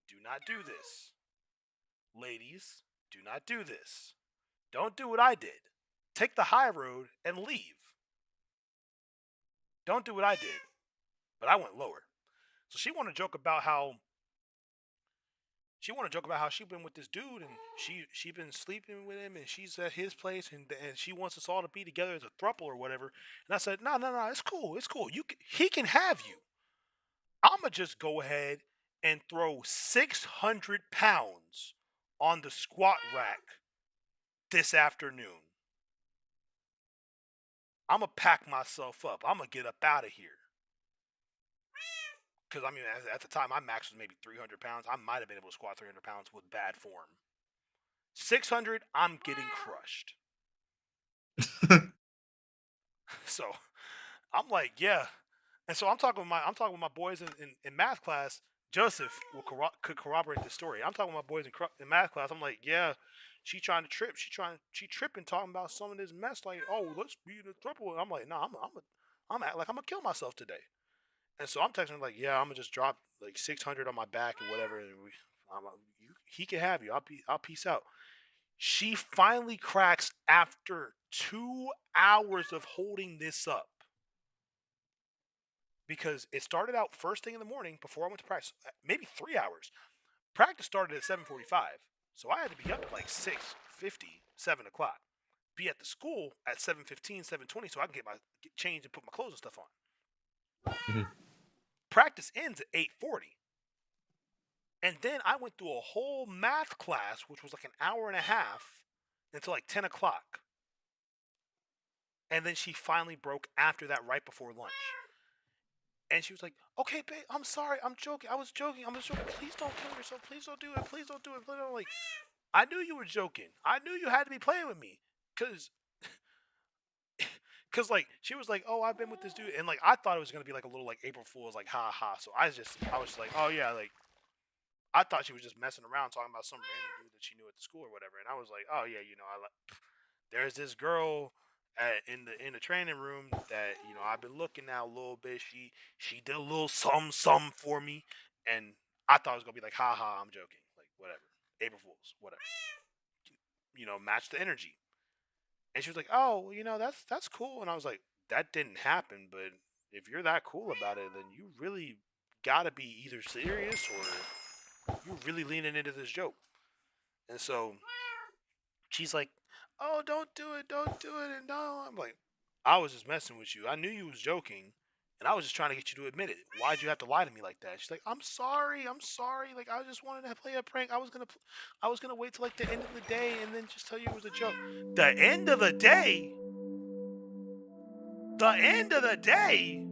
do not do this. Ladies, do not do this. Don't do what I did. Take the high road and leave. Don't do what I did. But I went lower. So she want to joke about how she been with this dude and she been sleeping with him and she's at his place and she wants us all to be together as a throuple or whatever. And I said, no, it's cool. He can have you. I'ma just go ahead and throw 600 pounds on the squat rack this afternoon. I'ma pack myself up. I'ma get up out of here. Because, I mean, at the time, my max was maybe 300 pounds. I might have been able to squat 300 pounds with bad form. 600, I'm getting crushed. So, I'm like, yeah. And so I'm talking with my boys in math class. Joseph could corroborate this story. I'm talking with my boys in math class. I'm like, yeah, she trying to trip. She tripping, talking about some of this mess. Like, oh, let's be in a triple. I'm like, no, I'm gonna kill myself today. And so I'm texting her like, yeah, I'm gonna just drop like 600 on my back or whatever, and he can have you. I'll peace out. She finally cracks after 2 hours of holding this up, because it started out first thing in the morning before I went to practice, maybe 3 hours. Practice started at 7:45, so I had to be up at like 6:50, 7 o'clock. Be at the school at 7:15, 7:20, so I can get changed and put my clothes and stuff on. Mm-hmm. Practice ends at 8:40. And then I went through a whole math class, which was like an hour and a half, until like 10 o'clock. And then she finally broke after that, right before lunch. And she was like, okay, babe, I'm sorry. I'm joking. I was joking. Please don't kill yourself. Please don't do it. Please don't do it. Please don't. Like, I knew you were joking. I knew you had to be playing with me. Cause like she was like, oh, I've been with this dude, and like I thought it was gonna be like a little like April Fool's, like ha ha. So I was just like, oh yeah, like I thought she was just messing around talking about some random dude that she knew at the school or whatever. And I was like, oh yeah, there's this girl in the training room that I've been looking at a little bit. She did a little some for me, and I thought it was gonna be like ha ha, I'm joking, like whatever, April Fool's, whatever. Match the energy. And she was like, oh, that's cool. And I was like, that didn't happen, but if you're that cool about it, then you really gotta be either serious or you're really leaning into this joke. And so she's like, oh, don't do it. And no, I'm like, I was just messing with you. I knew you was joking, and I was just trying to get you to admit it. Why'd you have to lie to me like that? She's like, I'm sorry. Like, I just wanted to play a prank. I was gonna wait till like the end of the day and then just tell you it was a joke. The end of the day? The end of the day?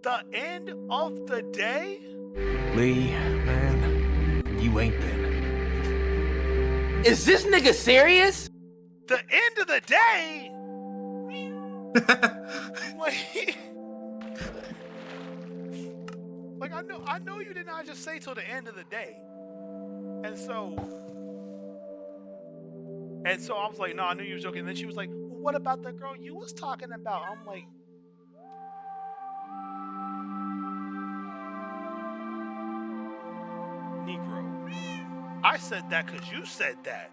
The end of the day? Lee, man, you ain't been. Is this nigga serious? The end of the day? Like I know you did not just say till the end of the day. And so I was like, no, I knew you was joking. And then she was like, well, what about the girl you was talking about? I'm like, Negro, I said that because you said that.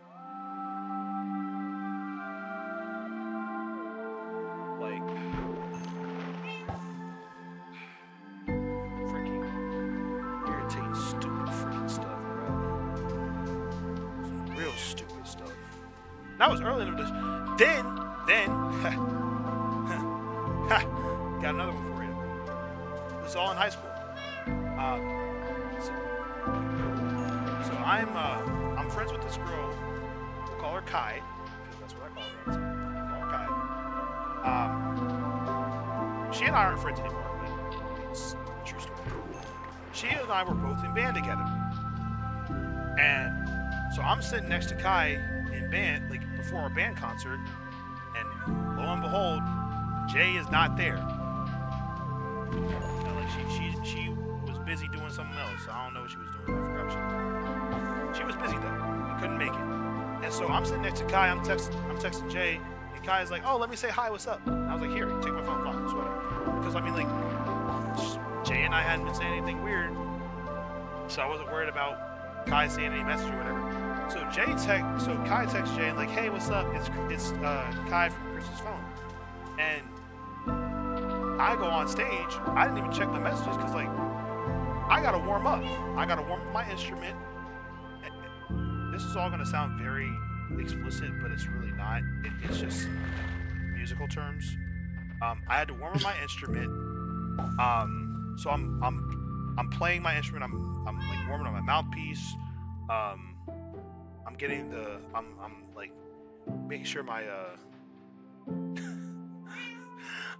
Like, freaking irritating, stupid freaking stuff, bro. Some real stupid stuff. That was early in the Then, got another one for you. It was all in high school. So I'm friends with this girl. We'll call her Kai, because that's what I call her. So we'll call her Kai. She and I aren't friends anymore, but it's a true story. She and I were both in band together. And so I'm sitting next to Kai in band, like before our band concert, and lo and behold, Jay is not there. You know, like she was busy doing something else. I don't know what she was doing. I forgot what she was doing. She was busy though. We couldn't make it. And so I'm sitting next to Kai. I'm texting Jay, and Kai's like, "Oh, let me say hi. What's up?" And I was like, "Here, take my phone. Fine, whatever." Because I mean, like, Jay and I hadn't been saying anything weird, so I wasn't worried about Kai saying any message or whatever. So Kai texts Jay and like, "Hey, what's up? It's Kai from Chris's phone." And I go on stage. I didn't even check my messages because like I gotta warm up. I gotta warm up my instrument. This is all gonna sound very explicit, but it's really not. It's just musical terms. I had to warm up my instrument. So I'm playing my instrument. I'm like warming up my mouthpiece. I'm like making sure my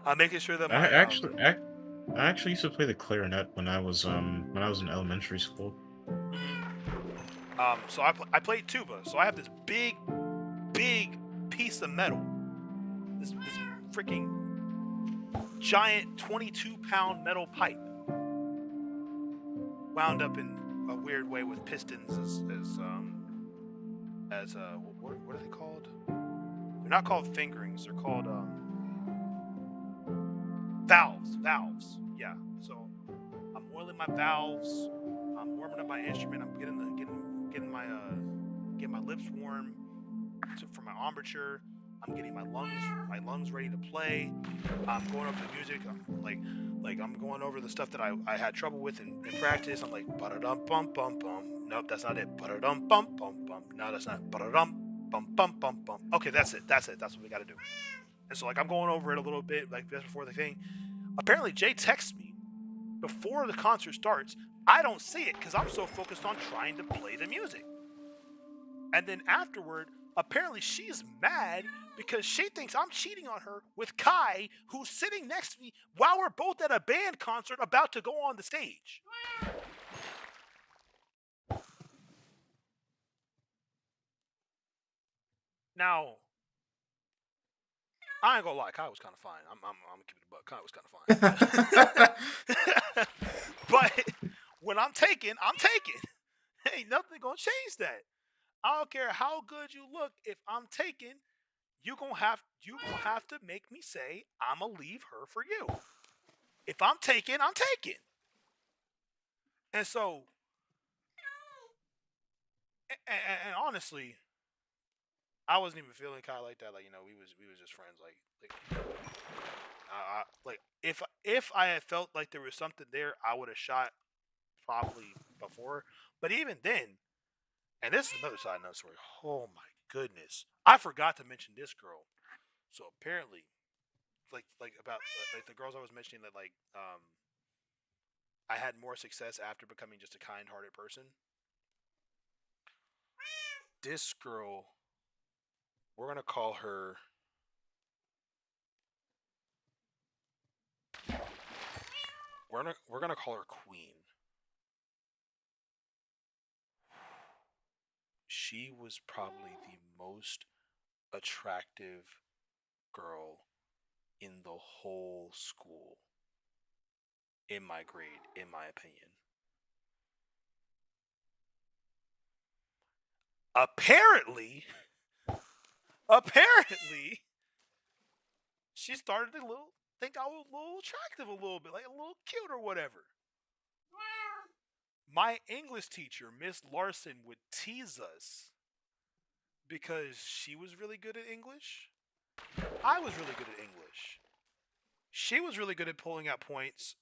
I'm making sure that my I actually used to play the clarinet when I was in elementary school. So I played tuba. So I have this big piece of metal. This freaking giant 22-pound metal pipe wound up in a weird way with pistons as what are they called? They're not called fingerings. They're called valves. Yeah. So I'm oiling my valves. I'm warming up my instrument. I'm getting my lips warm for my embouchure. I'm getting my lungs ready to play. I'm going over the music. I'm I'm going over the stuff that I had trouble with in practice. I'm like ba-da-dum bum bum bum. Nope, that's not it. Ba-da-dum bum bum bum. No, that's not ba-da-dum bum bum bum bum. Okay, that's it. That's what we got to do. And so like I'm going over it a little bit like just before the thing. Apparently Jay texts me before the concert starts. I don't see it because I'm so focused on trying to play the music. And then afterward, apparently she's mad because she thinks I'm cheating on her with Kai, who's sitting next to me while we're both at a band concert about to go on the stage. Now, I ain't gonna lie, Kai was kind of fine. I'm keeping it a buck. Kai was kind of fine. But when I'm taking. Ain't nothing gonna change that. I don't care how good you look. If I'm taken, you gonna have to make me say I'ma leave her for you. If I'm taken, I'm taken. And so, and honestly, I wasn't even feeling Kai like that. Like, you know, we was just friends. Like if I had felt like there was something there, I would have shot probably before. But even then. And this is another side note story. Oh my goodness! I forgot to mention this girl. So apparently, like about like the girls I was mentioning that I had more success after becoming just a kind-hearted person. This girl, we're gonna call her. we're gonna call her Queen. She was probably the most attractive girl in the whole school, in my grade, in my opinion. Apparently, she started to think I was a little attractive, a little bit, like a little cute or whatever. My English teacher, Miss Larson, would tease us because she was really good at English. I was really good at English. She was really good at pulling out points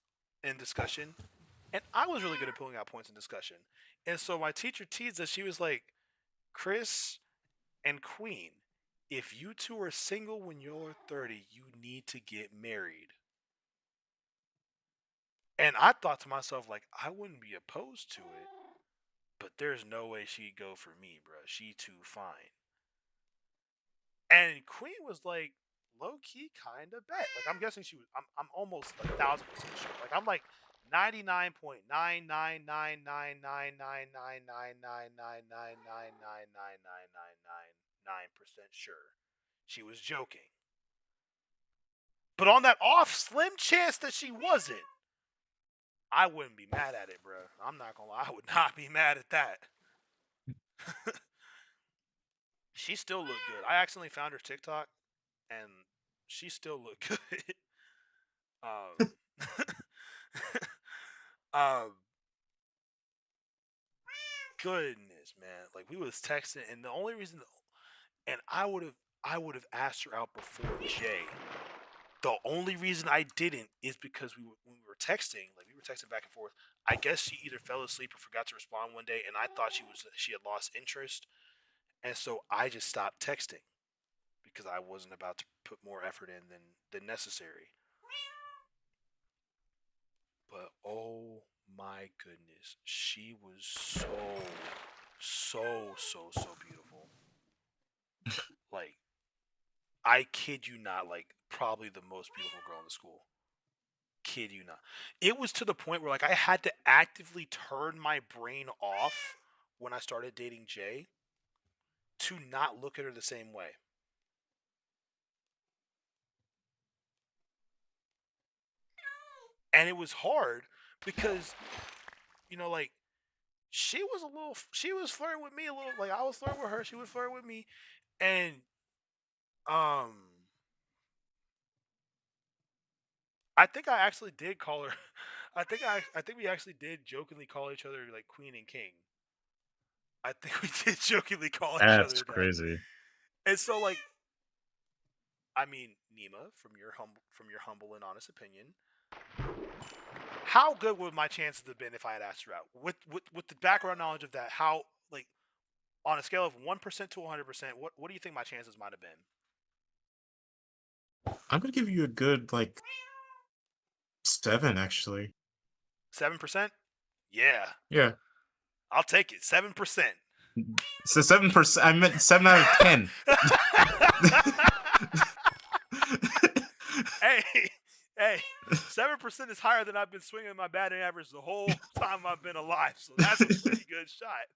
in discussion, and I was really good at pulling out points in discussion. And so my teacher teased us. She was like, Chris and Queen, if you two are single when you're 30, you need to get married. And I thought to myself, like, I wouldn't be opposed to it, but there's no way she'd go for me, bro. She too fine. And Queen was like, low key kind of bet. Like, I'm guessing she was. I'm almost 1,000% sure. Like, I'm like 99.999999999999999999999999999999999 sure she was joking. But on that off slim chance that she wasn't, I wouldn't be mad at it, bro. I'm not gonna lie. I would not be mad at that. She still looked good. I accidentally found her TikTok, and she still looked good. Goodness, man. Like, we was texting, and the only reason, and I would have asked her out before Jay. The only reason I didn't is because when we were texting, like we were texting back and forth. I guess she either fell asleep or forgot to respond one day, and I thought she had lost interest, and so I just stopped texting because I wasn't about to put more effort in than necessary. But oh my goodness, she was so beautiful. Like, I kid you not, like, probably the most beautiful girl in the school. Kid you not. It was to the point where, like, I had to actively turn my brain off when I started dating Jay to not look at her the same way. And it was hard because, like, she was flirting with me a little, like, I was flirting with her, she was flirting with me, and I think I actually did call her. I think we actually did jokingly call each other like Queen and King. I think we did jokingly call each other. That's crazy. And so, like, I mean, Nima, from your humble and honest opinion, how good would my chances have been if I had asked her out? With the background knowledge of that, how, like, on a scale of 1% to 100%, what do you think my chances might have been? I'm gonna give you a good, like, 7, actually. 7%? Yeah. Yeah. I'll take it. 7%. So 7%. I meant 7 out of 10. Hey, 7% is higher than I've been swinging my batting average the whole time I've been alive. So that's a pretty good shot.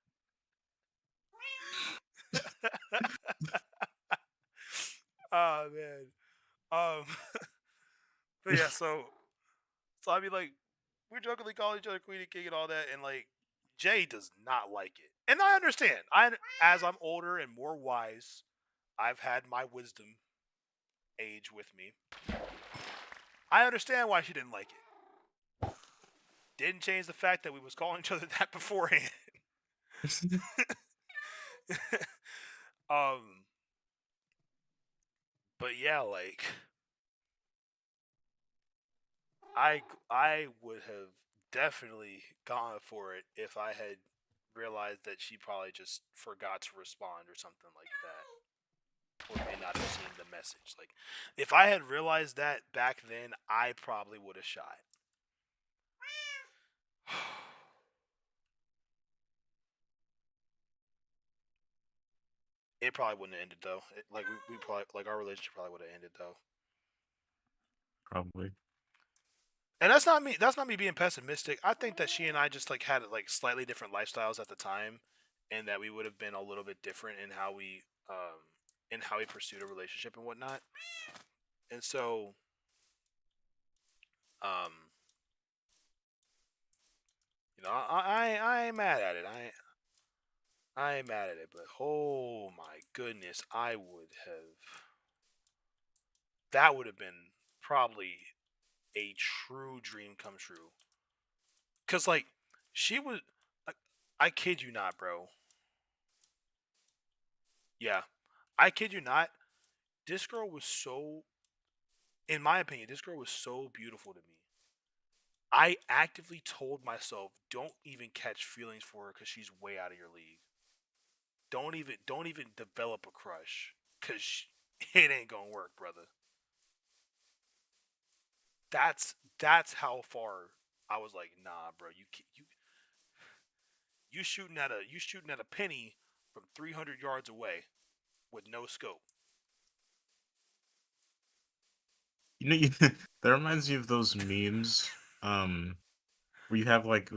Oh man. But yeah, so I mean, like, we jokingly call each other Queen and King and all that, and like, Jay does not like it, and I understand. As I'm older and more wise, I've had my wisdom age with me. I understand why she didn't like it. Didn't change the fact that we was calling each other that beforehand. But yeah, like, I would have definitely gone for it if I had realized that she probably just forgot to respond or something like that. Or may not have seen the message. Like, if I had realized that back then, I probably would have shot. It probably wouldn't have ended though. We probably, like, our relationship probably would have ended though. Probably. And that's not me. That's not me being pessimistic. I think that she and I just like had like slightly different lifestyles at the time, and that we would have been a little bit different in how we pursued a relationship and whatnot. And so, you know, I ain't mad at it. I ain't mad at it. But oh my goodness, that would have been probably a true dream come true. Cause like she was, I kid you not, bro. Yeah, I kid you not. This girl was so, in my opinion, this girl was so beautiful to me. I actively told myself, don't even catch feelings for her because she's way out of your league. Don't even develop a crush because it ain't gonna work, brother. That's how far I was like, nah, bro. You shooting at a penny from 300 yards away with no scope. You know, that reminds me of those memes, where you have like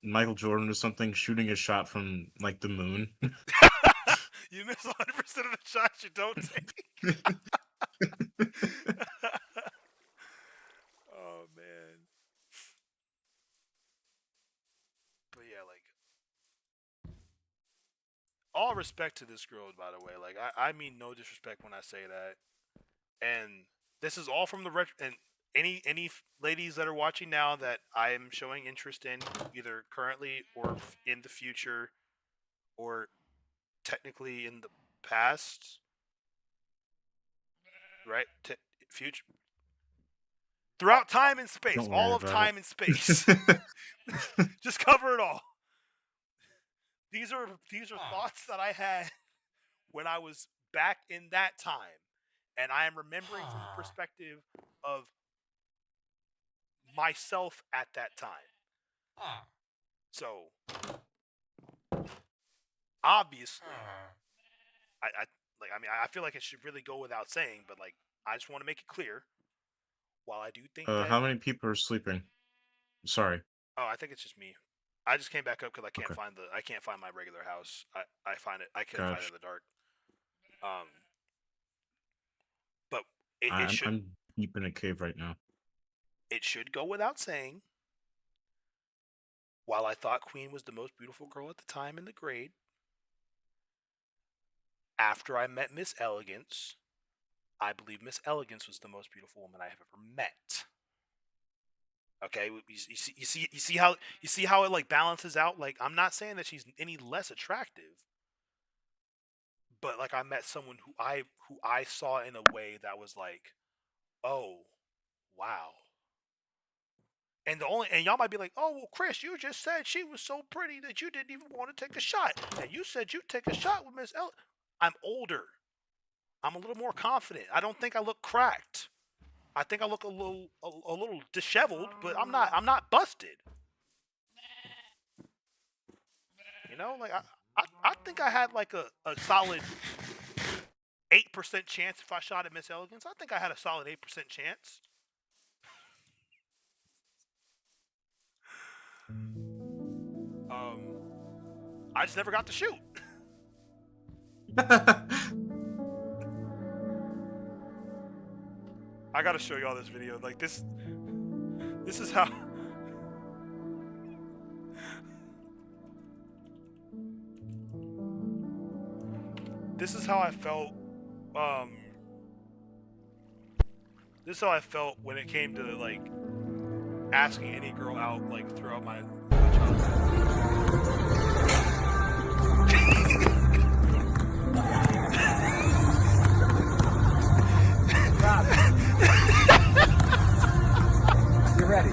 Michael Jordan or something shooting a shot from like the moon. You miss 100% of the shots you don't take. Oh man. But yeah, like, all respect to this girl, by the way. Like, I mean no disrespect when I say that. And this is all from the and any ladies that are watching now that I am showing interest in, either currently or in the future, or technically in the past, right? Future, throughout time and space, Don't all worry of about time it. and space. Just cover it all. These are thoughts that I had when I was back in that time, and I am remembering from the perspective of myself at that time. So obviously, I feel like it should really go without saying, but like, I just want to make it clear. While I do think that, How many people are sleeping? Sorry. oh, I think it's just me. I just came back up because I can't Okay. find my regular house. I couldn't find it in the dark. But I'm deep in a cave right now. it should go without saying, while I thought Queen was the most beautiful girl at the time in the grade, after I met Miss Elegance, I believe Miss Elegance was the most beautiful woman I have ever met. Okay, you see how it like balances out. Like, I'm not saying that she's any less attractive, but like, I met someone who I saw in a way that was like, oh, wow. And y'all might be like, oh well, Chris, you just said she was so pretty that you didn't even want to take a shot, and you said you'd take a shot with Miss I'm older. I'm a little more confident. I don't think I look cracked. I think I look a little disheveled, but I'm not busted. You know, like, I think I had like a solid 8% chance if I shot at Miss Elegance. I think I had a solid 8% chance. I just never got to shoot. I gotta show y'all this video. Like, this is how. This is how I felt. This is how I felt when it came to like asking any girl out, like, throughout my childhood. You're ready.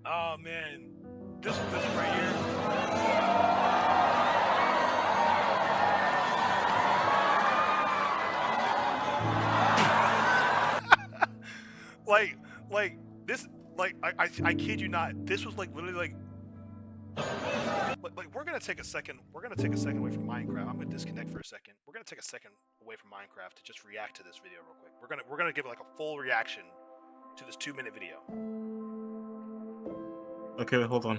Oh man, this right here. like this, like I kid you not. This was like literally like like we're gonna take a second. We're gonna take a second away from Minecraft. I'm gonna disconnect for a second. We're gonna take a second away from Minecraft to just react to this video real quick. We're gonna give like a full reaction to this 2-minute video. Okay, hold on.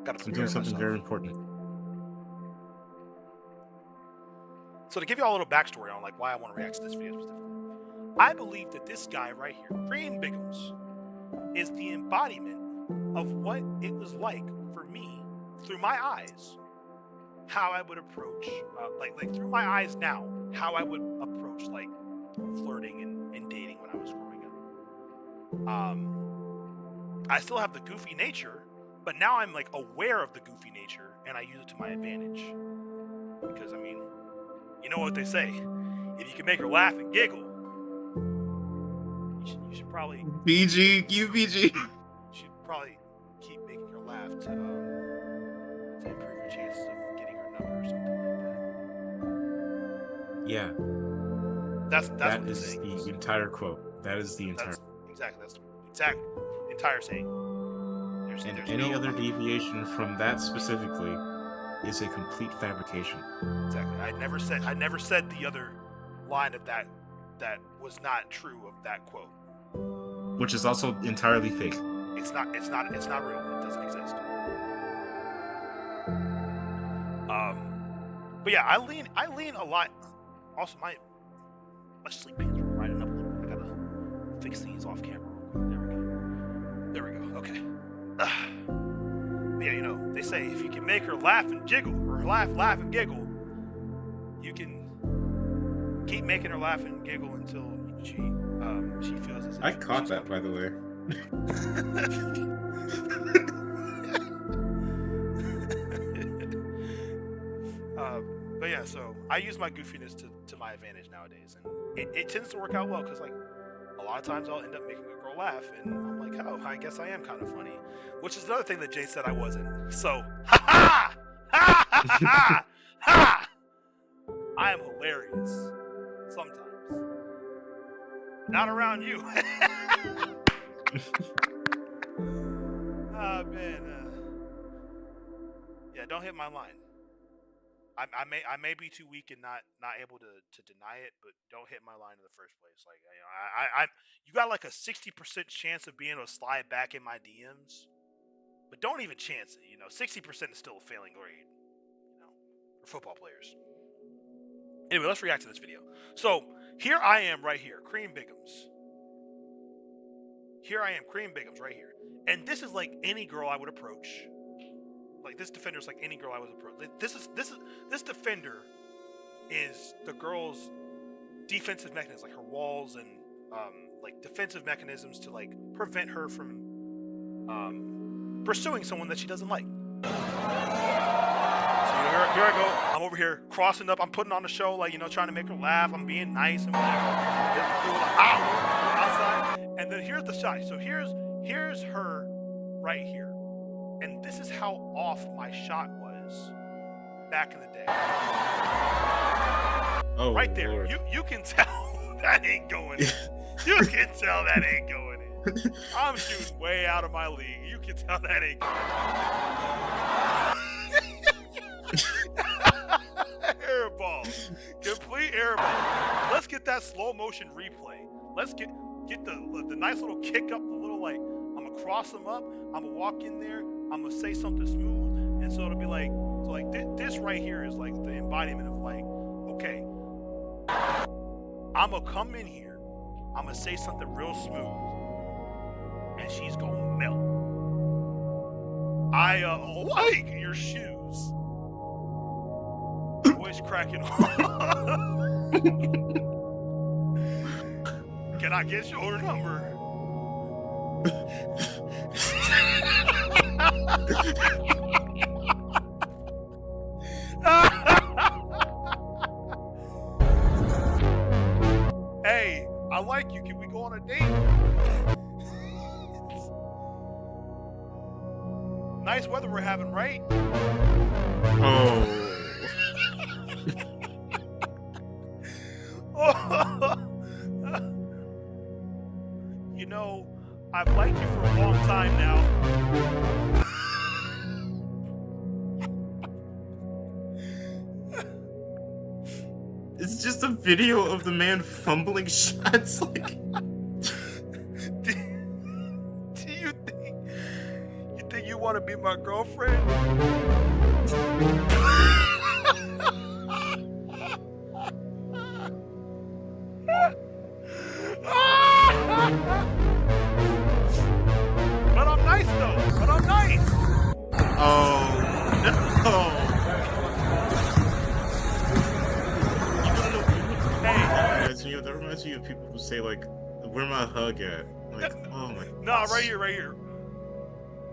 Gotta I'm doing something very important. So to give you all a little backstory on like why I want to react to this video specifically, I believe that this guy right here, Cream Biggums, is the embodiment of what it was like for me through my eyes, how I would approach, like through my eyes now, how I would approach like flirting and dating when I was growing up. I still have the goofy nature, but now I'm like aware of the goofy nature and I use it to my advantage. Because I mean, you know what they say, if you can make her laugh and giggle, you should probably BG, UBG. should probably keep making her laugh to improve your chances of getting her number or something like that. Yeah. That's That what is the saying the is. entire quote. That is the entire. That's the exact entire saying. There's Any no, other deviation from that specifically is a complete fabrication. Exactly. I never said the other line of that was not true of that quote. Which is also entirely fake. It's not real. It doesn't exist. But yeah, I lean a lot. Also, my sleep pants are riding up a little bit. I gotta fix these off camera. There we go. Okay. But yeah, you know, they say if you can make her laugh and jiggle, or laugh and giggle, you can keep making her laugh and giggle until she feels as if I caught that, by the way. But yeah, so I use my goofiness to my advantage nowadays, and it tends to work out well because like a lot of times I'll end up making a girl laugh, and I'm like, oh, I guess I am kind of funny, which is another thing that Jay said I wasn't. So, ha ha ha ha! I am hilarious sometimes, not around you. Ah man, yeah, don't hit my line. I may be too weak and not able to deny it, but don't hit my line in the first place. Like, you know, you got like a 60% chance of being able to slide back in my DMs, but don't even chance it. You know, 60% is still a failing grade. You know, for football players. Anyway, let's react to this video. So here I am right here, Cream Biggums. Here I am, Cream Biggums right here, and this is like any girl I would approach. Like this defender's like any girl I was approaching. This defender is the girl's defensive mechanism, like her walls and like defensive mechanisms to like prevent her from pursuing someone that she doesn't like. So here I go. I'm over here crossing up. I'm putting on a show, like, you know, trying to make her laugh. I'm being nice and whatever. Doing like, outside. And then here's the shot. So here's her right here. And this is how off my shot was back in the day. Oh, right there. Lord. You can tell that ain't going in. You can tell that ain't going in. I'm shooting way out of my league. You can tell that ain't going in. Airball. Complete airball. Let's get that slow motion replay. Let's get the nice little kick up, the little like, I'm gonna cross them up, I'm gonna walk in there, I'm gonna say something smooth, and so it'll be like, so like this right here is like the embodiment of like, okay, I'm gonna come in here, I'm gonna say something real smooth, and she's gonna melt. I like your shoes. Voice cracking on. Can I get your number? Hey, I like you. Can we go on a date? Nice weather we're having, right? Oh. You know, I've liked you for a long time now. video of the man fumbling shots. Like, do you think you want to be my girlfriend? But I'm nice though. But I'm nice. oh no! That reminds me of people who say like, "Where my hug at?" Like, oh my. Nah, right here, right here.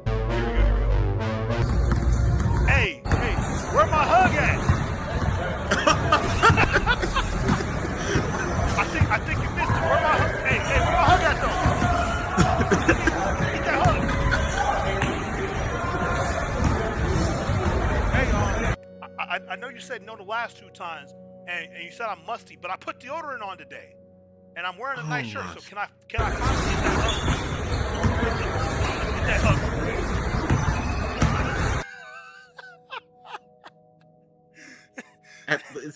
Here we go. Hey, where my hug at? I think you missed it. Where my hug? Hey, where my hug at though? Get that hug. Hey, I know you said no the last 2 times, and you said I'm musty, but I put deodorant on today, and I'm wearing a nice shirt. So can I finally get that hug? Get that hug.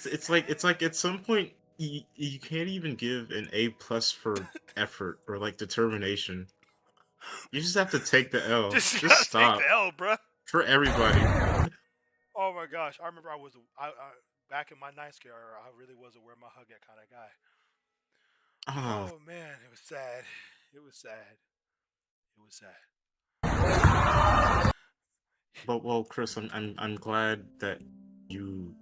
It's like at some point you can't even give an A+ for effort or like determination. You just have to take the L. Just stop. Take the L, bruh. For everybody. Oh my gosh, I remember I back in my nice gear, I really was a wear my hug at kind of guy. Oh man, it was sad. It was sad. It was sad. But well, Chris, I'm glad that you.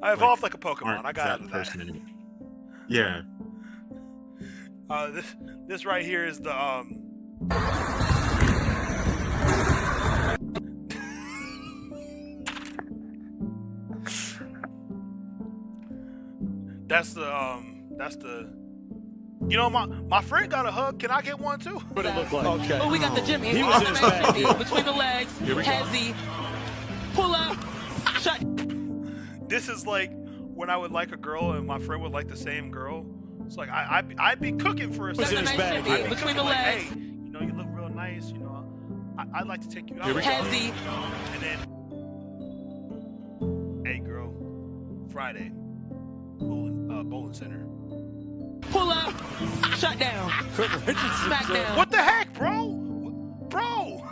I evolved like a Pokemon. I got out of that. Anymore. Yeah. This right here is the That's the you know, my friend got a hug. Can I get one too? What it look like? Okay. Oh, we got the Jimmy. He was in his bag. Between the legs. Hezzy. Pull up. Shut. This is like when I would like a girl and my friend would like the same girl. It's like I'd be cooking for a What's in his bag? I'd be Between the like, legs. hey, you know, you look real nice. You know, I'd like to take you out. Hezzy. And then, hey girl, Friday, bowling center. Pull up. Shut down. Smack down. What the heck, bro? Bro.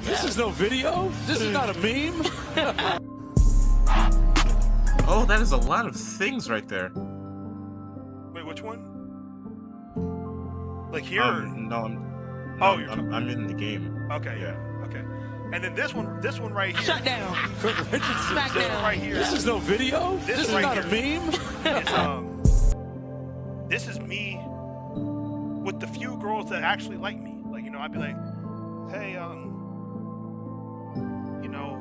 This is no video. This is not a meme. Oh, that is a lot of things right there. Wait, which one? Like here? No, I'm in the game. Okay, yeah. Okay. And then this one right here. Shut down. Smack This down. one right here. This is no video. This is right not here. a meme. This is me with the few girls that actually like me. Like, you know, I'd be like, hey, you know,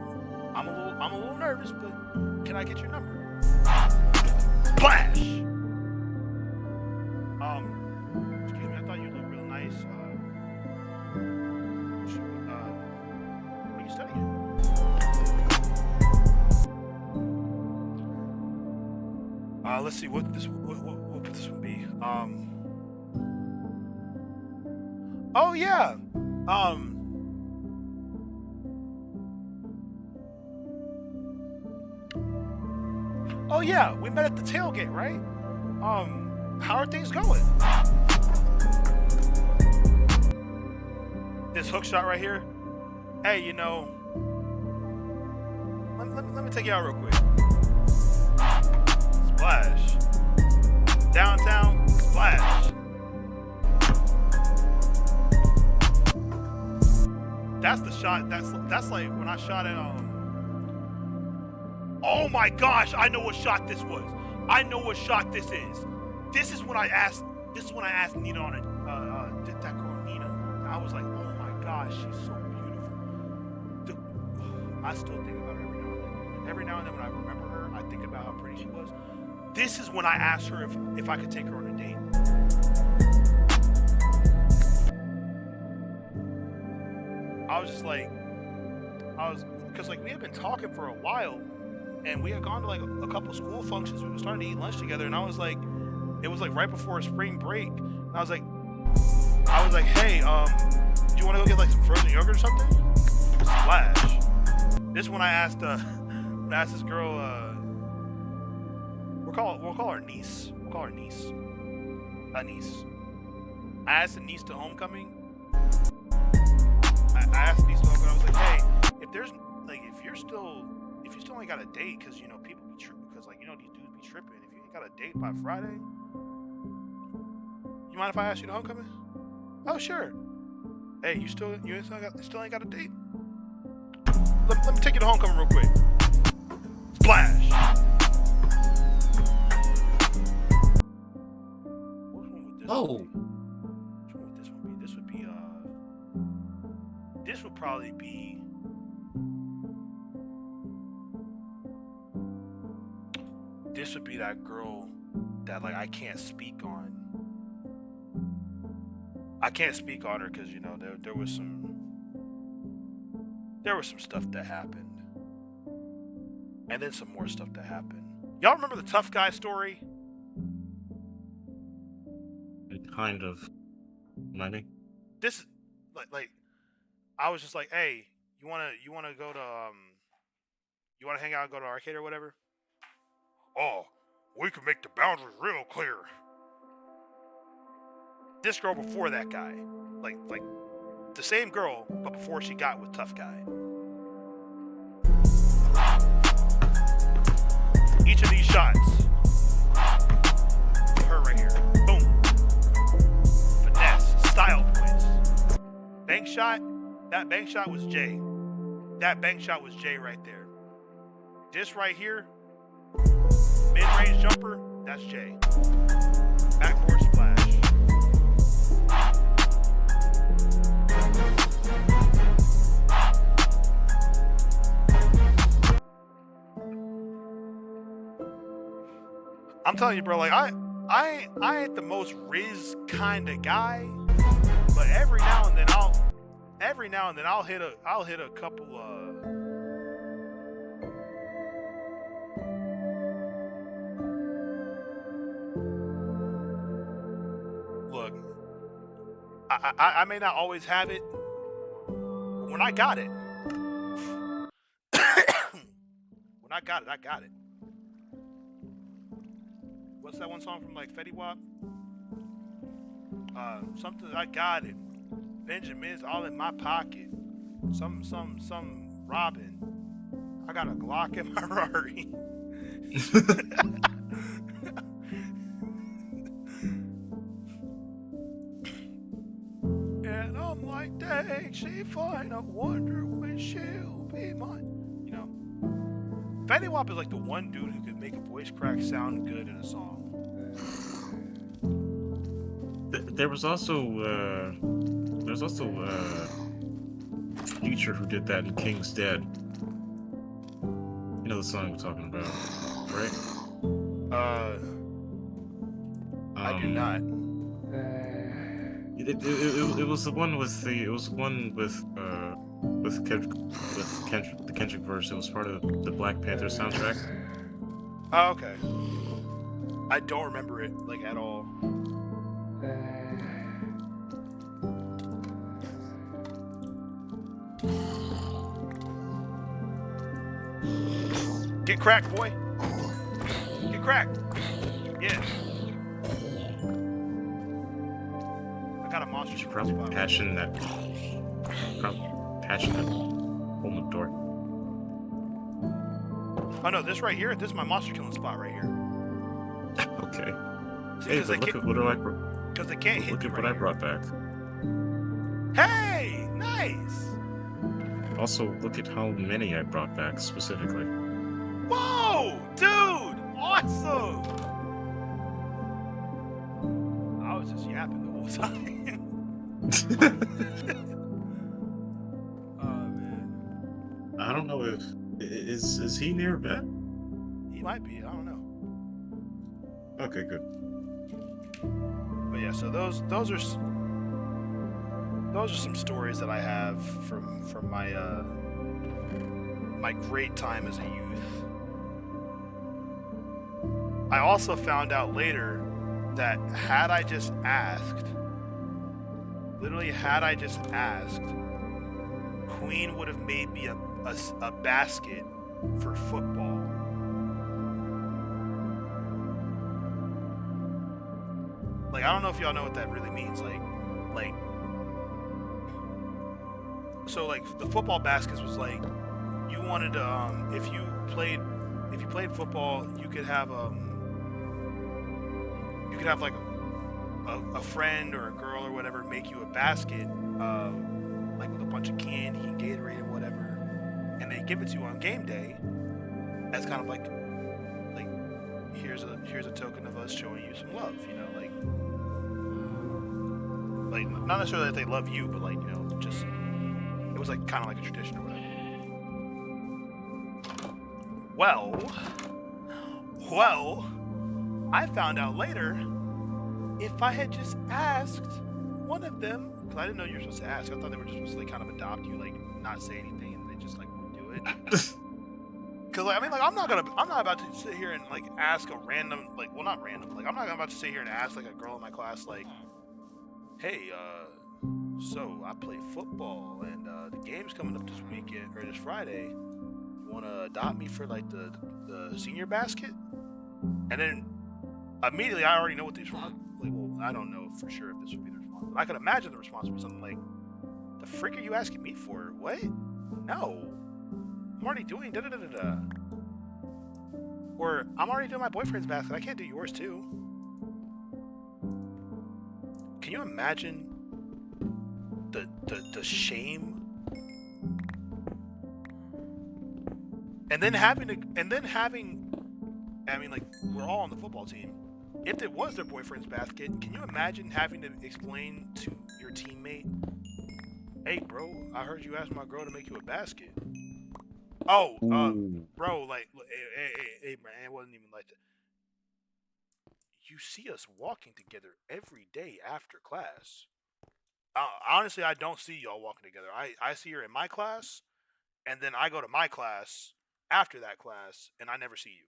I'm a little nervous, but can I get your number? Splash! Excuse me, I thought you looked real nice. What are you studying? Let's see, what would this one be? Oh yeah. Oh yeah, we met at the tailgate, right? How are things going? This hook shot right here. Hey, you know, let me take you out real quick. Splash. Downtown, splash. That's the shot. That's like when I shot at Oh my gosh! I know what shot this was. I know what shot this is. This is when I asked Nina on it. That girl Nina. I was like, oh my gosh, she's so beautiful. I still think about her every now and then. Every now and then when I remember her, I think about how pretty she was. This is when I asked her if I could take her on a date. I was just like, because like we had been talking for a while, and we had gone to like a couple school functions. We were starting to eat lunch together, and I was like, it was like right before spring break. And I was like, hey, do you want to go get like some frozen yogurt or something? Splash. This is when I asked I asked this girl. We'll call her niece. We'll call her niece. A niece. I asked the niece to homecoming. I asked the niece to homecoming. I was like, hey, if you still ain't got a date, because you know people be tripping, because like you know these dudes be tripping. If you ain't got a date by Friday, you mind if I ask you to homecoming? Oh sure. Hey, you still ain't got a date? Let me take you to homecoming real quick. Splash. Which one would this Oh. be? Which one would this one be? This would probably be. This would be that girl that like I can't speak on. I can't speak on her because you know there was some stuff that happened, and then some more stuff that happened. Y'all remember the tough guy story? Kind of. Money. This is like I was just like, hey, you wanna go to you wanna hang out and go to arcade or whatever? Oh, we can make the boundaries real clear. This girl before that guy, like the same girl, but before she got with tough guy. Each of these shots, her right here, boom, finesse, style points. Bank shot, that bank shot was Jay. That bank shot was Jay right there. This right here, mid-range jumper, that's Jay. Backboard splash. I'm telling you, bro, like I ain't the most Riz kind of guy, but every now and then I'll hit a couple look, I may not always have it, but when I got it, I got it. What's that one song from like Fetty Wap? Something I got it. Benjamin's all in my pocket. Some Robin. I got a Glock in my Rari. And I'm like, dang, she fine. I wonder when she'll be mine. You know, Fetty Wap is like the one dude who could make a voice crack sound good in a song. There was also Future who did that in King's Dead. You know the song we're talking about, right? I do not. It was the one with the Kendrick verse. It was part of the Black Panther soundtrack. Oh, okay. I don't remember it like at all. Get cracked, boy. Get cracked. Yeah. I got a monster. Should probably patching that. Hole in the door. Oh no, this right here. This is my monster killing spot right here. Okay. See, Hey, but look at what I brought. Because they can't hit Look me at right what I here. brought back. Hey, nice. Also, look at how many I brought back specifically. Whoa, dude, awesome. I was just yapping the whole time. Oh man. I don't know if is he near vet? He might be. I don't know. Okay, good. But yeah, so those are some stories that I have from my my great time as a youth. I also found out later that had I just asked, Queen would have made me a basket for football. Like, I don't know if y'all know what that really means. So like the football baskets was like, you wanted to if you played football, you could have like a friend or a girl or whatever make you a basket, like with a bunch of candy and Gatorade or whatever, and they give it to you on game day as kind of like here's a token of us showing you some love, you know, like not necessarily that they love you, but like, you know, just it was like kind of like a tradition or whatever. Well, I found out later, if I had just asked one of them, because I didn't know you were supposed to ask. I thought they were just supposed to like kind of adopt you, like not say anything, and they just like would do it. Because like, I mean, like I'm not about to sit here and like ask a random, like, well, not random, like I'm not about to sit here and ask like a girl in my class, like, hey, so I play football and the game's coming up this weekend or this Friday. You want to adopt me for like the senior basket? And then immediately I already know what the response. Like, well, I don't know for sure if this would be the response, but I could imagine the response would be something like, "The frick are you asking me for? What? No, I'm already doing da da da da da." Or I'm already doing my boyfriend's basket. I can't do yours too. Can you imagine the shame? And then having, I mean, like, we're all on the football team. If it was their boyfriend's basket, can you imagine having to explain to your teammate, "Hey, bro, I heard you asked my girl to make you a basket." Oh, bro, like, hey, man, it wasn't even like that. You see us walking together every day after class. Honestly, I don't see y'all walking together. I see her in my class, and then I go to my class after that class, and I never see you.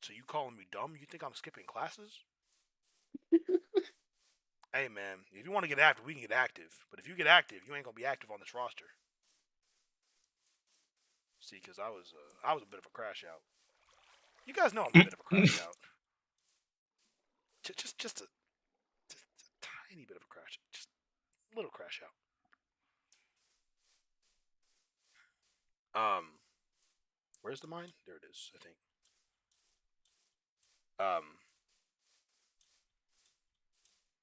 So you calling me dumb? You think I'm skipping classes? Hey, man, if you want to get active, we can get active. But if you get active, you ain't gonna be active on this roster. See, because I was a bit of a crash out. You guys know I'm a bit of a crash out. Just a tiny bit of a crash, just a little crash out. Where's the mine? There it is, I think.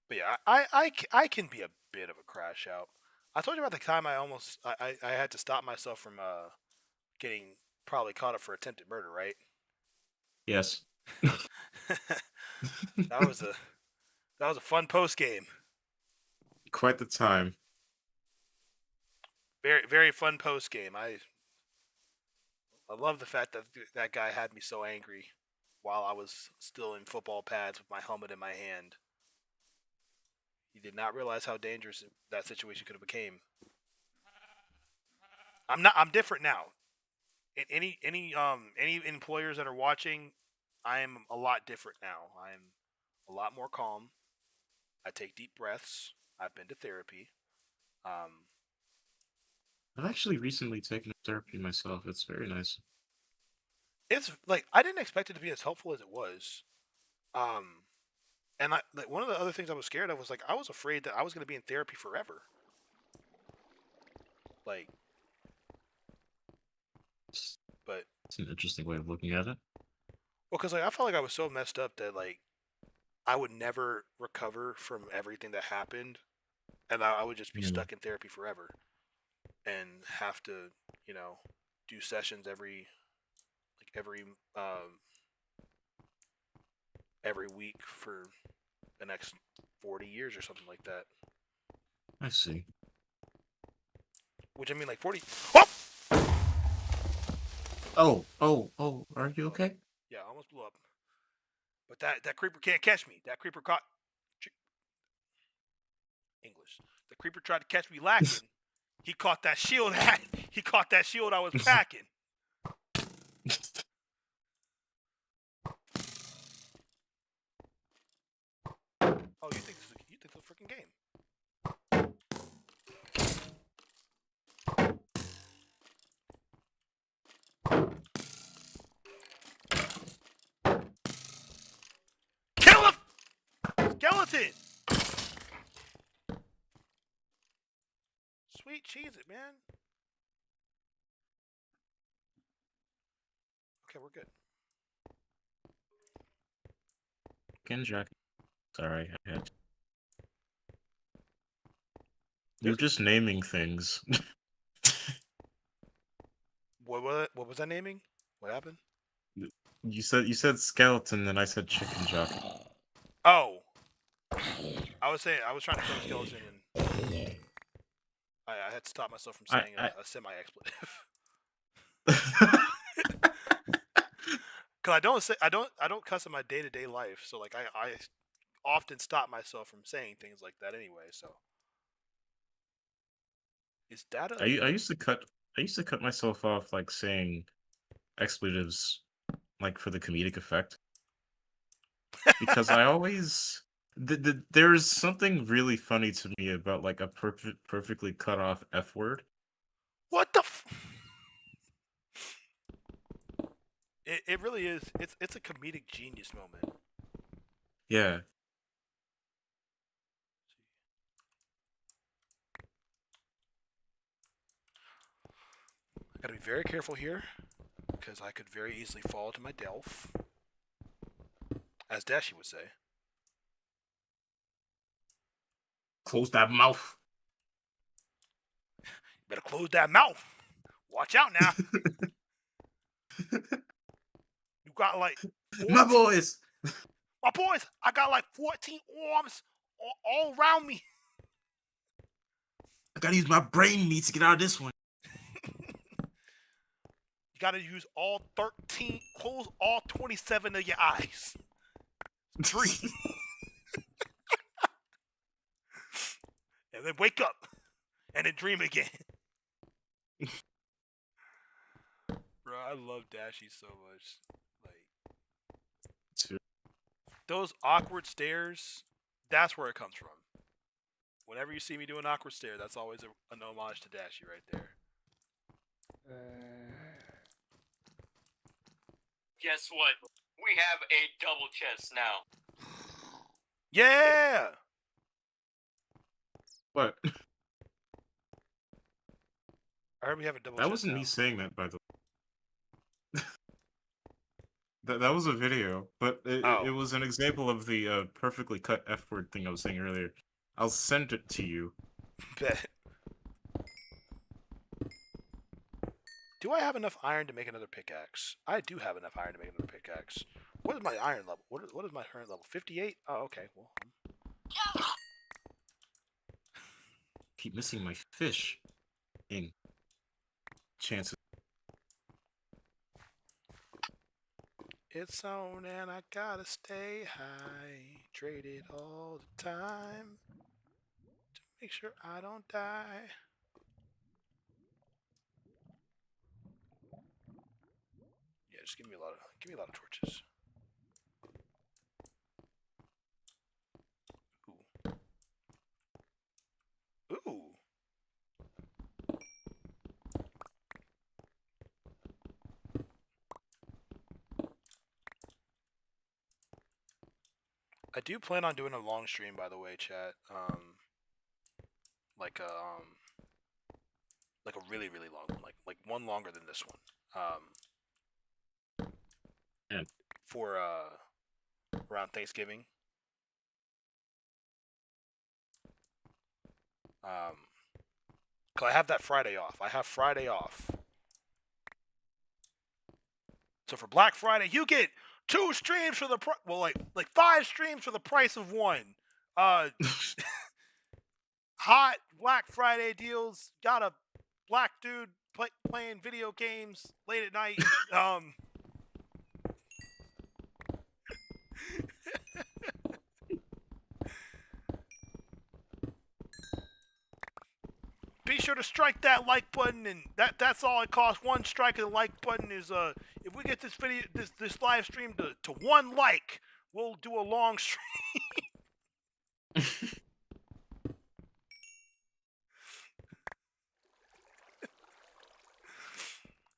But yeah, I can be a bit of a crash out. I told you about the time I had to stop myself from getting probably caught up for attempted murder, right? Yes. That was a fun post game. Quite the time. Very, very fun post game. I love the fact that that guy had me so angry while I was still in football pads with my helmet in my hand. He did not realize how dangerous that situation could have became. I'm different now. Any employers that are watching, I am a lot different now. I'm a lot more calm. I take deep breaths. I've been to therapy. I've actually recently taken therapy myself. It's very nice. It's like, I didn't expect it to be as helpful as it was. And like, one of the other things I was scared of was, like, I was afraid that I was going to be in therapy forever. Like, but it's an interesting way of looking at it. Well, because like I felt like I was so messed up that like I would never recover from everything that happened, and I would just be stuck in therapy forever, and have to, you know, do sessions every week for the next 40 years or something like that. I see. Which, I mean, like 40. Oh! Are you okay? Yeah, I almost blew up. But that creeper can't catch me. That creeper caught English. The creeper tried to catch me lacking. He caught that shield. He caught that shield I was packing. Oh, you think this is a freaking game? skeleton! Sweet cheese it, man. Okay, we're good. Ken Jack. Sorry, I had. You're just naming things. What was I naming? What happened? You said skeleton, and I said chicken jockey. Oh. I was trying to kill a skeleton and I had to stop myself from saying a semi-expletive. Cause I don't cuss in my day-to-day life, so like I often stop myself from saying things like that anyway. So is that a? I used to cut myself off like saying expletives like for the comedic effect because I always there's something really funny to me about like a perfectly cut off F word. What the? It really is. It's a comedic genius moment. Yeah. I gotta be very careful here, because I could very easily fall to my delf, as Dashi would say. Close that mouth. You better close that mouth. Watch out now. You got like 14, my boys. I got like 14 arms all around me. I gotta use my brain meat to get out of this one. You gotta use all 13, close all 27 of your eyes. Dream. And then wake up. And then dream again. Bro, I love Dashi so much. Like, those awkward stares, that's where it comes from. Whenever you see me do an awkward stare, that's always an homage to Dashi right there. Guess what? We have a double chest now. Yeah! What? I heard we have a double That chest wasn't now. me saying that, by the way. That was a video, but it was an example of the perfectly cut F word thing I was saying earlier. I'll send it to you. Bet. Do I have enough iron to make another pickaxe? I do have enough iron to make another pickaxe. What is my iron level? What is my current level? 58? Oh, okay. Well. Keep missing my fish. Chances. It's on and I gotta stay hydrated all the time to make sure I don't die. Yeah, just give me a lot of torches. Ooh. Ooh. I do plan on doing a long stream, by the way, chat. Like a really, really long one, like one longer than this one. For around Thanksgiving. Cause I have that Friday off. I have Friday off. So for Black Friday, you get 2 streams for the like 5 streams for the price of 1. Hot Black Friday deals. Got a black dude playing video games late at night. Be sure to strike that like button, and that's all it costs. 1 strike of the like button is if we get this video this live stream to 1 like, we'll do a long stream.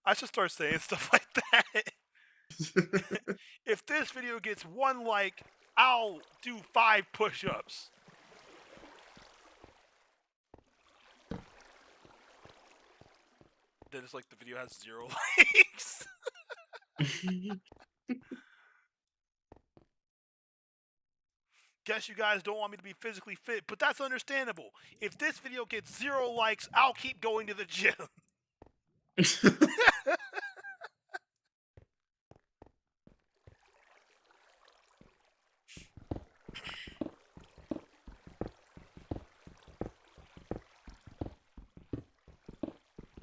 I should start saying stuff like that. If this video gets 1 like, I'll do 5 push-ups. Then it's like the video has 0 likes. Guess you guys don't want me to be physically fit, but that's understandable. If this video gets 0 likes, I'll keep going to the gym.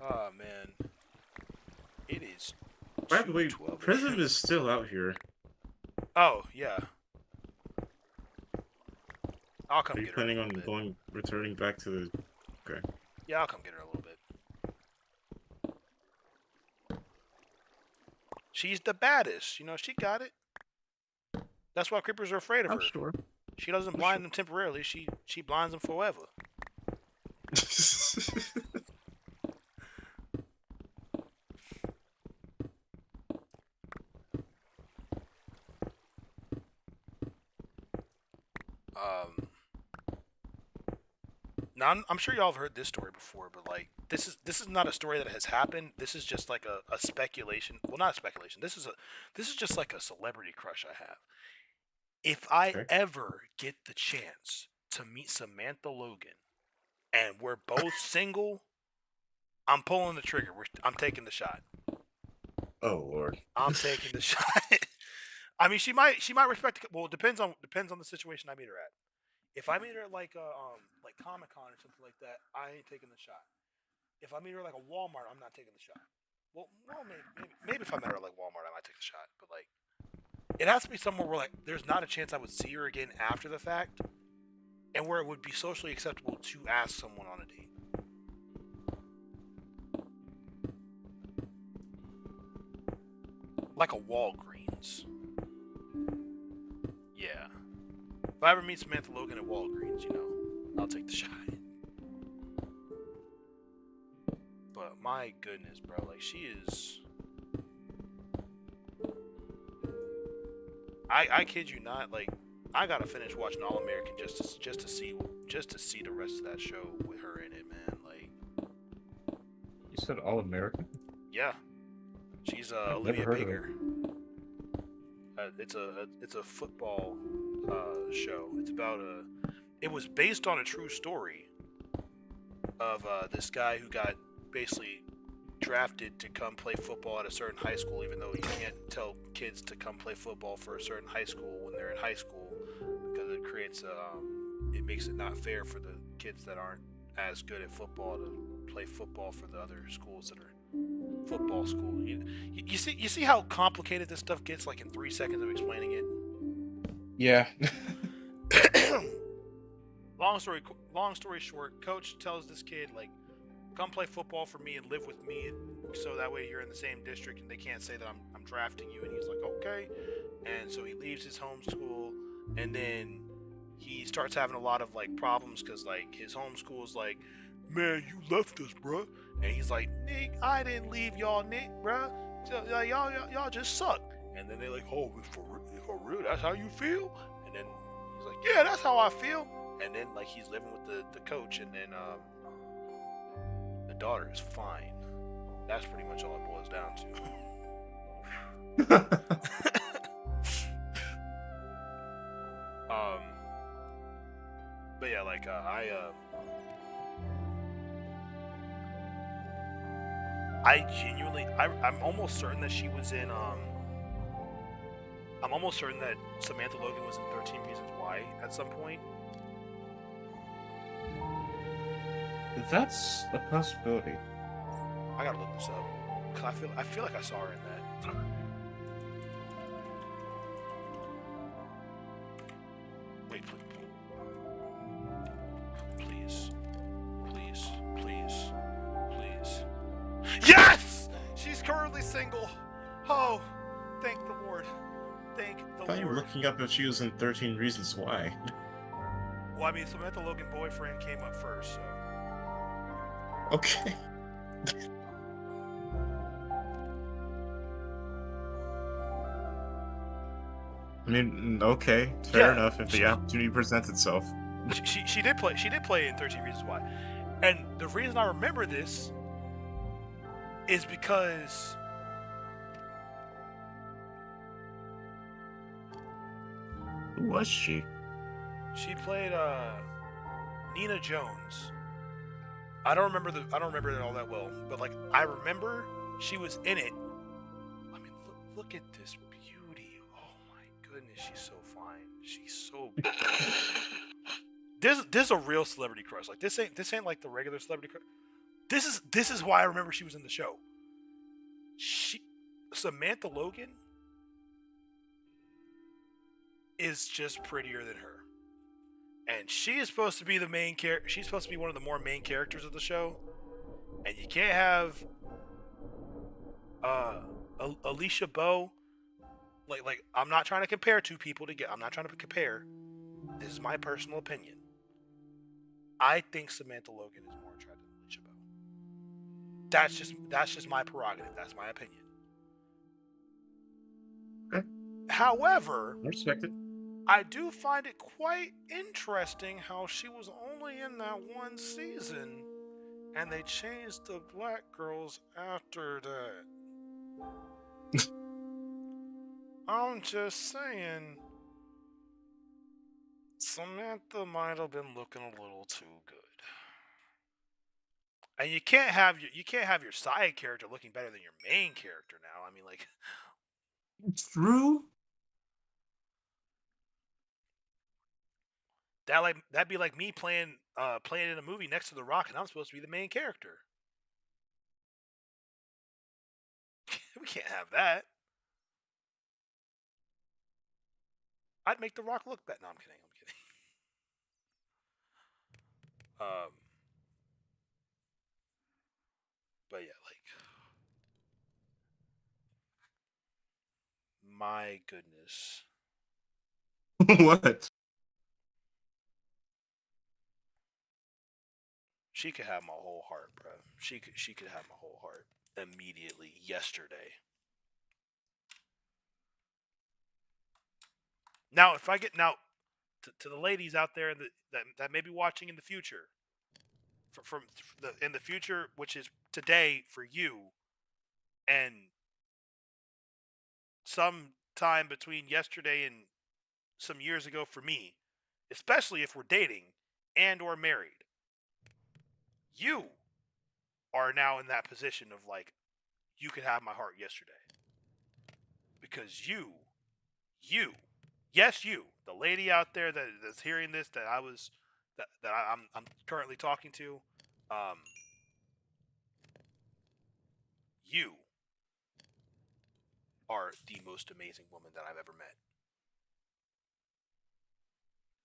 Oh man, it is. By the way, 2:12. Prism is still out here. Oh yeah. I'll come Are you get her. planning on returning back to the? Okay. Yeah, I'll come get her a little bit. She's the baddest, you know. She got it. That's why creepers are afraid of her. I'm sure. She doesn't blind them temporarily. She blinds them forever. Now I'm sure y'all have heard this story before, but like this is not a story that has happened. This is just like a speculation. Well, not a speculation. This is just like a celebrity crush I have. If I ever get the chance to meet Samantha Logan, and we're both single, I'm pulling the trigger. I'm taking the shot. Oh Lord. I'm taking the shot. I mean, she might respect. Well, it depends on the situation I meet her at. If I meet her at like Comic-Con or something like that, I ain't taking the shot. If I meet her at like a Walmart, I'm not taking the shot. Well, maybe if I met her at like Walmart, I might take the shot. But like, it has to be somewhere where like there's not a chance I would see her again after the fact, and where it would be socially acceptable to ask someone on a date. Like a Walgreens. Yeah. If I ever meet Samantha Logan at Walgreens, you know, I'll take the shot. But my goodness, bro, like she is. I kid you not, like I gotta finish watching All American just to see the rest of that show with her in it, man. Like. You said All American? Yeah. She's Olivia Baker. It's a football show. It's about it was based on a true story of this guy who got basically drafted to come play football at a certain high school, even though you can't tell kids to come play football for a certain high school when they're in high school, because it creates it makes it not fair for the kids that aren't as good at football to play football for the other schools that are football school. You see how complicated this stuff gets, like in 3 seconds of explaining it. Yeah. Long story short, coach tells this kid, like, come play football for me and live with me, so that way you're in the same district and they can't say that I'm drafting you. And he's like, okay. And so he leaves his home school, and then he starts having a lot of like problems because like his home school is like, man, you left us, bruh. And he's like, Nick, I didn't leave y'all, Nick, bruh. Y'all just suck. And then they're like, oh, for real, that's how you feel? And then he's like, yeah, that's how I feel. And then like he's living with the coach, and then the daughter is fine. That's pretty much all it boils down to. But yeah, like I genuinely, I'm almost certain that she was in I'm almost certain that Samantha Logan was in 13 Reasons Why at some point. That's a possibility. I gotta look this up, cause I feel like I saw her in that. Wait, please. Yes! She's currently single. Oh, thank the Lord. Thank the I thought you were Lord. looking up if she was in 13 Reasons Why. Well, I mean, Samantha Logan boyfriend came up first, so. Okay. I mean, okay, fair Yeah, enough if the opportunity presents itself. She did play in 13 Reasons Why, and the reason I remember this is because Who was she? she played Nina Jones. I don't remember it all that well, but like I remember she was in it. I mean, look at this beauty. Oh my goodness, she's so fine. She's so beautiful. This is a real celebrity crush. Like this ain't like the regular celebrity crush. This is why I remember she was in the show. Samantha Logan is just prettier than her. And she is supposed to be the main character. She's supposed to be one of the more main characters of the show. And you can't have Alicia Bowe. Like I'm not trying to compare two people I'm not trying to compare. This is my personal opinion. I think Samantha Logan is more attractive than Alicia Bowe. That's just my prerogative. That's my opinion. Okay. However, I respect it. I do find it quite interesting how she was only in that one season, and they changed the black girls after that. I'm just saying, Samantha might have been looking a little too good. And you can't have your side character looking better than your main character now. I mean, like, True. that'd be like me playing in a movie next to The Rock, and I'm supposed to be the main character. We can't have that. I'd make The Rock look bad. No, I'm kidding. But yeah, like, my goodness. What? She could have my whole heart, bro. She could have my whole heart immediately yesterday. Now, if I get to the ladies out there that may be watching in the future, in the future, which is today for you, and some time between yesterday and some years ago for me, especially if we're dating and or married, you are now in that position of like, you could have my heart yesterday. Because you, yes, you, the lady out there that's hearing this, that I'm currently talking to, you are the most amazing woman that I've ever met.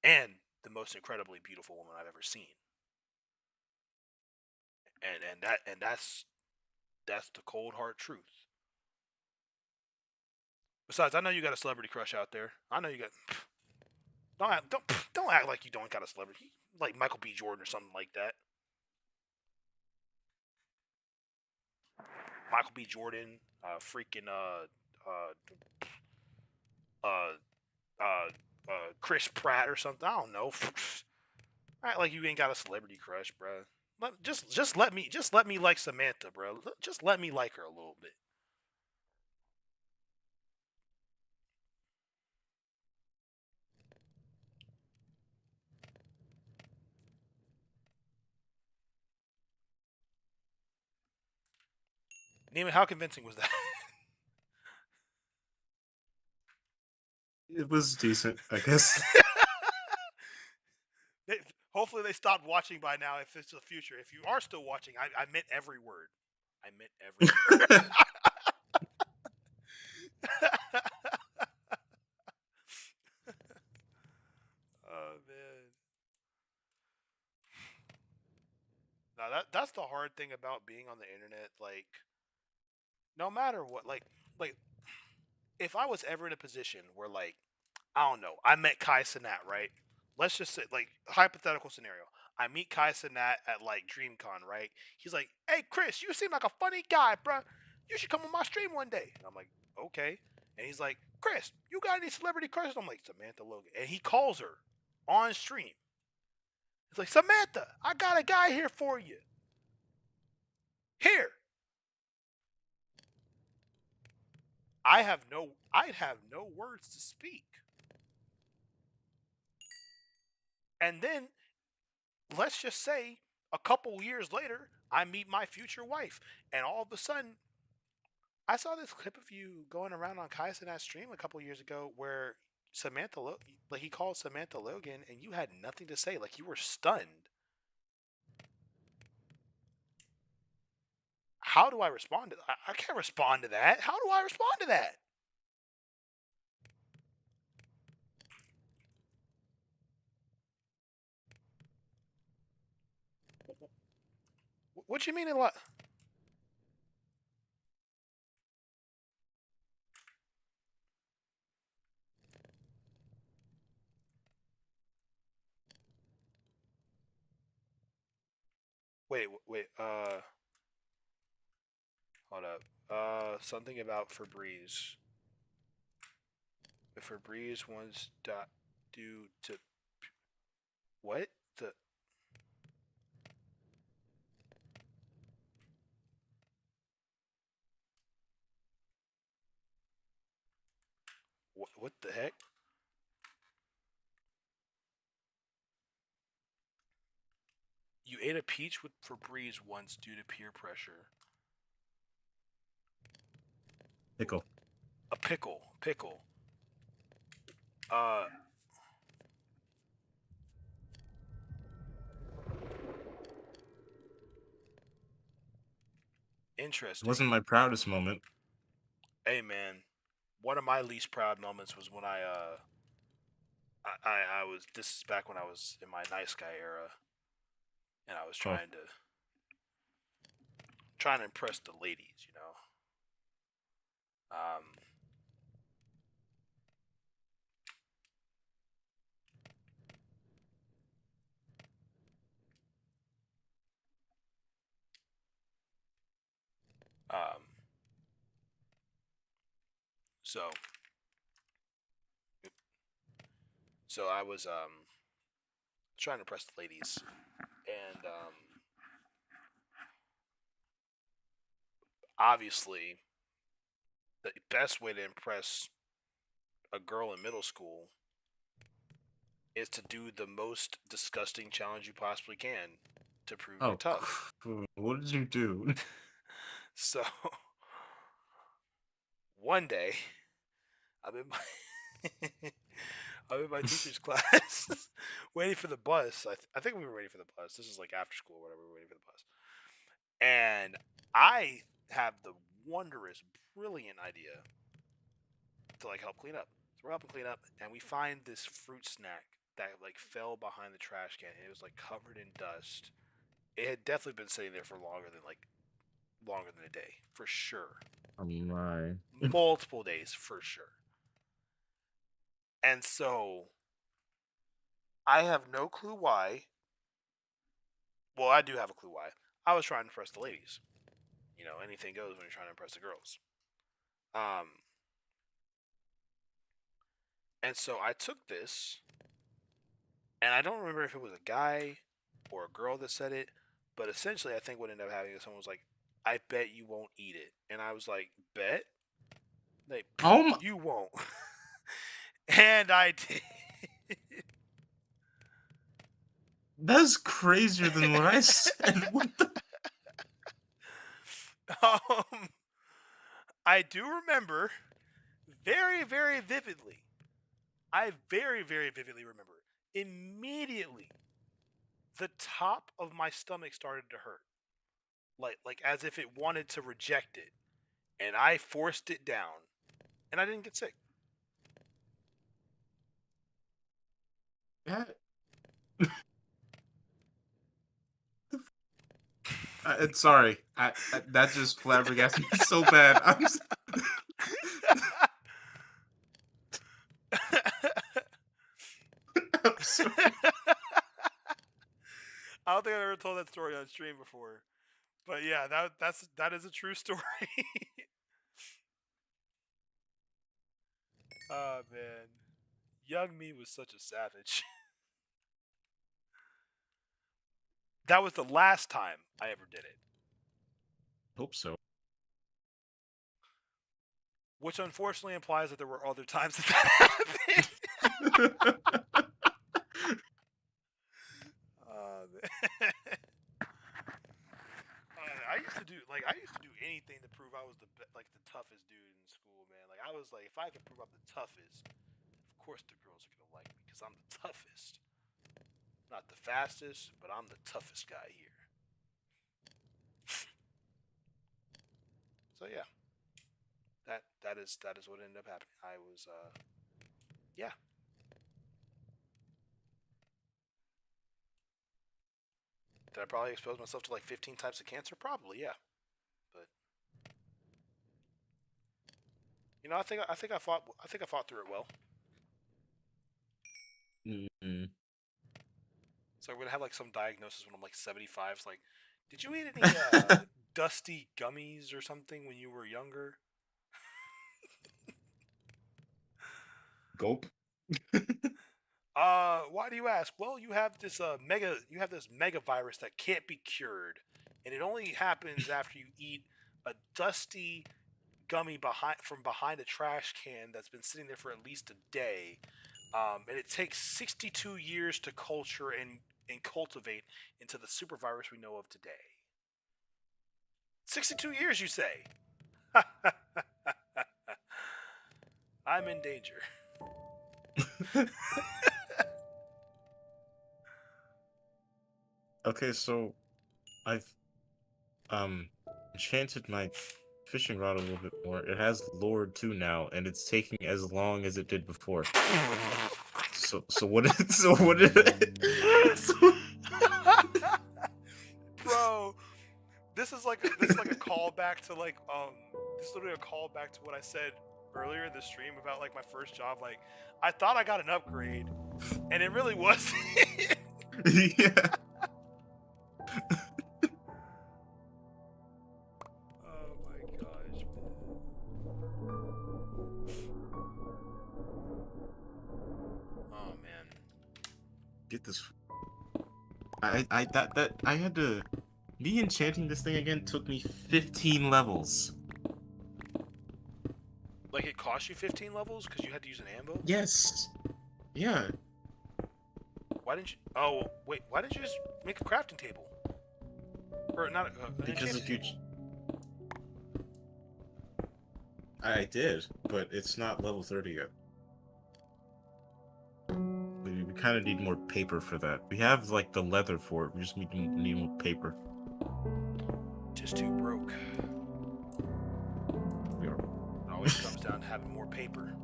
And the most incredibly beautiful woman I've ever seen. And that's the cold hard truth. Besides, I know you got a celebrity crush out there. I know you got. Don't act like you don't got a celebrity, like Michael B. Jordan or something like that. Michael B. Jordan, Chris Pratt or something. I don't know. Act like you ain't got a celebrity crush, bro. Just let me like Samantha, bro. Just let me like her a little bit. Neiman, how convincing was that? It was decent, I guess. Hopefully they stopped watching by now if it's the future. If you are still watching, I meant every word. I meant every word. Oh, man. Now that's the hard thing about being on the internet. Like, no matter what, like if I was ever in a position where, like, I don't know, I met Kai Cenat, right? Let's just say, like, hypothetical scenario. I meet Kai Cenat at, like, DreamCon, right? He's like, hey, Chris, you seem like a funny guy, bruh. You should come on my stream one day. And I'm like, okay. And he's like, Chris, you got any celebrity crushes? I'm like, Samantha Logan. And he calls her on stream. It's like, Samantha, I got a guy here for you. Here. I'd have no words to speak. And then, let's just say, a couple years later, I meet my future wife. And all of a sudden, I saw this clip of you going around on Kaizenat's stream a couple years ago where he called Samantha Logan and you had nothing to say. Like, you were stunned. How do I respond to that? I can't respond to that. How do I respond to that? What you mean a lot? Wait, hold up. Something about Febreze. If Febreze wants to do to what? What the heck? You ate a peach with Febreze once due to peer pressure. Pickle. A pickle. Interesting. It wasn't my proudest moment. Hey man, one of my least proud moments was when I was, this is back when I was in my nice guy era, and I was trying to impress the ladies, you know. So I was trying to impress the ladies, and obviously the best way to impress a girl in middle school is to do the most disgusting challenge you possibly can to prove you're tough. What did you do? So one day, I'm in my teacher's class, waiting for the bus. I think we were waiting for the bus. This is like after school or whatever. We were waiting for the bus, and I have the wondrous, brilliant idea to like help clean up. So we're helping clean up, and we find this fruit snack that like fell behind the trash can. And it was like covered in dust. It had definitely been sitting there for longer than a day, for sure. Oh my. Multiple days, for sure. And so, I have no clue why. Well, I do have a clue why. I was trying to impress the ladies. You know, anything goes when you're trying to impress the girls. And so I took this, and I don't remember if it was a guy or a girl that said it, but essentially I think what ended up happening is someone was like, I bet you won't eat it. And I was like, bet? Like, you won't. And I did. That's crazier than what I said. What the? I do remember very, very vividly. I very, very vividly remember. Immediately, the top of my stomach started to hurt. Like as if it wanted to reject it. And I forced it down. And I didn't get sick. Yeah. Sorry, that just flabbergasted me so bad. I'm sorry. I don't think I've ever told that story on stream before, but yeah, that is a true story. Oh man, young me was such a savage. That was the last time I ever did it. Hope so. Which unfortunately implies that there were other times that happened. I used to do anything to prove I was the toughest dude in school, man. Like I was like, if I could prove I'm the toughest, of course the girls are gonna like me because I'm the toughest. Not the fastest, but I'm the toughest guy here. So yeah, that is what ended up happening. I was yeah. Did I probably expose myself to like 15 types of cancer? Probably, yeah. But you know, I think I fought through it well. Mm-hmm. So I'm gonna have like some diagnosis when I'm like 75. It's like, did you eat any dusty gummies or something when you were younger? Gulp. Why do you ask? Well, you have this mega virus that can't be cured, and it only happens after you eat a dusty gummy from behind a trash can that's been sitting there for at least a day. And it takes 62 years to culture and cultivate into the super virus we know of today. 62 years, you say? I'm in danger. Okay, so I've enchanted my fishing rod a little bit more. It has Lord 2 now, and it's taking as long as it did before. So what did Bro, this is like a callback to this is literally a callback to what I said earlier in the stream about like my first job. Like I thought I got an upgrade, and it really wasn't. Yeah. Oh my gosh, man. Oh man. Get this. I had to. Me enchanting this thing again took me 15 levels. Like it cost you 15 levels because you had to use an ambo? Yes. Yeah. Why didn't you? Oh wait, why didn't you just make a crafting table? Or not? Because if you. I did, but it's not level 30 yet. We kind of need more paper for that. We have like the leather for it. We just need more paper. Just too broke. It always comes down to having more paper.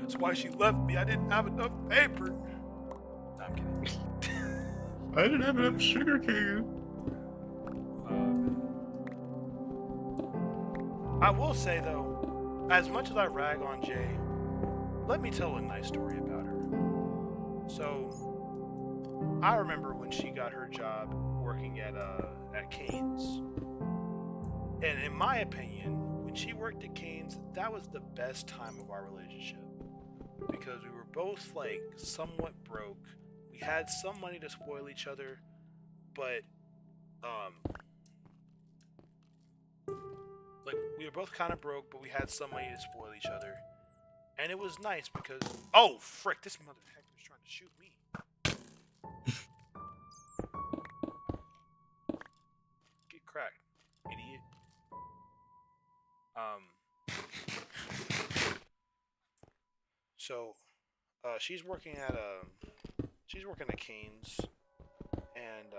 That's why she left me. I didn't have enough paper. No, I'm kidding. I didn't have enough sugar cane. I will say though, as much as I rag on Jay, let me tell a nice story about her. So, I remember when she got her job working at Cane's, and in my opinion, when she worked at Cane's, that was the best time of our relationship because we were both like somewhat broke. We had some money to spoil each other, but like we were both kind of broke, but we had some money to spoil each other, and it was nice because oh frick, this mother hecker's trying to shoot me. Get cracked, idiot. So, she's working at Cane's, and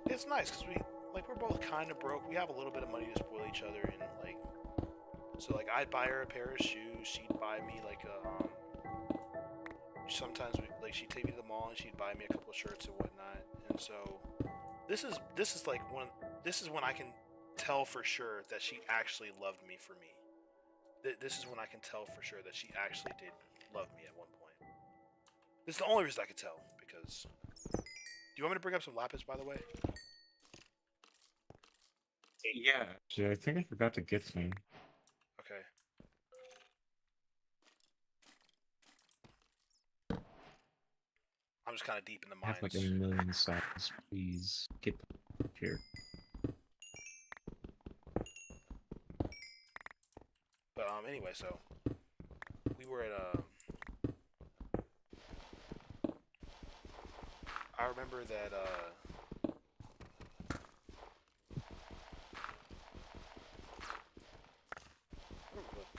it's nice because we're both kind of broke. We have a little bit of money to spoil each other, and so I'd buy her a pair of shoes. She'd buy me sometimes she'd take me to the mall and she'd buy me a couple of shirts and whatnot. And so this is when I can tell for sure that she actually loved me for me. This is when I can tell for sure that she actually did love me at one point. This is the only reason I could tell because. Do you want me to bring up some lapis, by the way? Yeah, actually, I think I forgot to get some. Okay. I'm just kind of deep in the I have like a mines. million sides. Please get here. But anyway, so we were at I remember that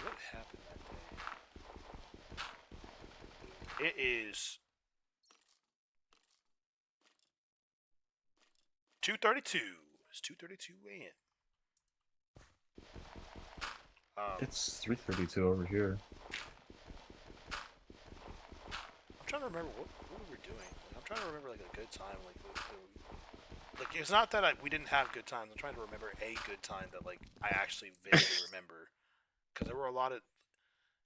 what happened that day? It is 2:32. It's 2:32 a.m. It's 3:32 over here. I'm trying to remember what we were doing. I'm trying to remember like a good time. Like it's not that we didn't have good times. I'm trying to remember a good time that like I actually vaguely remember. Because there were a lot of,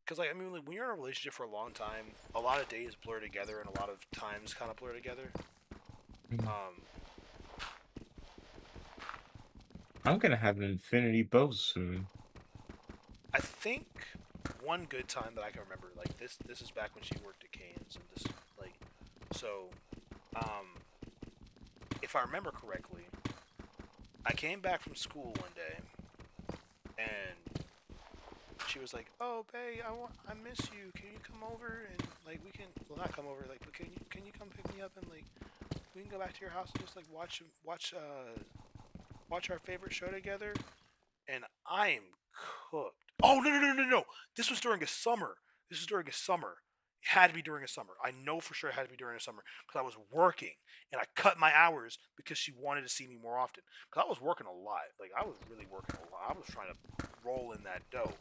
because like I mean like, when you're in a relationship for a long time, a lot of days blur together and a lot of times kind of blur together. I'm gonna have an infinity bow soon. I think one good time that I can remember, like this is back when she worked at Canes, and this like, so, if I remember correctly, I came back from school one day, and she was like, "Oh, babe, I miss you. Can you come over and like we can, well not come over, like, but can you come pick me up and like we can go back to your house and just like watch our favorite show together?" And I am cooked. Oh no! This was during a summer. It had to be during a summer. I know for sure it had to be during a summer because I was working and I cut my hours because she wanted to see me more often. Because I was working a lot. Like I was really working a lot. I was trying to roll in that dough.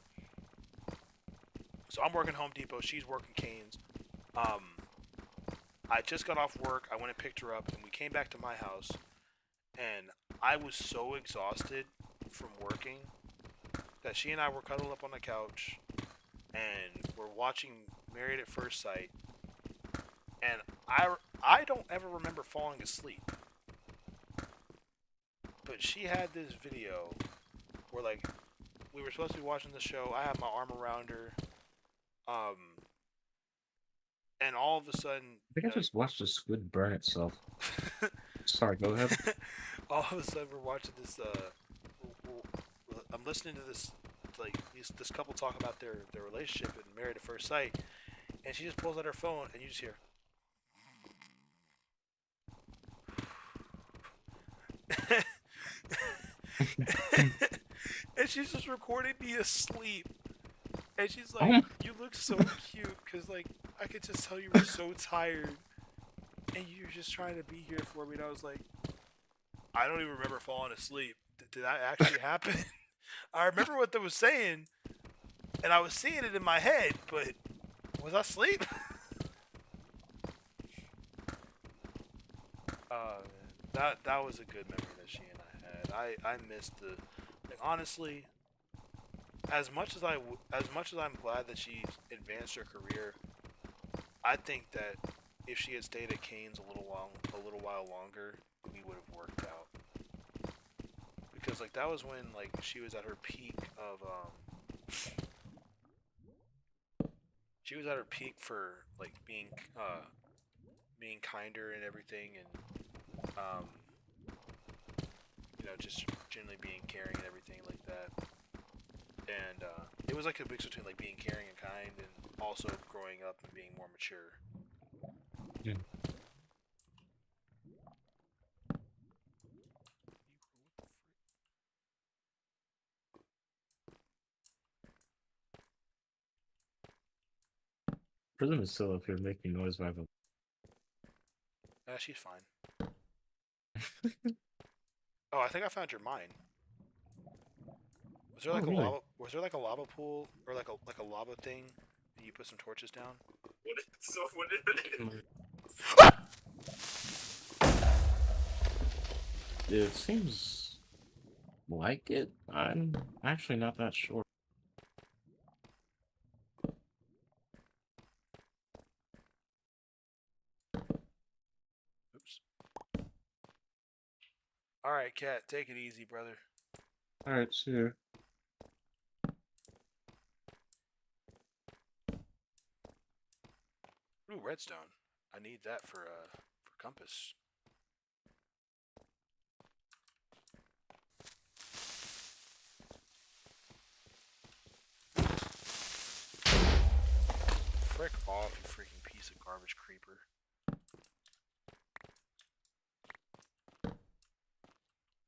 So I'm working Home Depot. She's working Canes. I just got off work. I went and picked her up, and we came back to my house. And I was so exhausted from working that she and I were cuddled up on the couch and we're watching Married at First Sight, and I don't ever remember falling asleep, but she had this video where like we were supposed to be watching the show, I had my arm around her, and all of a sudden I think I just watched the squid burn itself. Sorry, go ahead. all of a sudden we're watching this I'm listening to this like this couple talk about their relationship and Married at First Sight, and she just pulls out her phone and you just hear and she's just recording me asleep, and she's like, "You look so cute," because like I could just tell you were so tired and you're just trying to be here for me. And I was like, I don't even remember falling asleep. Did that actually happen? I remember what they was saying, and I was seeing it in my head, but was I asleep? That was a good memory that she and I had. I missed the, like, honestly, as much as I'm glad that she advanced her career, I think that if she had stayed at Canes a little while longer, we would have worked out. Because like that was when like she was at her peak of she was at her peak for like being kinder and everything, and you know, just generally being caring and everything like that. And it was like a mix between like being caring and kind and also growing up and being more mature. Yeah. Prism is still up here making noise by the. She's fine. Oh, I think I found your mine. Was there like really? was there like a lava pool or like a lava thing and you put some torches down? It seems like it. I'm actually not that sure. Oops. Alright, Cat, take it easy, brother. All right, see you. Ooh, redstone. I need that for compass. Frick off, you freaking piece of garbage creeper.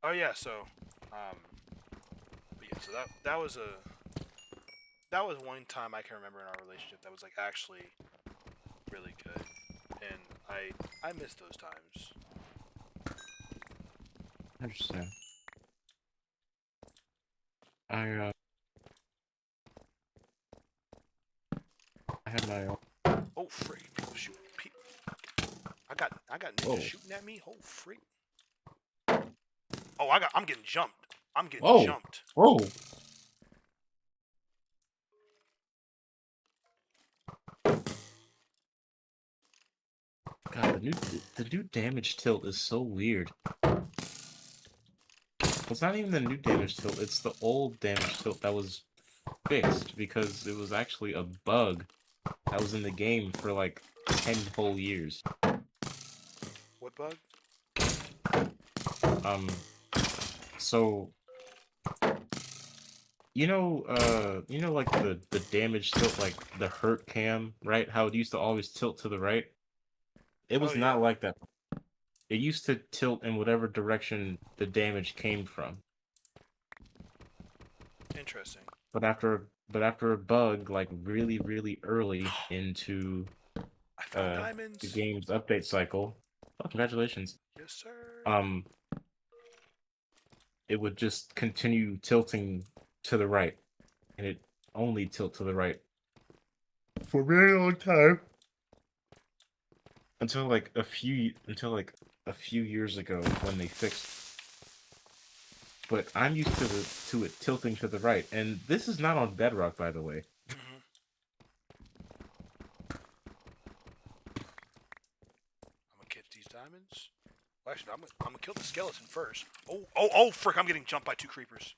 Oh yeah, so but yeah, so that was one time I can remember in our relationship that was like actually really good, and I miss those times. I understand. I had my own. Oh freak! People shooting. I got ninjas Whoa. shooting at me. Oh freak! Oh, I'm getting jumped. I'm getting Whoa. jumped. Whoa. God, the new damage tilt is so weird. It's not even the new damage tilt, it's the old damage tilt that was fixed because it was actually a bug that was in the game for like 10 whole years. What bug? So you know like the damage tilt, like the hurt cam, right? How it used to always tilt to the right? It was not like that. It used to tilt in whatever direction the damage came from. Interesting. But after a bug, like really early into the game's update cycle, oh, congratulations. Yes, sir. It would just continue tilting to the right, and it only tilt to the right for a very long time until like a few years ago when they fixed. But I'm used to it tilting to the right, and this is not on Bedrock, by the way. I'm gonna get these diamonds. Well, actually, I'm gonna kill the skeleton first. Oh, frick! I'm getting jumped by 2 creepers.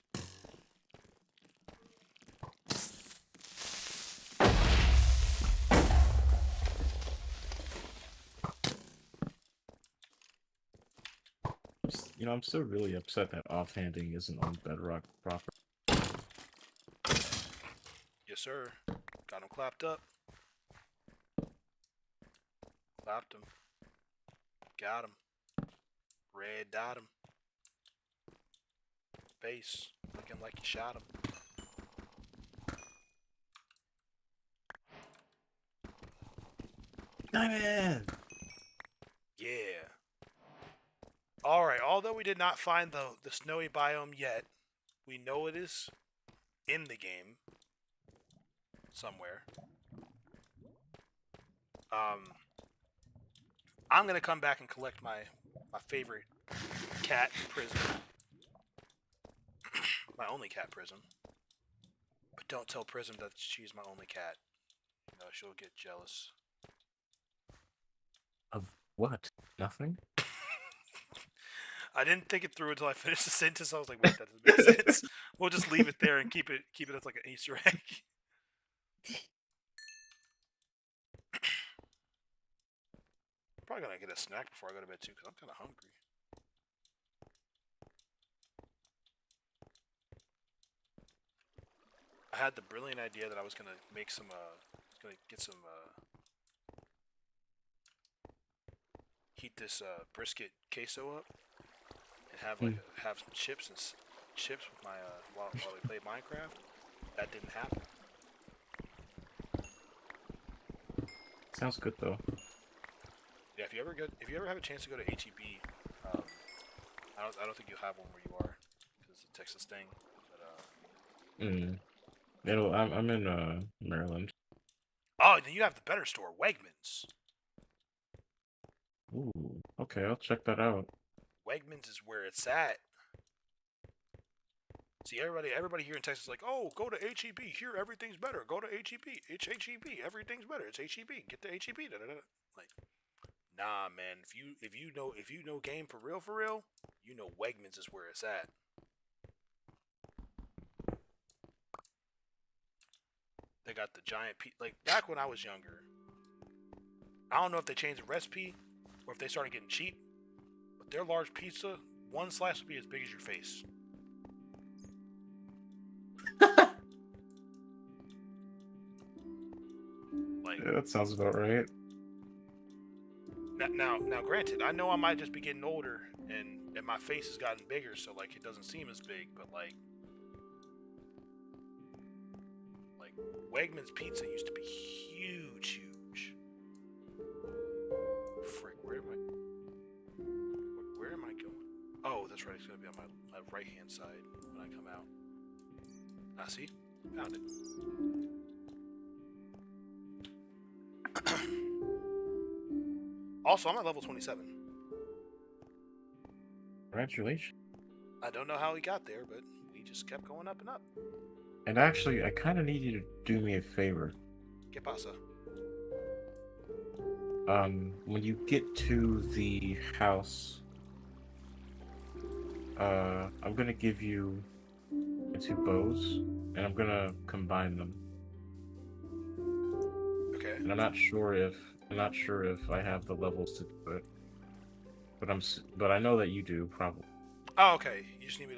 You know, I'm still really upset that offhanding isn't on Bedrock proper. Yes, sir. Got him clapped up. Clapped him. Got him. Red dot him. Face. Looking like you shot him. Diamond! Yeah. Alright, although we did not find the snowy biome yet, we know it is in the game. Somewhere. I'm gonna come back and collect my favorite cat prism. My only cat prism. But don't tell Prism that she's my only cat. You know, she'll get jealous. Of what? Nothing? I didn't think it through until I finished the sentence. I was like, wait, that doesn't make sense. We'll just leave it there and keep it as like an Easter egg. Probably gonna get a snack before I go to bed too, because I'm kind of hungry. I had the brilliant idea that I was gonna make some, gonna get some, heat this brisket queso up, and have like have some chips with my while we played Minecraft. That didn't happen. Sounds good though. Yeah, if you ever have a chance to go to HEB, I don't think you'll have one where you are, because it's a Texas thing. But I'm in Maryland. Oh, then you have the better store, Wegmans. Ooh, okay, I'll check that out. Wegmans is where it's at. See, everybody here in Texas is like, oh, go to HEB. Here, everything's better. Go to HEB. It's HEB. Everything's better. It's HEB. Get to HEB. Da, da, da. Like, nah, man. If you know game for real, you know Wegmans is where it's at. They got the giant pizza. Like back when I was younger, I don't know if they changed the recipe or if they started getting cheap, but their large pizza, one slice would be as big as your face. Like, Yeah, that sounds about right. now, granted, I know I might just be getting older and my face has gotten bigger, so like it doesn't seem as big, but like Wegmans pizza used to be huge. Frick, where am I going? Oh, that's right. It's gonna be on my right hand side when I come out. Ah, see, found it. Also, I'm at level 27. Congratulations. I don't know how we got there, but we just kept going up and up. And actually, I kind of need you to do me a favor. ¿Qué pasa? When you get to the house, I'm gonna give you 2 bows, and I'm gonna combine them. Okay. And I'm not sure if I have the levels to do it, but I know that you do probably. Oh, okay. You just need me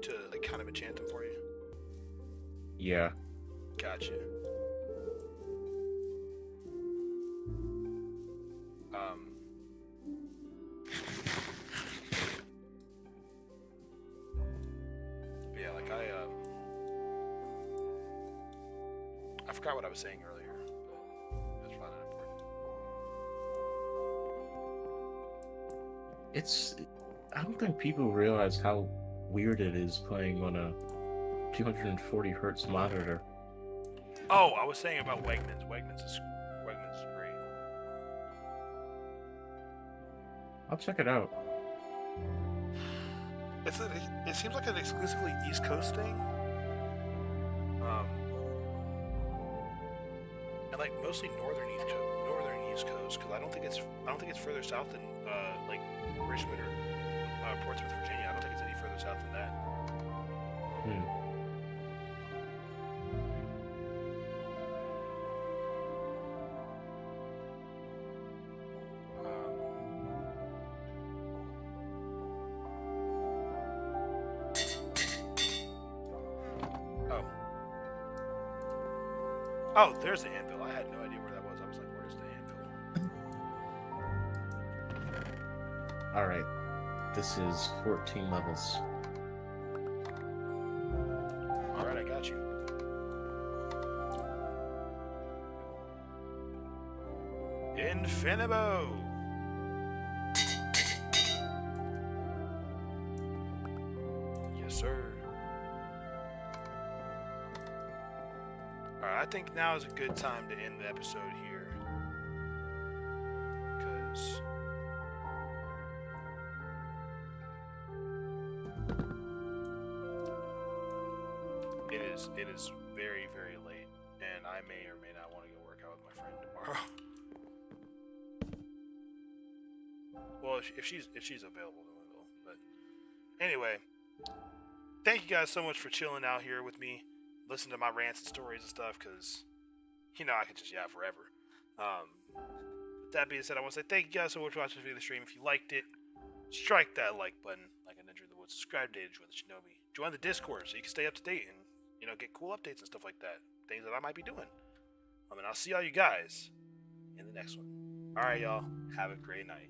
to like kind of enchant them for you. Yeah. Gotcha. Yeah, like I forgot what I was saying earlier, but that's probably not important. I don't think people realize how weird it is playing on a 240 hertz monitor. Oh, I was saying about Wegmans. Wegmans is great. I'll check it out. It seems like an exclusively East Coast thing. And like mostly northern East Coast, because I don't think it's further south than like Richmond or Portsmouth, Virginia. I don't think it's any further south than that. Oh, there's the anvil. I had no idea where that was. I was like, where's the anvil? Alright. This is 14 levels. Alright, I got you. Infinimo! Yes, sir. Alright, I think now is a good time to end the episode here. Because it is very, very late, and I may or may not want to go work out with my friend tomorrow. Well, if she's available, then we will. But anyway, thank you guys so much for chilling out here with me, listen to my rants and stories and stuff, because I could just yap forever. With that being said, I want to say thank you guys so much for watching the stream. If you liked it, strike that like button, like a ninja in the woods. Subscribe to Data Join the Shinobi. Join the Discord so you can stay up to date and get cool updates and stuff like that. Things that I might be doing. And I'll see all you guys in the next one. All right, y'all. Have a great night.